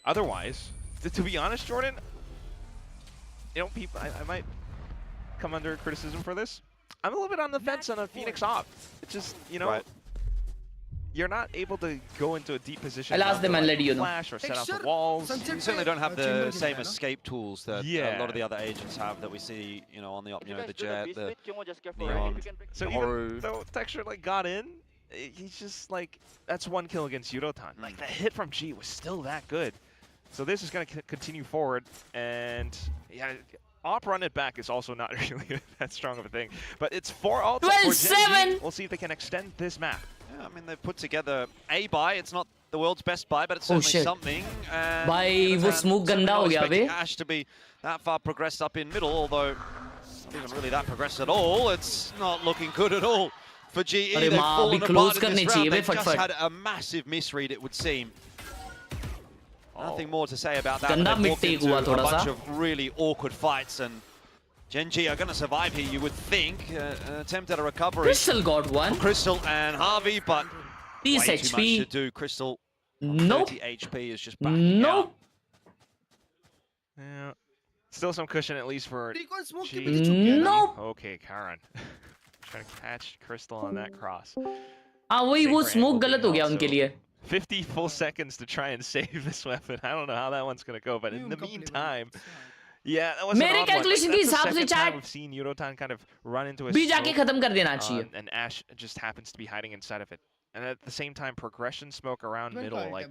S9: Otherwise, to be honest, Jordan, you know, people, I might come under criticism for this. I'm a little bit on the fence on a Phoenix op. It's just, you know, you're not able to go into a deep position.
S7: I'll ask them and let you know.
S9: Flash or set out the walls.
S17: You certainly don't have the same escape tools that a lot of the other agents have that we see, you know, on the op, you know, the Jet, the Neon,
S9: so even though Texture like got in, he's just like, that's one kill against Yudotan. Like the hit from G was still that good. So this is going to continue forward, and yeah, op run it back is also not really that strong of a thing. But it's 4 ults for GENG. We'll see if they can extend this map.
S17: Yeah, I mean, they've put together a buy. It's not the world's best buy, but it's certainly something.
S7: Bhai, wo smoke ganda ho gaya be.
S17: Ash to be that far progressed up in middle, although it's not even really that progressed at all. It's not looking good at all for GE. They've fallen apart in this round. They've just had a massive misread, it would seem. Nothing more to say about that. They've walked into a bunch of really awkward fights, and GENG are going to survive here, you would think. An attempt at a recovery.
S7: Crystal got one.
S17: Crystal and Harvey, but way too much to do. Crystal, 30 HP is just backing out.
S9: Yeah. Still some cushion at least for G.
S7: Nope.
S9: Okay, Karen. Trying to catch Crystal on that cross.
S7: वही वो smoke गलत हो गया उनके लिए.
S9: 50 full seconds to try and save this weapon. I don't know how that one's going to go, but in the meantime, yeah, that was
S7: मेरे calculation के हिसाब से
S9: chat we've seen Yudotan kind of run into a
S7: B जाके खत्म कर देना चाहिए.
S9: And Ash just happens to be hiding inside of it. And at the same time, progression smoke around middle, like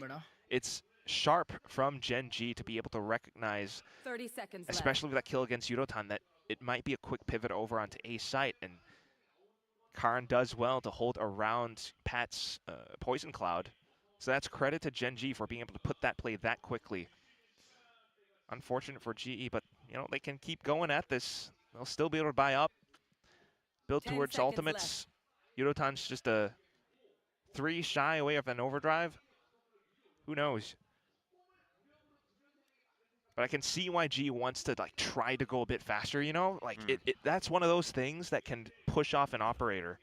S9: it's sharp from GENG to be able to recognize,
S19: 30 seconds
S9: especially with that kill against Yudotan, that it might be a quick pivot over onto A site. And Karn does well to hold around Pat's poison cloud. So that's credit to GENG for being able to put that play that quickly. Unfortunate for GE, but you know, they can keep going at this. They'll still be able to buy up, build towards ultimates. Yudotan's just a 3 shy away of an overdrive. Who knows? But I can see why G wants to like try to go a bit faster, you know? Like that's one of those things that can push off an operator.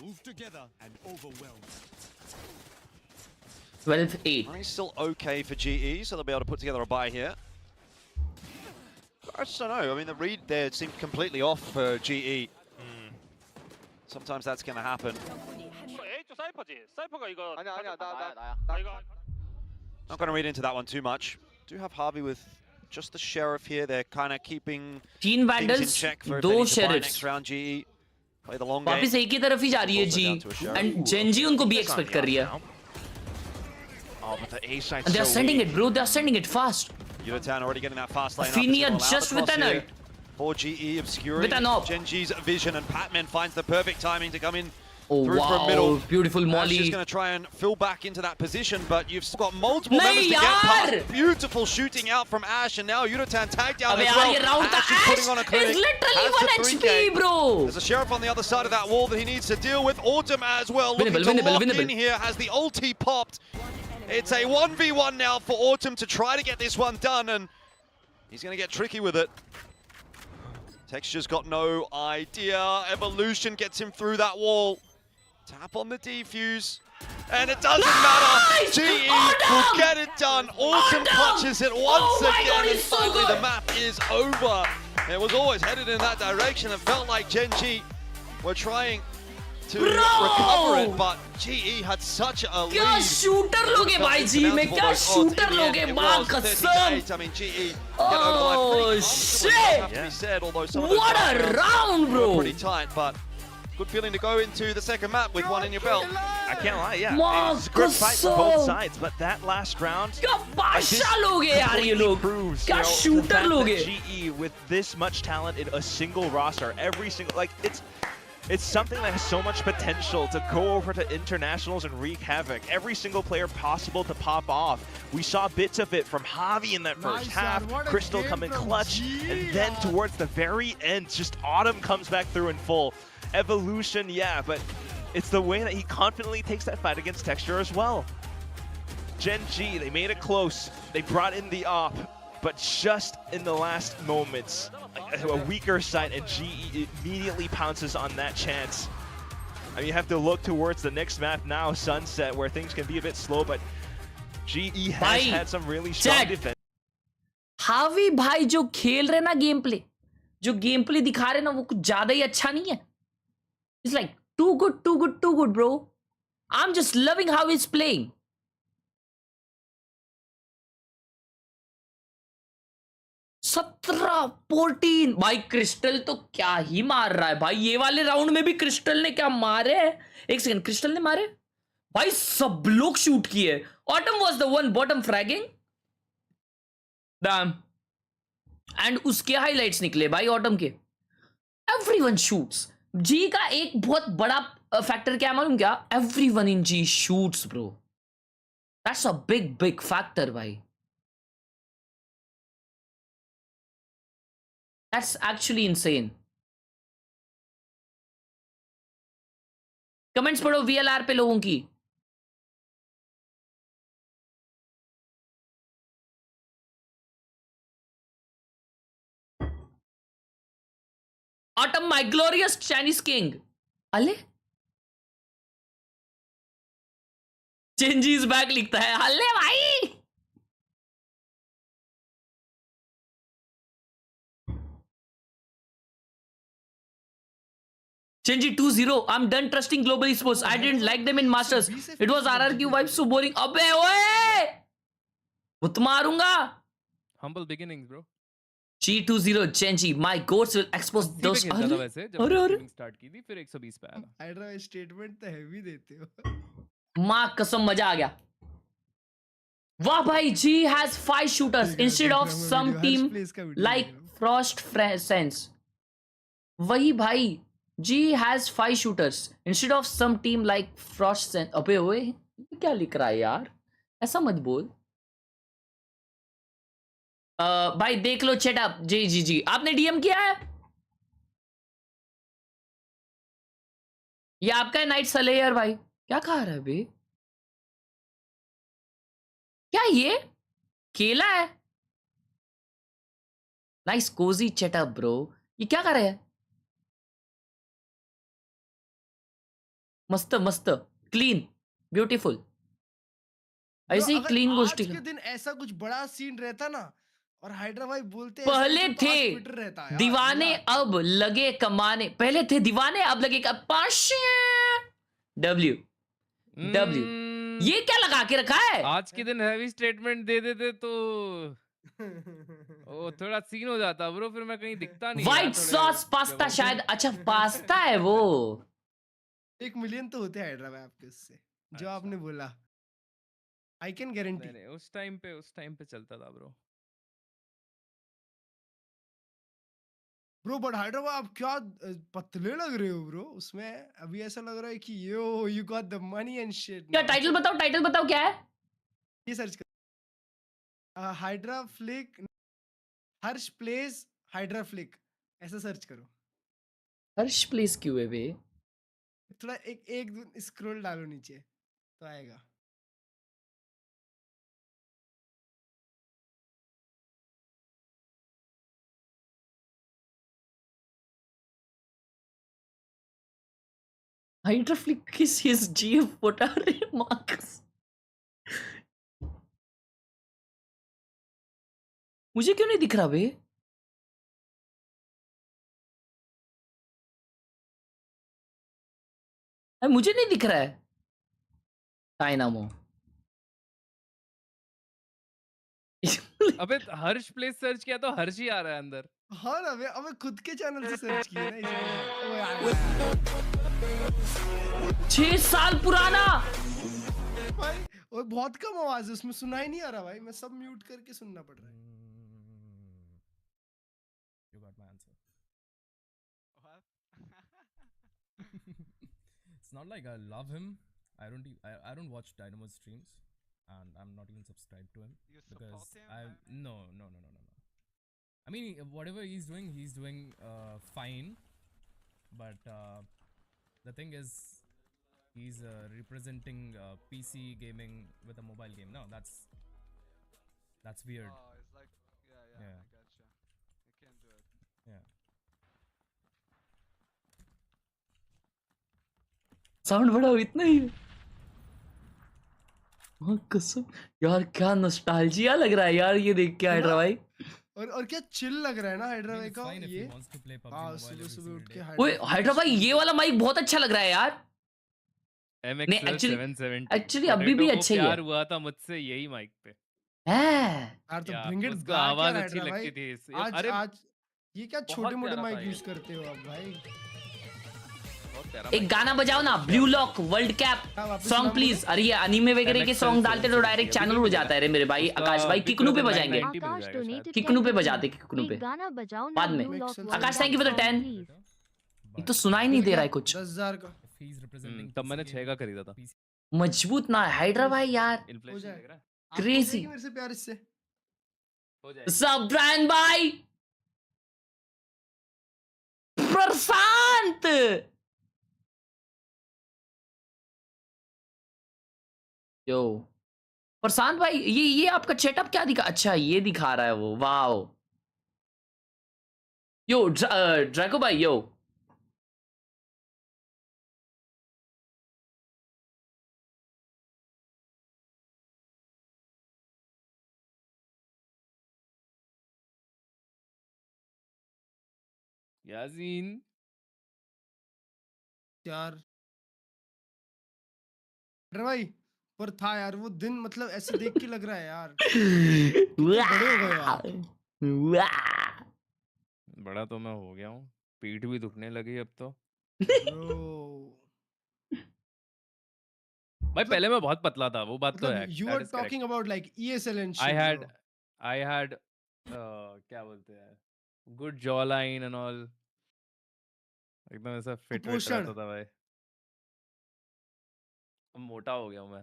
S18: Move together and overwhelm.
S7: 12-8.
S17: I think still okay for GE, so they'll be able to put together a buy here. I just don't know. I mean, the read there seemed completely off for GE. Sometimes that's going to happen. Not going to read into that one too much. Do have Harvey with just the Sheriff here. They're kind of keeping things in check for if they need to buy next round, GE.
S7: वापस एक ही तरफ ही जा रही है जी, and Gen Z उनको भी expect कर रही है. And they are sending it, bro. They are sending it fast.
S17: Udotan already getting that fast lane.
S7: Athenia just with an ult.
S17: For GE obscuring
S7: With an op.
S17: Genji's vision, and Patman finds the perfect timing to come in.
S7: Oh
S17: through from middle.
S7: wow, beautiful molly.
S17: She's going to try and fill back into that position, but you've still got multiple members to get past. Beautiful shooting out from Ash, and now Udotan tagged down as well. Ash is putting on a clinic.
S7: It's literally 1 HP, bro.
S17: There's a Sheriff on the other side of that wall that he needs to deal with. Autumn as well, looking to lock in here as the ulti popped. It's a 1v1 now for Autumn to try to get this one done, and he's going to get tricky with it. Texture's got no idea. Evolution gets him through that wall. Tap on the defuse, and it doesn't matter. GE will get it done. Autumn clutches it once again, and finally the map is over. It was always headed in that direction. It felt like Genji were trying to recover it, but GE had such a lead.
S7: क्या shooter लोगे भाई जी में, क्या shooter लोगे माँ कसम.
S17: I mean, GE get over the line pretty
S7: shit.
S17: have to be said, although some of
S7: What a round, bro.
S17: Pretty tight, but good feeling to go into the second map with one in your belt.
S9: I can't lie, yeah. It's a good fight for both sides, but that last round,
S7: क्या बादशाह लोगे यार ये लोग,
S9: proves,
S7: क्या shooter लोगे.
S9: GE with this much talent in a single roster, every single, like, it's something that has so much potential to go over to internationals and wreak havoc. Every single player possible to pop off. We saw bits of it from Javi in that first half. Crystal coming clutch, and then towards the very end, just Autumn comes back through in full. Evolution, yeah, but it's the way that he confidently takes that fight against Texture as well. Gen G, they made it close. They brought in the op, but just in the last moments, a weaker side, and GE immediately pounces on that chance. I mean, you have to look towards the next map now, Sunset, where things can be a bit slow, but GE has had some really strong defense.
S7: हावी भाई जो खेल रहे ना game play दिखा रहे ना, वो कुछ ज्यादा ही अच्छा नहीं है. It's like too good, bro. I'm just loving how he's playing. सत्रह 14 भाई. क्रिस्टल तो क्या ही मार रहा है भाई. ये वाले राउंड में भी क्रिस्टल ने क्या मारे. एक सेकंड, क्रिस्टल ने मारे भाई, सब लोग शूट किए. Autumn was the one bottom fragging, dam, and उसके हाइलाइट्स निकले भाई ऑटम के. Everyone shoots. जी का एक बहुत बड़ा फैक्टर क्या मालूम क्या, everyone in G shoots bro. That's a big factor भाई. That's actually insane. कमेंट्स पढ़ो VLR पे लोगों की. Autumn, my glorious Chinese king. अले Genji's back लिखता है. अले भाई Genji 2-0. I'm done trusting global esports. I didn't like them in Masters. It was RRQ vibes so boring. अबे ओए, भूत मारूंगा.
S3: Humble beginnings, bro.
S7: G20 Genji. My goats will expose those.
S3: वैसे जब स्टार्ट की थी फिर 120 पे आया.
S12: हाइड्रा स्टेटमेंट तो हैवी देते हो.
S7: मां कसम मजा आ गया. वाह भाई, G has 5 shooters instead of some team like Frost Sense. वही भाई, G has 5 shooters instead of some team like Frost Sense. अबे ओए, क्या लिख रहा है यार, ऐसा मत बोल. भाई देख लो चैट अप. जी आपने डीएम किया है. ये आपका है नाइट सलेयर भाई. क्या खा रहा है बे, क्या ये केला है. Nice cosy chat up bro. ये क्या कर रहे हैं. मस्त क्लीन ब्यूटीफुल. ऐसे ही क्लीन गोष्टी.
S12: आज के दिन ऐसा कुछ बड़ा सीन रहता ना, और हाइड्रा भाई बोलते
S7: पहले थे दीवाने अब लगे कमाने. पहले थे दीवाने अब लगे W. ये क्या लगा के रखा है.
S3: आज के दिन हैवी स्टेटमेंट दे देते तो वो थोड़ा सीन हो जाता ब्रो, फिर मैं कहीं दिखता नहीं।
S7: व्हाइट सॉस पास्ता शायद, अच्छा पास्ता है वो।
S12: 1 मिलियन तो होते हैं हैदराबाद आपके उससे, जो आपने बोला। I can guarantee.
S3: नहीं, उस टाइम पे चलता था ब्रो।
S12: ब्रो बट हैदराबाद आप क्या पतले लग रहे हो ब्रो उसमें। अभी ऐसा लग रहा है कि you got the money and shit.
S7: क्या टाइटल बताओ क्या है?
S12: ये सर्च कर, हाइड्रा फ्लिक, हर्ष प्लेस हाइड्रा फ्लिक, ऐसा सर्च करो।
S7: हर्ष प्लेस क्यों है बे?
S12: थोड़ा एक स्क्रॉल डालो नीचे तो आएगा।
S7: Hydroflick is his GF. What are you, Marcus? मुझे क्यों नहीं दिख रहा बे? मुझे नहीं दिख रहा है। डायनामो।
S3: अबे हर्ष प्लेस सर्च किया तो हर्ष ही आ रहा है अंदर।
S12: हाँ ना, अबे खुद के चैनल से सर्च किया ना इसमें।
S7: 6 साल पुराना
S12: भाई, और बहुत कम आवाज है उसमें, सुनाई नहीं आ रहा भाई। मैं सब म्यूट करके सुनना पड़ रहा है।
S19: You got my answer.
S10: What?
S19: It's not like I love him. I don't watch Dynamo's streams, and I'm not even subscribed to him.
S10: You
S19: because
S10: support him?
S19: no. I mean, whatever he's doing fine. But the thing is, he's representing PC gaming with a mobile game. No, that's weird.
S10: Oh, it's like, yeah. I gotcha. You can't do it.
S19: Yeah.
S7: Sound बढ़ाओ, इतना ही। हाँ कसम यार, क्या nostalgia लग रहा है यार ये देख के हाइड्रा भाई।
S12: और क्या चिल लग रहा है ना हाइड्रा भाई का ये। सुबह उठ के
S7: ओए हाइड्रा भाई, ये वाला माइक बहुत अच्छा लग रहा है यार।
S3: नहीं
S7: एक्चुअली अभी भी अच्छा ही है।
S3: प्यार हुआ था मुझसे यही माइक पे।
S12: यार तो ब्रिंग इट बैक,
S3: आवाज अच्छी लगती थी।
S12: आज ये क्या छोटे मोटे माइक यूज करते हो आप भाई।
S7: एक गाना बजाओ ना, Blue Lock world cap song please. अरे ये अनीमे वगैरह के सॉन्ग डालते तो डायरेक्ट चैनल हो जाता है रे मेरे भाई। आकाश भाई किकनू पे बजाएंगे, किकनू पे बजाते, किकनू पे
S13: गाना बजाओ
S7: बाद में। आकाश थैंक यू फॉर द 10। ये तो सुनाई नहीं दे रहा है कुछ।
S12: 10,000 का
S3: तब मैंने 6 का खरीदा था।
S7: मजबूत ना हाइड्रा भाई यार, क्रेजी।
S12: मेरे से प्यार इससे
S7: सब ब्रांड भाई प्रशांत। यो प्रशांत भाई, ये आपका सेटअप क्या दिखा? अच्छा ये दिखा रहा है वो। वाओ यो ड्रैको भाई यो।
S3: यासीन
S12: यार भाई पर था यार वो दिन, मतलब ऐसे देख के लग रहा है यार बड़े हो गए यार।
S3: बड़ा तो मैं हो गया हूँ, पीठ भी दुखने लगी अब तो। भाई पहले मैं बहुत पतला था, वो बात तो है।
S12: You are talking about like ESL and shit.
S3: I had क्या बोलते हैं, good jawline and all, एकदम ऐसा फिट रहता था भाई। अब मोटा हो गया हूँ मैं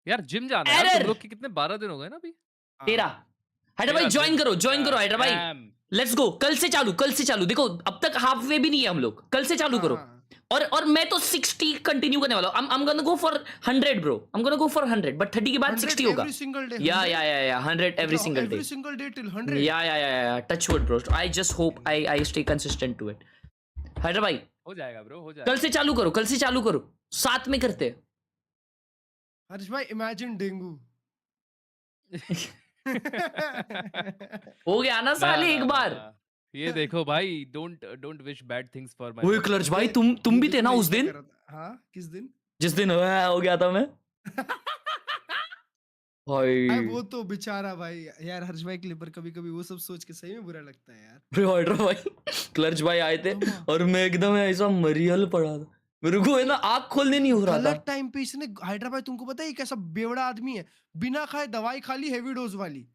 S3: यार। जिम जाना है तुम लोग के कितने 12 दिन हो गए ना अभी।
S7: 13। हाइड्रा भाई ज्वाइन करो हाइड्रा भाई। लेट्स गो, कल से चालू। देखो अब तक हाफ वे भी नहीं है हम लोग, कल से चालू करो। और मैं तो 60 कंटिन्यू करने वाला हूं। I'm gonna go for 100 bro, I'm gonna go for 100 but 30 के बाद 60 होगा। Yeah 100 every single day
S12: till 100।
S7: Yeah touch wood bro, I just hope I stay consistent to it। Hydra भाई
S3: हो जाएगा ब्रो, हो जाएगा।
S7: कल से चालू करो, साथ में करते हैं।
S12: हर्ष भाई इमेजिन डेंगू
S7: हो गया ना साले एक बार।
S3: ये देखो भाई, don't wish bad things for my.
S7: ओए क्लर्च भाई, तुम भी थे ना उस दिन?
S12: हाँ किस दिन?
S7: जिस दिन हो गया था मैं।
S12: भाई वो तो बेचारा भाई यार, हर्ष भाई क्लिपर कभी-कभी वो सब सोच के सही में बुरा लगता है यार।
S7: हाइड्रा भाई, क्लच भाई आए थे और मैं एकदम ऐसा मरियल पड़ा था, मेरे को है ना आँख खोलने नहीं हो रहा था।
S12: गलत टाइम पे इसने हाइड्रा भाई, तुमको पता है ये कैसा बेवड़ा आदमी है, बिना खाए दवाई खा ली हेवी डोज वाली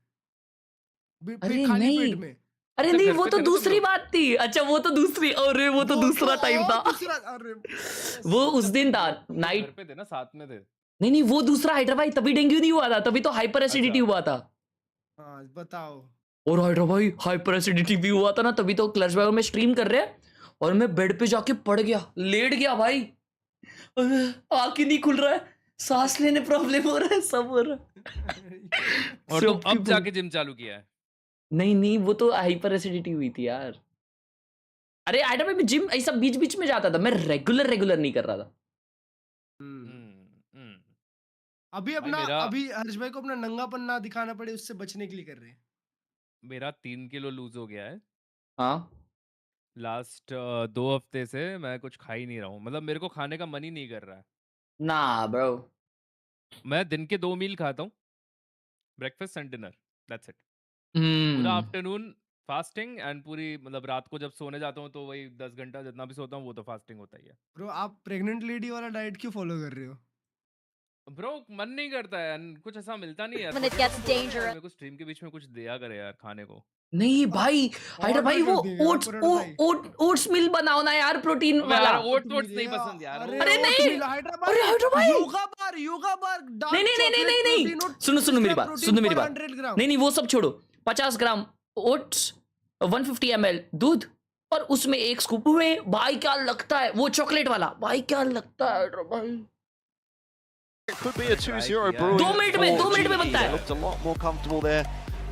S7: अरे
S12: खाली
S7: नहीं,
S12: पेट में।
S7: अरे नहीं वो तो दूसरी बात थी। अच्छा वो तो दूसरी, अरे वो तो दूसरा टाइम था।
S12: अरे
S7: वो उस दिन था नाइट
S3: पे थे ना, साथ में थे।
S7: नहीं वो दूसरा हाइड्रा भाई, तभी डेंगू नहीं हुआ था, तभी तो हाइपर एसिडिटी हुआ था।
S12: हाँ बताओ।
S7: और हाइड्रा भाई हाइपर एसिडिटी भी हुआ था ना, तभी तो क्लच भाई में स्ट्रीम कर रहे हैं और मैं बेड पे जाके पड़ गया, लेट गया भाई, आँख ही नहीं खुल रहा है, सांस लेने प्रॉब्लम हो रहा है, सब हो रहा है।
S3: और तो अब जाके जिम चालू किया है?
S7: नहीं वो तो हाइपर एसिडिटी हुई थी यार। अरे हाइड्रा भाई मैं जिम ऐसा बीच बीच में जाता था, मैं रेगुलर नहीं कर रहा था।
S12: अभी अपना अभी हर्ष भाई को अपना नंगापन ना दिखाना पड़े, उससे बचने के लिए कर रहे हैं।
S3: मेरा 3 किलो लूज हो गया है।
S7: हाँ
S3: लास्ट 2 हफ्ते से मैं कुछ खा ही नहीं रहा हूँ, मतलब मेरे को खाने का मन ही नहीं कर रहा है
S7: ना ब्रो।
S3: मैं दिन के 2 मील खाता हूँ, breakfast and dinner, that's it. पूरा आफ्टरनून फास्टिंग एंड पूरी मतलब रात को जब सोने जाता हूँ तो वही 10 घंटा जितना भी सोता हूँ वो तो फास्टिंग होता ही है।
S12: ब्रो आप प्रेग्नेंट लेडी वाला डाइट क्यों फॉलो कर रहे हो?
S3: ब्रो मन नहीं करता है, कुछ ऐसा मिलता नहीं है
S6: When it gets dangerous.
S3: मेरे को स्ट्रीम के बीच में कुछ दिया करे यार खाने को।
S7: नहीं भाई हाइड्रा भाई वो ओट्स मिल बनाओ ना यार, प्रोटीन वाला।
S3: ओट्स नहीं पसंद यार।
S7: अरे नहीं अरे हाइड्रा भाई
S12: योगा बार
S7: नहीं सुनो मेरी बात, नहीं वो सब छोड़ो, 50 ग्राम ओट्स, 150 ml दूध और उसमें 1 स्कूप हुए भाई, क्या लगता है वो चॉकलेट वाला, भाई क्या लगता है हाइड्रा भाई।
S17: It could be a 2-0 brewing.
S7: 2 minute में बनता है।
S17: Looked a lot more comfortable there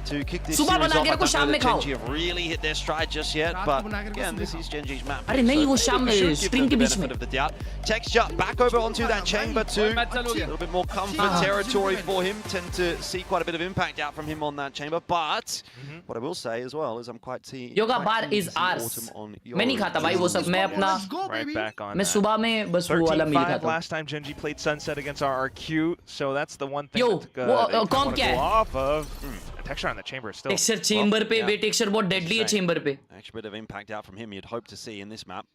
S17: to kick this
S7: सुबह
S17: series
S7: बना
S17: off.
S7: के रखो, शाम में खाओ।
S17: GENG have really hit their stride just yet, but again, this is GENG's map.
S7: अरे नहीं वो शाम में स्ट्रीम के बीच में।
S17: Texture back over onto that chamber too. A little bit more comfort territory for him. Tend to see quite a bit of impact out from him on that chamber, but what I will say as well is I'm quite seeing
S7: yoga bar is ours. मैं नहीं खाता भाई वो सब, मैं अपना
S9: Right back on
S7: मैं सुबह में बस वो वाला मील खाता हूँ।
S9: Last time GENG played Sunset against RRQ, so that's the one thing
S7: Yo,
S9: that
S7: com क्या है?
S9: off of. Texture on the chamber is still.
S7: Texture chamber पे वे टेक्सचर बहुत डेडली है चेंबर पे।
S17: Actually, bit of impact out from him you'd hope to see in this map.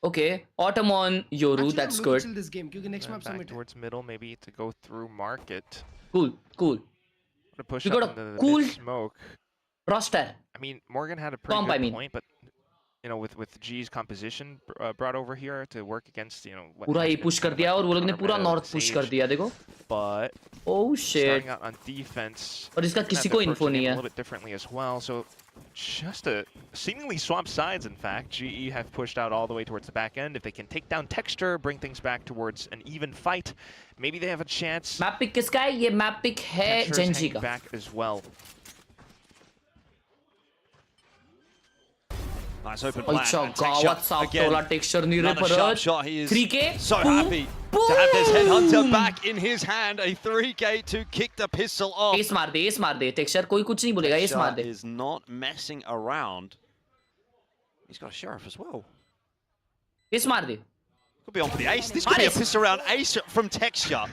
S7: Okay, autumn on Yoru, that's good.
S12: This game क्योंकि next map
S9: Back
S12: summit है।
S9: towards middle, maybe to go through market.
S7: Cool.
S9: To push
S7: We
S9: up
S7: got a
S9: into the
S7: cool
S9: smoke.
S7: roster.
S9: I mean, Morgan had a pretty
S7: Comp, I
S9: good
S7: mean.
S9: point, but you know, with G's composition brought over here to work against, you know, what
S7: पूरा
S9: has
S7: ये
S9: been
S7: push कर दिया और वो लोग ने पूरा
S9: Armada
S7: north push
S9: Sage,
S7: कर दिया देखो।
S9: But
S7: Oh shit.
S9: starting out on defense,
S7: और इसका किसी को इन्फो नहीं
S9: a
S7: है।
S9: little bit differently as well. So just a seemingly swamp sides. In fact, GE have pushed out all the way towards the back end. If they can take down Texture, bring things back towards an even fight, maybe they have a chance.
S7: Map pick किसका है? ये map pick है
S9: Texture's
S7: Gen G
S9: hanging
S7: का।
S9: back as well.
S17: Nice open plan.
S7: अच्छा
S17: And
S7: गावत
S17: Texture
S7: साफ
S17: again.
S7: तोला texture नहीं रे
S17: Another sharp
S7: परत।
S17: shot. He is
S7: 3K
S17: so happy to have this headhunter back in his hand. A 3K to kick the pistol off.
S7: S मार दे texture, कोई कुछ नहीं बोलेगा, एस मार दे।
S17: Texture is not messing around. He's got a sheriff as well.
S7: S मार दे।
S17: Could be on for the ace. This could be a pistol round ace from Texture.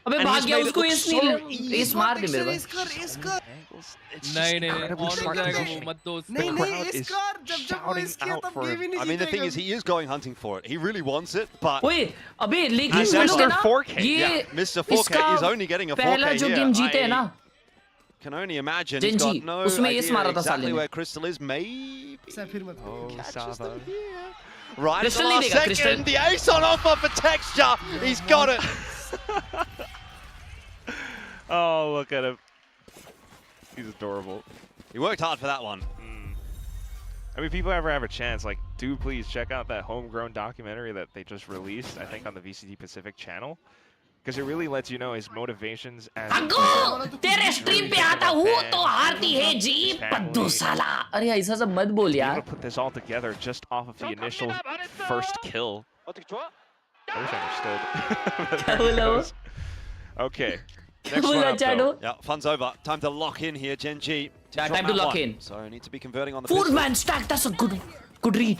S7: अबे
S17: And
S7: भाग
S17: he's
S7: गया
S17: made it
S7: उसको
S17: look
S7: S
S17: so
S7: नहीं,
S17: easy.
S7: S मार दे मेरे भाई।
S3: नहीं ऑन हो जाएगा वो, मत दो उसको।
S12: नहीं इसकार जब वो इसके तब गेम ही नहीं
S17: I mean, the thing is, he is going hunting for it. He really wants it, but
S7: ओए अबे लेकिन
S17: As
S7: वो लोग है
S17: Mr.
S7: ना
S17: 4K,
S7: ये
S17: yeah, Mr. 4K
S7: इसका
S17: is only getting a 4K
S7: पहला जो
S17: here.
S7: गेम जीते है ना,
S17: can only imagine he's
S7: GENG,
S17: got no
S7: उसमें
S17: idea
S7: एस मारा था साले
S17: exactly
S7: ने।
S17: where Crystal is. Maybe
S12: फिर मत
S17: catches them here. Right at the
S7: Crystal नहीं
S17: last
S7: देगा, Crystal।
S17: second, the ace on offer for Texture. He's got it.
S9: Oh, look at him. He's adorable.
S17: He worked hard for that one.
S9: I mean, people ever have a chance, like, do please check out that homegrown documentary that they just released, I think on the VCT Pacific channel. Because it really lets you know his motivations as
S7: अगो तेरे stream पे आता हूँ तो हारती है जी पद्दू साला। अरे ऐसा सब मत बोल यार।
S9: put this all together just off of the initial first kill. I wish I understood.
S7: क्या बोला वो?
S9: Okay.
S7: क्या
S9: Next one
S7: बोला
S9: up,
S7: चैडो?
S9: though.
S17: Yeah, fun's over. Time to lock in here, GENG.
S7: Yeah, time to lock in.
S17: So need to be converting on the
S7: Four
S17: pistol.
S7: man stack, that's a good read.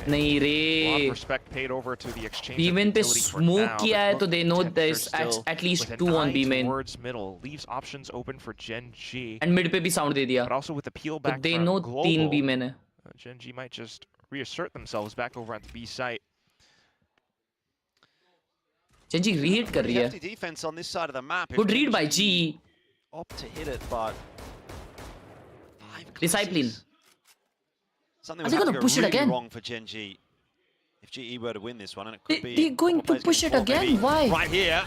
S7: नहीं रे.
S9: A lot of respect paid over to the exchange.
S7: B-main पे smoke किया है तो they know there's at least 2 on B-main.
S9: Towards middle leaves options open for Gen G.
S7: And mid पे भी sound दे दिया.
S9: But also with the peel back
S7: तो they
S9: from
S7: know
S9: global,
S7: 3 B-main है.
S9: Gen G might just reassert themselves back over at the B site.
S7: Gen G read कर रही है.
S17: Hefty defense on this side of the map.
S7: Good read by GE.
S17: Opt to hit it, but
S7: Discipline.
S17: Something would have to go really wrong for Gen G if GE were to win this one, and it could be.
S7: They're going to push it again. Why?
S17: Right here,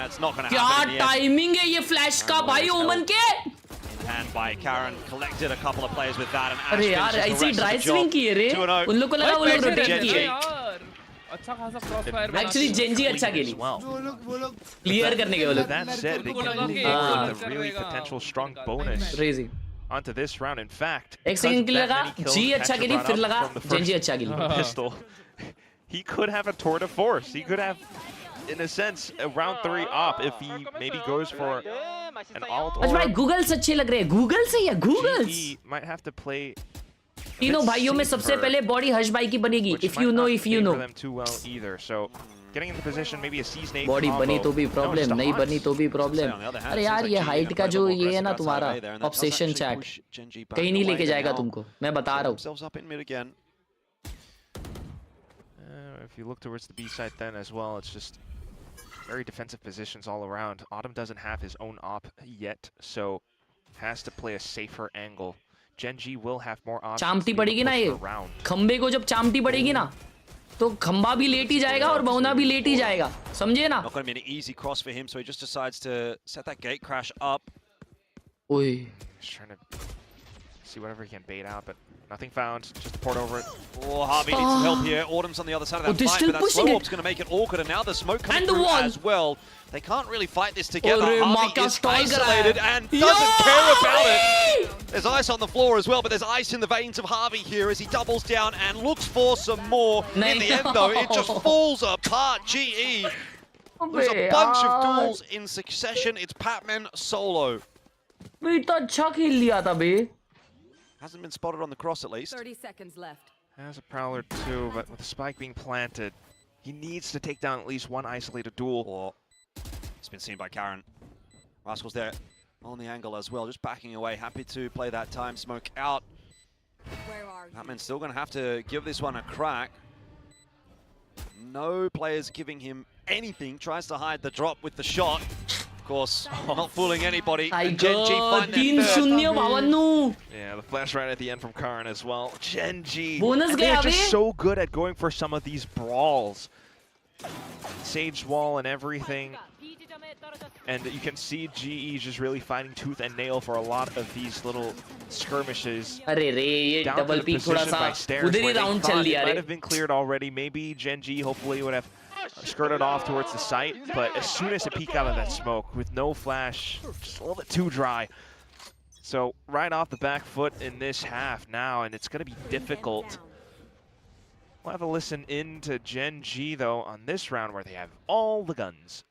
S17: it's not going to
S7: क्या
S17: happen.
S7: timing है ये flash का भाई ओमन के?
S17: In hand by Karen, collected a couple of players with that, and
S7: अरे यार ऐसी dry swing की है रे. उन लोग को लगा वो लोग rotate किए.
S3: अच्छा खासा क्रॉसफायर.
S7: Actually Gen G अच्छा खेली.
S12: वो लोग
S7: Clear करने के वो लोग.
S9: That said, they can move forward with a really potential strong bonus.
S7: Crazy.
S9: Onto this round, in fact.
S7: एक सेकंड के लिए लगा G अच्छा खेली फिर लगा Gen G अच्छा खेली.
S9: Pistol. He could have a tour de force. He could have, in a sense, a round 3 op if he maybe goes for an alt.
S7: अच्छा भाई Googles अच्छे लग रहे हैं. Google से या Googles.
S9: He might have to play.
S7: तीनों भाइयों में सबसे पहले बॉडी हर्ष भाई की बनेगी. If you know, if you know.
S9: Them too well either. So getting into position, maybe a C's name.
S7: Body बनी तो भी प्रॉब्लम, नहीं बनी तो भी प्रॉब्लम. अरे यार ये हाइट का जो ये है ना तुम्हारा ऑब्सेशन चैट कहीं नहीं लेके जाएगा तुमको. मैं बता रहा हूँ.
S9: If you look towards the B side then as well, it's just very defensive positions all around. Autumn doesn't have his own op yet, so has to play a safer angle. Gen G will have more options.
S7: चामटी पड़ेगी ना ये. खंबे को जब चामटी पड़ेगी ना तो खंबा भी लेट ही जाएगा और बहुना भी लेट ही जाएगा. समझे ना?
S17: Not going to be an easy cross for him, so he just decides to set that gate crash up.
S7: ओए.
S9: He's trying to see whatever he can bait out, but nothing found. Just port over it.
S17: Oh, Harvey needs some help here. Autumn's on the other side of that fight, but that slow orb's going to make it awkward, and now the smoke coming through as well. They can't really fight this together. Harvey is isolated and doesn't care about it. There's ice on the floor as well, but there's ice in the veins of Harvey here as he doubles down and looks for some more. In the end, though, it just falls apart. GE. There's a bunch of duels in succession. It's Patman solo. Hasn't been spotted on the cross at least.
S20: 30 seconds left.
S9: Has a Prowler too, but with the spike being planted, he needs to take down at least one isolated duel.
S17: It's been seen by Karen. Rascal's there on the angle as well, just backing away, happy to play that time. Smoke out. Patman's still going to have to give this one a crack. No players giving him anything. Tries to hide the drop with the shot. Of course, not fooling anybody. And Gen G find their third.
S9: Yeah, the flash right at the end from Karen as well. Gen G.
S7: Bonus
S9: They're just so good at going for some of these brawls. Sage wall and everything. And you can see GE just really fighting tooth and nail for a lot of these little skirmishes. Down to the position by stairs where they thought it might have been cleared already. Maybe Gen G hopefully would have skirted off towards the site, but as soon as it peeked out of that smoke with no flash, just a little bit too dry. So right off the back foot in this half now, and it's going to be difficult. We'll have a listen in to Gen G though on this round where they have all the guns.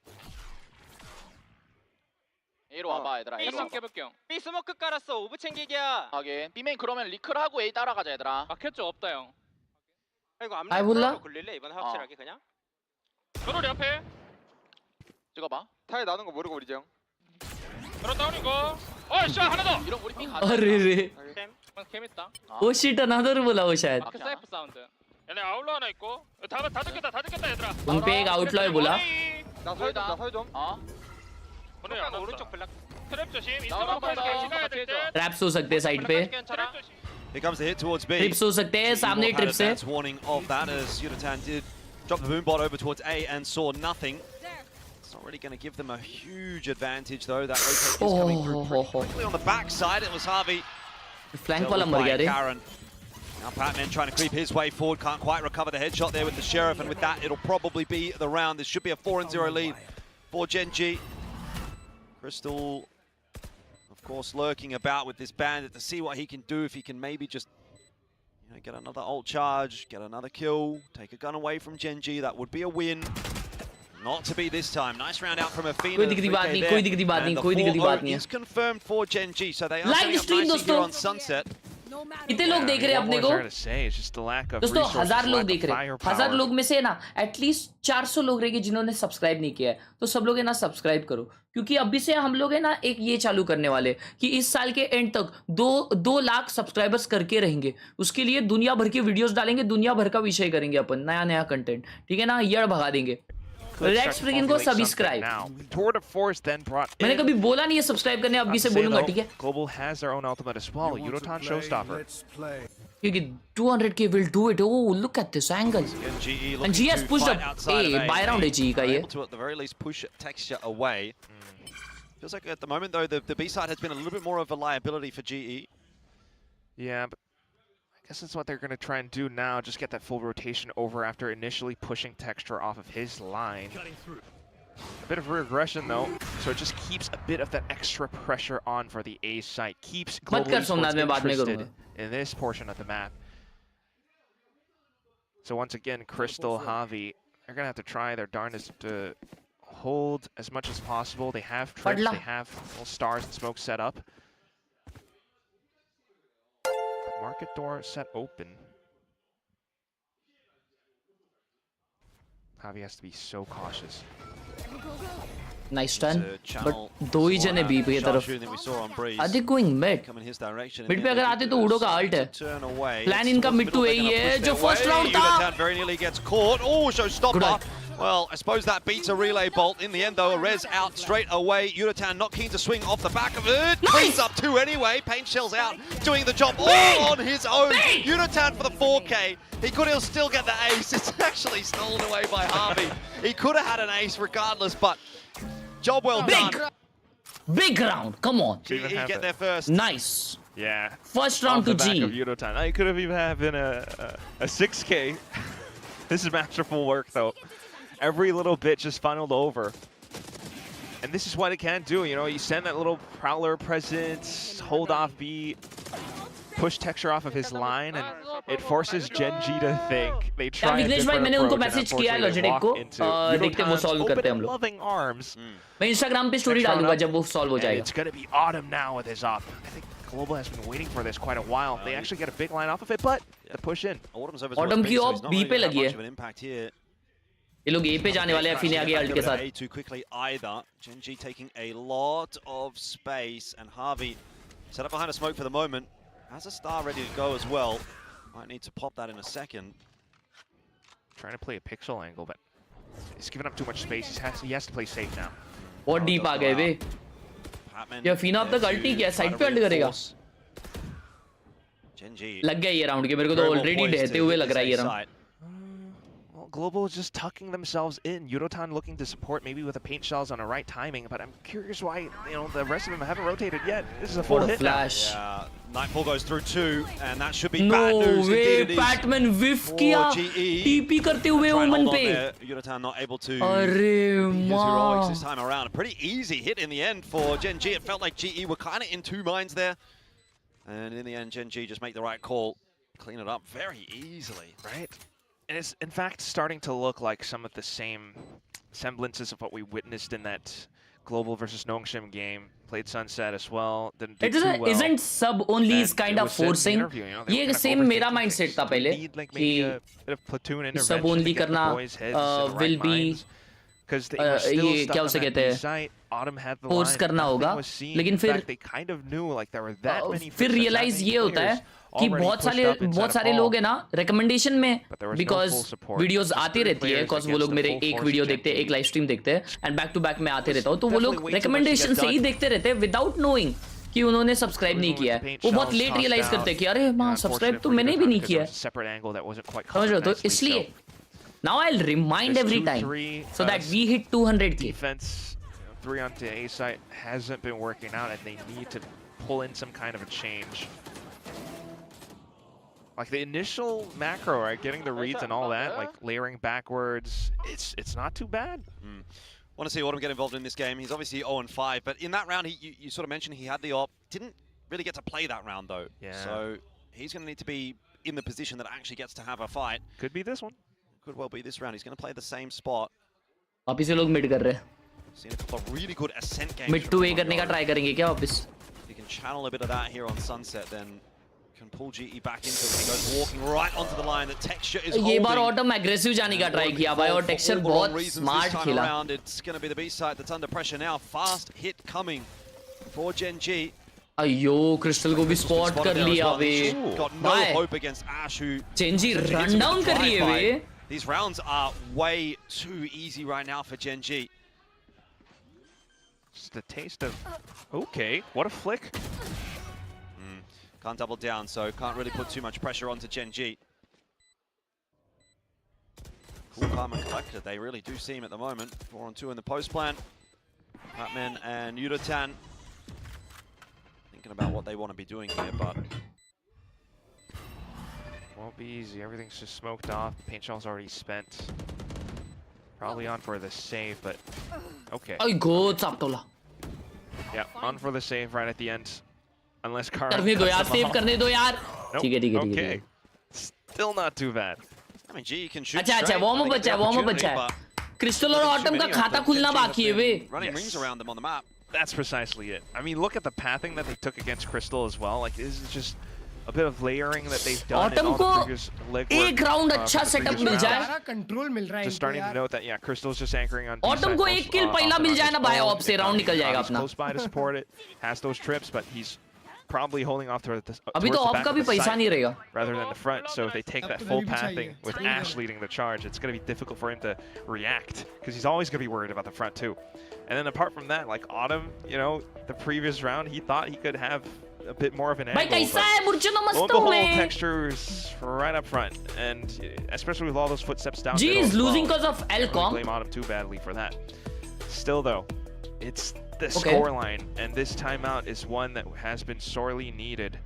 S11: A로 와봐 얘들아.
S10: B 스모크 깨볼게요. B 스모크 깔았어. 오브 챙기기야.
S11: 하긴. B메인 그러면 리클 하고 A 따라가자 얘들아.
S10: 막혔죠? 없다 형. 이거
S7: 아이, 몰라?
S10: 앞라인으로 굴릴래 이번에 확실하게 그냥. 저롤이 앞에.
S11: 찍어봐.
S10: 타에 나오는 거 모르고 우리 형. 저런 다운이고. 어이 샷 하나 더.
S11: 이런 우리 B 가자.
S7: अरे रे.
S10: 캠 있다.
S7: वो sheet another बोला वो शायद.
S10: 마크 사이프 사운드. 얘네 아웃로 하나 있고. 다 듣겠다 얘들아.
S7: उन पे एक आउटलॉय बोला.
S10: 나 설 좀. 오늘 오른쪽 블락. 트랩 조심.
S7: ट्रैप्स हो सकते हैं साइड पे.
S17: Here comes the hit towards B.
S7: Trips हो सकते हैं सामने ट्रिप से.
S17: That's warning of that as Yutatan did drop the boom bot over towards A and saw nothing. It's not really going to give them a huge advantage though. That rotate is coming through pretty quickly on the backside. It was Harvey.
S7: Flank वाला मर गया रे.
S17: Now Patman trying to creep his way forward, can't quite recover the headshot there with the Sheriff, and with that it'll probably be the round. This should be a 4-0 lead for Gen G. Crystal, of course, lurking about with this bandit to see what he can do, if he can maybe just get another ult charge, get another kill, take a gun away from Gen G. That would be a win. Not to be this time. Nice round out from Athena.
S7: कोई दिक्कत नहीं, कोई दिक्कत नहीं, कोई दिक्कत नहीं.
S17: Is confirmed for Gen G, so they are setting up nicely here on Sunset.
S7: कितने लोग देख रहे हैं अपने को? दोस्तों 1000 लोग देख रहे हैं। 1000 लोग में से ना एटलीस्ट 400 लोग रहेंगे जिन्होंने सब्सक्राइब नहीं किया है। तो सब लोग है ना सब्सक्राइब करो, क्योंकि अभी से हम लोग है ना एक ये चालू करने वाले कि इस साल के एंड तक 2 लाख सब्सक्राइबर्स करके रहेंगे। उसके लिए दुनिया भर के वीडियोस डालेंगे, दुनिया भर का विषय करेंगे अपन, नया नया कंटेंट, ठीक है ना? यड़ भगा देंगे। रेड स्प्रिंग को सब्सक्राइब, मैंने कभी बोला नहीं है सब्सक्राइब करने, अभी से बोलूंगा, ठीक है?
S9: Global has their own ultimate as well. Yudotan showstopper.
S7: क्योंकि 200k will do it. Oh, look at this angle. And GE has pushed up. Hey, buy round है GE का ये.
S17: To at the very least push texture away. Feels like at the moment though the B side has been a little bit more of a liability for GE.
S9: Yeah, but I guess that's what they're going to try and do now. Just get that full rotation over after initially pushing texture off of his line. A bit of regression though, so it just keeps a bit of that extra pressure on for the A site. Keeps Global interested in this portion of the map. So once again, Crystal, Javi, they're gonna have to try their darndest to hold as much as possible. They have trips, they have little stars and smoke set up. Market door set open. Javi has to be so cautious.
S7: Nice turn, but दो ही जने B पे की तरफ। Are they going mid? Mid पे अगर आते तो उडो का alt है। Plan इनका mid to A ही है, जो first round था।
S17: Yudotan very nearly gets caught. Oh, showstopper. Well, I suppose that beats a relay bolt. In the end, though, a res out straight away. Yudotan not keen to swing off the back of it. Cleans up 2 anyway. Paint Shell's out, doing the job all on his own. Yudotan for the 4K. He could still get the ace. It's actually stolen away by Harvey. He could have had an ace regardless, but job well done.
S7: Big round, come on.
S17: GE get there first.
S7: Nice.
S9: Yeah.
S7: First round to G.
S9: He could have even been a 6K. This is masterful work, though. Every little bit just funneled over. And this is what it can do, you know, you send that little Prowler presence, hold off B, push texture off of his line, and it forces GENG to think. They try a different approach, and unfortunately they walk into Yudotan's loving arms.
S7: मैं Instagram पे story डालूंगा जब वो solve हो जाएगा.
S9: It's going to be Autumn now with his up. I think Global has been waiting for this quite a while. They actually get a big line off of it, but the push in.
S7: Autumn की of B पे लगी है. ये लोग A पे जाने वाले हैं, फिर आगे अल्ट के साथ.
S17: Too quickly either. GENG taking a lot of space, and Harvey set up behind a smoke for the moment. Has a star ready to go as well. Might need to pop that in a second.
S9: Trying to play a pixel angle, but he's giving up too much space. He has to play safe now.
S7: बहुत deep आ गए वे. ये फीना अब तक alt नहीं किया, side पे alt करेगा. लग गया ये राउंड के, मेरे को तो ऑलरेडी डहते हुए लग रहा है ये round.
S9: Global is just tucking themselves in. Yudotan looking to support, maybe with the paint shells on the right timing, but I'm curious why the rest of them haven't rotated yet. This is a full hit
S7: flash.
S17: Yeah, Nightfall goes through 2, and that should be bad news.
S7: No way, Batman whiff kiya. TP करते हुए ओमन पे.
S17: Yudotan not able to
S7: अरे
S17: use this time around. A pretty easy hit in the end for GENG. It felt like GE were kind of in 2 minds there, and in the end, GENG just make the right call, clean it up very easily.
S9: Right. And it's in fact starting to look like some of the same semblances of what we witnessed in that Global versus Nongshim game. Played Sunset as well. Didn't do too well.
S7: Isn't sub only is kind of forcing? ये same मेरा mindset था पहले कि sub only करना will be ये क्या उसे कहते हैं force करना होगा, लेकिन फिर realize ये होता है कि बहुत सारे लोग हैं ना रिकमेंडेशन में, बिकॉज वीडियोस आती रहती है, बिकॉज वो लोग मेरे एक वीडियो देखते हैं, एक लाइव स्ट्रीम देखते हैं, एंड बैक टू बैक में आते रहता हूँ, तो वो लोग रिकमेंडेशन से ही देखते रहते हैं विदाउट नोइंग कि उन्होंने सब्सक्राइब नहीं किया है. वो बहुत लेट रियलाइज करते हैं कि अरे मां सब्सक्राइब तो मैंने भी नहीं किया है, समझ रहे हो? तो इसलिए now I'll remind every time so that we hit 200k.
S9: Defense 3 onto A site hasn't been working out, and they need to pull in some kind of a change. Like the initial macro, right, getting the reads and all that, like layering backwards, it's not too bad.
S17: Want to see Autumn get involved in this game. He's obviously 0-5, but in that round, you sort of mentioned he had the op. Didn't really get to play that round though.
S9: Yeah.
S17: So he's going to need to be in the position that actually gets to have a fight.
S9: Could be this one.
S17: Could well be this round. He's going to play the same spot.
S7: वापिस ये लोग mid कर रहे हैं.
S17: Seen a couple of really good ascent games.
S7: Mid to A करने का try करेंगे क्या वापिस?
S17: If you can channel a bit of that here on Sunset, then can pull GE back into it. He goes walking right onto the line. The Texture is holding.
S7: ये बार autumn aggressive जाने का try किया भाई और texture बहुत smart खेला.
S17: It's going to be the B side that's under pressure now. Fast hit coming for GENG.
S7: अयो crystal को भी स्पॉट कर लिया वे.
S17: Got no hope against Ash, who
S7: GENG run down कर रही है वे.
S17: These rounds are way too easy right now for GENG.
S9: Just a taste of... Okay, what a flick.
S17: Can't double down, so can't really put too much pressure onto GENG. Cool, calm and collected. They really do seem at the moment. 4-on-2 in the post plan. Batman and Yudotan thinking about what they want to be doing here, but...
S9: Won't be easy. Everything's just smoked off. Paint shell's already spent. Probably on for the save, but okay.
S7: Oh, good, Saptola.
S9: Yeah, on for the save right at the end. Unless Kara.
S7: करने दो यार, save करने दो यार. ठीक है, ठीक है, ठीक है.
S9: Okay. Still not too bad.
S17: I mean, G can shoot.
S7: अच्छा, अच्छा, warm up बचा है, warm up बचा है. क्रिस्टल और ऑटम का खाता खुलना बाकी है वे.
S17: Running rings around them on the map.
S9: That's precisely it. I mean, look at the pathing that they took against Crystal as well. Like, this is just a bit of layering that they've done in all the previous legwork.
S7: एक round अच्छा setup मिल जाए.
S12: सारा control मिल रहा है.
S9: Just starting to note that, yeah, Crystal's just anchoring on.
S7: Autumn को एक किल पहला मिल जाए ना भाई, ऑफ से राउंड निकल जाएगा अपना.
S9: Close by to support it, has those trips, but he's probably holding off towards the
S7: अभी तो ऑफ का भी पैसा नहीं रहेगा.
S9: Rather than the front, so if they take that full pathing with Ash leading the charge, it's going to be difficult for him to react because he's always going to be worried about the front too. And then apart from that, like Autumn, you know, the previous round he thought he could have a bit more of an angle. But the whole textures right up front, and especially with all those footsteps down.
S7: G is losing because of Elcom.
S9: Blame Autumn too badly for that. Still though, it's the scoreline, and this timeout is one that has been sorely needed.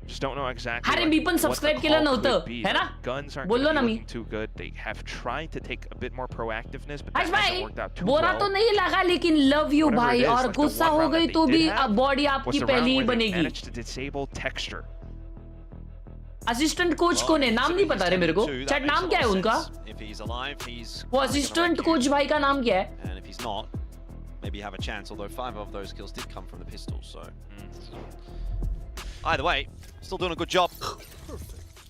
S9: Just don't know exactly
S7: what the call could be.
S9: Guns aren't looking too good. They have tried to take a bit more proactiveness, but that hasn't worked out too well.
S7: बुरा तो नहीं लगा, लेकिन love you भाई, और गुस्सा हो गई तो भी अब बॉडी आपकी पहली ही बनेगी.
S9: Managed to disable Texture.
S7: Assistant coach कौन है? नाम नहीं पता रे मेरे को. चैट नाम क्या है उनका? वो असिस्टेंट कोच भाई का नाम क्या है?
S17: And if he's not, maybe have a chance. Although 5 of those kills did come from the pistols, so either way, still doing a good job.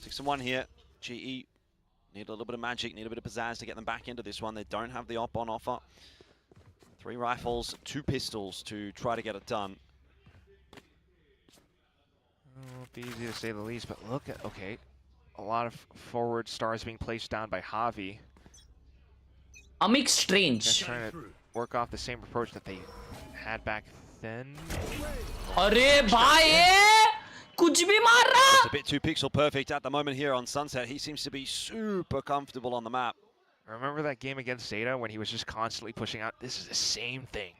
S17: 6-1 here. GE need a little bit of magic, need a bit of pizzazz to get them back into this one. They don't have the op on offer. 3 rifles, 2 pistols to try to get it done.
S9: Won't be easy to say the least, but look at, okay, a lot of forward stars being placed down by Javi.
S7: Amik Strange.
S9: Just trying to work off the same approach that they had back then.
S7: अरे भाई कुछ भी मार रहा.
S17: It's a bit too pixel perfect at the moment here on Sunset. He seems to be super comfortable on the map.
S9: Remember that game against Zeta when he was just constantly pushing out? This is the same thing.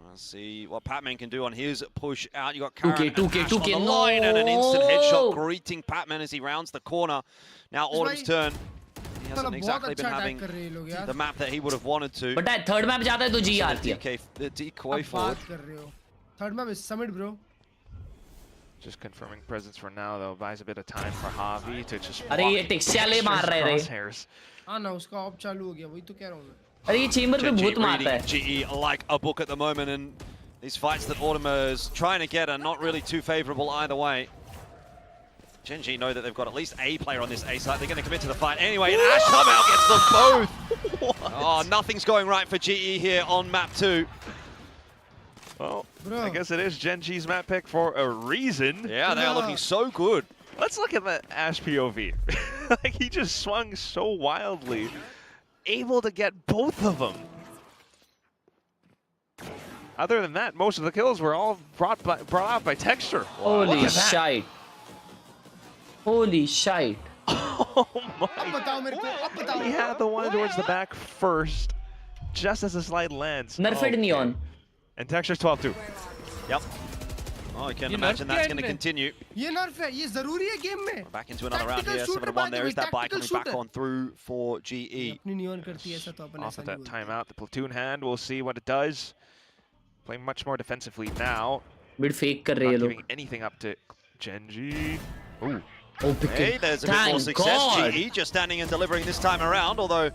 S17: Let's see what Patman can do on his push out. You got Karen
S7: 2K,
S17: on the line, and an instant headshot greeting Patman as he rounds the corner. Now Autumn's turn. He hasn't exactly been having the map that he would have wanted to.
S7: But that third map जाता है तो G आती है.
S17: The decoy forward.
S12: Third map is summit, bro.
S9: Just confirming presence for now, though. Buys a bit of time for Javi to just.
S7: अरे ये texture मार रहे रे.
S12: हाँ ना उसका ऑफ चालू हो गया, वही तो कह रहा हूँ मैं.
S7: अरे ये चेंबर पे बहुत मारता है.
S17: GE like a book at the moment, and these fights that Autumn is trying to get are not really too favorable either way. GENG know that they've got at least a player on this A side. They're going to commit to the fight anyway, and Ash somehow gets them both. Oh, nothing's going right for GE here on map 2.
S9: Well, I guess it is GENG's map pick for a reason.
S17: Yeah, they are looking so good.
S9: Let's look at the Ash POV. Like, he just swung so wildly, able to get both of them. Other than that, most of the kills were all brought out by Texture.
S7: Holy shite. Holy shite.
S9: Oh my. He had the one towards the back first, just as the slide lands.
S7: Nerfed Neon.
S9: And Texture's 12-2.
S17: Yep. Oh, I can imagine that's going to continue.
S12: ये nerf है, ये ज़रूरी है game में.
S17: Back into another round here. 7-1 there is that bike coming back on through for GE.
S9: Off of that timeout, the platoon hand. We'll see what it does. Playing much more defensively now.
S7: Mid fake कर रहे हैं
S9: लोग. Not giving anything up to GENG. Ooh.
S17: Hey, there's a bit more success. GE just standing and delivering this time around, although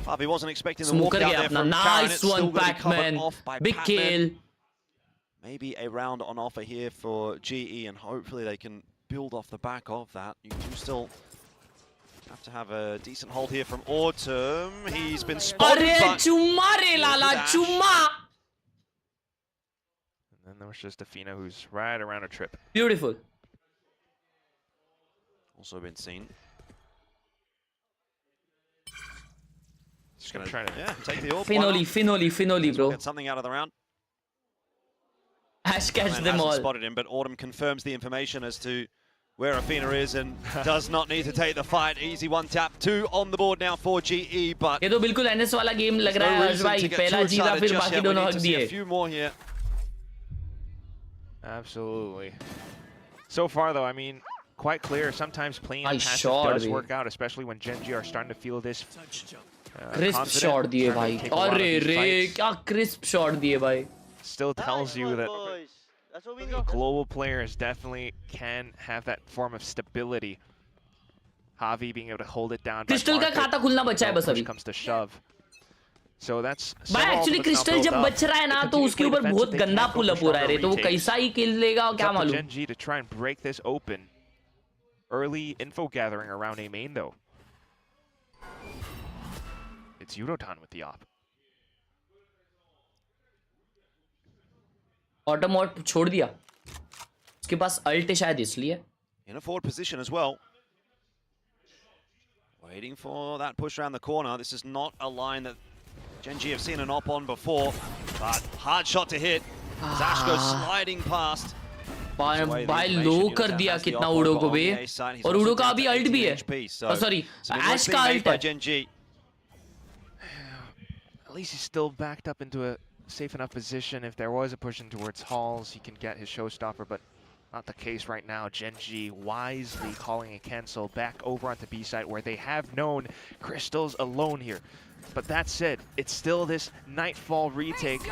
S17: Harvey wasn't expecting the walk out there from
S7: nice one, Pac-Man. Big kill.
S17: Maybe a round on offer here for GE, and hopefully they can build off the back of that. You do still have to have a decent hold here from Autumn. He's been spotted.
S7: Chumma re lala, chumma!
S9: And then there was just Afina, who's right around a trip.
S7: Beautiful.
S17: Also been seen.
S9: Just gonna try to
S17: take the orb.
S7: Finoli, bro.
S17: Get something out of the round.
S7: Ash catch them all.
S17: Spotted him, but Autumn confirms the information as to where Afina is and does not need to take the fight. Easy one tap, 2 on the board now for GE, but
S7: ये तो बिल्कुल NS वाला game लग रहा है हर्ष भाई. पहला जीता फिर बाकी दोनों हक दिए.
S17: A few more here.
S9: Absolutely. So far though, I mean, quite clear. Sometimes playing passive does work out, especially when GENG are starting to feel this.
S7: Crisp shot दिए भाई. अरे रे क्या crisp shot दिए भाई.
S9: Still tells you that global players definitely can have that form of stability. Javi being able to hold it down.
S7: Crystal का खाता खुलना बचा है बस अभी.
S9: Comes to shove. So that's.
S7: भाई actually Crystal जब बच रहा है ना तो उसके ऊपर बहुत गंदा पुल अप हो रहा है रे, तो वो कैसा ही किल लेगा क्या मालूम.
S9: GENG to try and break this open. Early info gathering around A main though. It's Yudotan with the op.
S7: Autumn और छोड़ दिया. उसके पास अल्ट है शायद इसलिए.
S17: In a forward position as well. Waiting for that push around the corner. This is not a line that GENG have seen an op on before, but hard shot to hit. Zash goes sliding past.
S7: भाई लो कर दिया कितना उड़ो को बे. और उड़ो का अभी अल्ट भी है. सॉरी ऐश का अल्ट है.
S9: At least he's still backed up into a safe enough position. If there was a push in towards halls, he can get his showstopper, but not the case right now. GENG wisely calling a cancel back over onto B site where they have known Crystal's alone here. But that said, it's still this Nightfall retake.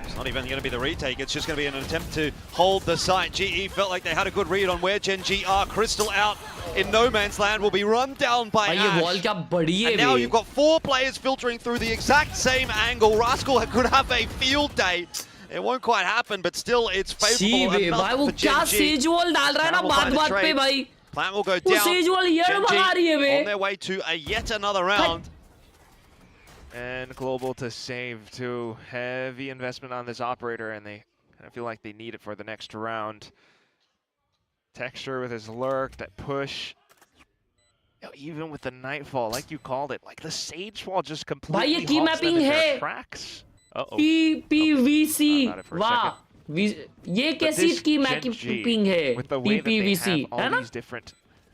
S17: It's not even going to be the retake, it's just going to be an attempt to hold the site. GE felt like they had a good read on where GENG are. Crystal out in no man's land, will be run down by Ash. And now you've got 4 players filtering through the exact same angle. Rascal could have a field day. It won't quite happen, but still it's favorable enough for GENG. Plant will go down. GENG on their way to a yet another round.
S9: And Global to save too. Heavy investment on this operator, and they kind of feel like they need it for the next round. Texture with his lurk, that push. You know, even with the Nightfall, like you called it, like the Sage Wall just completely halts them in their tracks.
S7: PPVC. वाह, ये कैसी की mapping है? PPVC, है ना?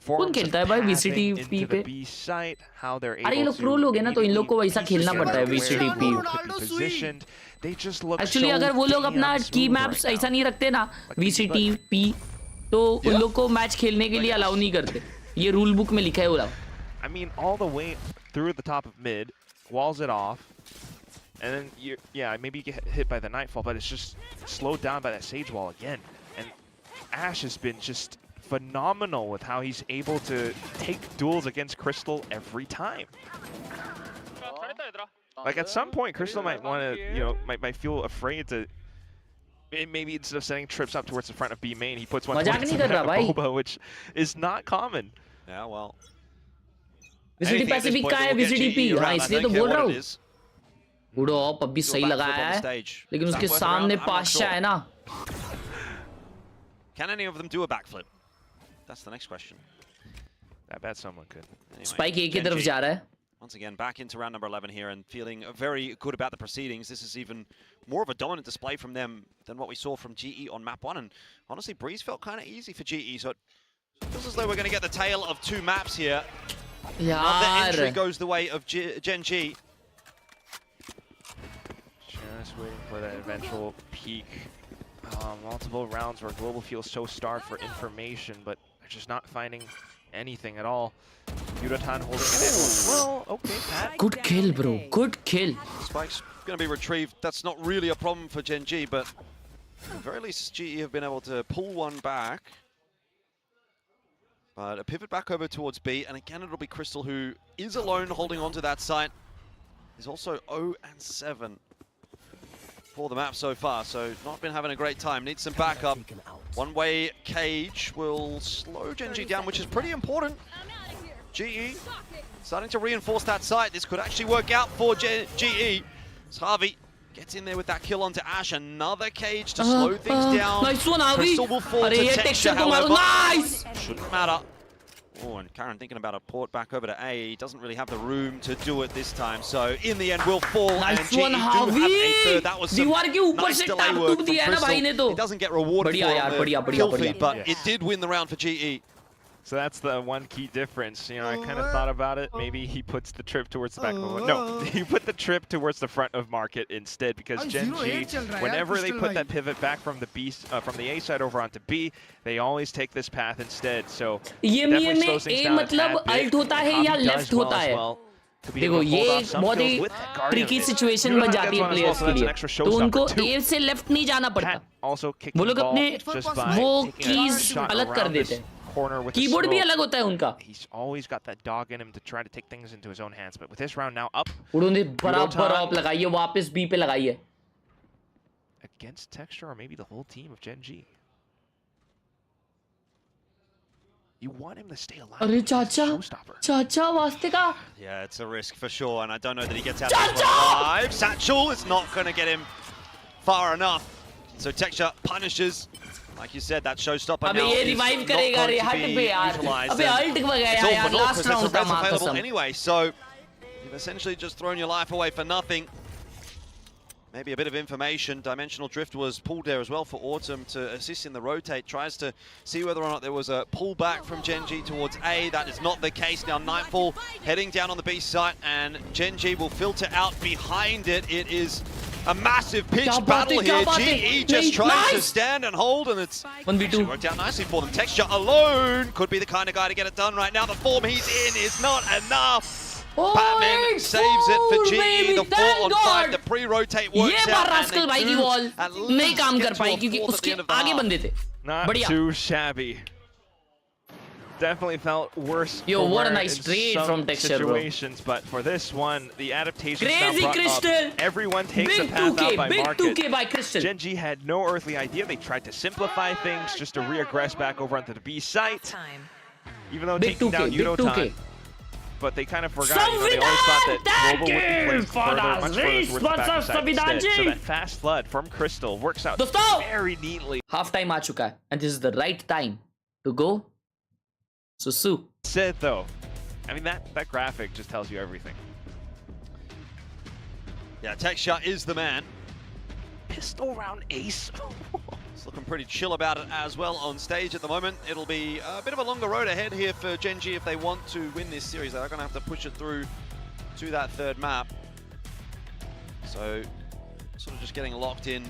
S7: कौन खेलता है भाई VCT P पे? अरे ये लोग प्रो लोग हैं ना, तो इन लोग को वैसा खेलना पड़ता है VCT P. एक्चुअली अगर वो लोग अपना की मैप्स ऐसा नहीं रखते ना VCT P, तो उन लोग को मैच खेलने के लिए अलाउ नहीं करते. ये रूल बुक में लिखा है वो.
S9: I mean, all the way through the top of mid, walls it off, and then maybe you get hit by the Nightfall, but it's just slowed down by that Sage Wall again. And Ash has been just phenomenal with how he's able to take duels against Crystal every time. Like at some point, Crystal might want to, might feel afraid to. Maybe instead of sending trips up towards the front of B main, he puts one towards the Boba, which is not common.
S17: Yeah, well.
S7: VCT Pacific का है VCT P, हाँ इसलिए तो बोल रहा हूँ. उड़ो अब भी सही लगाया है, लेकिन उसके सामने पाशा है ना.
S17: Can any of them do a backflip? That's the next question.
S9: I bet someone could.
S17: Anyway,
S7: Spike A की तरफ जा रहा है.
S17: Once again, back into round number 11 here and feeling very good about the proceedings. This is even more of a dominant display from them than what we saw from GE on map 1. And honestly, Breeze felt kind of easy for GE. So it feels as though we're going to get the tale of 2 maps here. Another entry goes the way of GENG.
S9: Just waiting for that eventual peak. Multiple rounds where Global feels so starved for information, but they're just not finding anything at all. Yudotan holding it in. Well, okay, Pat.
S7: Good kill, bro. Good kill.
S17: Spike's going to be retrieved. That's not really a problem for GENG, but at the very least, GE have been able to pull one back. But a pivot back over towards B, and again, it'll be Crystal who is alone holding on to that site. Is also 0-7 for the map so far, so not been having a great time. Needs some backup. One-way cage will slow GENG down, which is pretty important. GE starting to reinforce that site. This could actually work out for GE. As Harvey gets in there with that kill onto Ash. Another cage to slow things down.
S7: Nice one, Harvey.
S17: Crystal will fall to Texture, however.
S7: Nice!
S17: Shouldn't matter. Oh, and Karen thinking about a port back over to A. He doesn't really have the room to do it this time. So in the end, will fall.
S7: Nice
S17: and GE
S7: one,
S17: do have a third. That was some nice delay work from Crystal. He doesn't get rewarded for the kill feed, but it did win the round for GE.
S9: So that's the one key difference. You know, I kind of thought about it. Maybe he puts the trip towards the back. No, he put the trip towards the front of market instead, because GENG, whenever they put that pivot back from the A side over onto B, they always take this path instead. So definitely slows things down a tad bit. Harvey does well as well.
S7: देखो ये बहुत ही tricky situation बन जाती है players के लिए, तो उनको ए से लेफ्ट नहीं जाना पड़ता, वो लोग अपने वो कीज अलग कर देते हैं, कीबोर्ड भी अलग होता है उनका.
S9: He's always got that dog in him to try to take things into his own hands, but with this round now up,
S7: उन्होंने बराबर ऑफ लगाई है, वापस बी पे लगाई है.
S9: Against Texture or maybe the whole team of GENG. You want him to stay alive.
S7: अरे चाचा वास्ते का.
S17: Yeah, it's a risk for sure, and I don't know that he gets out of this one alive. Satchel is not going to get him far enough. So Texture punishes. Like you said, that showstopper now is not going to be utilised. It's all last round available anyway, so you've essentially just thrown your life away for nothing. Maybe a bit of information. Dimensional Drift was pulled there as well for Autumn to assist in the rotate. Tries to see whether or not there was a pullback from GENG towards A. That is not the case. Now Nightfall heading down on the B site, and GENG will filter out behind it. It is a massive pitch battle here. GE just tries to stand and hold, and it's worked out nicely for them. Texture alone could be the kind of guy to get it done right now. The form he's in is not enough. Batman saves it for GE. The 4 on 5, the pre-rotate works out, and they do at least get to a 4th at the end of the half.
S9: Not too shabby. Definitely felt worse.
S7: Yo, what a nice trade from Texture,
S9: situations, but for this one, the adaptation
S7: Crazy Crystal.
S9: Everyone takes
S7: Big
S9: the path
S7: 2K,
S9: out by
S7: big
S9: market.
S7: 2K by Crystal.
S9: GENG had no earthly idea. They tried to simplify things just to reaggress back over onto the B site. Even though taking down Unotan. But they kind of forgot, you know, they always thought that Global would be placed further, much further towards the back side instead. So that fast flood from Crystal works out very neatly.
S7: Half time आ चुका है, and this is the right time to go. So Sue.
S9: Said though, I mean that graphic just tells you everything.
S17: Yeah, Texture is the man.
S9: Pistol round ace.
S17: It's looking pretty chill about it as well on stage at the moment. It'll be a bit of a longer road ahead here for GENG if they want to win this series. They're going to have to push it through to that third map. So, sort of just getting locked in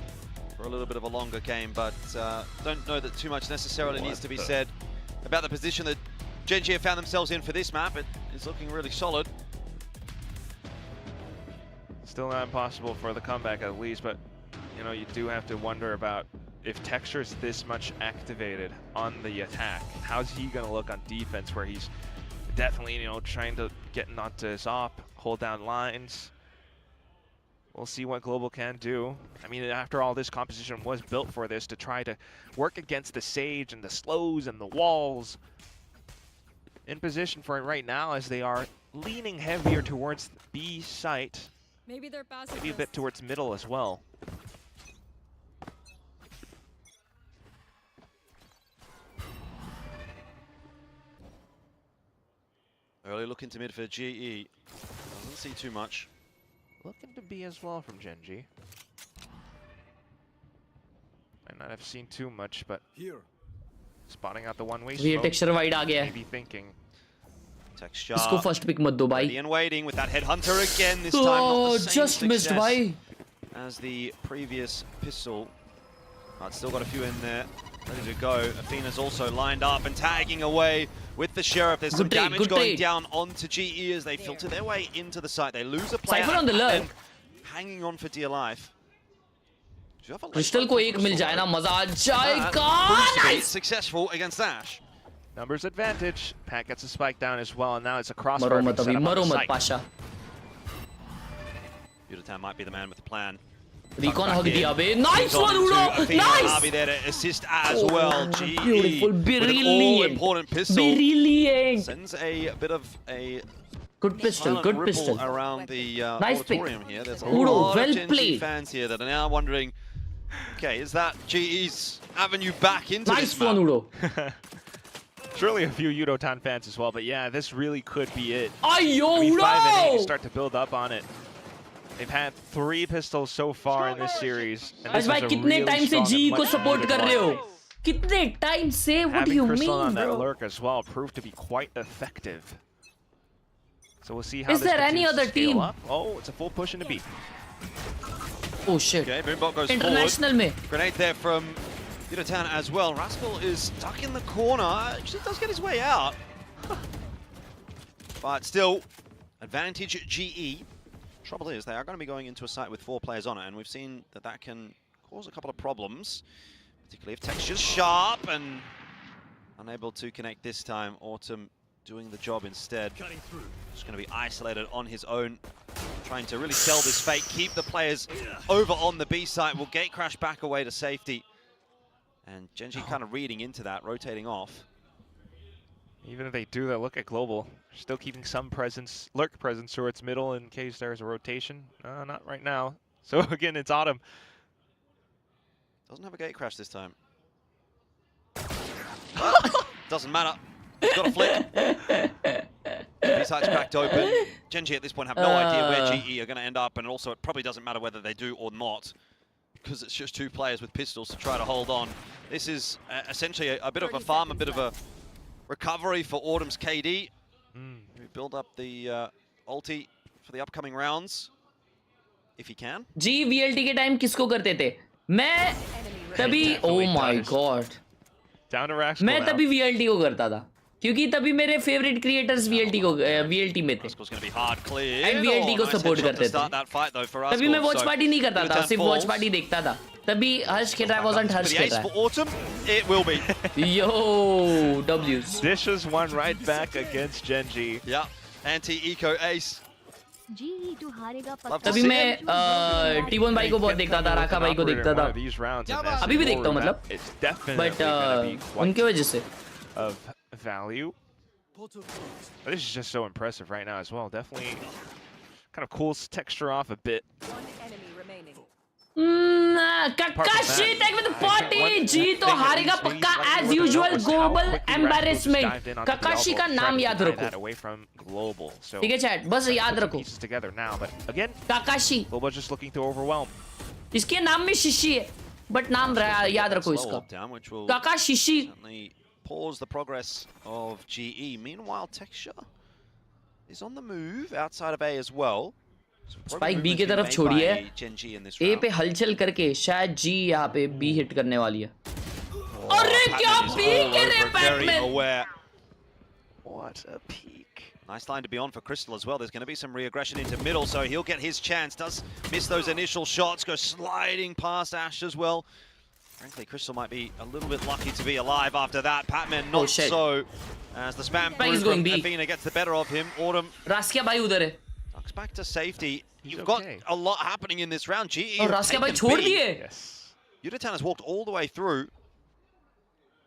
S17: for a little bit of a longer game, but don't know that too much necessarily needs to be said about the position that GENG have found themselves in for this map. It is looking really solid.
S9: Still not impossible for the comeback at least, but you know, you do have to wonder about if Texture's this much activated on the attack. How's he gonna look on defense, where he's definitely, you know, trying to get onto his op, hold down lines. We'll see what Global can do. I mean, after all, this composition was built for this, to try to work against the Sage and the slows and the walls. In position for it right now, as they are leaning heavier towards the B site.
S20: Maybe they're passive.
S9: Maybe a bit towards middle as well.
S17: Early look into mid for GE. Doesn't see too much.
S9: Looking to be as well from GENG. Might not have seen too much, but spotting out the one-way
S7: ये Texture wide आ गया है.
S9: Maybe thinking.
S17: Texture.
S7: इसको first pick मत दो भाई.
S17: Ready and waiting with that headhunter again. This time not the same
S7: just missed भाई.
S17: As the previous pistol. It's still got a few in there. Ready to go. Athena's also lined up and tagging away with the Sheriff. There's some damage going down onto GE as they filter their way into the site. They lose a player.
S7: Cypher on the left.
S17: Hanging on for dear life.
S7: Crystal को एक मिल जाए ना, मजा आ जाएगा.
S17: Nice. Successful against Ash.
S9: Numbers advantage. Pat gets a spike down as well, and now it's a crossfire.
S7: मरो मत अभी, मरो मत Pasha.
S17: Unotan might be the man with the plan.
S7: Recon hug diya be. Nice one, Udo. Nice.
S17: Harvey there to assist as well. GE
S7: beautiful,
S17: with an all-important pistol.
S7: Brilliant.
S17: Sends a bit of a
S7: good pistol. Good pistol
S17: around the
S7: nice
S17: auditorium
S7: pick.
S17: here. There's a
S7: Udo,
S17: lot
S7: well
S17: of Gen G
S7: played.
S17: fans here that are now wondering, okay, is that GE's avenue back into
S7: nice
S17: this map?
S7: one, Udo.
S9: Surely a few Yudotan fans as well, but yeah, this really could be it.
S7: Ayo,
S9: I mean, 5 and 8, you
S7: Udo.
S9: start to build up on it. They've had 3 pistols so far in this series. And this
S7: भाई
S9: is a
S7: कितने
S9: really
S7: time से
S9: strong
S7: ji
S9: and
S7: को
S9: much
S7: support
S9: needed
S7: कर रहे हो?
S9: one.
S7: कितने time से? What do
S9: Having
S7: you
S9: Crystal
S7: mean,
S9: on that
S7: bro?
S9: lurk as well proved to be quite effective. So we'll see how
S7: Is
S9: this
S7: there any
S9: continues to
S7: other
S9: scale
S7: team?
S9: up. Oh, it's a full push into B.
S7: Oh shit.
S17: Okay, Boombot goes
S7: International
S17: forward.
S7: में.
S17: Grenade there from Yudotan as well. Rascal is stuck in the corner. Actually does get his way out. But still, advantage GE. Trouble is, they are going to be going into a site with 4 players on it, and we've seen that that can cause a couple of problems, particularly if texture's sharp and unable to connect this time. Autumn doing the job instead. Just going to be isolated on his own, trying to really sell this fake, keep the players over on the B site, will gate crash back away to safety. And Genji kind of reading into that, rotating off.
S9: Even if they do that, look at Global. Still keeping some presence, lurk presence towards middle in case there's a rotation. Not right now. So again, it's Autumn.
S17: Doesn't have a gate crash this time. Doesn't matter. He's got a flip. B-site's cracked open. Genji at this point have no idea where GE are going to end up, and also it probably doesn't matter whether they do or not, because it's just 2 players with pistols to try to hold on. This is essentially a bit of a farm, a bit of a recovery for Autumn's KD. We build up the ulti for the upcoming rounds, if he can.
S7: जी VLT के time किसको करते थे? मैं तभी oh my god.
S9: Down to Rascal
S7: मैं
S9: now.
S7: तभी VLT को करता था, क्योंकि तभी मेरे फेवरेट क्रिएटर्स VLT में थे. And VLT को सपोर्ट करते थे. तभी मैं वॉच पार्टी नहीं करता था, सिर्फ वॉच पार्टी देखता था. तभी हर्ष खेल रहा है, wasn't हर्ष खेल रहा है.
S17: Autumn, it will be.
S7: Yo, W's.
S9: Dishes one right back against Genji.
S17: Yeah, anti-eco ace.
S13: GE to हारेगा पक्का.
S7: तभी मैं T1 भाई को बहुत देखता था, राखा भाई को देखता था. अभी भी देखता हूँ मतलब. But उनके वजह से.
S9: Of value. This is just so impressive right now as well. Definitely kind of cools texture off a bit.
S7: Kakashi take with the party. जी तो हारेगा पक्का as usual. Global embarrassment. Kakashi का नाम याद रखो. ठीक है chat, बस याद रखो.
S9: Together now, but again,
S7: Kakashi.
S9: Global just looking to overwhelm.
S7: इसके नाम में शिशी है, but नाम याद रखो इसका. Kakashi.
S17: Pause the progress of GE. Meanwhile, Texture is on the move outside of A as well.
S7: Spike B की तरफ छोड़ी है. ए पे हलचल करके शायद जी यहाँ पे बी हिट करने वाली है. अरे क्या बी के रे Batman.
S17: What a peak. Nice line to be on for Crystal as well. There's going to be some re-aggression into middle, so he'll get his chance. Does miss those initial shots, goes sliding past Ash as well. Frankly, Crystal might be a little bit lucky to be alive after that. Patman not so. As the spam brew from Athena gets the better of him. Autumn.
S7: Raskia bhai udhar hai.
S17: Ducks back to safety. You've got a lot happening in this round. GE.
S7: Oh, Raskia bhai chhod diye.
S17: Yes. Yudotan has walked all the way through.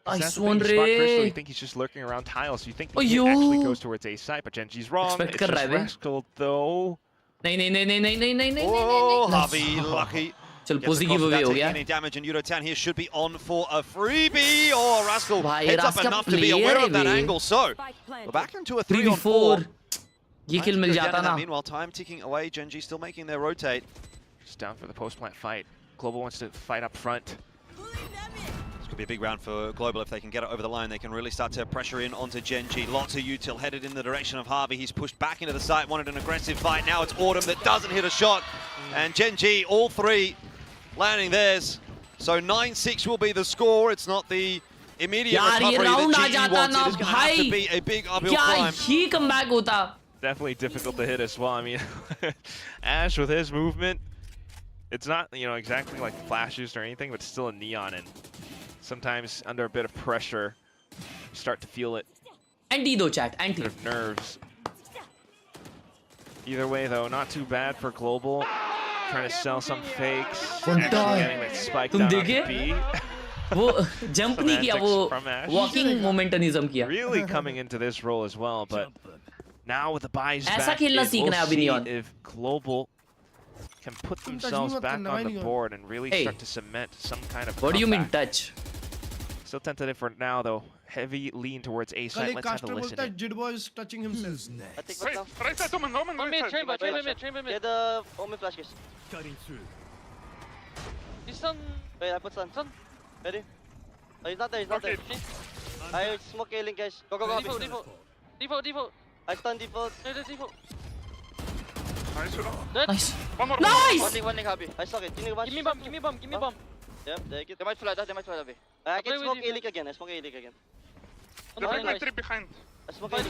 S9: Nice one, Ray. You think he's just lurking around tiles. You think he actually goes towards A site, but Genji's wrong. It's just Rascal, though.
S17: Oh, Harvey, lucky.
S7: चल pussy giveaway हो गया.
S17: Any damage, and Yudotan here should be on for a freebie. Oh, Rascal heads up enough to be aware of that angle. So we're back into a 3-on-4.
S7: ये kill मिल जाता ना.
S17: Meanwhile, time ticking away. Genji still making their rotate.
S9: Just down for the post-plant fight. Global wants to fight up front.
S17: This could be a big round for Global. If they can get it over the line, they can really start to pressure in onto Genji. Lots of util headed in the direction of Harvey. He's pushed back into the site, wanted an aggressive fight. Now it's Autumn that doesn't hit a shot. And Genji, all 3 landing theirs. So 9-6 will be the score. It's not the immediate recovery that GE wants. It is going to have to be a big uphill climb.
S7: He comeback hota.
S9: Definitely difficult to hit as well. I mean, Ash with his movement, it's not, you know, exactly like flashes or anything, but still a neon, and sometimes under a bit of pressure, you start to feel it.
S7: Anti though, chat. Anti.
S9: Sort of nerves. Either way, though, not too bad for Global. trying to sell some fakes.
S7: तुम
S9: देखे?
S7: वो jump नहीं किया, वो walking momentumism किया.
S9: Really coming into this role as well, but now with the buys
S7: ऐसा
S9: back,
S7: खेलना
S9: we'll
S7: सीखना है अभी
S9: see
S7: Neon.
S9: if Global can put themselves back on the board and really start to cement some kind of
S7: What do you mean
S9: comeback.
S7: touch?
S9: Still tentative for now though. Heavy lean towards A side. Let's have a listen.
S12: Jidbo is touching himself.
S10: Right side, Omen, mid, chamber, mid.
S11: Get the Omen flash, guys.
S18: Cutting through.
S10: He's on.
S11: Wait, I put stun. Ready? Oh, he's not there, I smoke A link, guys. Go.
S10: Default.
S11: I stun default.
S10: Default.
S7: Nice.
S10: One more.
S7: Nice!
S11: One link, happy. I suck it.
S10: Give me bomb.
S11: Yep, there you go. They might fly away. I can smoke A link again.
S10: Nice. Behind.
S11: I smoke A link.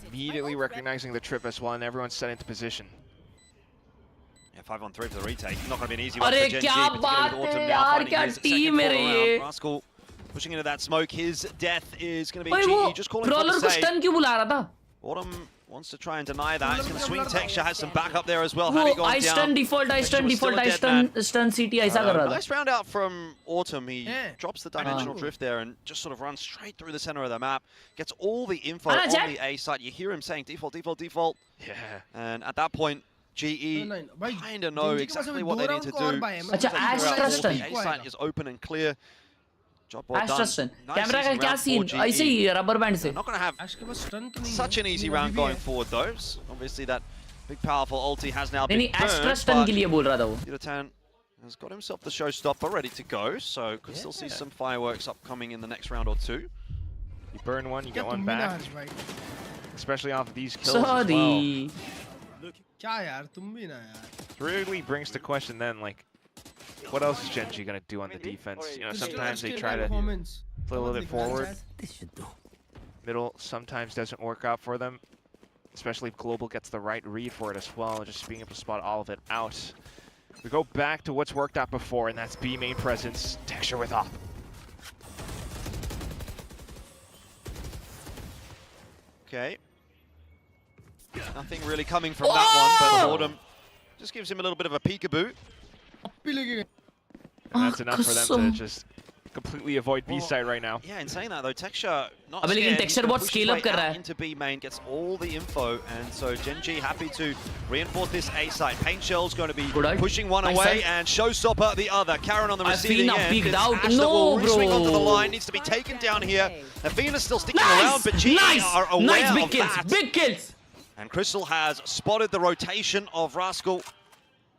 S9: Immediately recognizing the trip as well, and everyone's set into position.
S17: Yeah, 5-on-3 for the retake. Not going to be an easy one
S7: अरे
S17: for Gen G.
S7: क्या बात है यार, क्या team है ये?
S17: Rascal pushing into that smoke. His death is going to be
S7: भाई
S17: GE
S7: वो
S17: just calling for
S7: brawler
S17: the
S7: को
S17: save.
S7: stun क्यों बुला रहा था?
S17: Autumn wants to try and deny that. He's going to swing Texture, has some backup there as well.
S7: वो
S17: Had he gone
S7: I
S17: down,
S7: stun default, stun CT ऐसा कर रहा था.
S17: nice round out from Autumn. He drops the dimensional drift there and just sort of runs straight through the center of the map. Gets all the info on the A side. You hear him saying default.
S9: Yeah.
S17: And at that point, GE kind of know exactly what they need to do.
S7: अच्छा Astra stun.
S17: The A side is open and clear. Job well
S7: Astra
S17: done.
S7: stun.
S17: Nice
S7: camera का
S17: easy
S7: क्या
S17: round for
S7: scene?
S17: GE.
S7: ऐसे ही rubber band से.
S17: Not going to have such an easy round going forward though. Obviously that big powerful ulti has now been
S7: नहीं Astra
S17: burned,
S7: stun
S17: but
S7: के लिए बोल रहा था वो.
S17: Yudotan has got himself the showstopper ready to go, so could still see some fireworks upcoming in the next round or two.
S9: You burn one, you get one back. Especially off of these kills
S7: Sorry.
S9: as well. Really brings to question then, like, what else is Gen G gonna do on the defense? You know, sometimes they try to play a little bit forward. Middle sometimes doesn't work out for them, especially if Global gets the right read for it as well, just being able to spot all of it out. We go back to what's worked out before, and that's B main presence, Texture with op.
S17: Okay. Nothing really coming from that one, but Autumn just gives him a little bit of a peekaboo.
S9: And that's enough for them to just completely avoid B side right now.
S17: Yeah, in saying that though, Texture not
S7: अबे लेकिन
S17: scared.
S7: Texture
S17: He's gonna
S7: बहुत
S17: push
S7: scale
S17: his
S7: up
S17: way
S7: कर रहा
S17: out
S7: है.
S17: into B main, gets all the info, and so Gen G happy to reinforce this A side. Paint Shell's going to be pushing one away, and Showstopper the other. Karen on the receiving end.
S7: Peeked out.
S17: Ash that will
S7: No,
S17: swing onto the
S7: bro.
S17: line, needs to be taken down here. Athena's still sticking around, but GE are aware
S7: big
S17: of
S7: kills,
S17: that.
S7: big kills.
S17: And Crystal has spotted the rotation of Rascal,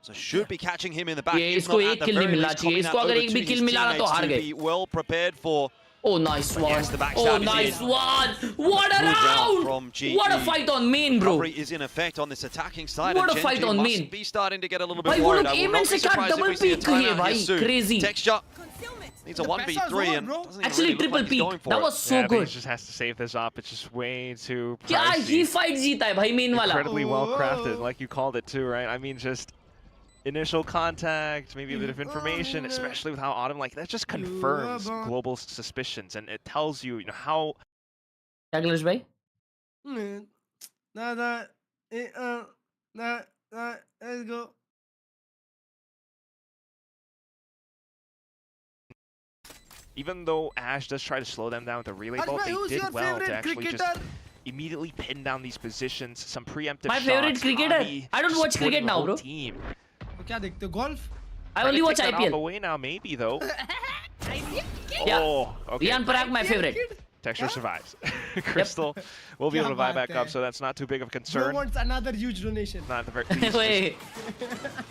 S17: so should be catching him in the back.
S7: ये
S17: if
S7: इसको
S17: not,
S7: एक
S17: at the
S7: kill
S17: very
S7: नहीं मिलना
S17: least,
S7: चाहिए.
S17: coming
S7: इसको
S17: that
S7: अगर
S17: over
S7: एक
S17: to
S7: भी
S17: his
S7: kill मिला ना तो
S17: teammates
S7: हार
S17: to
S7: गए.
S17: be well prepared for.
S7: Oh, nice one.
S17: Yes, the backstab
S7: Oh,
S17: is
S7: nice
S17: in.
S7: one. What a
S17: Good
S7: round.
S17: from GE.
S7: What a fight on main, bro.
S17: Recovery is in effect on this attacking side.
S7: What
S17: and
S7: a fight
S17: Gen G
S7: on
S17: must
S7: main.
S17: be starting to get a little bit
S7: भाई वो
S17: worried.
S7: लोग
S17: I will
S7: aim
S17: not
S7: and
S17: be
S7: से क्या
S17: surprised if
S7: double
S17: we see a
S7: peek किए
S17: timeout here
S7: भाई.
S17: soon.
S7: Crazy.
S17: Texture needs a 1v3 and doesn't
S7: Actually
S17: even really
S7: triple
S17: look like he's going
S7: peek.
S17: for
S7: That
S17: it.
S7: was so
S9: I think
S7: good.
S9: he just has to save this op. It's just way too
S7: क्या
S9: pricey.
S7: ही fight जीता है भाई main वाला.
S9: Incredibly well crafted, like you called it too, right? I mean, just initial contact, maybe a bit of information, especially with how Autumn, like, that just confirms Global's suspicions, and it tells you, how.
S7: क्या Khelraay भाई?
S12: Let's go.
S9: Even though Ash does try to slow them down with the relay bolt, they did well to actually just immediately pin down these positions. Some preemptive
S7: My
S9: shots.
S7: favorite cricketer.
S9: Javi
S7: I don't watch
S9: supporting
S7: cricket
S9: the
S7: now,
S9: whole
S7: bro.
S9: Team.
S12: क्या देखते हो? Golf?
S7: I only watch
S9: Take that off
S7: IPL.
S9: away now, maybe though.
S7: Yeah.
S9: Oh, okay.
S7: Riyan Parag, my favorite.
S9: Texture survives. Crystal will be able to buy back up, so that's not too big of a
S12: Bro
S9: concern.
S12: wants another huge donation.
S9: Not at the very least.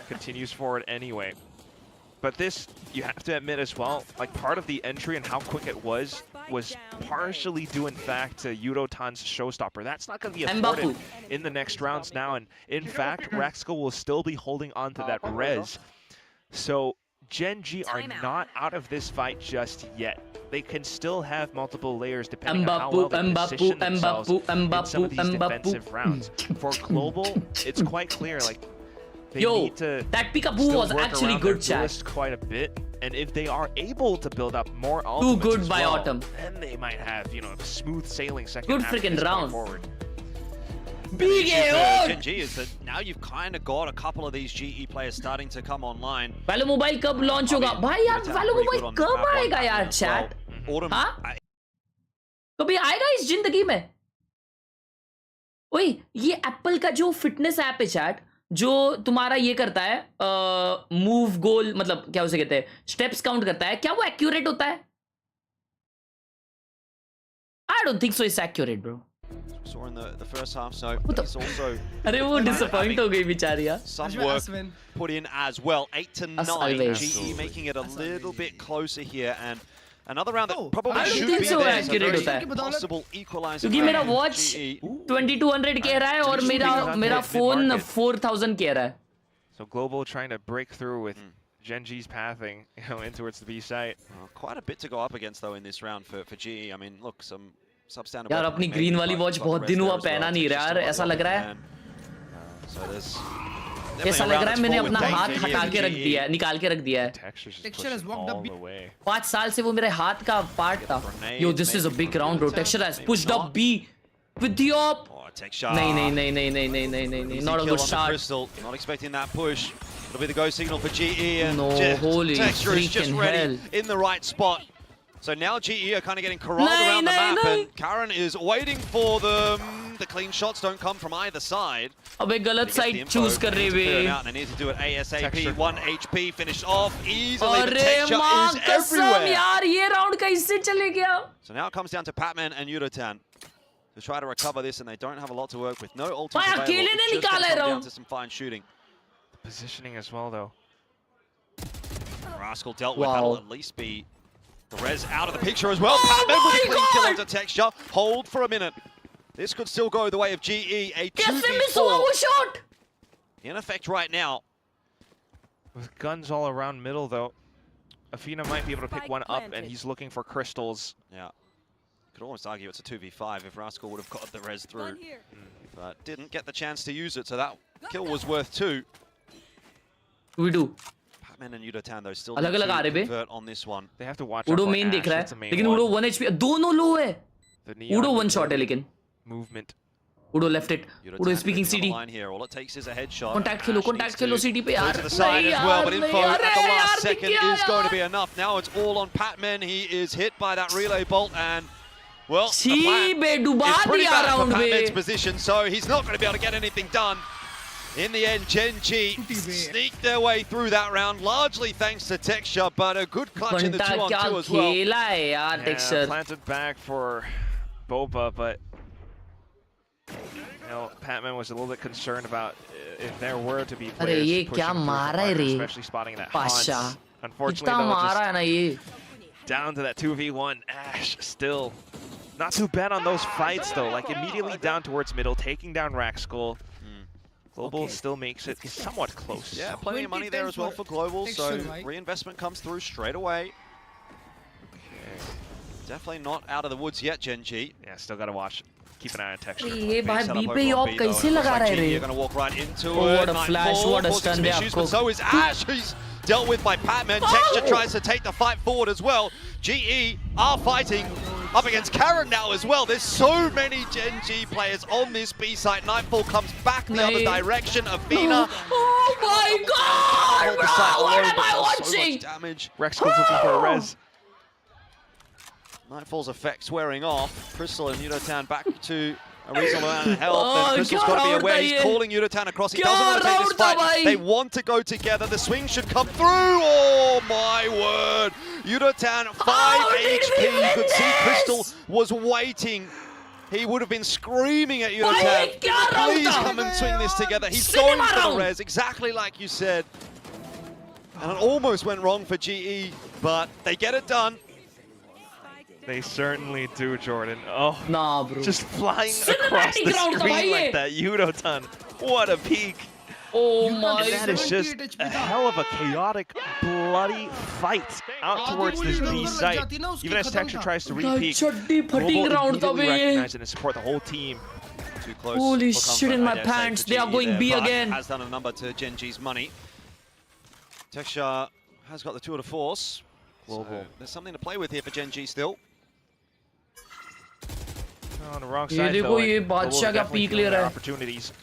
S9: Continues forward anyway. But this, you have to admit as well, like part of the entry and how quick it was partially due in fact to Yudotan's showstopper. That's not going to be important in the next rounds now, and in fact, Raxco will still be holding on to that res. So Gen G are not out of this fight just yet. They can still have multiple layers depending on how well they position themselves in some of these defensive rounds. For Global, it's quite clear, like, they need to
S7: that peekaboo was actually good, chat.
S9: Quite a bit, and if they are able to build up more
S7: Too
S9: ultimates
S7: good
S9: as
S7: by
S9: well,
S7: Autumn.
S9: then they might have, a smooth sailing second
S7: Good
S9: half of
S7: freaking
S9: this going
S7: round.
S9: forward.
S17: GENG is that now you've kind of got a couple of these GE players starting to come online.
S7: Valor Mobile कब launch होगा? भाई यार Valor Mobile कब आएगा यार chat? हाँ? कभी आएगा इस जिंदगी में? ओए ये एप्पल का जो फिटनेस ऐप है चैट जो तुम्हारा ये करता है मूव गोल मतलब क्या उसे कहते हैं स्टेप्स काउंट करता है क्या वो एक्यूरेट होता है? I don't think so it's accurate bro.
S17: Saw in the first half, so he's also
S7: अरे वो disappoint हो गई बेचारी यार.
S17: Some work put in as well. 8 to 9. GE making it a little bit closer here, and another round that probably should be
S7: so
S17: there.
S7: accurate होता है.
S17: Possible equalizer.
S7: क्योंकि मेरा watch 2200 कह रहा है और मेरा phone 4000 कह रहा है.
S9: So Global trying to break through with GENG's pathing, in towards the B site.
S17: Quite a bit to go up against though in this round for GE. I mean, look, some substandard.
S7: यार अपनी green वाली watch बहुत दिन हुआ पहना नहीं रहा यार ऐसा लग रहा है. ऐसा लग रहा है मैंने अपना हाथ हटा के रख दिया है निकाल के रख दिया है. 5 साल से वो मेरे हाथ का पार्ट था. Yo, this is a big round bro. Texture has pushed up B with the op. नहीं, not a good shot.
S17: Not expecting that push. It'll be the go signal for GE, and
S7: holy
S17: Texture is just ready
S7: hell.
S17: in the right spot. So now GE are kind of getting corralled around the map, and Karen is waiting for them. The clean shots don't come from either side.
S7: अबे गलत side choose कर रहे वे.
S17: They need to do it ASAP. 1 HP finished off easily. The Texture is everywhere.
S7: यार ये round कैसे चले गया?
S17: So now it comes down to Patman and Yudotan to try to recover this, and they don't have a lot to work with. No ultimates available. It's just going to come down to some fine shooting.
S9: Positioning as well, though.
S17: Rascal dealt with that'll at least be the res out of the picture as well. Patman with a clean kill onto Texture. Hold for a minute. This could still go the way of GE. A 2v4 in effect right now.
S9: With guns all around middle, though, Afina might be able to pick one up, and he's looking for crystals.
S17: Yeah. Could almost argue it's a 2v5 if Rascal would have got the res through. But didn't get the chance to use it, so that kill was worth 2.
S7: We do.
S17: Patman and Yudotan though still
S7: अलग-अलग आ रहे बे.
S9: convert
S17: on this one.
S9: They have to watch
S7: Udo main दिख रहा है लेकिन Udo 1 HP दोनों low है. Udo 1 shot है लेकिन.
S9: Movement.
S7: Udo left it. Udo is speaking CD.
S17: All it takes is a headshot.
S7: Contact Khelo CD पे यार.
S17: To the side as well, but info at the last second is going to be enough. Now it's all on Patman. He is hit by that relay bolt, and well, the plan is pretty bad for Patman's position, so he's not going to be able to get anything done. In the end, GENG sneaked their way through that round, largely thanks to Texture, but a good clutch in the 2-on-2 as well.
S9: Yeah, planted back for Boba, but Patman was a little bit concerned about if there were to be players pushing through, especially spotting that Hans. Unfortunately, down to that 2v1, Ash still not too bad on those fights though, like immediately down towards middle, taking down Raxkull. Global still makes it somewhat close.
S17: Yeah, plenty of money there as well for Global, so reinvestment comes through straight away. Definitely not out of the woods yet, GENG.
S9: Yeah, still gotta watch. Keep an eye on Texture.
S7: ये भाई B पे op कैसे लगा रहे रे?
S17: You're gonna walk right into it.
S7: What a flash, what a stun there.
S17: But so is Ash, who's dealt with by Patman. Texture tries to take the fight forward as well. GE are fighting up against Karen now as well. There's so many GENG players on this B site. Nightfall comes back the other direction. Afina.
S7: Oh my god! Bro, what am I watching?
S17: So much damage.
S9: Raxkull's looking for a res.
S17: Nightfall's effects wearing off. Crystal and Yudotan back to a reasonable amount of health. And Crystal's got to be aware. He's calling Yudotan across. He doesn't want to take this fight. They want to go together. The swing should come through. Oh my word. Yudotan, 5 HP. You could see Crystal was waiting. He would have been screaming at Yudotan. Please come and swing this together. He's going for the res, exactly like you said. And it almost went wrong for GE, but they get it done.
S9: They certainly do, Jordan. Oh,
S7: nah, bro.
S9: Just flying across the screen like that. Yudotan, what a peak.
S7: Oh my.
S9: That is just a hell of a chaotic, bloody fight out towards this B site. Even as Texture tries to re-peak, Global immediately recognize it and support the whole team.
S17: Too close.
S7: Holy shit in my pants. They are going B again.
S17: Has done a number to GENG's money. Texture has got the tour de force. So there's something to play with here for GENG still.
S9: On the wrong
S7: ये
S9: side,
S7: देखो
S9: though,
S7: ये
S9: and
S7: बादशाह क्या
S9: definitely
S7: peak
S9: feeling
S7: ले
S9: their
S7: रहा है
S9: opportunities.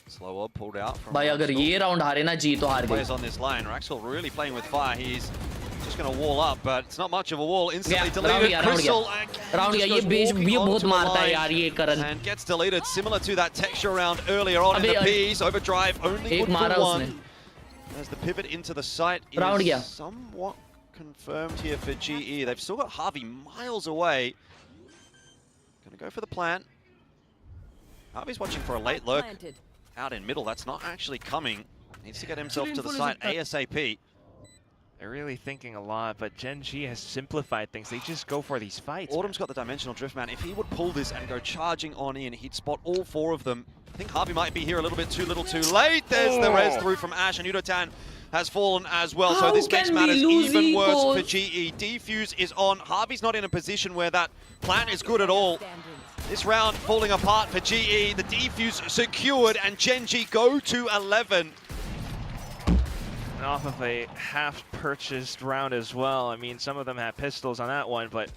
S17: Slow up pulled out from
S7: भाई अगर ये राउंड हारे ना जी तो हार गए
S17: players on this line. Raxel really playing with fire. He's just going to wall up, but it's not much of a wall. Instantly deleted. Crystal
S7: round गया ये बहुत मारता है यार ये करन
S17: and gets deleted, similar to that texture round earlier on in the piece. Overdrive only good for one. As the pivot into the site is somewhat confirmed here for GE. They've still got Harvey miles away. Going to go for the plant. Harvey's watching for a late lurk out in middle. That's not actually coming. Needs to get himself to the site ASAP.
S9: They're really thinking a lot, but GENG has simplified things. They just go for these fights.
S17: Autumn's got the dimensional drift, man. If he would pull this and go charging on in, he'd spot all four of them. I think Harvey might be here a little bit too little too late. There's the res through from Ash, and Udotan has fallen as well. So this makes matters even worse for GE. Defuse is on. Harvey's not in a position where that plan is good at all. This round falling apart for GE. The defuse secured, and GENG go to 11.
S9: And off of a half-purchased round as well. I mean, some of them have pistols on that one, but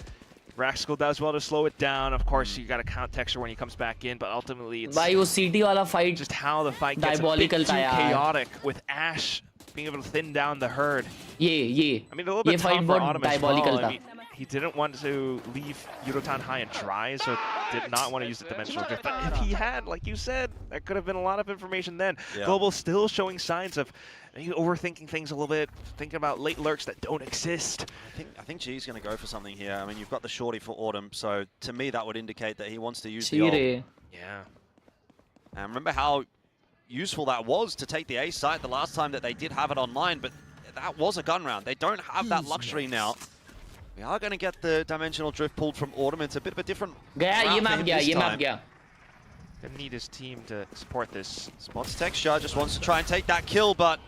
S9: Raxel does well to slow it down. Of course, you got to count texture when he comes back in, but ultimately it's just how the fight gets a bit too chaotic with Ash being able to thin down the herd. I mean, a little bit tough for Autumn as well. I mean, he didn't want to leave Udotan high and dry, so did not want to use the dimensional drift. But if he had, like you said, that could have been a lot of information then.
S17: Yeah.
S9: Global still showing signs of overthinking things a little bit, thinking about late lurks that don't exist.
S17: I think G's going to go for something here. I mean, you've got the shorty for Autumn, so to me that would indicate that he wants to use the ult.
S9: Yeah.
S17: And remember how useful that was to take the A site the last time that they did have it online, but that was a gun round. They don't have that luxury now. We are going to get the dimensional drift pulled from Autumn. It's a bit of a different round for him this time.
S9: Gonna need his team to support this.
S17: Spots Texture, just wants to try and take that kill, but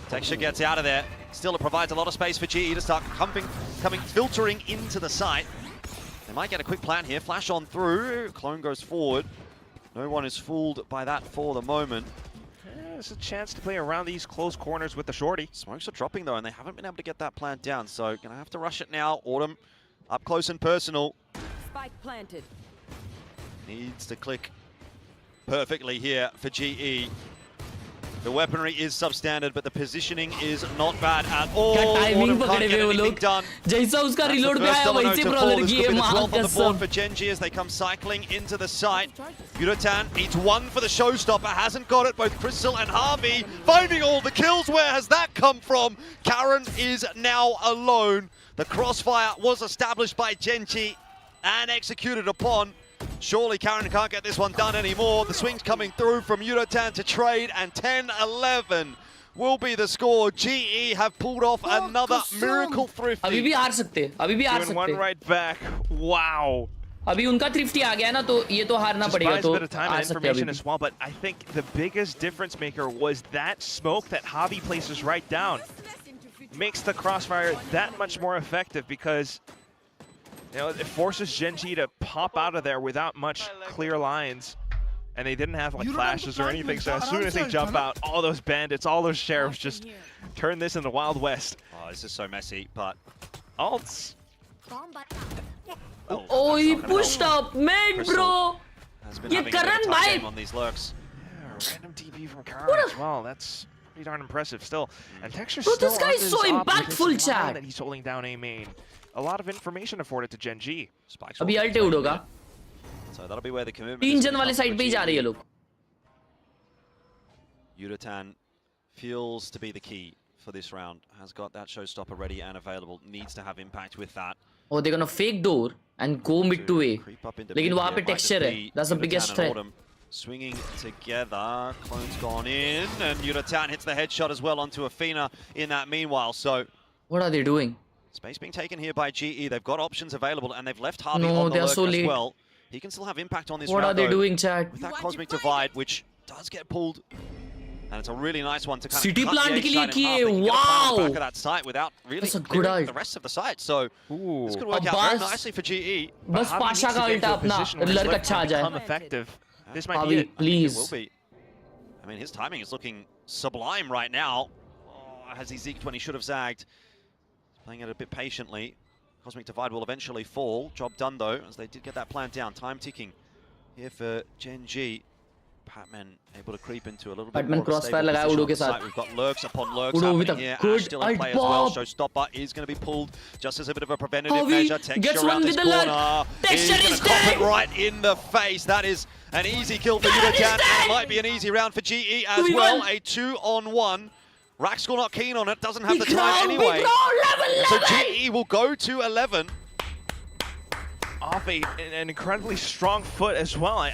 S17: Texture gets out of there. Still, it provides a lot of space for GE to start filtering into the site. They might get a quick plan here. Flash on through. Clone goes forward. No one is fooled by that for the moment.
S9: There's a chance to play around these close corners with the shorty.
S17: Smokes are dropping though, and they haven't been able to get that plant down, so gonna have to rush it now. Autumn up close and personal.
S20: Spike planted.
S17: Needs to click perfectly here for GE. The weaponry is substandard, but the positioning is not bad at all. Autumn can't get anything done.
S7: जैसा उसका reload पे आया वैसे brawler की है मार
S17: on the board for GENG as they come cycling into the site. Udotan needs one for the showstopper, hasn't got it. Both Crystal and Harvey finding all the kills. Where has that come from? Karen is now alone. The crossfire was established by GENG and executed upon. Surely Karen can't get this one done anymore. The swing's coming through from Udotan to trade, and 10-11 will be the score. GE have pulled off another miracle thrifty.
S7: अभी भी हार सकते, अभी भी हार सकते.
S9: One right back. Wow.
S7: अभी उनका thrifty आ गया ना तो ये तो हारना पड़ेगा तो
S9: a bit of time and information as well, but I think the biggest difference maker was that smoke that Javi places right down. Makes the crossfire that much more effective because it forces GENG to pop out of there without much clear lines. And they didn't have like flashes or anything, so as soon as they jump out, all those bandits, all those sheriffs just turn this into Wild West.
S17: Oh, this is so messy, but...
S9: Ults.
S7: Oh, he pushed up mid, bro!
S17: Ye Karan bhai! On these lurks.
S9: Yeah, random TP from Karen as well. That's pretty darn impressive still. And Texture's
S7: bro,
S9: still
S7: this guy is so impactful, chat.
S9: That he's holding down A main. A lot of information afforded to GENG.
S7: अभी अल्टे उड़ोगा.
S17: So that'll be where the commitment.
S7: 3 जन वाले side पे ही जा रही है लोग.
S17: Udotan feels to be the key for this round. Has got that showstopper ready and available. Needs to have impact with that.
S7: Oh, they're gonna fake door and go mid to A. लेकिन वहाँ पे texture है. That's the biggest threat.
S17: Swinging together. Clone's gone in, and Udotan hits the headshot as well onto Athena in that meanwhile. So
S7: what are they doing?
S17: Space being taken here by GE. They've got options available, and they've left Harvey on the lurk as well. He can still have impact on this round.
S7: What are they doing, Chad?
S17: With that Cosmic Divide, which does get pulled. And it's a really nice one to kind
S7: City
S17: of cut
S7: plant
S17: the
S7: के लिए
S17: kiye.
S7: Wow!
S17: Back of that site without really clearing the rest of the site. So this could work out very nicely for GE.
S7: बस पाशा का उल्टा अपना लड़का अच्छा आ जाए.
S9: Effective. This might be it.
S7: Please.
S17: It will be. I mean, his timing is looking sublime right now. Oh, has he zeked when he should have zagged? Playing it a bit patiently. Cosmic Divide will eventually fall. Job done though, as they did get that plant down. Time ticking. here for GENG. Patman able to creep into a little bit
S7: Patman
S17: more
S7: crossfire lagaya Udo ke sath.
S17: We've got lurks upon lurks
S7: Udo with
S17: happening
S7: a
S17: here.
S7: good
S17: Ash still in play as well. Showstopper is going to be pulled just as a bit of a preventative measure. Texture around this corner. He's going to cop it right in the face. That is an easy kill for Yudatan, and it might be an easy round for GE as well. A 2-on-1. Raxkal not keen on it, doesn't have the time anyway. So GE will go to 11.
S9: Off an incredibly strong foot as well.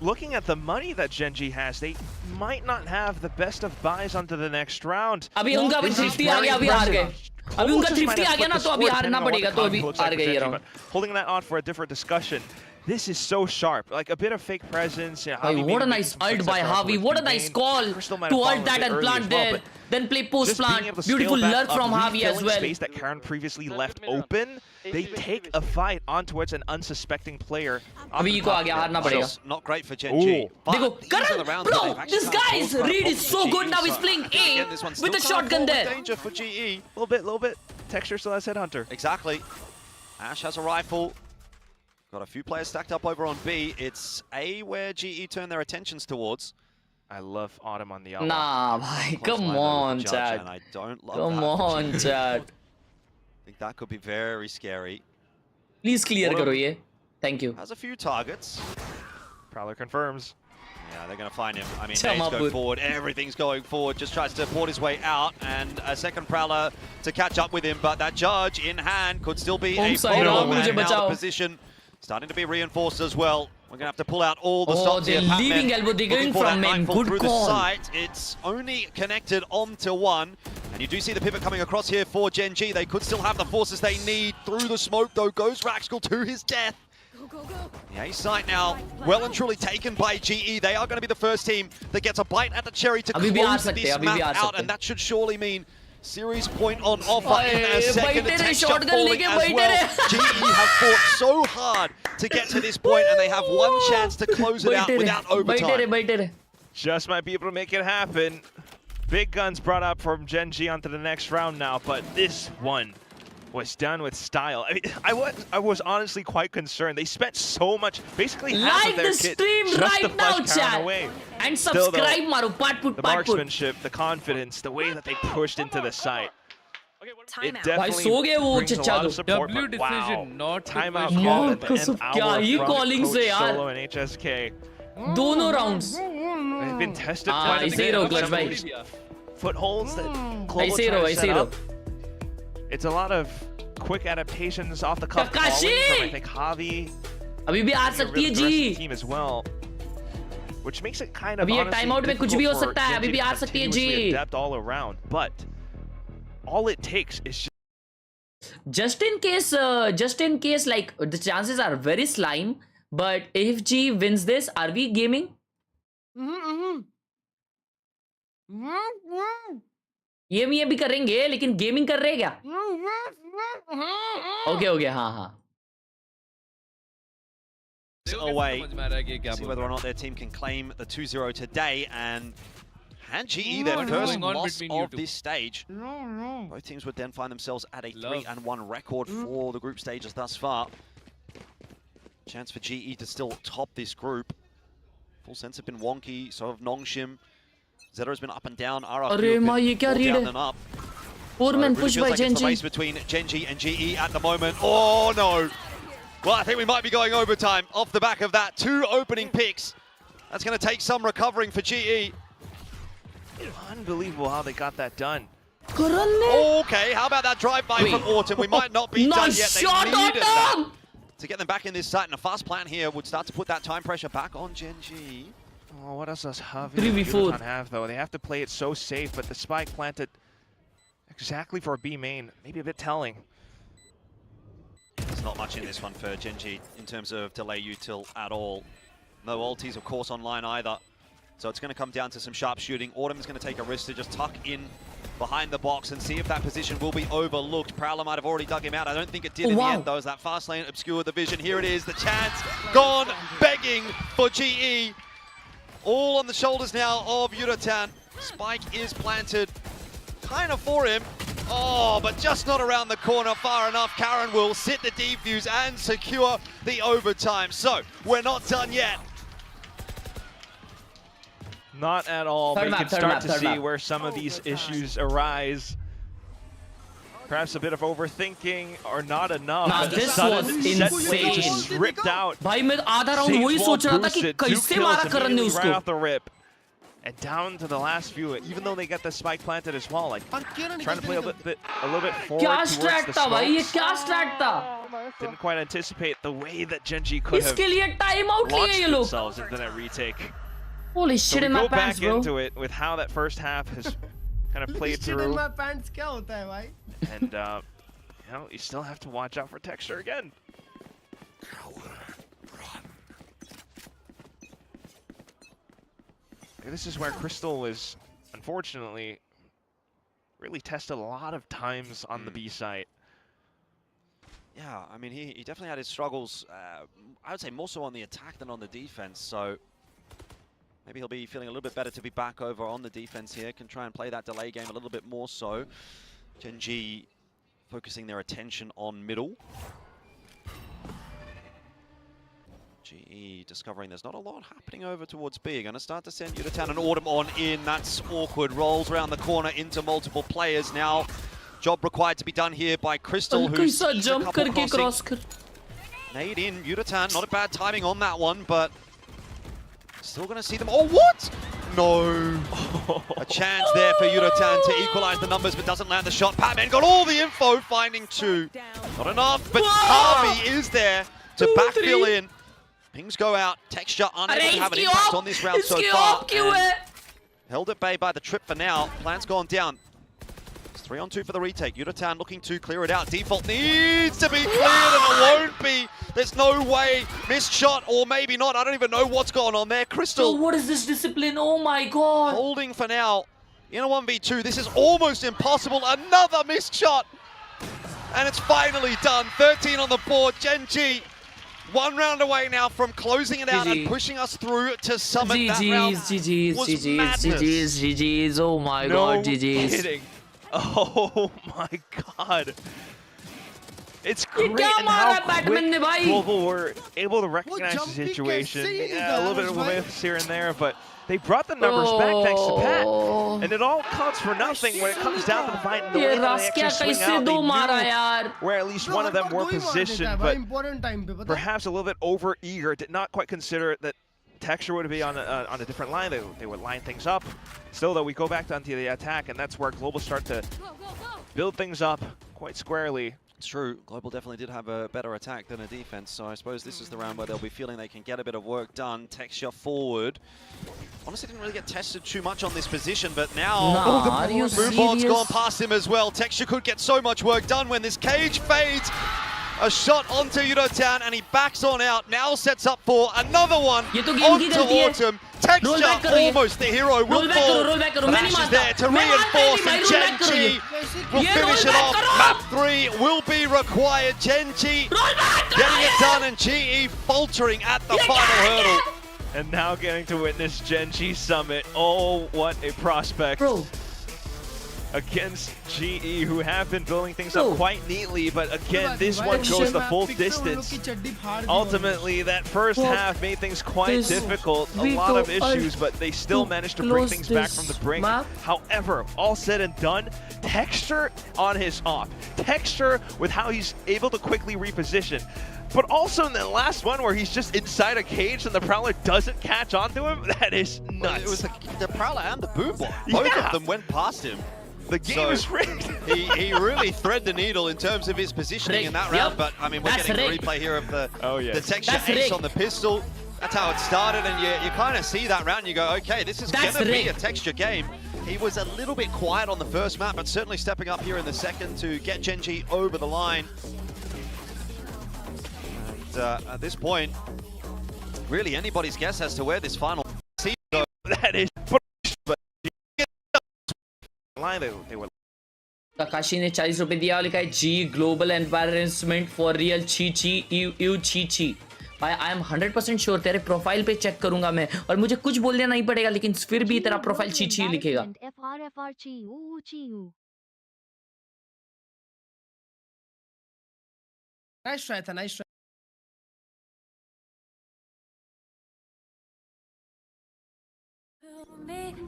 S9: Looking at the money that GENG has, they might not have the best of buys onto the next round.
S7: अभी उनका भी thrifty आ गया, अभी हार गए. अभी उनका thrifty आ गया ना, तो अभी हारना पड़ेगा, तो अभी हार गए ये round.
S9: Holding that on for a different discussion. This is so sharp, like a bit of fake presence.
S7: What a nice ult by Javi. What a nice call to ult that and plant there. Then play post plant. Beautiful lurk from Javi as well.
S9: Space that Karen previously left open. They take a fight on towards an unsuspecting player.
S7: अभी को आगे हारना पड़ेगा.
S17: Not great for GENG.
S7: देखो, Karan, bro, this guy's read is so good. Now he's playing A with a shotgun there.
S17: Danger for GE.
S9: Little bit. Texture still has Headhunter.
S17: Exactly. Ash has a rifle. Got a few players stacked up over on B. It's A where GE turn their attentions towards.
S9: I love Autumn on the outlaw.
S7: Nah, bhai, come on, Chad.
S17: I don't love
S7: come
S17: that
S7: on, Chad.
S17: I think that could be very scary.
S7: Please clear karo ye. Thank you.
S17: Has a few targets.
S9: Prowler confirms.
S17: Yeah, they're going to find him. I mean, Nate's going forward. Everything's going forward. Just tries to port his way out. And a second Prowler to catch up with him. But that Judge in hand could still be a problem. And now the position starting to be reinforced as well. We're going to have to pull out all the stops here.
S7: They're leaving elbow. They're going from main. Good
S17: through
S7: call.
S17: The site. It's only connected onto one. And you do see the pivot coming across here for GENG. They could still have the forces they need. Through the smoke, though, goes Raxkal to his death. The A site now well and truly taken by GE. They are going to be the first team that gets a bite at the cherry to close this map out. And that should surely mean series point on offer in a second. Texture falling as well. GE have fought so hard to get to this point, and they have one chance to close it out without overtime.
S9: Just might be able to make it happen. Big guns brought up from GENG onto the next round now, but this one was done with style. I mean, I was honestly quite concerned. They spent so much, basically half of their kit just to flush Karen away.
S7: And subscribe, Maru.
S9: The marksmanship, the confidence, the way that they pushed into the site. It definitely brings a lot of support,
S3: W decision, not
S9: timeout call at the end hour from Coach Solo and HSK.
S7: Dono rounds.
S9: They've been tested quite a bit on some of these footholds that Global try to set up. It's a lot of quick adaptations off the cuff from, I think, Javi.
S7: अभी भी आ सकती है जी.
S9: Team as well, which makes it kind of
S7: अभी ये timeout में कुछ भी हो सकता है. अभी भी आ सकती है जी.
S9: Adapt all around, but all it takes is
S7: just in case, like the chances are very slim. But if G wins this, are we gaming? ये भी करेंगे, लेकिन गेमिंग कर रहे हैं क्या? Okay, हाँ.
S17: Away. See whether or not their team can claim the 2-0 today and hand GE their first loss of this stage. Both teams would then find themselves at a 3-1 record for the group stages thus far. Chance for GE to still top this group. Full sense have been wonky, so have Nongshim. Zeta has been up and down. RRQ have been more down than up.
S7: Four-man push by
S17: GENG. It's a race between GENG and GE at the moment. Oh no! Well, I think we might be going overtime off the back of that. 2 opening picks. That's going to take some recovering for GE.
S9: Unbelievable how they got that done.
S17: Okay, how about that drive-by from Autumn? We might not be done yet. They needed that to get them back in this site, and a fast plan here would start to put that time pressure back on GENG.
S9: Oh, what else does Javi have, though? They have to play it so safe, but the spike planted exactly for a B main. Maybe a bit telling.
S17: There's not much in this one for GENG in terms of delay util at all. No ultis, of course, online either. So it's going to come down to some sharp shooting. Autumn is going to take a risk to just tuck in behind the box and see if that position will be overlooked. Prowler might have already dug him out. I don't think it did in the end, though, as that fast lane obscured the vision. Here it is, the chance gone, begging for GE. All on the shoulders now of Yuratan. Spike is planted kind of for him. Oh, but just not around the corner far enough. Karen will sit the defuse and secure the overtime. So, we're not done yet.
S9: Not at all, but you can start to see where some of these issues arise. Perhaps a bit of overthinking or not enough.
S7: Nah, this was insane.
S9: Just ripped out.
S7: भाई मैं आधा round वही सोच रहा था कि कैसे मारा करण ने उसको.
S9: Right off the rip. And down to the last few, even though they get the spike planted as well, like trying to play a little bit forward towards the smokes. Didn't quite anticipate the way that GENG could have launched themselves into that retake.
S7: Holy shit in my pants, bro.
S9: Go back into it with how that first half has kind of played through.
S12: Shit in my pants क्या होता है भाई?
S9: And you know, you still have to watch out for Texture again. This is where Crystal was, unfortunately, really tested a lot of times on the B site.
S17: Yeah, I mean, he definitely had his struggles, I would say more so on the attack than on the defense, so maybe he'll be feeling a little bit better to be back over on the defense here, can try and play that delay game a little bit more so. GENG focusing their attention on middle. GE discovering there's not a lot happening over towards B. Gonna start to send Yutatan and Autumn on in. That's awkward. Rolls around the corner into multiple players now. Job required to be done here by Crystal, who's jump Nade in, Yutatan, not a bad timing on that one, but still gonna see them. Oh, what? No. A chance there for Yutatan to equalize the numbers, but doesn't land the shot. Patman got all the info, finding two. Not enough, but Harvey is there to backfill in. Pings go out. Texture unable to have an impact on this round so far. Held at bay by the trip for now. Plan's gone down. It's 3-on-2 for the retake. Yutatan looking to clear it out. Default needs to be cleared and it won't be. There's no way. Missed shot or maybe not. I don't even know what's going on there. Crystal.
S7: Bro, what is this discipline? Oh my god.
S17: Holding for now. In a 1v2. This is almost impossible. Another missed shot. And it's finally done. 13 on the board. GENG. 1 round away now from closing it out and pushing us through to summit. That round
S7: GG's, oh my god, GG's.
S9: Kidding. Oh my god. It's great and how quick Global were able to recognize the situation. Yeah, a little bit of a miss here and there, but they brought the numbers back thanks to Pat. And it all counts for nothing when it comes down to the fight and the way that they actually swing out. They knew where at least one of them were positioned, but perhaps a little bit over-eager. Did not quite consider that Texture would be on a different line. They would line things up. Still, though, we go back onto the attack, and that's where Global start to build things up quite squarely.
S17: It's true. Global definitely did have a better attack than a defense, so I suppose this is the round where they'll be feeling they can get a bit of work done. Texture forward. Honestly, didn't really get tested too much on this position, but now the moonboard's gone past him as well. Texture could get so much work done when this cage fades. A shot onto Yutatan, and he backs on out. Now sets up for another one onto Autumn. Texture, almost the hero, will fall. Flash is there to reinforce, and GENG will finish it off. Map 3 will be required. GENG getting it done, and GE faltering at the final hurdle.
S9: And now getting to witness GENG Summit. Oh, what a prospect. Against GE, who have been building things up quite neatly, but again, this one goes the full distance. Ultimately, that first half made things quite difficult, a lot of issues, but they still managed to bring things back from the brink. However, all said and done, Texture on his off. Texture with how he's able to quickly reposition. But also in the last one where he's just inside a cage and the Prowler doesn't catch onto him, that is nuts.
S17: Well, it was the Prowler and the Boomboy. Both of them went past him.
S9: The game is rigged.
S17: he really thread the needle in terms of his positioning in that round, but I mean, we're getting a replay here of the Texture ace on the pistol. That's how it started, and you kind of see that round and you go, okay, this is going to be a Texture game. He was a little bit quiet on the first map, but certainly stepping up here in the second to get GENG over the line. And at this point, really anybody's guess as to where this final season goes.
S9: That is...
S7: Kakashi ने 40 रुपए दिया और लिखा है G Global Embarrassment for real ची you ची भाई I am 100% sure तेरे प्रोफाइल पे चेक करूंगा मैं और मुझे कुछ बोलना नहीं पड़ेगा लेकिन फिर भी तेरा प्रोफाइल ची लिखेगा
S12: नाइस ट्राई था, nice try.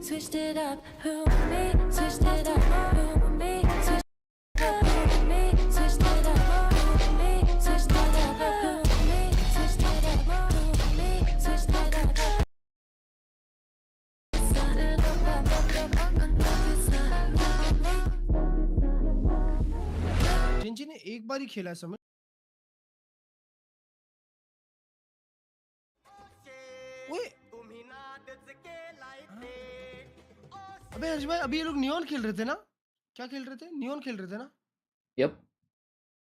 S2: Switched it up, who me, switched it up, who me, switched it up, who me, switched it up, who me, switched it up, who me, switched it up, who me, switched it up.
S12: Gen G ने एक बार ही खेला समझ। ओए अबे हर्ष भाई, अभी ये लोग नियॉन खेल रहे थे ना? क्या खेल रहे थे? नियॉन खेल रहे थे ना?
S7: यप।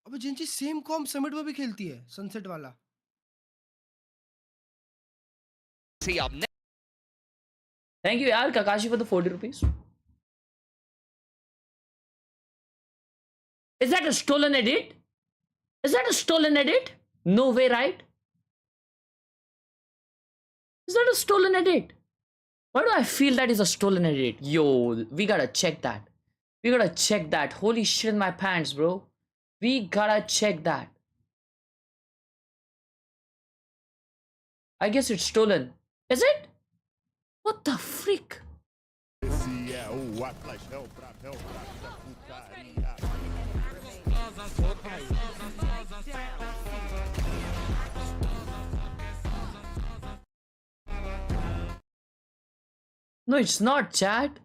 S12: अबे जिंजी सेम कॉम समिट में भी खेलती है, सनसेट वाला।
S7: थैंक यू यार काकाशी for the 40 rupees. Is that a stolen edit? Is that a stolen edit? No way, right? Is that a stolen edit? Why do I feel that is a stolen edit? Yo, we gotta check that. We gotta check that. Holy shit in my pants, bro. We gotta check that. I guess it's stolen. Is it? What the freak? No, it's not, chat.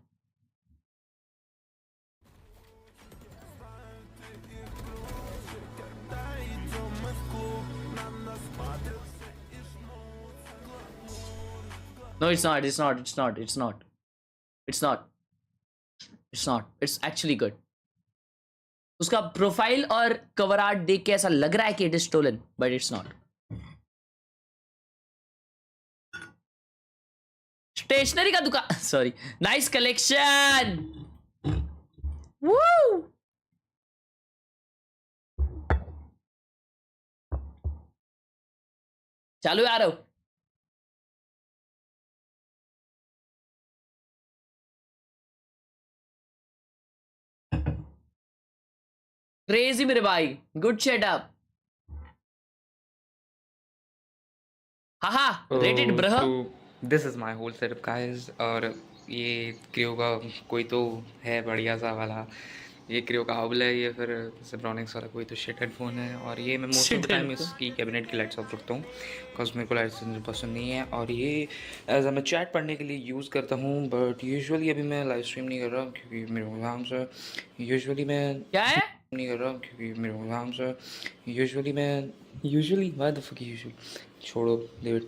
S7: No, it's not. It's not. It's not. It's not. It's not. It's not. It's actually good. उसका profile और cover art देख के ऐसा लग रहा है कि it is stolen, but it's not. Stationery का दुकान, सॉरी. Nice collection. वू. चालू आ रहा हूं. क्रेजी मेरे भाई. Good setup. हाहा rated bruh.
S20: This is my whole setup guys. और ये क्रियो का कोई तो है बढ़िया सा वाला. ये क्रियो का हबल है. ये फिर सिब्रॉनिक्स वाला कोई तो शिट हेडफोन है. और ये मैं मोस्ट ऑफ द टाइम इसकी कैबिनेट की लाइट्स ऑफ रखता हूँ बिकॉज मेरे को लाइट्स पसंद नहीं है. और ये एज मैं चैट पढ़ने के लिए यूज़ करता हूँ. बट यूजुअली अभी मैं लाइव स्ट्रीम नहीं कर रहा क्योंकि मेरे एग्जाम से. यूजुअली मैं
S7: क्या है
S20: नहीं कर रहा क्योंकि मेरे एग्जाम से. Usually why the fuck usually छोड़ो डेविड.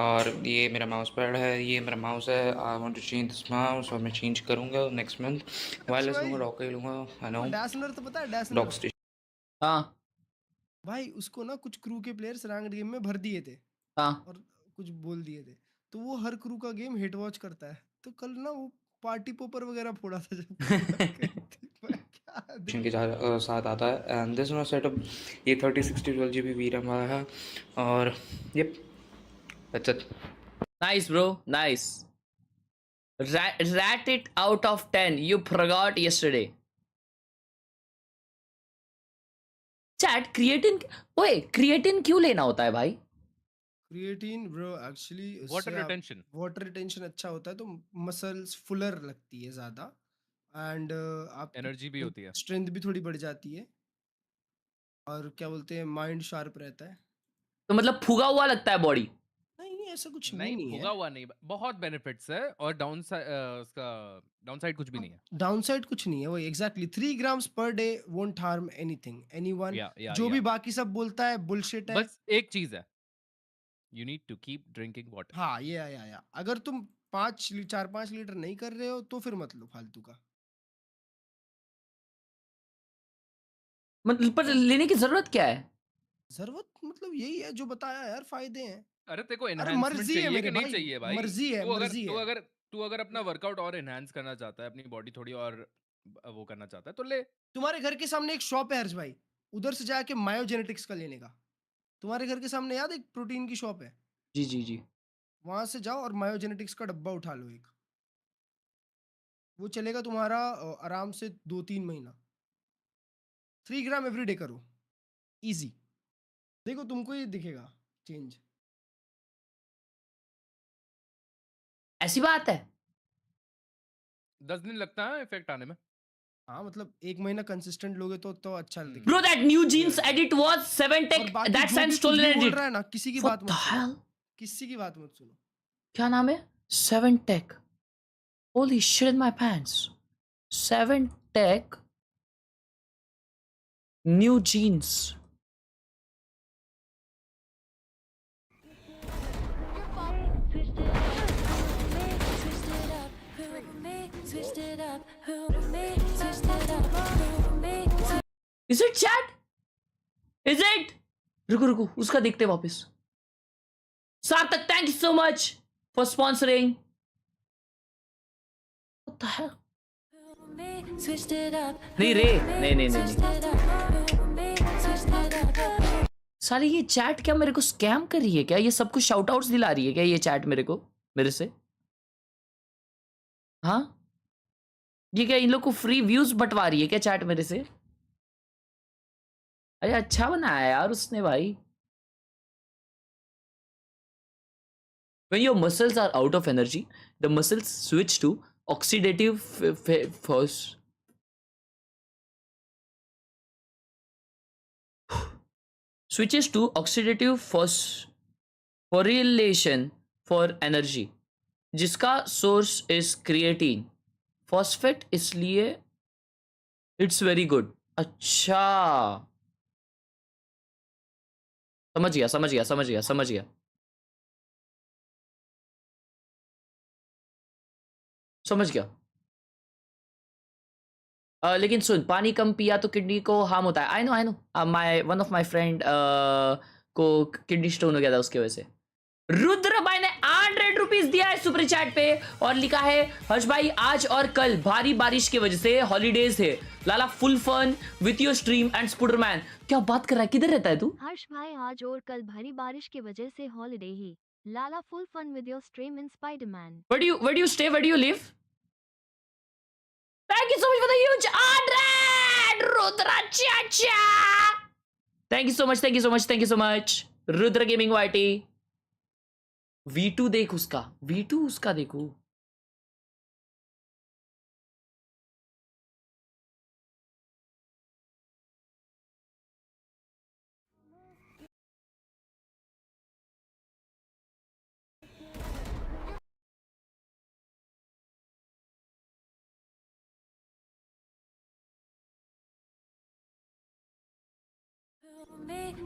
S20: और ये मेरा माउस पैड है. ये मेरा माउस है. I want to change this mouse. और मैं चेंज करूंगा नेक्स्ट मंथ. वायरलेस लूंगा. रॉक का ही लूंगा. आई नो
S12: डैसनर तो पता है? डैसनर
S20: डॉग स्टेशन.
S7: हाँ
S12: भाई, उसको ना कुछ क्रू के प्लेयर्स रैंक्ड गेम में भर दिए थे.
S7: हाँ.
S12: और कुछ बोल दिए थे, तो वो हर क्रू का गेम हिट वॉच करता है. तो कल ना वो पार्टी पोपर वगैरह फोड़ा था जब
S20: के साथ आता है. And this no setup. ये 3060 12GB VRAM वाला है. और yup that's it.
S7: Nice, bro. Nice. Rat it out of 10. You forgot yesterday. Chat, creatine. ओए, creatine क्यों लेना होता है भाई?
S12: Creatine bro actually
S3: water retention.
S12: Water retention अच्छा होता है, तो मसल्स फुलर लगती है ज्यादा. एंड आप
S3: एनर्जी भी होती है.
S12: स्ट्रेंथ भी थोड़ी बढ़ जाती है. और क्या बोलते हैं, माइंड शार्प रहता है.
S7: तो मतलब फूगा हुआ लगता है बॉडी.
S12: नहीं, ऐसा कुछ
S3: नहीं,
S12: नहीं
S3: भूगा
S12: है.
S3: हुआ नहीं. बहुत बेनिफिट्स है. और उसका डाउनसाइड कुछ भी नहीं है.
S12: डाउनसाइड कुछ नहीं है. वो exactly 3 grams per day won't harm anything anyone. जो भी बाकी सब बोलता है बुलशिट है.
S3: बस एक चीज है, you need to keep drinking water.
S12: हाँ, ये अगर तुम 4-5 लीटर नहीं कर रहे हो तो फिर मत लो फालतू का.
S7: मतलब पर लेने की जरूरत क्या है?
S12: जरूरत मतलब यही है जो बताया यार, फायदे हैं.
S3: अरे तेरे को
S12: अरे
S3: एनहांसमेंट
S12: मर्जी है
S3: चाहिए
S12: मेरे
S3: कि नहीं
S12: भाई,
S3: चाहिए भाई?
S12: मर्जी है,
S3: तू अगर
S12: मर्जी
S3: तू
S12: है.
S3: अगर तू अगर अपना वर्कआउट और एनहांस करना चाहता है, अपनी बॉडी थोड़ी और वो करना चाहता है, तो ले.
S12: तुम्हारे घर के सामने एक शॉप है हर्ष भाई, उधर से जाके मायोजेनेटिक्स का लेने का. तुम्हारे घर के सामने याद एक प्रोटीन की शॉप है,
S7: जी जी जी.
S12: वहां से जाओ और मायोजेनेटिक्स का डब्बा उठा लो एक. वो चलेगा तुम्हारा आराम से 2-3 महीना. 3 ग्राम एवरी डे करो, इजी. देखो तुमको ये दिखेगा चेंज।
S7: ऐसी बात है
S3: 10 दिन लगता है इफेक्ट आने में।
S12: हाँ मतलब 1 महीना कंसिस्टेंट लोगे तो अच्छा दिखेगा।
S7: Bro, that new jeans edit was 7 tech. That's an stolen edit.
S12: बोल रहा है ना, किसी की बात मत सुनो। किसी की बात मत सुनो।
S7: क्या नाम है? 7 tech. Holy shit in my pants. 7 tech. New jeans. Is it chat? Is it? रुको उसका देखते वापस। सार्थक, thank you so much for sponsoring. What the hell? नहीं रे, नहीं। साली ये चैट क्या मेरे को स्कैम कर रही है क्या? ये सब कुछ शाउट आउट्स दिला रही है क्या ये चैट मेरे से? हाँ, ये क्या इन लोग को फ्री व्यूज बंटवा रही है क्या चैट मेरे से? अरे अच्छा बनाया यार उसने भाई। When your muscles are out of energy, the muscles switch to oxidative force. Switches to oxidative phosphorylation for energy, जिसका source is creatine. Phosphate इसलिए it's very good. अच्छा, समझ गया। समझ गया। लेकिन सुन, पानी कम पिया तो किडनी को हार्म होता है। I know one of my friend को किडनी स्टोन हो गया था उसके वजह से। रुद्र भाई ने 800 रुपीज दिया है सुपर चैट पे और लिखा है, हर्ष भाई आज और कल भारी बारिश की वजह से हॉलीडेज है, लाला full fun with your stream and Spooderman. क्या बात कर रहा है? किधर रहता है तू?
S13: हर्ष भाई आज और कल भारी बारिश की वजह से हॉलीडे ही, लाला full fun with your stream and Spiderman.
S7: Where do you stay? Where do you live? Thank you so much for the huge 100 Rudra Chacha. Thank you so much. Rudra Gaming YT. V2 देख उसका देखो।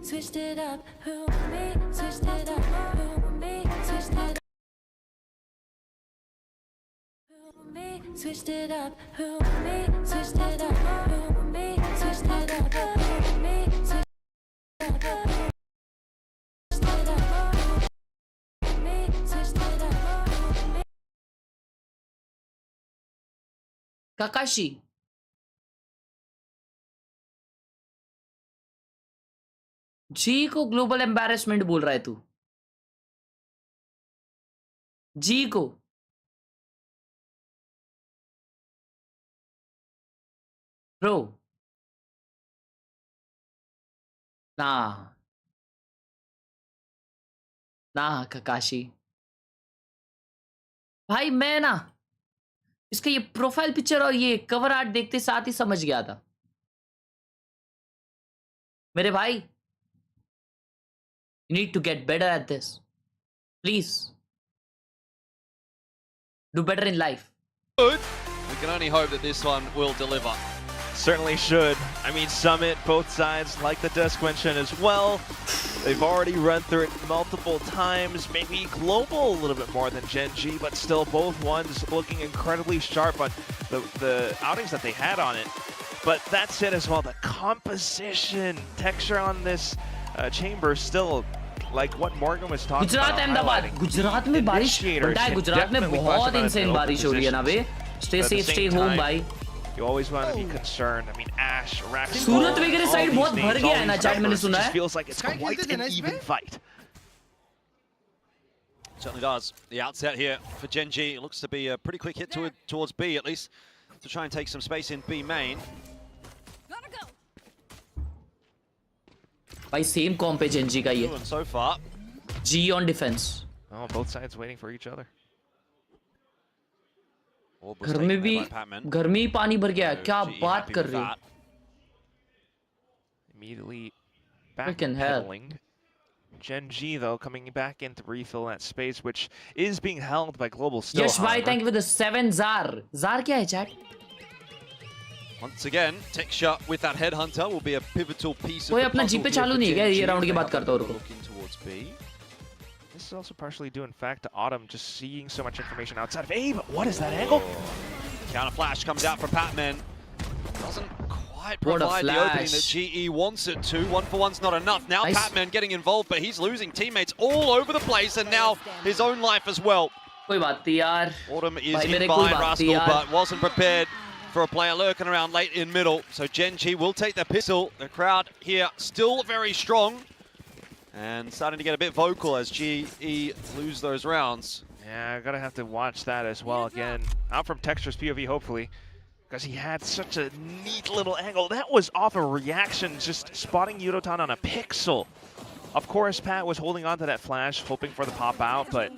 S2: Switched it up, switched it up, switched it up. Switched it up, switched it up, switched it up,
S7: काकाशी जी को global embarrassment बोल रहा है तू? जी को bro ना काकाशी भाई, मैं ना इसका ये प्रोफाइल पिक्चर और ये कवर आर्ट देखते साथ ही समझ गया था मेरे भाई। You need to get better at this. Please. Do better in life.
S17: We can only hope that this one will deliver.
S9: Certainly should. I mean, Summit, both sides like the Dusk Quenchant as well. They've already run through it multiple times. Maybe Global a little bit more than GENG, but still both ones looking incredibly sharp on the outings that they had on it. But that said as well, the composition, texture on this chamber still like what Morgan was talking about.
S7: Gujarat Ahmedabad, Gujarat में बारिश पड़ता है, गुजरात में बहुत insane बारिश हो रही है ना बे। Stay safe, stay home भाई।
S9: You always want to be concerned. I mean, Ash, Rax,
S7: सूरत वगैरह साइड बहुत भर गया है ना चैट, मैंने सुना है।
S9: Feels like it's quite an even fight.
S17: Certainly does. The outset here for GENG. It looks to be a pretty quick hit towards B at least, to try and take some space in B main.
S7: भाई same कॉम्प पे Gen Z का ये
S17: so far.
S7: G on defense.
S9: Oh, both sides waiting for each other.
S7: घर में भी पानी भर गया क्या बात कर रहे हो
S9: Immediately backpedaling. GENG though coming back in to refill that space, which is being held by Global still.
S7: Yes, bhai, thank you for the 7 Zar. Zar क्या है chat?
S17: Once again, tech shot with that headhunter will be a pivotal piece of
S7: कोई
S17: the
S7: अपना
S17: puzzle
S7: जी पे
S17: here
S7: चालू
S17: for
S7: नहीं है क्या ये
S17: GENG.
S7: राउंड की बात करता हूँ रुको
S17: Looking towards B.
S9: This is also partially due in fact to Autumn just seeing so much information outside of A, but what is that angle?
S17: Counter flash comes out from Patman. Doesn't quite provide the opening that GE wants it to. 1-for-1's not enough. Now
S7: nice.
S17: Patman getting involved, but he's losing teammates all over the place, and now his own life as well.
S7: कोई बात नहीं यार
S17: Autumn is in behind Rascal, but wasn't prepared for a player lurking around late in middle. So GENG will take the pistol. The crowd here still very strong. And starting to get a bit vocal as GE lose those rounds.
S9: Yeah, gotta have to watch that as well again. Out from Texture's POV, hopefully. Because he had such a neat little angle. That was off a reaction, just spotting Yudotan on a pixel. Of course, Pat was holding on to that flash, hoping for the pop out, but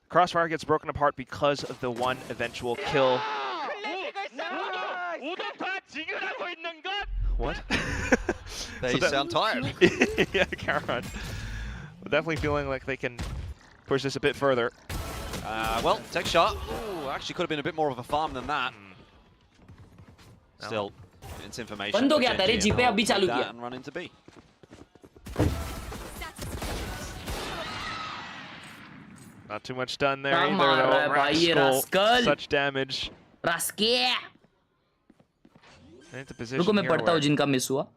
S9: Crossfire gets broken apart because of the one eventual kill. What?
S17: They sound tired.
S9: Yeah, Khelraay. Definitely feeling like they can push this a bit further.
S17: Well, tech shot. Ooh, actually could have been a bit more of a farm than that. Still, it's information.
S7: बंद हो गया था रे जी पे अभी चालू किया.
S17: And run into B.
S9: Not too much done there either though. Rascal. Such damage.
S7: Rascal.
S9: Into position
S7: रुको मैं पढ़ता हूँ जिनका मिस हुआ.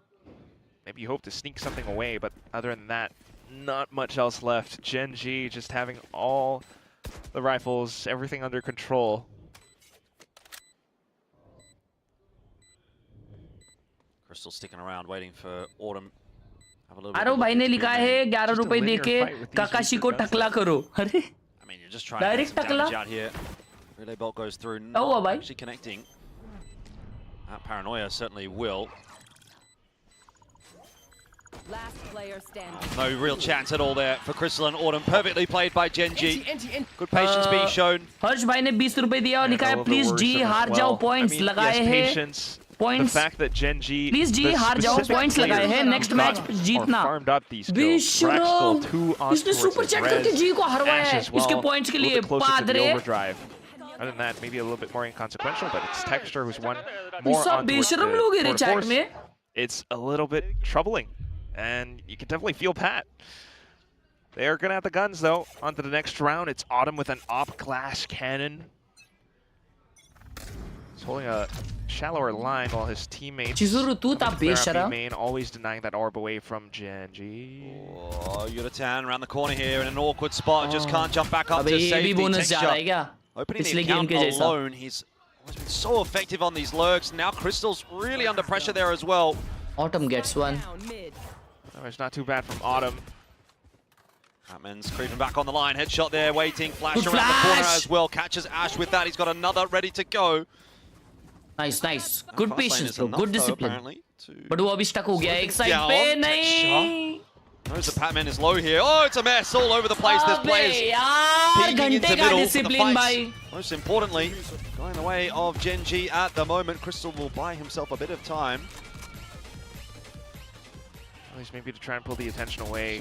S9: Maybe you hope to sneak something away, but other than that, not much else left. GENG just having all the rifles, everything under control.
S17: Crystal sticking around, waiting for Autumn.
S7: आरो भाई ने लिखा है 11 रुपए देके काकाशी को टकला करो. अरे
S17: I mean, you're just trying to get some damage out here. Relay bolt goes through, not actually connecting. That paranoia certainly will.
S21: Last player standing.
S17: No real chance at all there for Crystal and Autumn. Perfectly played by GENG. Good patience being shown.
S7: हर्ष भाई ने 20 रुपए दिया और लिखा है please जी हार जाओ पॉइंट्स लगाए हैं.
S9: The fact that GENG
S7: please जी हार जाओ पॉइंट्स लगाए हैं नेक्स्ट मैच जीतना. बेशरम इसने सुपर चैट करके जी को हरवाया है इसके पॉइंट्स के लिए पादरे.
S9: Other than that, maybe a little bit more inconsequential, but it's Texture who's won more on the It's a little bit troubling, and you can definitely feel Pat. They're gonna have the guns though. On to the next round, it's Autumn with an op glass cannon. He's holding a shallower line while his teammates main always denying that orb away from GENG.
S17: Oh, Yudotan around the corner here in an awkward spot, just can't jump back up to safety. Texture opening the account alone, he's always been so effective on these lurks. Now Crystal's really under pressure there as well.
S7: Autumn gets one.
S9: Oh, it's not too bad from Autumn.
S17: Batman's creeping back on the line, headshot there, waiting, flash around the corner as well. Catches Ash with that, he's got another ready to go.
S7: Nice, nice. Good patience, bro. Good discipline. But वो अभी stuck हो गया एक side पे नहीं.
S17: Knows the Patman is low here. Oh, it's a mess all over the place. There's players peeking into middle for the fight. Most importantly, going the way of GENG at the moment. Crystal will buy himself a bit of time.
S9: At least maybe to try and pull the attention away.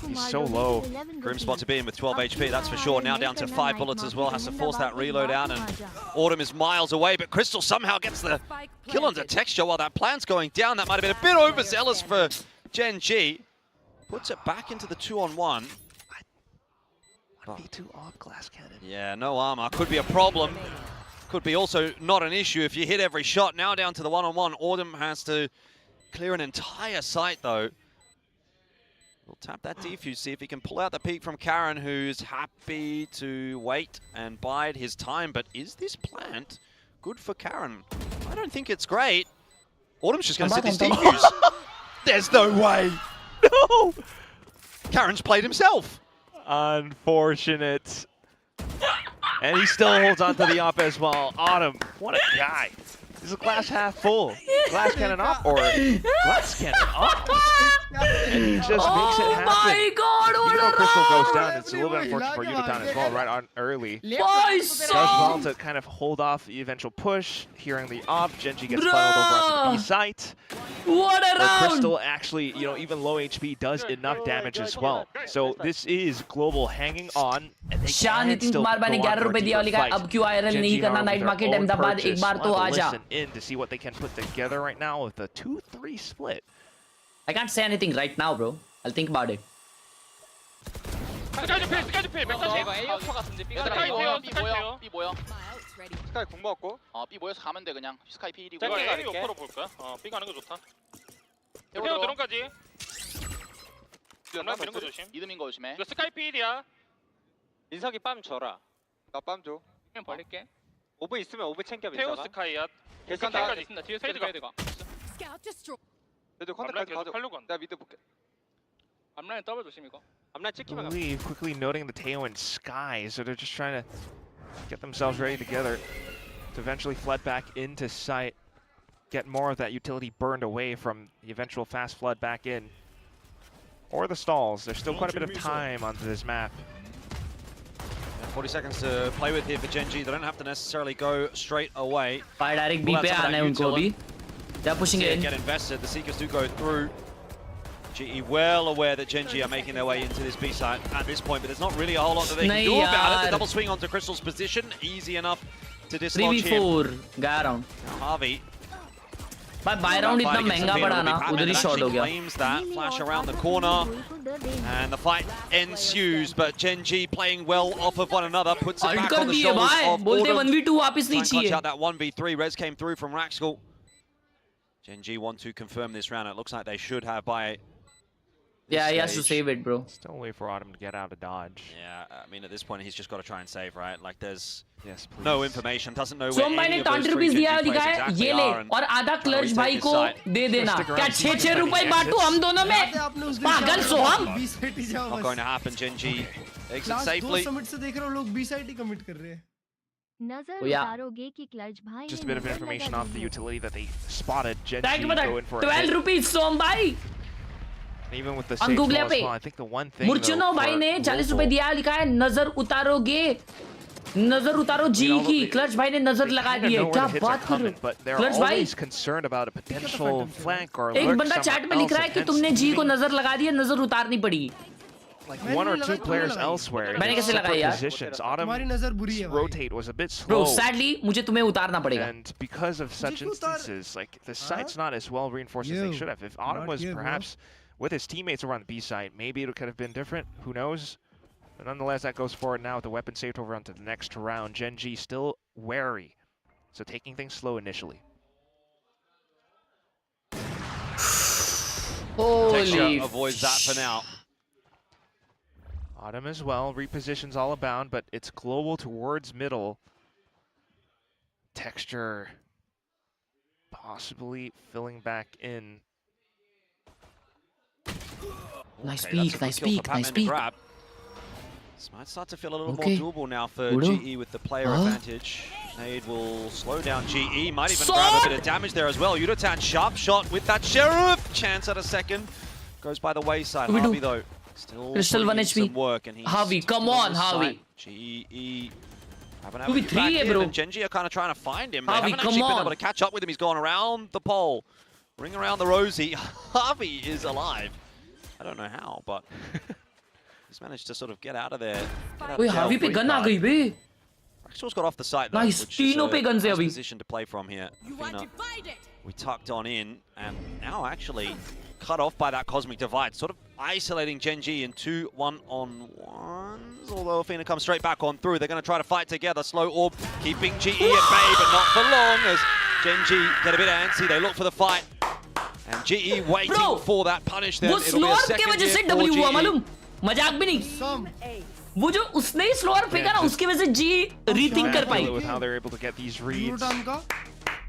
S9: He's so low.
S17: Grim spot to be in with 12 HP, that's for sure. Now down to 5 bullets as well. Has to force that reload out, and Autumn is miles away, but Crystal somehow gets the kill onto Texture while that plan's going down. That might have been a bit overzealous for GENG. Puts it back into the 2-on-1.
S9: 1v2 off glass cannon.
S17: Yeah, no armor. Could be a problem. Could be also not an issue if you hit every shot. Now down to the 1-on-1. Autumn has to clear an entire site, though. We'll tap that defuse, see if he can pull out the peek from Karen, who's happy to wait and bide his time. But is this plant good for Karen? I don't think it's great. Autumn's just going to sit this defuse. There's no way. No! Karen's played himself.
S9: Unfortunate. And he still holds on to the op as well. Autumn, what a guy. Is a glass half full? Glass cannon up or glass cannon up? And he just makes it happen.
S7: Oh my God!
S9: Even though Crystal goes down, it's a little bit unfortunate for Yudotan as well, right on early. Does well to kind of hold off the eventual push. Hearing the op, GENG gets funneled over onto the B site.
S7: What a round!
S9: Crystal actually, you know, even low HP does enough damage as well. So this is Global hanging on.
S7: Shah Nitin Kumar ने 11 रुपए दिया और लिखा अब क्यों iron नहीं करना night market Ahmedabad एक बार तो आजा.
S9: Listen in to see what they can put together right now with a 2-3 split.
S7: I can't say anything right now, bro. I'll think about it.
S10: 스카이 필.
S11: 이거 A 옵션 같은데 B가
S10: 스카이
S11: 모여.
S10: 피어.
S11: B 모여.
S10: 스카이 공 먹었고.
S11: B 모여서 가면 돼 그냥. 스카이 P1이고.
S10: 짧게 A 오퍼로 볼 거야. B 가는 거 좋다. 태워 드론까지. 이런 거 조심.
S11: 이름인 거 조심해.
S10: 이거 스카이 P1이야. 민석이 빰 줘라. 나 빰 줘. 그냥 벌릴게. 오브 있으면 오브 챙겨 민석아. 태워 스카이야. 계산까지 있습니다. 뒤에 스페이드가. 그래도 컨택까지 가져. 내가 미드 볼게. 앞라인 더블 조심 이거. 앞라인 찍히면.
S9: Leave quickly noting the Teo and Sky, so they're just trying to get themselves ready together to eventually flood back into sight, get more of that utility burned away from the eventual fast flood back in, or the stalls. There's still quite a bit of time onto this map.
S17: 40 seconds to play with here for GENG. They don't have to necessarily go straight away.
S7: Fire direct B पे आना है उनको भी. They're pushing in.
S17: Get invested. The Seekers do go through. GE well aware that GENG are making their way into this B site at this point, but there's not really a whole lot that they can do about it. The double swing onto Crystal's position, easy enough to dislodge him.
S7: 3v4 गया round.
S17: Harvey.
S7: भाई bye round इतना महंगा पड़ा ना उधर ही shot हो गया.
S17: Claims that flash around the corner, and the fight ensues. But GENG playing well off of one another puts it back on the shoulders of
S7: बोलते 1v2 वापस नहीं
S17: चाहिए.
S7: चाहिए.
S17: Out that 1v3. Rez came through from Raxkal. GENG want to confirm this round. It looks like they should have by.
S7: Yeah, he has to save it, bro.
S9: Still wait for Autumn to get out of dodge.
S17: Yeah, I mean at this point he's just got to try and save, right? Like there's no information, doesn't know where
S7: सोम भाई ने 20 rupees दिया और लिखा है ये ले और आधा क्लच भाई को दे देना. क्या 6 रुपए बांटू हम दोनों में? पागल सोहम.
S17: Not going to happen. GENG exit safely.
S12: 2 summit से देख रहा हूं लोग B साइड ही कमिट कर रहे हैं.
S9: Just a bit of information off the utility that they spotted. GENG go in for
S7: 12 rupees सोम भाई.
S9: Even with the safe as well, I think the one thing
S7: मुर्चुनो भाई ने 40 रुपए दिया लिखा है नजर उतारोगे. नजर उतारो जी की. क्लच भाई ने नजर लगा दी है. क्या बात कर रहे हो? क्लच भाई
S9: concerned about a potential flank or
S7: एक बंदा चैट में लिख रहा है कि तुमने जी को नजर लगा दी है, नजर उतारनी पड़ी.
S9: Like 1 or 2 players elsewhere.
S7: मैंने कैसे लगाया यार?
S9: Positions. Autumn's rotate was a bit slow.
S7: Bro, sadly मुझे तुम्हें उतारना पड़ेगा.
S9: And because of such instances, like the site's not as well reinforced as they should have. If Autumn was perhaps with his teammates over on the B side, maybe it could have been different. Who knows? But nonetheless, that goes forward now with the weapon saved over onto the next round. GENG still wary, so taking things slow initially.
S17: Holy avoids that for now.
S9: Autumn as well, repositions all abound, but it's global towards middle. Texture possibly filling back in.
S7: Nice peek, nice peek, nice peek.
S17: This might start to feel a little more doable now for GE with the player advantage. Nade will slow down GE, might even grab a bit of damage there as well. Yudotan sharp shot with that Sheriff. Chance at a second. Goes by the wayside. Harvey though, still
S7: Crystal 1 HP.
S17: some work. And he's
S7: Harvey, come on Harvey.
S17: GE haven't
S7: 2v3 bro.
S17: GENG are kind of trying to find him. They
S7: Harvey,
S17: haven't actually been able to catch up with him. He's gone around the pole. Ring around the rosy. Harvey is alive. I don't know how, but he's managed to sort of get out of there.
S7: Wait, Harvey पे gun आ गई बे.
S17: Raxkal's got off the site though,
S7: Nice,
S17: which is
S7: तीनों पे gun से
S17: nice
S7: अभी.
S17: position to play from here. We tucked on in, and now actually cut off by that Cosmic Divide, sort of isolating GENG in 2 1-on-1s. Although Athena comes straight back on through, they're going to try to fight together. Slow orb keeping GE at bay, but not for long as GENG get a bit antsy. They look for the fight. And GE waiting for that punish then.
S7: वो slower के वजह से W हुआ मालूम? मजाक भी नहीं. वो जो उसने ही स्लोअर फेंका ना उसकी वजह से G rethink कर पाई.
S9: With how they're able to get these reads.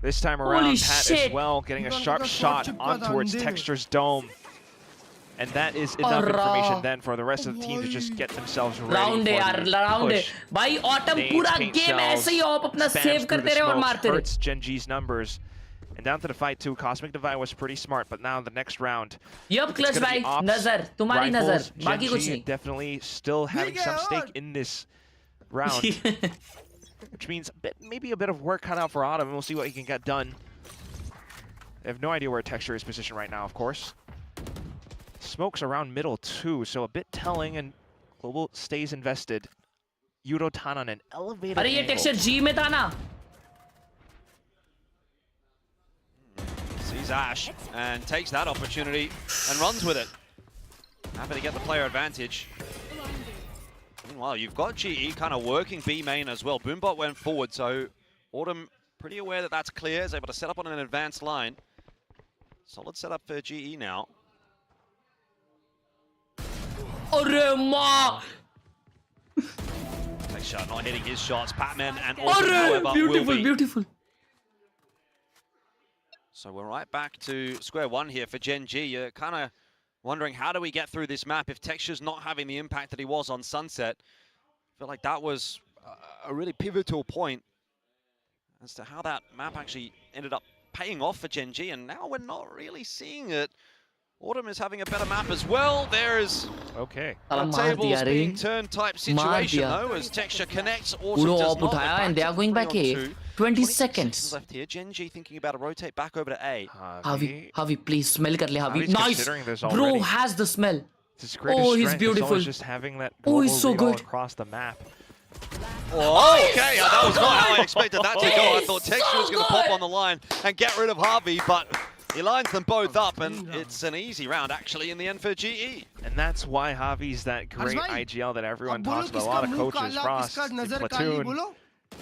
S9: This time around, Pat as well getting a sharp shot on towards Texture's dome. And that is enough information then for the rest of the team to just get themselves ready
S7: round
S9: for the push.
S7: भाई Autumn पूरा game ऐसे ही आप अपना save करते रहे और मारते रहे.
S9: Hurts GENG's numbers. And And down to the fight too. Cosmic Divide was pretty smart, but now the next round.
S7: Yup, clutch bhai. Nazar, tumhari nazar. Baki kuch nahi.
S9: Definitely still having some stake in this round, which means maybe a bit of work cut out for Autumn, and we'll see what he can get done. They have no idea where Texture is positioned right now, of course. Smoke's around middle too, so a bit telling, and Global stays invested. Yudotan on an elevated
S7: angle. Ye Texture G mein tha na.
S17: Sees Ash and takes that opportunity and runs with it. Happy to get the player advantage. Meanwhile, you've got GE kind of working B main as well. Boombot went forward, so Autumn pretty aware that that's clear, is able to set up on an advanced line. Solid setup for GE now.
S7: Arre
S17: Shot not hitting his shots. Patman and Autumn, however,
S7: beautiful,
S17: will be.
S7: Beautiful.
S17: So we're right back to square one here for Gen G. You're kind of wondering, how do we get through this map if Texture's not having the impact that he was on Sunset? I feel like that was a really pivotal point as to how that map actually ended up paying off for Gen G, and now we're not really seeing it. Autumn is having a better map as well. There is a tables being turned type situation though, as Texture connects. Autumn does not,
S7: and they are going back A. 20 seconds
S17: left here. Gen G thinking about a rotate back over to A.
S7: Javi, please smell kar le, Javi. Nice. Bro has the smell. Oh, he's beautiful.
S9: Just having that
S7: he's so good
S9: across the map.
S17: Oh, okay, that was not how I expected that to go. I thought Texture was going to pop on the line and get rid of Harvey, but he lines them both up, and it's an easy round, actually, in the end for GE.
S9: And that's why Javi's that great IGL that everyone talks about. A lot of coaches, Frost, Platoon.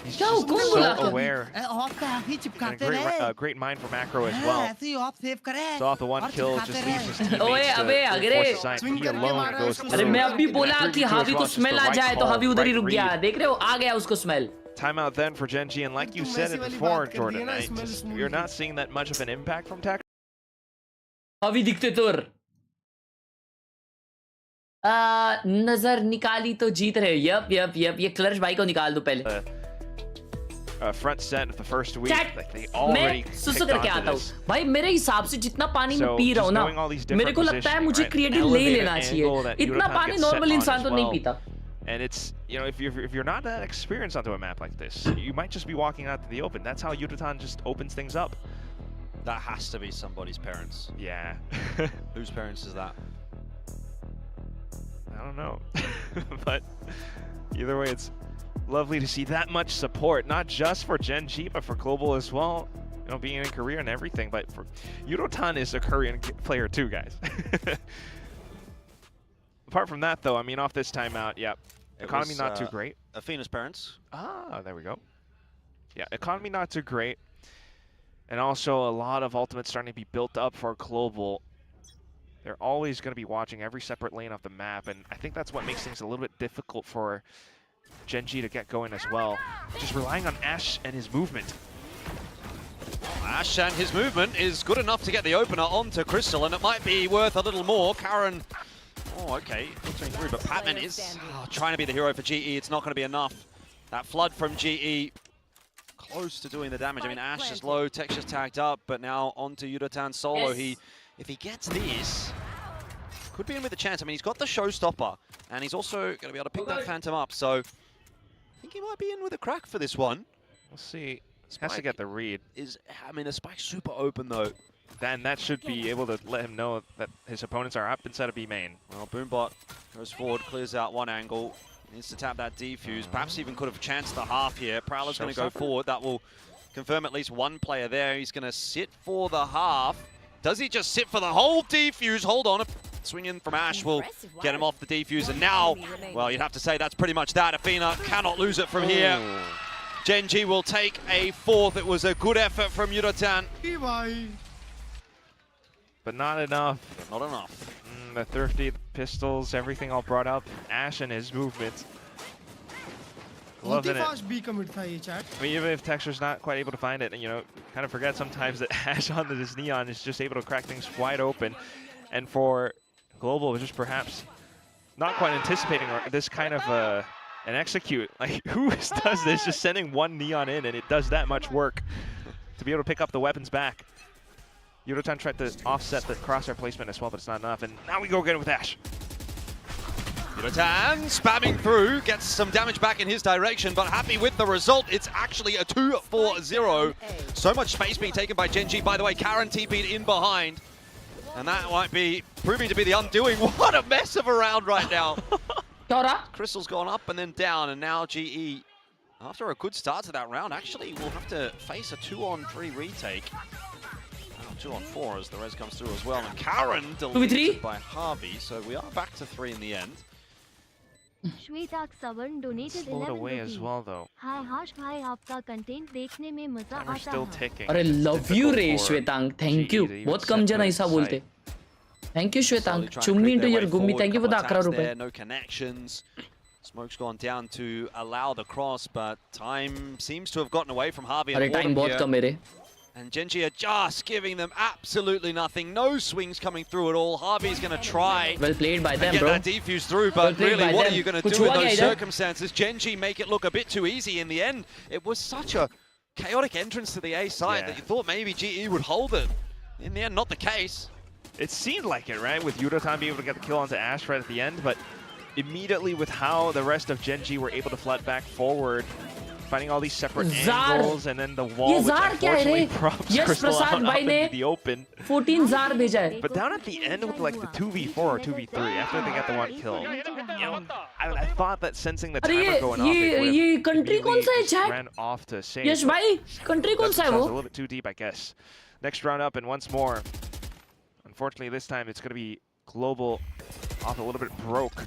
S9: He's just so aware. A great mind for macro as well. So off the one kill, just leaves his teammates to force aside. He alone goes through.
S7: अरे मैं अभी बोला कि हावी को smell आ जाए तो हावी उधर ही रुक गया. देख रहे हो, आ गया उसको smell.
S9: Timeout then for Gen G, and like you said it before, Jordan, you're not seeing that much of an impact from Tech.
S7: Havi dictator. नजर निकाली तो जीत रहे. यप ये क्लच भाई को निकाल दो पहले.
S9: Front set of the first week, like they already
S7: picked onto this. भाई मेरे हिसाब से जितना पानी मैं पी रहा हूँ ना, मेरे को लगता है मुझे क्रिएटिव ले लेना चाहिए. इतना पानी नॉर्मल इंसान तो नहीं पीता.
S9: And it's, you know, if you're not that experienced onto a map like this, you might just be walking out to the open. That's how Yudotan just opens things up.
S17: That has to be somebody's parents.
S9: Yeah.
S17: Whose parents is that?
S9: I don't know. But either way, it's lovely to see that much support, not just for Gen G, but for Global as well. You know, being in Korea and everything. But for Yudotan is a Korean player too, guys. Apart from that, though, I mean, off this timeout, yeah, economy not too great.
S17: Athena's parents.
S9: Ah, there we go. Yeah, economy not too great. And also a lot of ultimates starting to be built up for Global. They're always going to be watching every separate lane of the map, and I think that's what makes things a little bit difficult for Gen G to get going as well. Just relying on Ash and his movement.
S17: Ash and his movement is good enough to get the opener onto Crystal, and it might be worth a little more. Karen, oh, okay, filtering through, but Patman is trying to be the hero for GE. It's not going to be enough. That flood from GE, close to doing the damage. I mean, Ash is low, Texture's tagged up, but now onto Yudotan solo. If he gets this, could be in with a chance. I mean, he's got the showstopper, and he's also going to be able to pick that Phantom up, so I think he might be in with a crack for this one.
S9: We'll see. Has to get the read.
S17: I mean, the spike's super open, though.
S9: Then that should be able to let him know that his opponents are up inside of B main.
S17: Well, Boombot goes forward, clears out one angle, needs to tap that defuse. Perhaps even could have chanced the half here. Prowler's going to go forward. That will confirm at least one player there. He's going to sit for the half. Does he just sit for the whole defuse? Hold on. A swing in from Ash will get him off the defuse. And now, well, you'd have to say that's pretty much that. Athena cannot lose it from here. Gen G will take a fourth. It was a good effort from Yudotan.
S9: But not enough.
S17: Not enough.
S9: The thrifty pistols, everything all brought up. Ash and his movement. Loving it. I mean, even if Texture's not quite able to find it, and you know, kind of forget sometimes that Ash on this Neon is just able to crack things wide open. And for Global, just perhaps not quite anticipating this kind of an execute. Like, who does this? Just sending one Neon in, and it does that much work. to be able to pick up the weapons back. Yudotan tried to offset the crosshair placement as well, but it's not enough. And now we go again with Ash.
S17: Yudotan spamming through, gets some damage back in his direction, but happy with the result. It's actually a 2-4-0. So much space being taken by GENG. By the way, Karen TP'd in behind. And that might be proving to be the undoing. What a mess of a round right now. Crystal's gone up and then down, and now GE, after a good start to that round, actually will have to face a 2-on-3 retake. 2-on-4 as the res comes through as well. And Karen deleted by Harvey, so we are back to 3 in the end.
S13: Shwetank सवर्ण donated 11
S9: away as well though.
S13: हाय हर्ष भाई आपका content देखने में मजा आता है.
S7: अरे love you रे श्वेतांक, thank you. बहुत कम जन ऐसा बोलते. Thank you Shwetank. Chummi into your gummi. Thank you for the 11 रुपए.
S17: No connections. Smoke's gone down to allow the cross, but time seems to have gotten away from Harvey.
S7: अरे time बहुत कम है रे.
S17: And GENG are just giving them absolutely nothing. No swings coming through at all. Harvey's going to try.
S7: Well played by them,
S17: get
S7: bro.
S17: That defuse through, but really, what are you going to do in those circumstances? GENG make it look a bit too easy in the end. It was such a chaotic entrance to the A side that you thought maybe GE would hold it. In the end, not the case.
S9: It seemed like it, right? With Yudotan being able to get the kill onto Ash right at the end, but immediately with how the rest of GENG were able to flood back forward, finding all these separate angles, and then the wall, which unfortunately props Crystal out up into the open.
S7: 14 Zar भेजा है.
S9: But down at the end with like the 2v4 or 2v3 after they got the one kill, you know, I thought that sensing the timer going off,
S7: ये country कौन सा है chat?
S9: ran off to save.
S7: यश भाई, country कौन सा है वो?
S9: A little bit too deep, I guess. Next round up, and once more. Unfortunately, this time it's going to be global, off a little bit broke.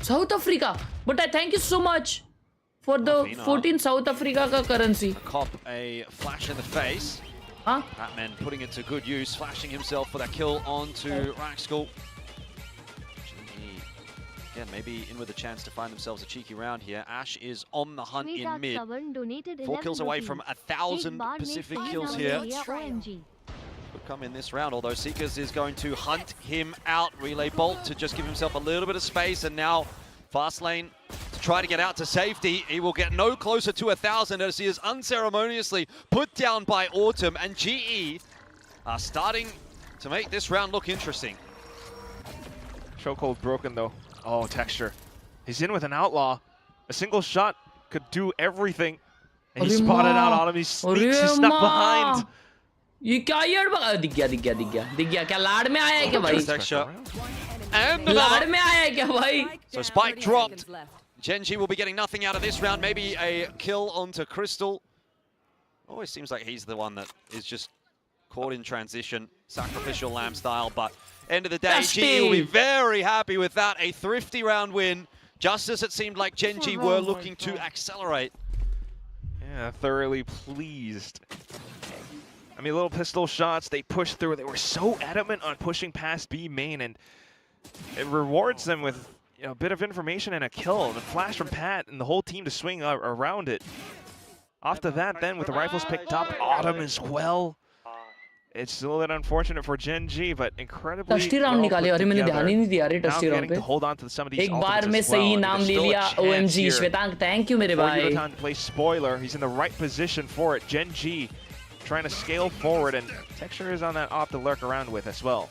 S7: South Africa, but I thank you so much for the 14 South Africa ka currency.
S17: Cop a flash in the face.
S7: Huh?
S17: Batman putting it to good use, flashing himself for that kill onto Raxkull. Again, maybe in with a chance to find themselves a cheeky round here. Ash is on the hunt in mid. 4 kills away from 1,000 Pacific kills here. Could come in this round, although Seekers is going to hunt him out. Relay Bolt to just give himself a little bit of space, and now fast lane to try to get out to safety. He will get no closer to 1,000 as he is unceremoniously put down by Autumn, and GE are starting to make this round look interesting.
S9: Chokehold broken though. Oh, Texture. He's in with an outlaw. A single shot could do everything. And he spotted out Autumn. He sneaks, he snuck behind.
S7: ये क्या यार दिख गया क्या लाड़ में आया है क्या भाई?
S17: And
S7: लाड़ में आया है क्या भाई?
S17: So Spike dropped. GENG will be getting nothing out of this round. Maybe a kill onto Crystal. Always seems like he's the one that is just caught in transition, sacrificial lamb style. But end of the day, GE will be very happy with that. A thrifty round win, just as it seemed like GENG were looking to accelerate.
S9: Yeah, thoroughly pleased. I mean, little pistol shots, they pushed through. They were so adamant on pushing past B main, and it rewards them with a bit of information and a kill. And a flash from Pat and the whole team to swing around it. After that, then, with the rifles picked up, Autumn as well. It's a little bit unfortunate for GENG, but incredibly
S7: tasty round निकाले. अरे मैंने ध्यान ही नहीं दिया रे टस्टी round पे. एक बार में सही नाम ले लिया. OMG श्वेतांक, thank you मेरे भाई.
S9: Yudotan plays spoiler. He's in the right position for it. GENG trying to scale forward, and Texture is on that op to lurk around with as well.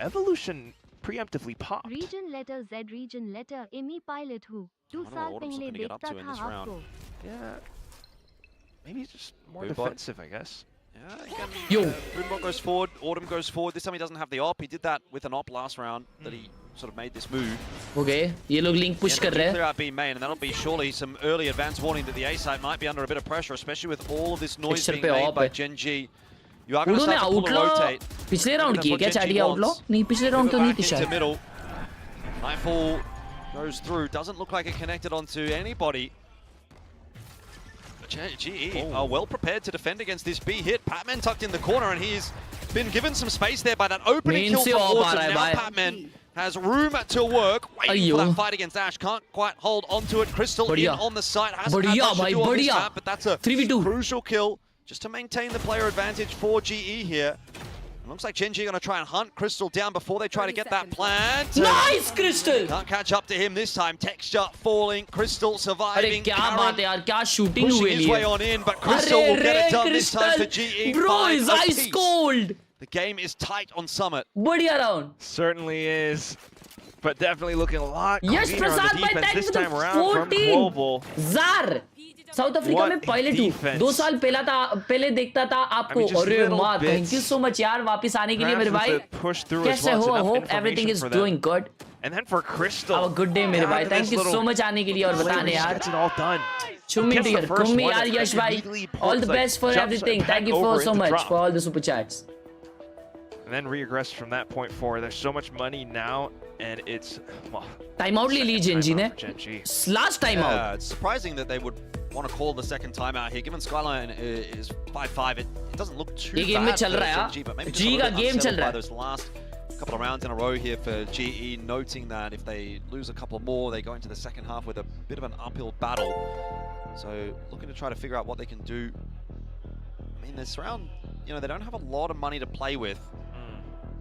S9: Evolution preemptively popped.
S13: Region letter Z region letter Emi pilot who 2 साल पहले देखता था आपको.
S9: Yeah, maybe he's just more defensive, I guess.
S17: Yeah, again, Boonbot goes forward, Autumn goes forward. This time he doesn't have the op. He did that with an op last round that he sort of made this move.
S7: Okay, ये लोग link push कर रहे हैं.
S17: Clear out B main, and that'll be surely some early advance warning that the A site might be under a bit of pressure, especially with all of this noise being made by GENG. You are going to start to pull a rotate.
S7: पिछले round किए क्या चाटी outlaw? नहीं पिछले round तो नहीं थी शायद.
S17: Middle. Nightfall goes through. Doesn't look like it connected onto anybody. GE are well prepared to defend against this B hit. Patman tucked in the corner, and he's been given some space there by that opening kill from Autumn. Now Patman has room to work, waiting for that fight against Ash. Can't quite hold onto it. Crystal in on the site. Hasn't had much to do on this map, but that's a
S7: 3v2
S17: crucial kill just to maintain the player advantage for GE here. Looks like GENG going to try and hunt Crystal down before they try to get that plant.
S7: Nice, Crystal!
S17: Can't catch up to him this time. Texture falling. Crystal surviving.
S7: क्या बात है यार, क्या shooting
S17: pushing
S7: हुई
S17: his way on in, but Crystal will get it done this time for GE.
S7: Bro is ice cold.
S17: The game is tight on Summit.
S7: बढ़िया round.
S9: Certainly is. But definitely looking a lot
S7: Yes,
S9: cleaner on the
S7: Prasad by
S9: defense this
S7: 10
S9: time around from
S7: 14.
S9: Global.
S7: Zar. South Africa में pilot हूँ 2 साल पहले देखता था आपको अरे माँ थैंक यू सो मच यार वापस आने के लिए मेरे भाई कैसे हो hope everything is doing good
S9: And then for Crystal,
S7: have a good day मेरे भाई थैंक यू सो मच आने के लिए और बताने यार Chumi dear Kumi यार यश भाई all the best for everything thank you so much for all the super chats
S9: and then regress from that point forward. There's so much money now and it's well,
S7: time out ले ली GENG ने last time out.
S17: It's surprising that they would want to call the second timeout here, given Skyline is 5-5. It doesn't look too bad.
S7: ये game में चल रहा है
S17: but maybe
S7: G का game चल रहा है.
S17: Those last couple of rounds in a row here for GE, noting that if they lose a couple more, they go into the second half with a bit of an uphill battle. So looking to try to figure out what they can do. I mean, this round, you know, they don't have a lot of money to play with.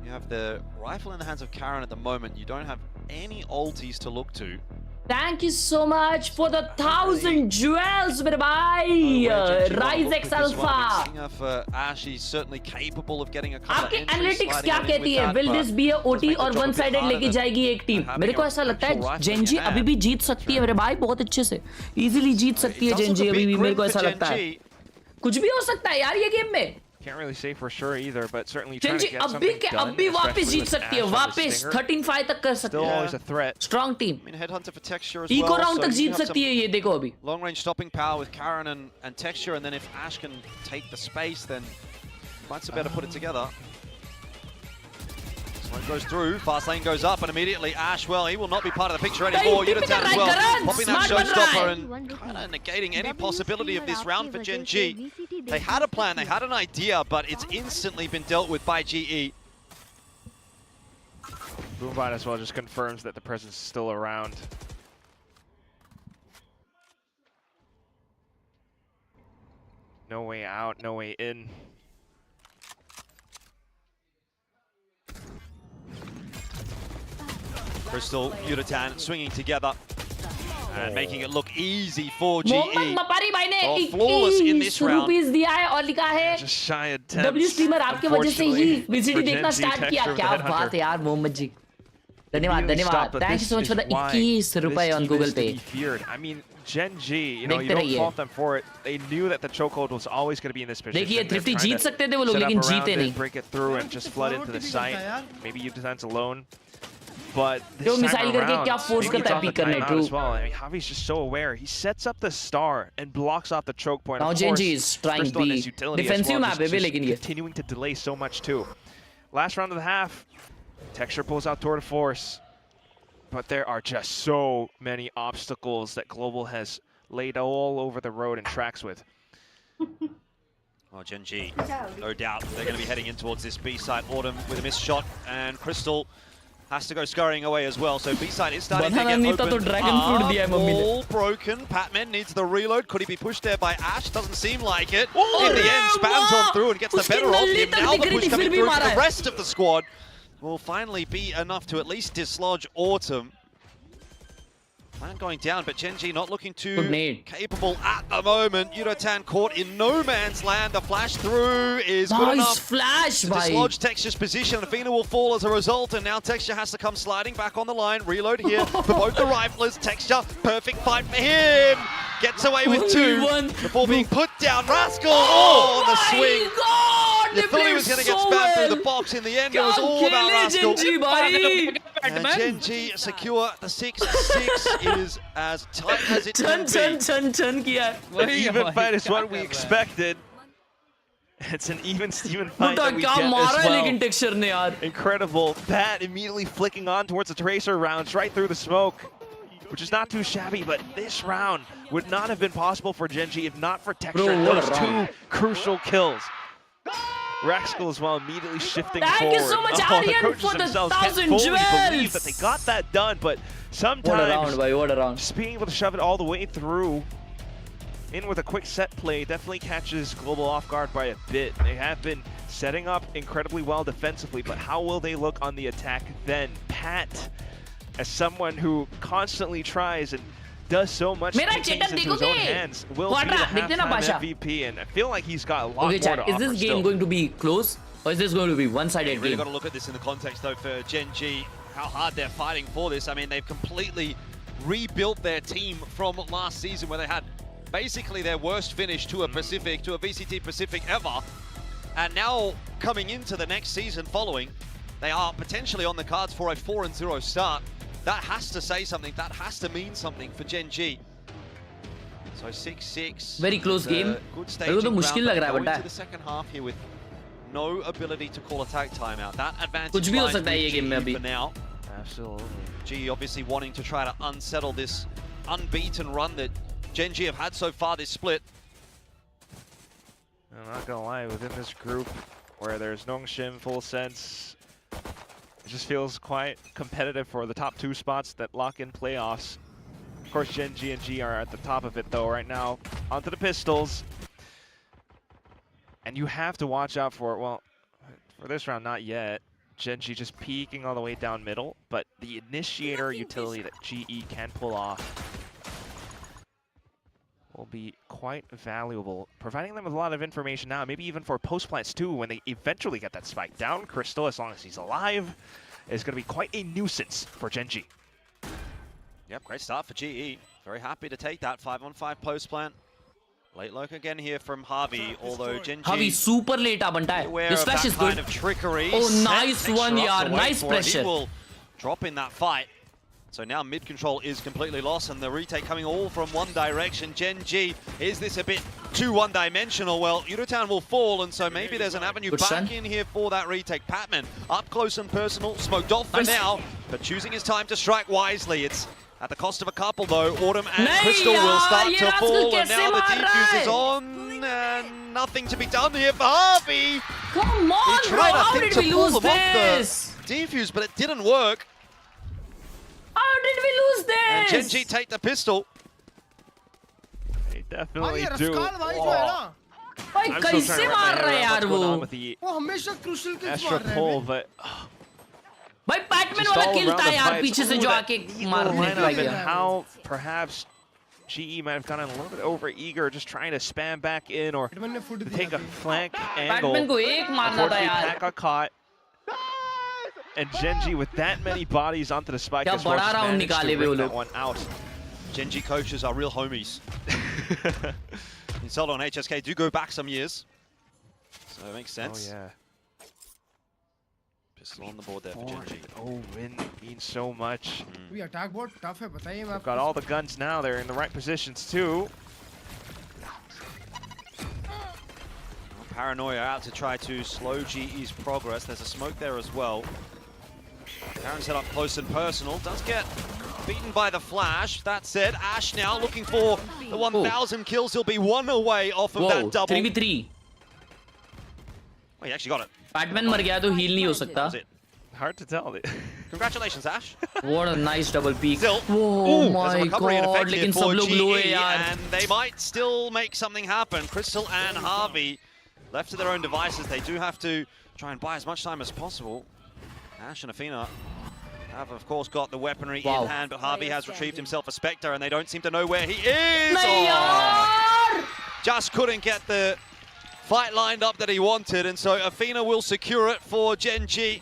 S17: You have the rifle in the hands of Karen at the moment. You don't have any ultis to look to.
S7: Thank you so much for the 1000 jewels, मेरे भाई. Rise X Alpha.
S17: For Ash, he's certainly capable of getting a couple
S7: आपके
S17: of
S7: analytics क्या कहती है? Will this be a OT और one sided लेके जाएगी एक टीम? मेरे को ऐसा लगता है GENG अभी भी जीत सकती है मेरे भाई बहुत अच्छे से. Easily जीत सकती है GENG अभी भी मेरे को ऐसा लगता है. कुछ भी हो सकता है यार ये गेम में.
S9: Can't really say for sure either, but certainly trying to get something done.
S7: अभी वापस जीत सकती है वापस 13-5 तक कर सकती है.
S9: Still always a threat.
S7: Strong team.
S17: I mean, Headhunter for Texture as
S7: Eco
S17: well.
S7: round तक जीत सकती है ये देखो अभी.
S17: Long range stopping power with Karen and Texture, and then if Ash can take the space, then might be better put it together. Smoke goes through, fast lane goes up, and immediately Ash, well, he will not be part of the picture anymore. Yudotan as well, popping that showstopper and kind of negating any possibility of this round for GENG. They had a plan, they had an idea, but it's instantly been dealt with by GE.
S9: Boombot as well just confirms that the presence is still around. No way out, no way in.
S17: Crystal, Yudotan swinging together and making it look easy for GE.
S7: Mohammad मपारी भाई ने
S17: flawless in this round.
S7: ₹21 दिया है और लिखा है
S9: Just shy of 10.
S7: W streamer आपके वजह से ही VCT देखना स्टार्ट किया. क्या बात है यार मोहम्मद जी. धन्यवाद धन्यवाद. Thank you so much for the 21 रुपए on Google Pay.
S9: I mean, GENG, you know, you don't fault them for it. They knew that the chokehold was always going to be in this position.
S7: देखिए Thrifty जीत सकते थे वो लोग लेकिन जीते नहीं.
S9: Break it through and just flood into the site. Maybe Yudotan's alone. But
S7: जो missile करके क्या फोर्स करता है पिक करने. True.
S9: I mean, Javi's just so aware. He sets up the star and blocks off the choke point.
S7: Now GENG is trying to be defensive map है लेकिन ये
S9: continuing to delay so much too. Last round of the half, Texture pulls out Tour de Force. But there are just so many obstacles that Global has laid all over the road and tracks with.
S17: Well, GENG, no doubt, they're going to be heading in towards this B site. Autumn with a missed shot, and Crystal has to go scurrying away as well. So B site is starting to get open. Ball broken. Patman needs the reload. Could he be pushed there by Ash? Doesn't seem like it. In the end, spams on through and gets the better of him. Now the push coming through for the rest of the squad will finally be enough to at least dislodge Autumn. Plan going down, but GENG not looking too capable at the moment. Yudotan caught in no man's land. The flash through is good enough
S7: flash,
S17: to dislodge Texture's position. Athena will fall as a result, and now Texture has to come sliding back on the line. Reload here for both the riflers. Texture, perfect fight for him. Gets away with 2 before being put down. Rascal, on the swing. You thought he was going to get spammed through the box. In the end, it was all about Rascal. And GENG secure the 6-6 is as tight as it can be.
S9: An even fight is what we expected. It's an even Steven fight that we get as well. Incredible. That immediately flicking on towards the Tracer rounds right through the smoke, which is not too shabby, but this round would not have been possible for GENG if not for Texture. Those 2 crucial kills. Raxkel as well immediately shifting forward.
S7: Thank you so much, Aryan, for the 1000 jewels.
S9: Believe that they got that done, but sometimes
S7: what a round.
S9: just being able to shove it all the way through in with a quick set play definitely catches Global off guard by a bit. They have been setting up incredibly well defensively, but how will they look on the attack then? Pat, as someone who constantly tries and does so much into his own hands, will be the halftime MVP, and I feel like he's got a lot more to offer.
S7: Is this game going to be close, or is this going to be one-sided game?
S17: Really got to look at this in the context, though, for GENG, how hard they're fighting for this. I mean, they've completely rebuilt their team from last season, where they had basically their worst finish to a Pacific, to a VCT Pacific ever. And now, coming into the next season following, they are potentially on the cards for a 4-0 start. That has to say something, that has to mean something for GENG. So 6-6.
S7: Very close game.
S17: Good staging ground, but going to the second half here with no ability to call attack timeout. That advantage lies with GE for now.
S9: Absolutely.
S17: GE obviously wanting to try to unsettle this unbeaten run that GENG have had so far this split.
S9: I'm not gonna lie, within this group where there's Nongshim, Full Sense, it just feels quite competitive for the top 2 spots that lock in playoffs. Of course, GENG and G are at the top of it though right now. Onto the pistols. And you have to watch out for, well, for this round, not yet. GENG just peeking all the way down middle, but the initiator utility that GE can pull off will be quite valuable, providing them with a lot of information now, maybe even for post plants too, when they eventually get that spike down. Crystal, as long as he's alive, is going to be quite a nuisance for GENG.
S17: Yep, great start for GE. Very happy to take that 5-on-5 post plant. Late look again here from Harvey, although GENG
S7: Harvey super late banta. This flash is good.
S17: Kind of trickery.
S7: Oh, nice one, yaar. Nice pressure.
S17: He will drop in that fight. So now mid control is completely lost, and the retake coming all from one direction. GENG, is this a bit too one-dimensional? Well, Yudotan will fall, and so maybe there's an avenue back in here for that retake. Patman, up close and personal, smoked off for now, but choosing his time to strike wisely. It's at the cost of a couple, though. Autumn and Crystal will start to fall, and now the defuse is on, and nothing to be done here for Harvey.
S7: Come on,
S17: he tried,
S7: how did we lose this?
S17: Defuse, but it didn't work.
S7: How did we lose this?
S17: And GENG take the pistol.
S9: They definitely do.
S7: भाई कैसे मार रहा है यार वो?
S12: वो हमेशा crucial kills मार रहा है
S9: pull, but
S7: भाई बैटमैन वाला किल था यार पीछे से जो आके मारने लगा.
S9: How perhaps GE might have gotten a little bit over eager, just trying to spam back in or take a flank angle.
S7: Batman को एक मारना था यार.
S9: Pat got caught. And GENG with that many bodies onto the spike as well, just managed to bring that one out.
S17: GENG coaches are real homies. Insulto and HSK do go back some years, so it makes sense.
S9: Oh yeah.
S17: Pistol on the board there for GENG.
S9: Oh, win means so much.
S12: We attack board tough है बताइए मैं.
S9: Got all the guns now. They're in the right positions too.
S17: Paranoia out to try to slow GE's progress. There's a smoke there as well. Aaron set up close and personal. Does get beaten by the flash. That said, Ash now looking for the 1,000 kills. He'll be one away off of that double.
S7: 3v3.
S17: Oh, he actually got it.
S7: Batman मर गया तो heal नहीं हो सकता.
S9: Hard to tell.
S17: Congratulations, Ash.
S7: What a nice double peek.
S17: Still,
S7: oh my god,
S17: लेकिन
S7: सब लोग low है यार.
S17: And they might still make something happen. Crystal and Harvey, left to their own devices, they do have to try and buy as much time as possible. Ash and Athena have, of course, got the weaponry in hand, but Harvey has retrieved himself a Spectre, and they don't seem to know where he is. Oh! Just couldn't get the fight lined up that he wanted, and so Athena will secure it for GENG.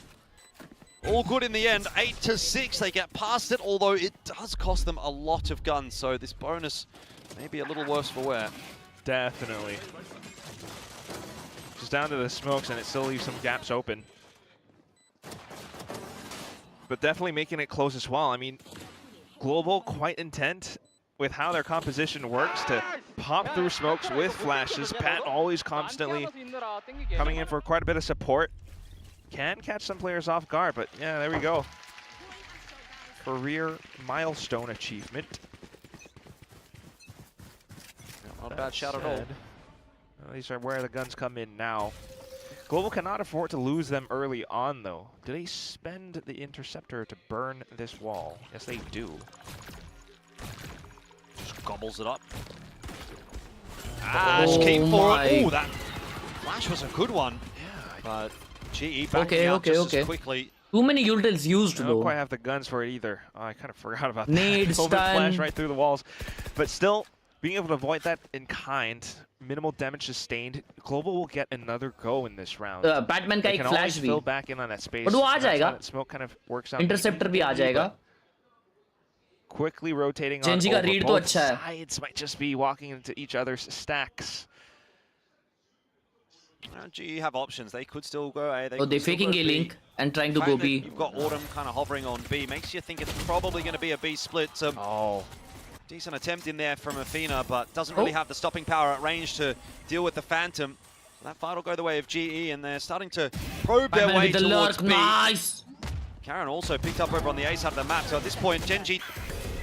S17: All good in the end, 8-6. They get past it, although it does cost them a lot of guns, so this bonus may be a little worse for wear.
S9: Definitely. Just down to the smokes, and it still leaves some gaps open. But definitely making it close as well. I mean, Global quite intent with how their composition works to pop through smokes with flashes. Pat always constantly coming in for quite a bit of support. Can catch some players off guard, but yeah, there we go. Career milestone achievement.
S17: Not a bad shot at all.
S9: Well, these are where the guns come in now. Global cannot afford to lose them early on, though. Do they spend the interceptor to burn this wall? Yes, they do.
S17: Just gobbles it up. Ash keep forward. Oh, that flash was a good one. Yeah, but GE backing out just as quickly.
S7: Too many utils used though.
S9: I don't quite have the guns for it either. Oh, I kind of forgot about that.
S7: Nade, stun.
S9: Flash right through the walls. But still, being able to avoid that in kind, minimal damage sustained, Global will get another go in this round.
S7: Batman का एक flash भी.
S9: Fill back in on that space.
S7: But वो आ जाएगा.
S9: Smoke kind of works out.
S7: Interceptor भी आ जाएगा.
S9: Quickly rotating
S7: GENG
S9: on
S7: का
S9: over
S7: read तो
S9: both
S7: अच्छा है.
S9: sides might just be walking into each other's stacks.
S17: GE have options. They could still go A.
S7: They're faking a link and trying to go B.
S17: You've got Autumn kind of hovering on B. Makes you think it's probably going to be a B split. Decent attempt in there from Athena, but doesn't really have the stopping power at range to deal with the Phantom. That fight will go the way of GE, and they're starting to probe their way towards B.
S7: Nice.
S17: Karen also picked up over on the A side of the map, so at this point, GENG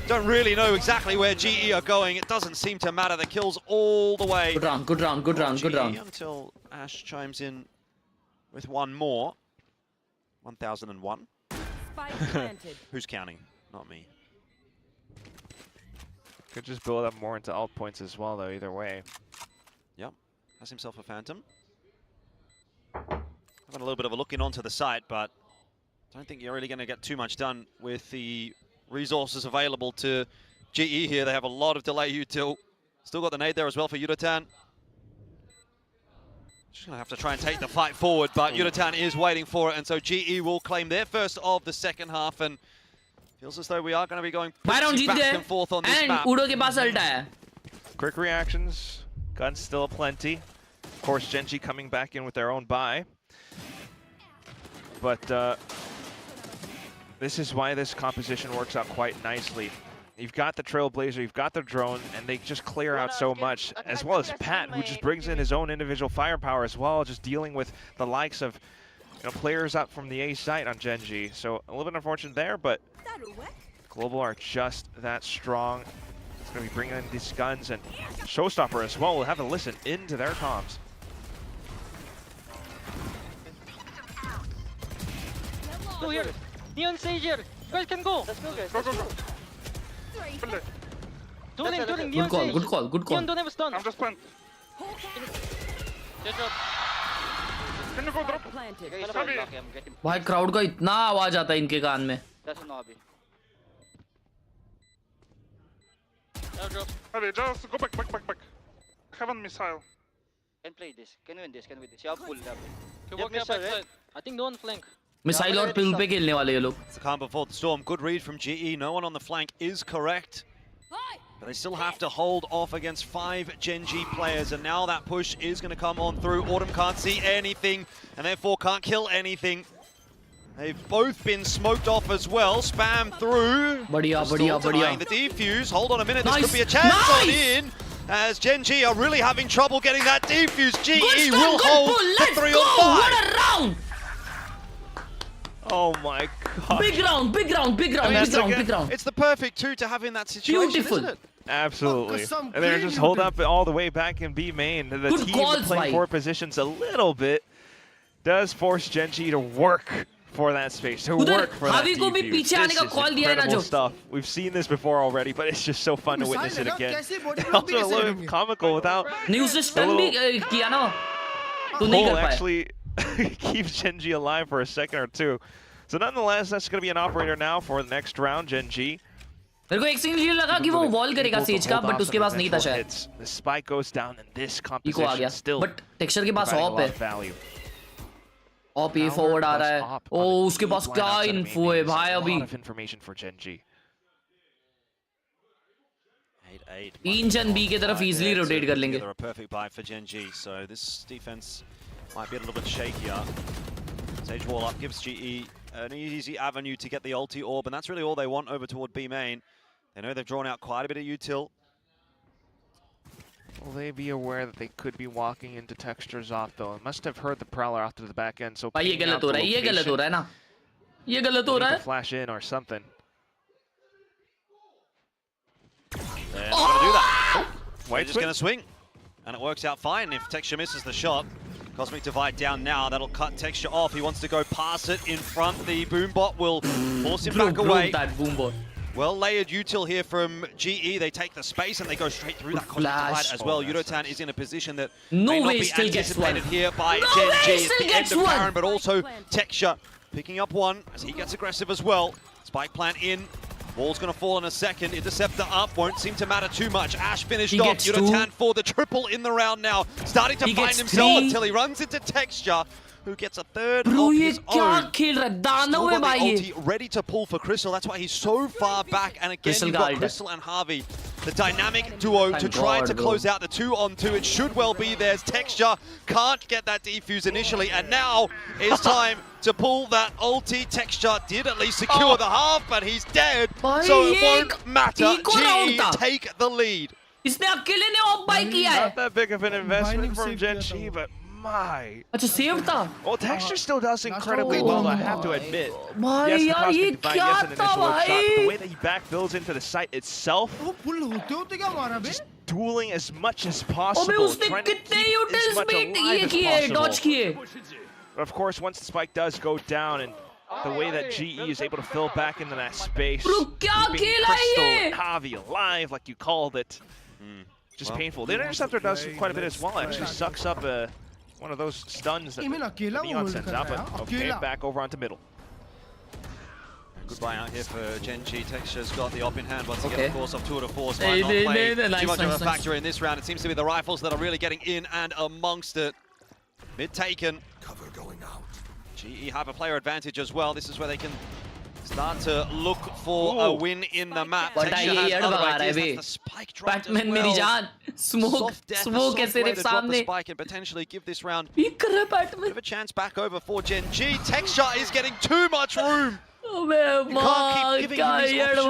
S17: don't really know exactly where GE are going. It doesn't seem to matter. The kills all the way.
S7: Good round, good round, good round, good round.
S17: Until Ash chimes in with one more. 1001. Who's counting? Not me.
S9: Could just build up more into alt points as well, though, either way.
S17: Yep. Has himself a Phantom. Having a little bit of a look in onto the site, but I don't think you're really going to get too much done with the resources available to GE here. They have a lot of delay util. Still got the nade there as well for Yudatan. Just going to have to try and take the fight forward, but Yudatan is waiting for it, and so GE will claim their first of the second half, and feels as though we are going to be going back and forth on this map.
S7: Udo के पास ulta है.
S9: Quick reactions, guns still plenty. Of course, GENG coming back in with their own buy. But this is why this composition works out quite nicely. You've got the Trailblazer, you've got the drone, and they just clear out so much, as well as Pat, who just brings in his own individual firepower as well, just dealing with the likes of players up from the A site on GENG. So a little bit unfortunate there, but Global are just that strong. It's going to be bringing in these guns, and Showstopper as well will have to listen into their comms.
S10: Go here. Neon Sage here. You guys can go. Let's go, guys. Go, go, go. Doing Neon Sage.
S7: Good call, good call.
S10: Neon don't have a stun.
S18: I'm just plant.
S10: Good job.
S18: Can you go drop?
S7: भाई crowd का इतना आवाज आता है इनके कान में.
S18: Hurry, just go back. Heaven missile.
S11: Can play this. Can win this. You have full level.
S10: You walk up backside. I think no one flank.
S7: Missile और pill पे खेलने वाले ये लोग.
S17: It's the calm before the storm. Good read from GE. No one on the flank is correct. But they still have to hold off against 5 GENG players, and now that push is going to come on through. Autumn can't see anything, and therefore can't kill anything. They've both been smoked off as well. Spam through.
S7: Badhiya.
S17: The defuse. Hold on a minute. This could be a chance on in. As GENG are really having trouble getting that defuse. GE will hold for 3 on 5.
S7: What a round!
S9: Oh my god.
S7: Big round.
S17: It's the perfect 2 to have in that situation,
S7: Beautiful.
S17: isn't it?
S9: Absolutely. And they're just hold up all the way back in B main. The
S7: Good
S9: team
S7: calls,
S9: playing 4 positions a little bit does force GENG to work for that space, to work for that defuse. This is incredible stuff. We've seen this before already, but it's just so fun to witness it again. Also a little bit comical without... Cole actually keeps GENG alive for a second or two. So nonetheless, that's going to be an operator now for the next round, GENG.
S7: मेरे को एक scene लगा कि वो wall करेगा says का, but उसके पास नहीं था शायद.
S9: The spike goes down in this composition still.
S7: But texture के पास ऑप है. ऑप ये फॉरवर्ड आ रहा है. ओ उसके पास क्या इन्फो है भाई अभी. 3 जन बी की तरफ इजीली रोटेट कर लेंगे.
S17: A perfect buy for GENG, so this defense might be a little bit shakier. Sage wall up gives GE an easy avenue to get the ulti orb, and that's really all they want over toward B main. They know they've drawn out quite a bit of util.
S9: Will they be aware that they could be walking into textures off though? They must have heard the prowler after the back end, so
S7: ये गलत हो रहा है, ये गलत हो रहा है ना. ये गलत हो रहा है.
S9: Flash in or something.
S17: They're not going to do that. They're just going to swing, and it works out fine if Texture misses the shot. Cosmic Divide down now. That'll cut Texture off. He wants to go past it in front. The Boombot will force him back away.
S7: That Boombot.
S17: Well layered util here from GE. They take the space and they go straight through that cosmic divide as well. Yudotan is in a position that may not be anticipated here by GENG. It's the end of Baron, but also Texture picking up one as he gets aggressive as well. Spike plant in. Wall's going to fall in a second. Interceptor up. Won't seem to matter too much. Ash finished off. Yudotan for the triple in the round now. Starting to find himself until he runs into Texture, who gets a third of his own. Still got the ulti ready to pull for Crystal. That's why he's so far back. And again, you've got Crystal and Harvey, the dynamic duo to try to close out the 2-on-2. It should well be theirs. Texture can't get that defuse initially. And now it's time to pull that ulti. Texture did at least secure the half, but he's dead. So it won't matter. GE take the lead.
S7: Not
S9: that big of an investment from GENG, but my. Well, Texture still does incredibly well, I have to admit. Yes, the cosmic divide, yes, an initial shot, but the way that he backbuilds into the site itself, just dueling as much as possible, trying to keep as much alive as possible. But of course, once the spike does go down, and the way that GE is able to fill back into that space, keeping Crystal and Javi alive, like you called it, just painful. The Interceptor does quite a bit as well. Actually sucks up one of those stuns that Neon sends out, but okay, back over onto middle.
S17: Good buy out here for GENG. Texture's got the op in hand once again, of course, of 2 out of 4. So might not play too much of a factor in this round. It seems to be the rifles that are really getting in and amongst it. Mid taken. Cover going out. GE have a player advantage as well. This is where they can start to look for a win in the map. Texture has other ideas. That's the spike dropped as well. Smoke is सिर्फ सामने. Spike and potentially give this round a bit of a chance back over for GENG. Texture is getting too much room. You can't keep giving him these options.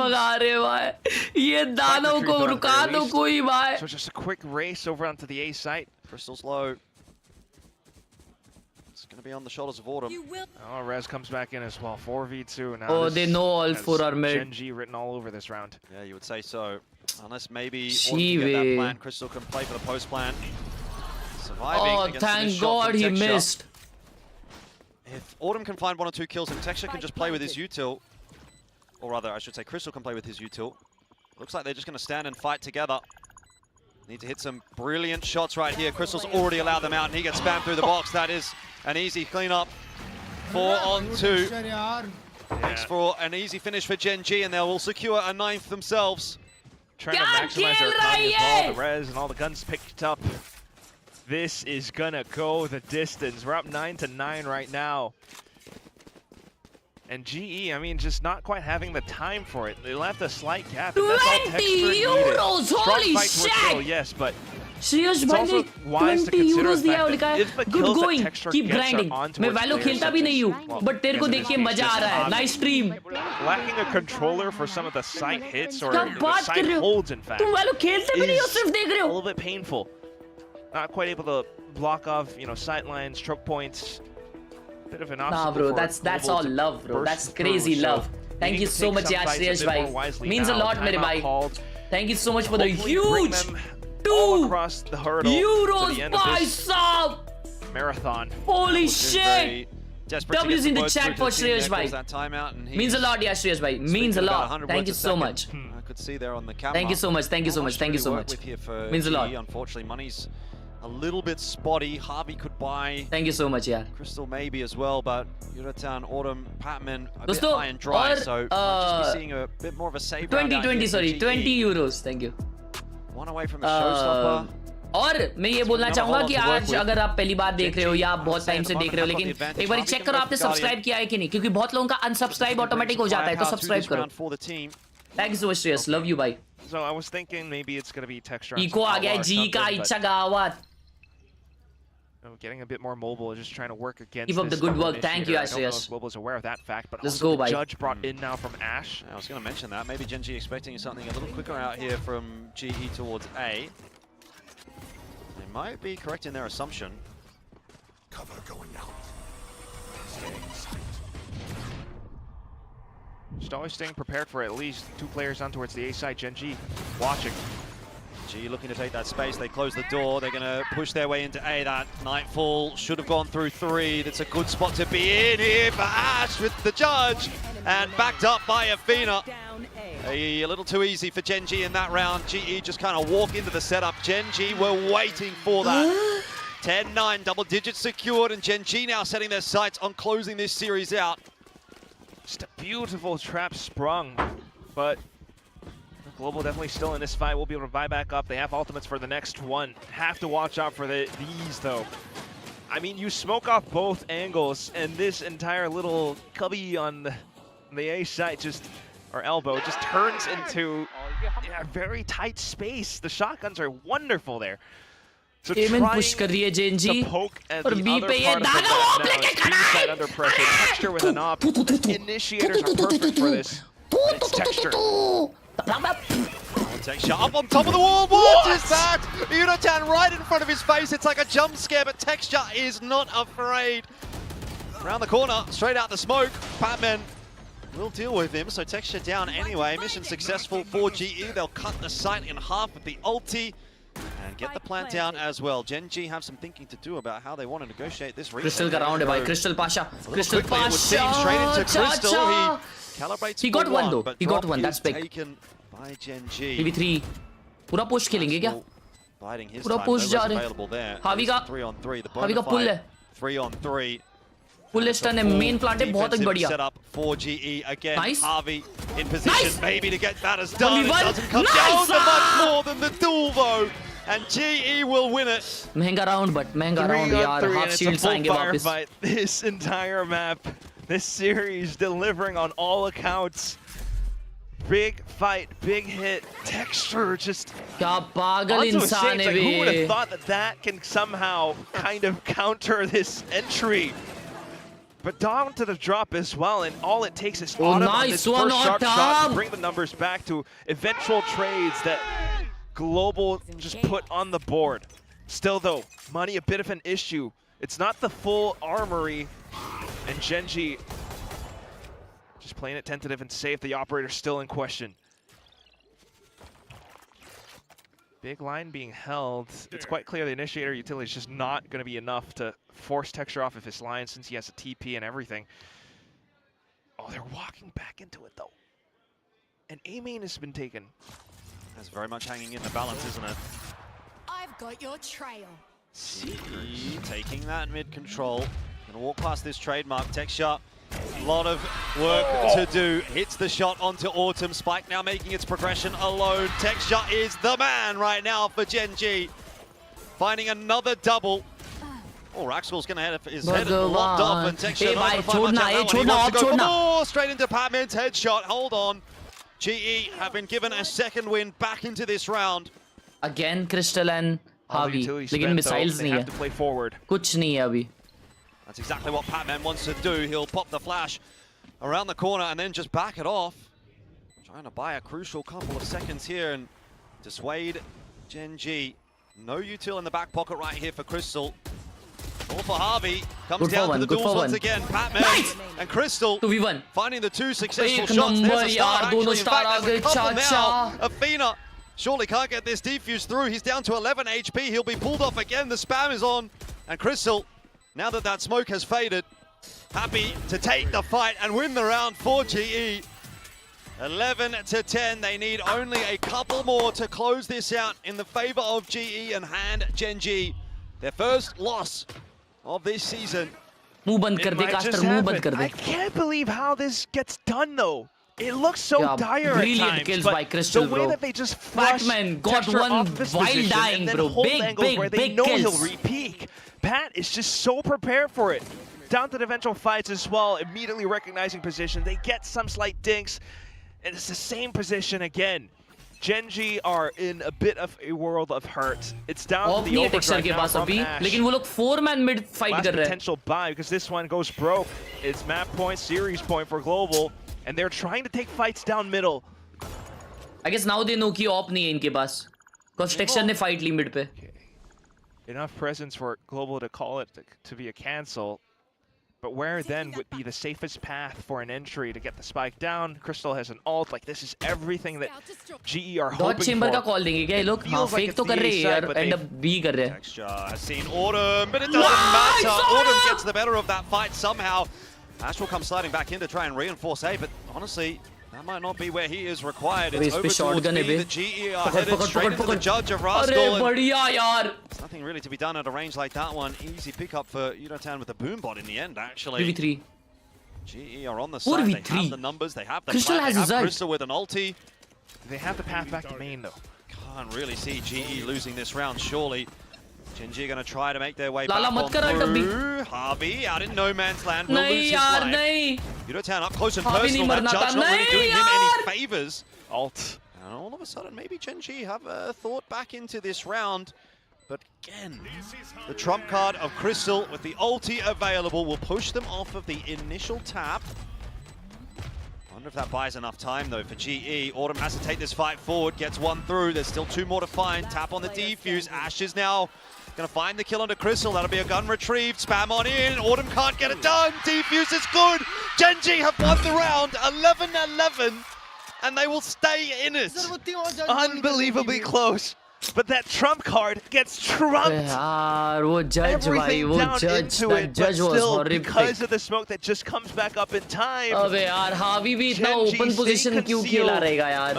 S9: So just a quick race over onto the A site.
S17: Crystal's low. It's going to be on the shoulders of Autumn.
S9: Oh, Rez comes back in as well. 4v2 now.
S7: They know all 4 are mid.
S9: GENG written all over this round.
S17: Yeah, you would say so. Unless maybe Autumn can get that plan. Crystal can play for the post plan. Surviving against
S7: thank God he missed.
S17: If Autumn can find 1 or 2 kills and Texture can just play with his util, or rather, I should say Crystal can play with his util. Looks like they're just going to stand and fight together. Need to hit some brilliant shots right here. Crystal's already allowed them out and he gets spammed through the box. That is an easy cleanup. 4 on 2. Thanks for an easy finish for GENG, and they will secure a 9th themselves.
S9: Trying to maximize their economy as well. The res and all the guns picked up. This is gonna go the distance. We're up 9-9 right now. And GE, I mean, just not quite having the time for it. They left a slight gap. And that's all Texture needed. Strong fight towards middle, yes, but it's also wise to consider the fact that if the kills that Texture gets are on towards players such as,
S7: but तेरे को देख के मजा आ रहा है. Nice stream.
S9: Lacking a controller for some of the site hits or the site holds, in fact, is a little bit painful. Not quite able to block off, sight lines, choke points. Bit of an obstacle.
S7: Nah, bro, that's all love, bro. That's crazy love. Thank you so much, Shreyash bhai. Means a lot, mere bhai. Thank you so much for the huge 2
S9: across the hurdle
S7: euros, bhai saab.
S9: Marathon.
S7: Holy shit! W's in the chat for Shreyash bhai. Means a lot, Shreyash bhai. Means a lot. Thank you so much.
S17: I could see there on the camera.
S7: Thank you so much. Thank you so much. Thank you so much. Means a lot.
S17: Unfortunately, money's a little bit spotty. Harvey could buy.
S7: Thank you so much, yeah.
S17: Crystal maybe as well, but Yudotan, Autumn, Patman a bit high and dry, so might just be seeing a bit more of a save.
S7: 20, sorry, 20 euros. Thank you.
S17: One away from a showstopper.
S7: और मैं ये बोलना चाहूंगा कि आज अगर आप पहली बार देख रहे हो या आप बहुत टाइम से देख रहे हो, लेकिन एक बार चेक करो आपने सब्सक्राइब किया है कि नहीं, क्योंकि बहुत लोगों का अनसब्सक्राइब ऑटोमेटिक हो जाता है, तो सब्सक्राइब करो. Thank you so much, Shreyas. Love you, bye.
S9: So I was thinking maybe it's gonna be Texture.
S7: Eco आ गया G का इच्छा गावत.
S9: Getting a bit more mobile, just trying to work against.
S7: Keep up the good work. Thank you,
S9: Ashish. I don't know if Mobile is aware of that fact, but let's go, Judge brought in now from Ash.
S17: I was going to mention that. Maybe GENG expecting something a little quicker out here from GE towards A. They might be correct in their assumption. Cover going out.
S9: Just always staying prepared for at least 2 players on towards the A side. GENG watching.
S17: G looking to take that space. They close the door. They're going to push their way into A. That Nightfall should have gone through 3. That's a good spot to be in here for Ash with the Judge. And backed up by Athena. A little too easy for GENG in that round. GE just kind of walk into the setup. GENG were waiting for that. 10-9, double digits secured, and GENG now setting their sights on closing this series out.
S9: Just a beautiful trap sprung, but Global definitely still in this fight. Will be able to buy back up. They have ultimates for the next one. Have to watch out for these though. I mean, you smoke off both angles, and this entire little cubby on the A side or elbow just turns into a very tight space. The shotguns are wonderful there. So
S7: push कर रही है GENG और B पे ये दागा वो लेके खड़ा है.
S9: Under pressure, Texture with an op. Initiators are perfect for this. It's Texture.
S17: Texture up on top of the wall. What is that? Unatan right in front of his face. It's like a jump scare, but Texture is not afraid. Around the corner, straight out the smoke. Batman will deal with him, so Texture down anyway. Mission successful for GE. They'll cut the site in half with the ulti and get the plant down as well. GENG have some thinking to do about how they want to negotiate this reset.
S7: Crystal ka round hai bhai. Crystal Pasha. Crystal
S17: Pasha. Straight into Crystal. He calibrates.
S7: He got one though. He got one. That's big.
S17: Taken by GENG.
S7: PV3. पूरा push खेलेंगे क्या?
S17: Biding his
S7: पूरा
S17: time.
S7: push जा रहे.
S17: Havi ka 3-on-3. The
S7: Havi ka pull hai.
S17: 3-on-3.
S7: Pull stun है. Main plant है बहुत बढ़िया.
S17: Set up for GE again.
S7: Nice.
S17: Harvey in position maybe to get that as done. It doesn't come
S7: nice.
S17: down to much more than the duel though. And GE will win it.
S7: महंगा round but महंगा round यार. Half shields आएंगे वापस.
S9: This entire map, this series delivering on all accounts. Big fight, big hit. Texture just.
S7: क्या पागल इंसान है
S9: Who would have thought that can somehow kind of counter this entry? But down to the drop as well, and all it takes is Autumn on this first sharp shot to bring the numbers back to eventual trades that Global just put on the board. Still though, money a bit of an issue. It's not the full armory, and GENG just playing it tentative and safe. The operator still in question. Big line being held. It's quite clear the initiator utility is just not going to be enough to force Texture off of his line since he has a TP and everything. Oh, they're walking back into it though. And A main has been taken.
S17: That's very much hanging in the balance, isn't it?
S1: I've got your trail.
S17: Secret taking that mid control. Gonna walk past this trademark. Texture. A lot of work to do. Hits the shot onto Autumn. Spike now making its progression alone. Texture is the man right now for GENG. Finding another double. Oh, Raxwell's going to head his head locked off, and Texture not going to find much out that one. He wants to go for more. Straight into Patman's headshot. Hold on. GE have been given a second win back into this round.
S7: Again, Crystal and Harvey. लेकिन missiles नहीं है. कुछ नहीं है अभी.
S17: That's exactly what Patman wants to do. He'll pop the flash around the corner and then just back it off. Trying to buy a crucial couple of seconds here and dissuade GENG. No util in the back pocket right here for Crystal. All for Harvey. Comes down to the duels once again. Patman and Crystal
S7: 2v1.
S17: Finding the two successful shots. There's a start actually. In fact, there's a couple now. Athena surely can't get this defuse through. He's down to 11 HP. He'll be pulled off again. The spam is on. And Crystal, now that that smoke has faded, happy to take the fight and win the round for GE. 11-10. They need only a couple more to close this out in the favor of GE and hand GENG their first loss of this season.
S9: I can't believe how this gets done though. It looks so dire at times,
S7: kills
S9: but
S7: by Crystal,
S9: the way
S7: bro.
S9: that they just flush
S7: Batman got
S9: Texture
S7: one
S9: off this
S7: while
S9: position
S7: dying,
S9: and then
S7: bro.
S9: hold
S7: Big,
S9: angles where they
S7: big
S9: know
S7: kills.
S9: he'll repeak. Pat is just so prepared for it. Down to the eventual fights as well, immediately recognizing position. They get some slight dinks, and it's the same position again. GENG are in a bit of a world of hurt. It's down to the overdrive now from Ash.
S7: लेकिन वो लोग 4-man mid fight कर रहे हैं.
S9: Potential buy because this one goes broke. It's map point, series point for Global, and they're trying to take fights down middle.
S7: I guess now they know कि op नहीं है इनके पास. Because Texture ने fight ली mid पे.
S9: Enough presence for Global to call it to be a cancel. But where then would be the safest path for an entry to get the spike down? Crystal has an ult. Like, this is everything that GE are hoping
S7: chamber
S9: for.
S7: का call देंगे क्या ये लोग? हाँ, fake तो कर रहे हैं यार. End up B कर रहे हैं.
S17: Texture has seen Autumn, but it doesn't matter. Autumn gets the better of that fight somehow. Ash will come sliding back in to try and reinforce A, but honestly, That might not be where he is required. It's over towards B. The GE are headed straight into the judge of Rascal. There's nothing really to be done at a range like that one. Easy pickup for Yudotan with the boom bot in the end, actually.
S7: 3v3.
S17: GE are on the side. They have the numbers. They have the
S7: Crystal
S17: plan. They
S7: has
S17: have
S7: Zed.
S17: Crystal with an ulti.
S9: They have the path back to main, though.
S17: Can't really see GE losing this round, surely. GENG are going to try to make their way
S7: Lala,
S17: back
S7: mat
S17: on through. Harvey out in no man's land will lose his life. Yudotan up close and personal. That judge not really doing him any favors.
S9: Alt.
S17: And all of a sudden, maybe GENG have thought back into this round. But again, the trump card of Crystal with the ulti available will push them off of the initial tap. I wonder if that buys enough time though for GE. Autumn has to take this fight forward, gets one through. There's still two more to find. Tap on the defuse. Ash is now gonna find the kill onto Crystal. That'll be a gun retrieved. Spam on in. Autumn can't get it done. Defuse is good. GENG have won the round 11-11 and they will stay in it.
S9: Unbelievably close. But that trump card gets trumped. Everything down into it, but still, because of the smoke that just comes back up in time. And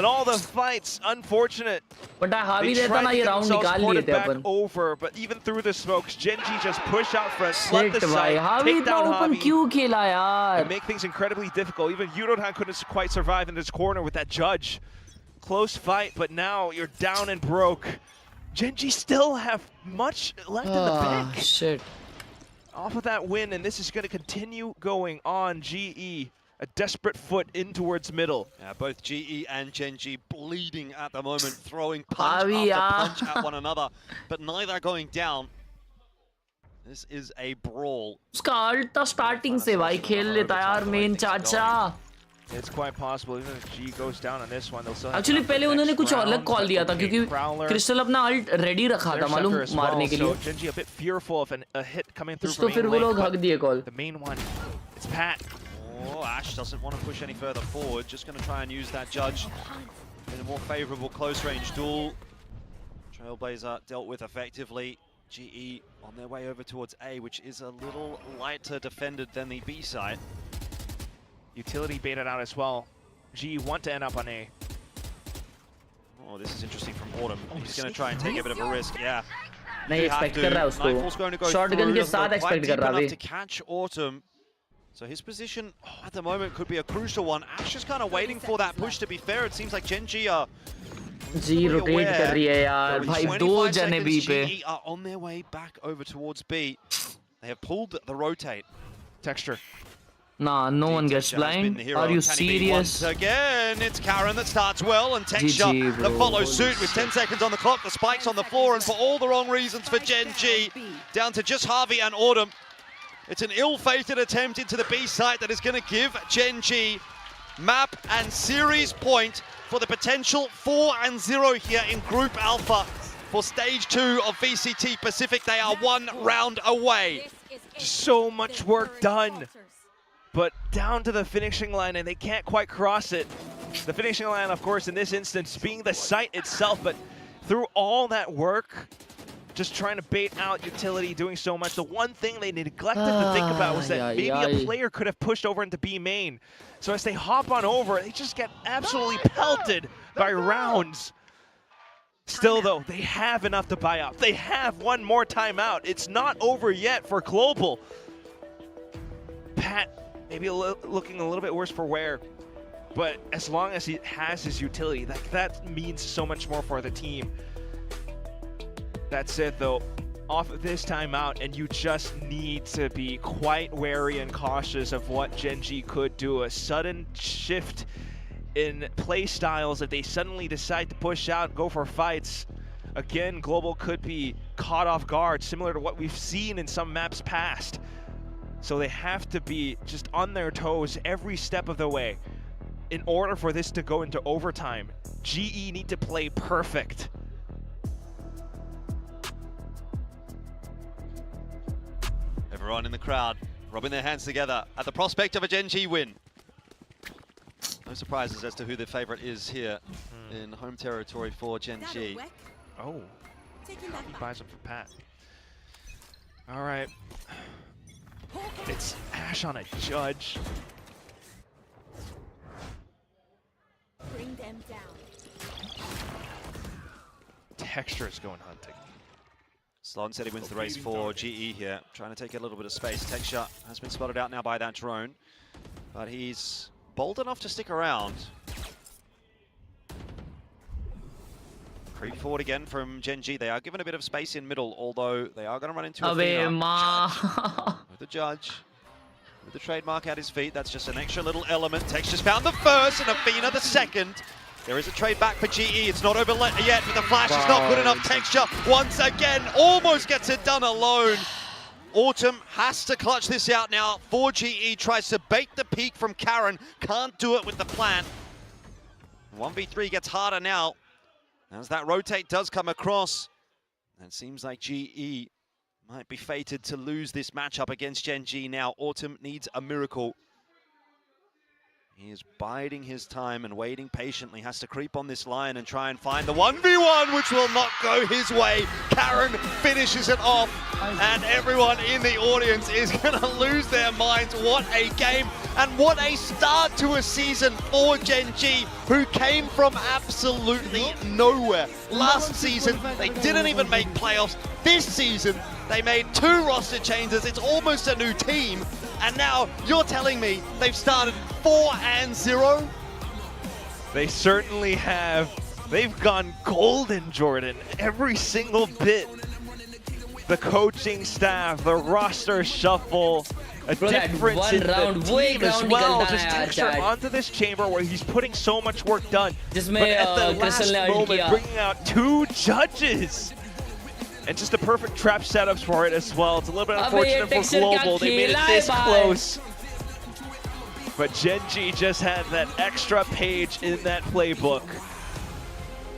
S9: all the fights, unfortunate.
S7: But Harvey रहता ना ये round निकाल लिए थे अपन.
S9: Over, but even through the smokes, GENG just push out front, flood the site,
S7: Harvey
S9: take down Harvey,
S7: क्यों खेला यार?
S9: and make things incredibly difficult. Even Yudotan couldn't quite survive in this corner with that judge. Close fight, but now you're down and broke. GENG still have much left in the bank.
S7: Shit.
S9: Off of that win, and this is going to continue going on. GE, a desperate foot in towards middle.
S17: Yeah, both GE and GENG bleeding at the moment, throwing punch after punch at one another, but neither going down. This is a brawl.
S7: उसका अल्टा starting से भाई खेल लेता यार main चाचा.
S9: It's quite possible, even if G goes down on this one, they'll still have
S7: Actually पहले उन्होंने कुछ अलग कॉल दिया था क्योंकि क्रिस्टल अपना अल्ट रेडी रखा था मालूम मारने के लिए.
S9: So GENG a bit fearful of a hit coming through
S7: तो
S9: from
S7: फिर वो लोग हक दिए call.
S9: The main one, it's Pat.
S17: Oh, Ash doesn't want to push any further forward, just going to try and use that judge in a more favorable close range duel. Trailblazer dealt with effectively. GE on their way over towards A, which is a little lighter defended than the B side.
S9: Utility baited out as well. G want to end up on A.
S17: Oh, this is interesting from Autumn. He's going to try and take a bit of a risk. Yeah.
S7: नहीं expect कर रहा है उसको. Shotgun के साथ expect कर रहा है.
S17: To catch Autumn. So his position at the moment could be a crucial one. Ash is kind of waiting for that push. To be fair, it seems like GENG are
S7: G rotate कर रही है यार. भाई दो जने B पे.
S17: GE are on their way back over towards B. They have pulled the rotate.
S9: Texture.
S7: Nah, no one gets blind. Are you serious?
S17: Once again, it's Karen that starts well, and Texture that follows suit with 10 seconds on the clock. The spikes on the floor, and for all the wrong reasons for GENG, down to just Harvey and Autumn. It's an ill-fated attempt into the B site that is going to give GENG map and series point for the potential 4-0 here in Group Alpha for Stage 2 of VCT Pacific. They are one round away.
S9: So much work done. But down to the finishing line, and they can't quite cross it. The finishing line, of course, in this instance, being the site itself, but through all that work, just trying to bait out utility, doing so much. The one thing they neglected to think about was that maybe a player could have pushed over into B main. So as they hop on over, they just get absolutely pelted by rounds. Still, though, they have enough to buy out. They have one more timeout. It's not over yet for Global. Pat, maybe looking a little bit worse for wear, but as long as he has his utility, that means so much more for the team. That's it, though. Off of this timeout, and you just need to be quite wary and cautious of what GENG could do. A sudden shift in play styles, if they suddenly decide to push out and go for fights, again, Global could be caught off guard, similar to what we've seen in some maps past. So they have to be just on their toes every step of the way. In order for this to go into overtime, GE need to play perfect.
S17: Everyone in the crowd rubbing their hands together at the prospect of a GENG win. No surprises as to who the favorite is here in home territory for GENG.
S9: Oh, he buys up for Pat. All right. It's Ash on a judge.
S1: them down.
S9: Texture is going hunting.
S17: Slon said he wins the race for GE here, trying to take a little bit of space. Texture has been spotted out now by that drone, but he's bold enough to stick around. Creep forward again from GENG. They are given a bit of space in middle, although they are going to run into a with the judge. With the trademark at his feet, that's just an extra little element. Texture's found the first and Athena the second. There is a trade back for GE. It's not over yet, but the flash is not good enough. Texture once again almost gets it done alone. Autumn has to clutch this out now for GE. Tries to bait the peak from Karen. Can't do it with the plant. 1v3 gets harder now as that rotate does come across. And it seems like GE might be fated to lose this matchup against GENG now. Autumn needs a miracle. He is biding his time and waiting patiently. Has to creep on this line and try and find the 1v1, which will not go his way. Karen finishes it off, and everyone in the audience is going to lose their minds. What a game, and what a start to a season for GENG, who came from absolutely nowhere. Last season, they didn't even make playoffs. This season, they made 2 roster changes. It's almost a new team. And now you're telling me they've started 4-0?
S9: They certainly have. They've gone golden, Jordan, every single bit. The coaching staff, the roster shuffle, a difference in the team as well. Just Texture onto this chamber where he's putting so much work done. But at the last moment, bringing out 2 judges. And just the perfect trap setups for it as well. It's a little bit unfortunate for Global. They made it this close. But GENG just had that extra page in that playbook.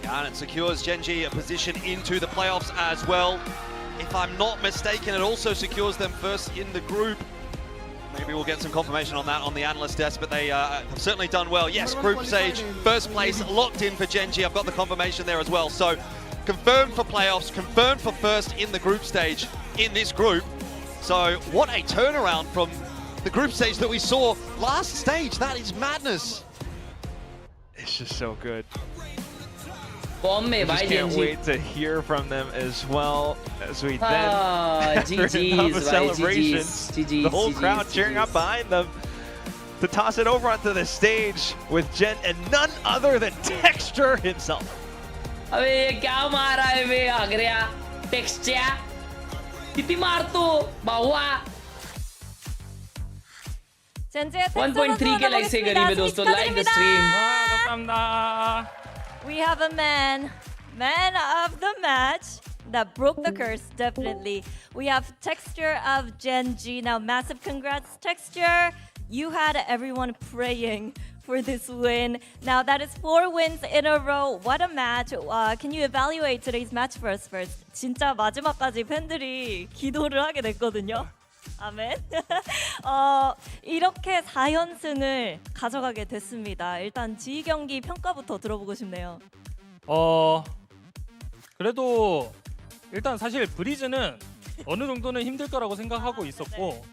S17: Yeah, and it secures GENG a position into the playoffs as well. If I'm not mistaken, it also secures them first in the group. Maybe we'll get some confirmation on that on the analyst desk, but they have certainly done well. Yes, group stage, first place locked in for GENG. I've got the confirmation there as well. So confirmed for playoffs, confirmed for first in the group stage in this group. So what a turnaround from the group stage that we saw last stage. That is madness.
S9: It's just so good. I just can't wait to hear from them as well as we then the celebrations. The whole crowd cheering up behind them to toss it over onto the stage with Gen and none other than Texture himself.
S7: अबे ये क्या मारा है बे Agariya texture कितनी मार तो बाहुआ 1.3 के like से गरीब है दोस्तों like the stream
S6: We have a man of the match that broke the curse, definitely. We have Texture of GENG. Now, massive congrats, Texture. You had everyone praying for this win. Now, that is 4 wins in a row. What a match. Can you evaluate today's match for us first? 진짜 마지막까지 팬들이 기도를 하게 됐거든요. 아멘. 이렇게 4연승을 가져가게 됐습니다. 일단 지휘 경기 평가부터 들어보고 싶네요.
S19: 그래도 일단 사실 브리즈는 어느 정도는 힘들 거라고 생각하고 있었고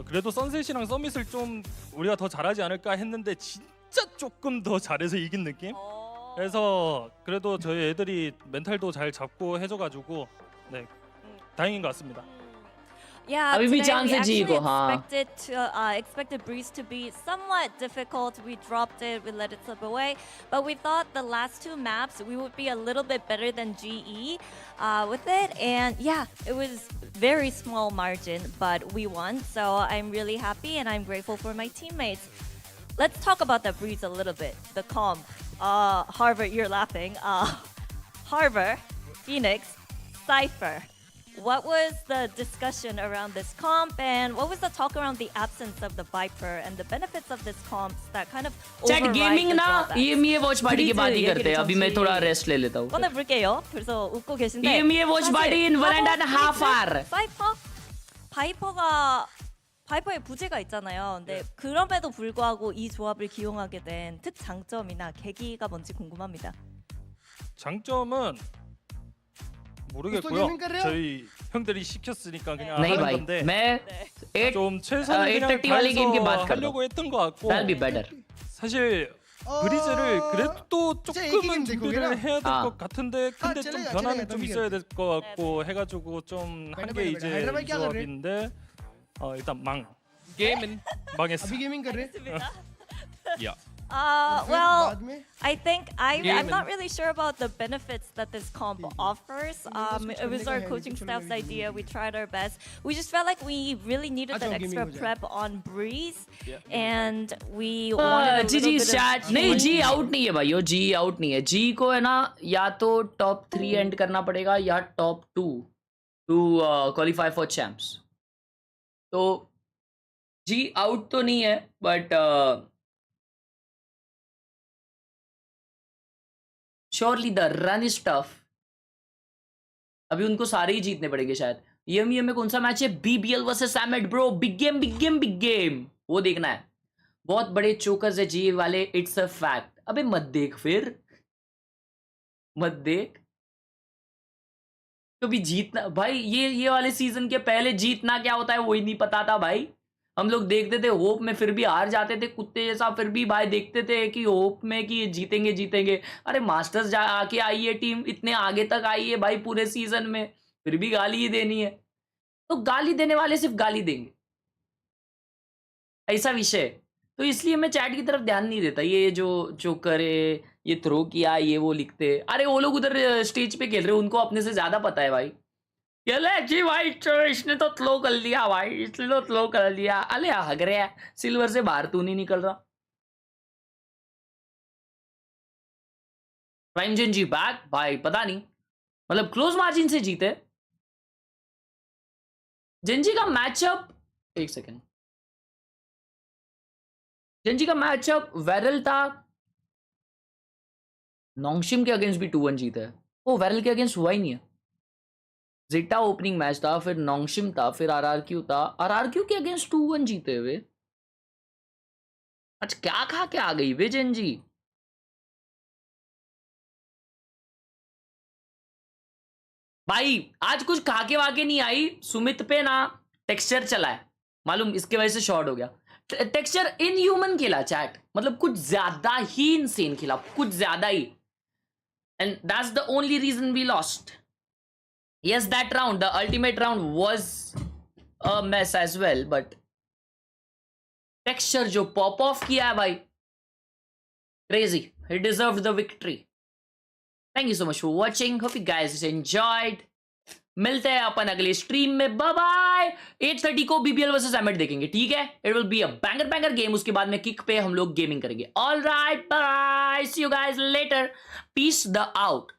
S19: 그래도 선셋이랑 서밋을 좀 우리가 더 잘하지 않을까 했는데 진짜 조금 더 잘해서 이긴 느낌? 그래서 그래도 저희 애들이 멘탈도 잘 잡고 해줘가지고 네 다행인 것 같습니다.
S6: Yeah, today we actually expected Breeze to be somewhat difficult. We dropped it, we let it slip away. But we thought the last 2 maps, we would be a little bit better than GE with it. And yeah, it was very small margin, but we won. So I'm really happy and I'm grateful for my teammates. Let's talk about that Breeze a little bit. The comp. Harvard, you're laughing. Harvard, Phoenix, Cypher. What was the discussion around this comp and what was the talk around the absence of the Viper and the benefits of this comp that kind of override
S7: gaming
S6: the
S7: ना
S6: drawbacks?
S7: EMEA watch party की बात ही करते हैं अभी मैं थोड़ा rest ले लेता हूँ
S6: 꺼내볼게요. 그래서 웃고 계신데
S7: EMEA watch party in 1.5 hour
S6: 바이퍼의 부재가 있잖아요. 근데 그럼에도 불구하고 이 조합을 기용하게 된 특장점이나 계기가 뭔지 궁금합니다.
S19: 장점은 모르겠고요. 저희 형들이 시켰으니까 그냥
S7: नहीं
S19: 하는
S7: भाई
S19: 건데
S7: मैं
S19: 좀 최선을 그냥
S7: 8:30 वाली गेम की बात कर
S19: 하려고 했던 것 같고
S7: That'll be better.
S19: 사실 브리즈를 그래도 또
S12: 진짜 얘기
S19: 조금은
S12: 좀
S19: 준비를
S12: 되고요.
S19: 해야 될 것 같은데 근데 좀
S12: चलेगा,
S19: 변화는
S12: चलेगा,
S19: 좀
S12: तभी
S19: 있어야 될 것 같고 해가지고 좀 한 게 이제
S12: हैदराबाद क्या कर रहे हैं?
S19: 조합인데 일단
S3: Gaming.
S19: 망했어.
S12: अभी गेमिंग कर रहे हैं?
S3: Yeah.
S6: Well,
S12: बाद में
S6: I think I'm
S3: Gaming.
S6: not really sure about the benefits that this comp offers. It was our coaching staff's idea. We tried our best. We just felt like we really needed that extra prep on Breeze, and we wanted a
S7: ji
S6: little bit
S7: chat
S6: of
S7: नहीं जी out नहीं है भाई यो जी out नहीं है जी को है ना या तो टॉप 3 एंड करना पड़ेगा या top 2 to qualify for champs तो जी आउट तो नहीं है but surely the run is tough अभी उनको सारे ही जीतने पड़ेंगे शायद ईएमईए में कौन सा मैच है BBL versus MAD bro big game big game big game वो देखना है बहुत बड़े चोकर्स है जी वाले इट्स अ फैक्ट अबे मत देख फिर मत देख कभी जीतना भाई ये वाले सीजन के पहले जीतना क्या होता है वही नहीं पता था भाई हम लोग देखते थे होप में फिर भी हार जाते थे कुत्ते जैसा फिर भी भाई देखते थे कि होप में कि जीतेंगे जीतेंगे अरे मास्टर्स जा आके आई है टीम इतने आगे तक आई है भाई पूरे सीजन में फिर भी गाली ही देनी है तो गाली देने वाले सिर्फ गाली देंगे ऐसा विषय तो इसलिए मैं चैट की तरफ ध्यान नहीं देता ये जो करे ये थ्रो किया ये वो लिखते अरे वो लोग उधर स्टेज पे खेल रहे उनको अपने से ज्यादा पता है भाई जी भाई इसने तो थ्रो कर लिया भाई इसने तो थ्रो कर लिया अरे हग रहे हैं सिल्वर से बाहर तू नहीं निकल रहा प्राइम जेन जी बैक भाई पता नहीं मतलब क्लोज मार्जिन से जीते जेनजी का मैचअप एक सेकेंड जेनजी का मैचअप वेरल था नोंगशिम के अगेंस्ट भी 2-1 जीता है वो वेरल के अगेंस्ट हुआ ही नहीं है जिटा ओपनिंग मैच था फिर नोंगशिम था फिर आरआरक्यू था आरआरक्यू के अगेंस्ट 2-1 जीते हुए अच्छा क्या खा के आ गई वे जेनजी भाई आज कुछ खा के वाके नहीं आई सुमित पे ना टेक्सचर चला है मालूम इसके वजह से शॉर्ट हो गया टेक्सचर इनह्यूमन खेला चैट मतलब कुछ ज्यादा ही इनसेन खेला कुछ ज्यादा ही and that's the only reason we lost yes that round the ultimate round was a mess as well but texture जो pop off किया है भाई crazy he deserved the victory thank you so much for watching hope you guys enjoyed मिलते हैं अपन अगले stream में bye bye 8:30 को BBL versus MEd देखेंगे ठीक है it will be a banger game उसके बाद में किक पे हम लोग गेमिंग करेंगे alright bye see you guys later peace the out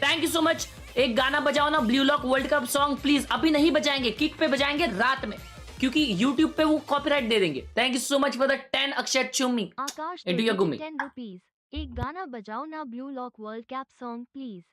S7: thank you so much एक गाना बजाओ ना Blue Lock world cup song please अभी नहीं बजाएंगे किक पे बजाएंगे रात में क्योंकि यूट्यूब पे वो कॉपीराइट दे देंगे thank you so much for the 10 अक्षर चुम्मी
S13: आकाश
S7: इनटू योर गुम्मी
S13: 10 रुपीस एक गाना बजाओ ना Blue Lock world cup song please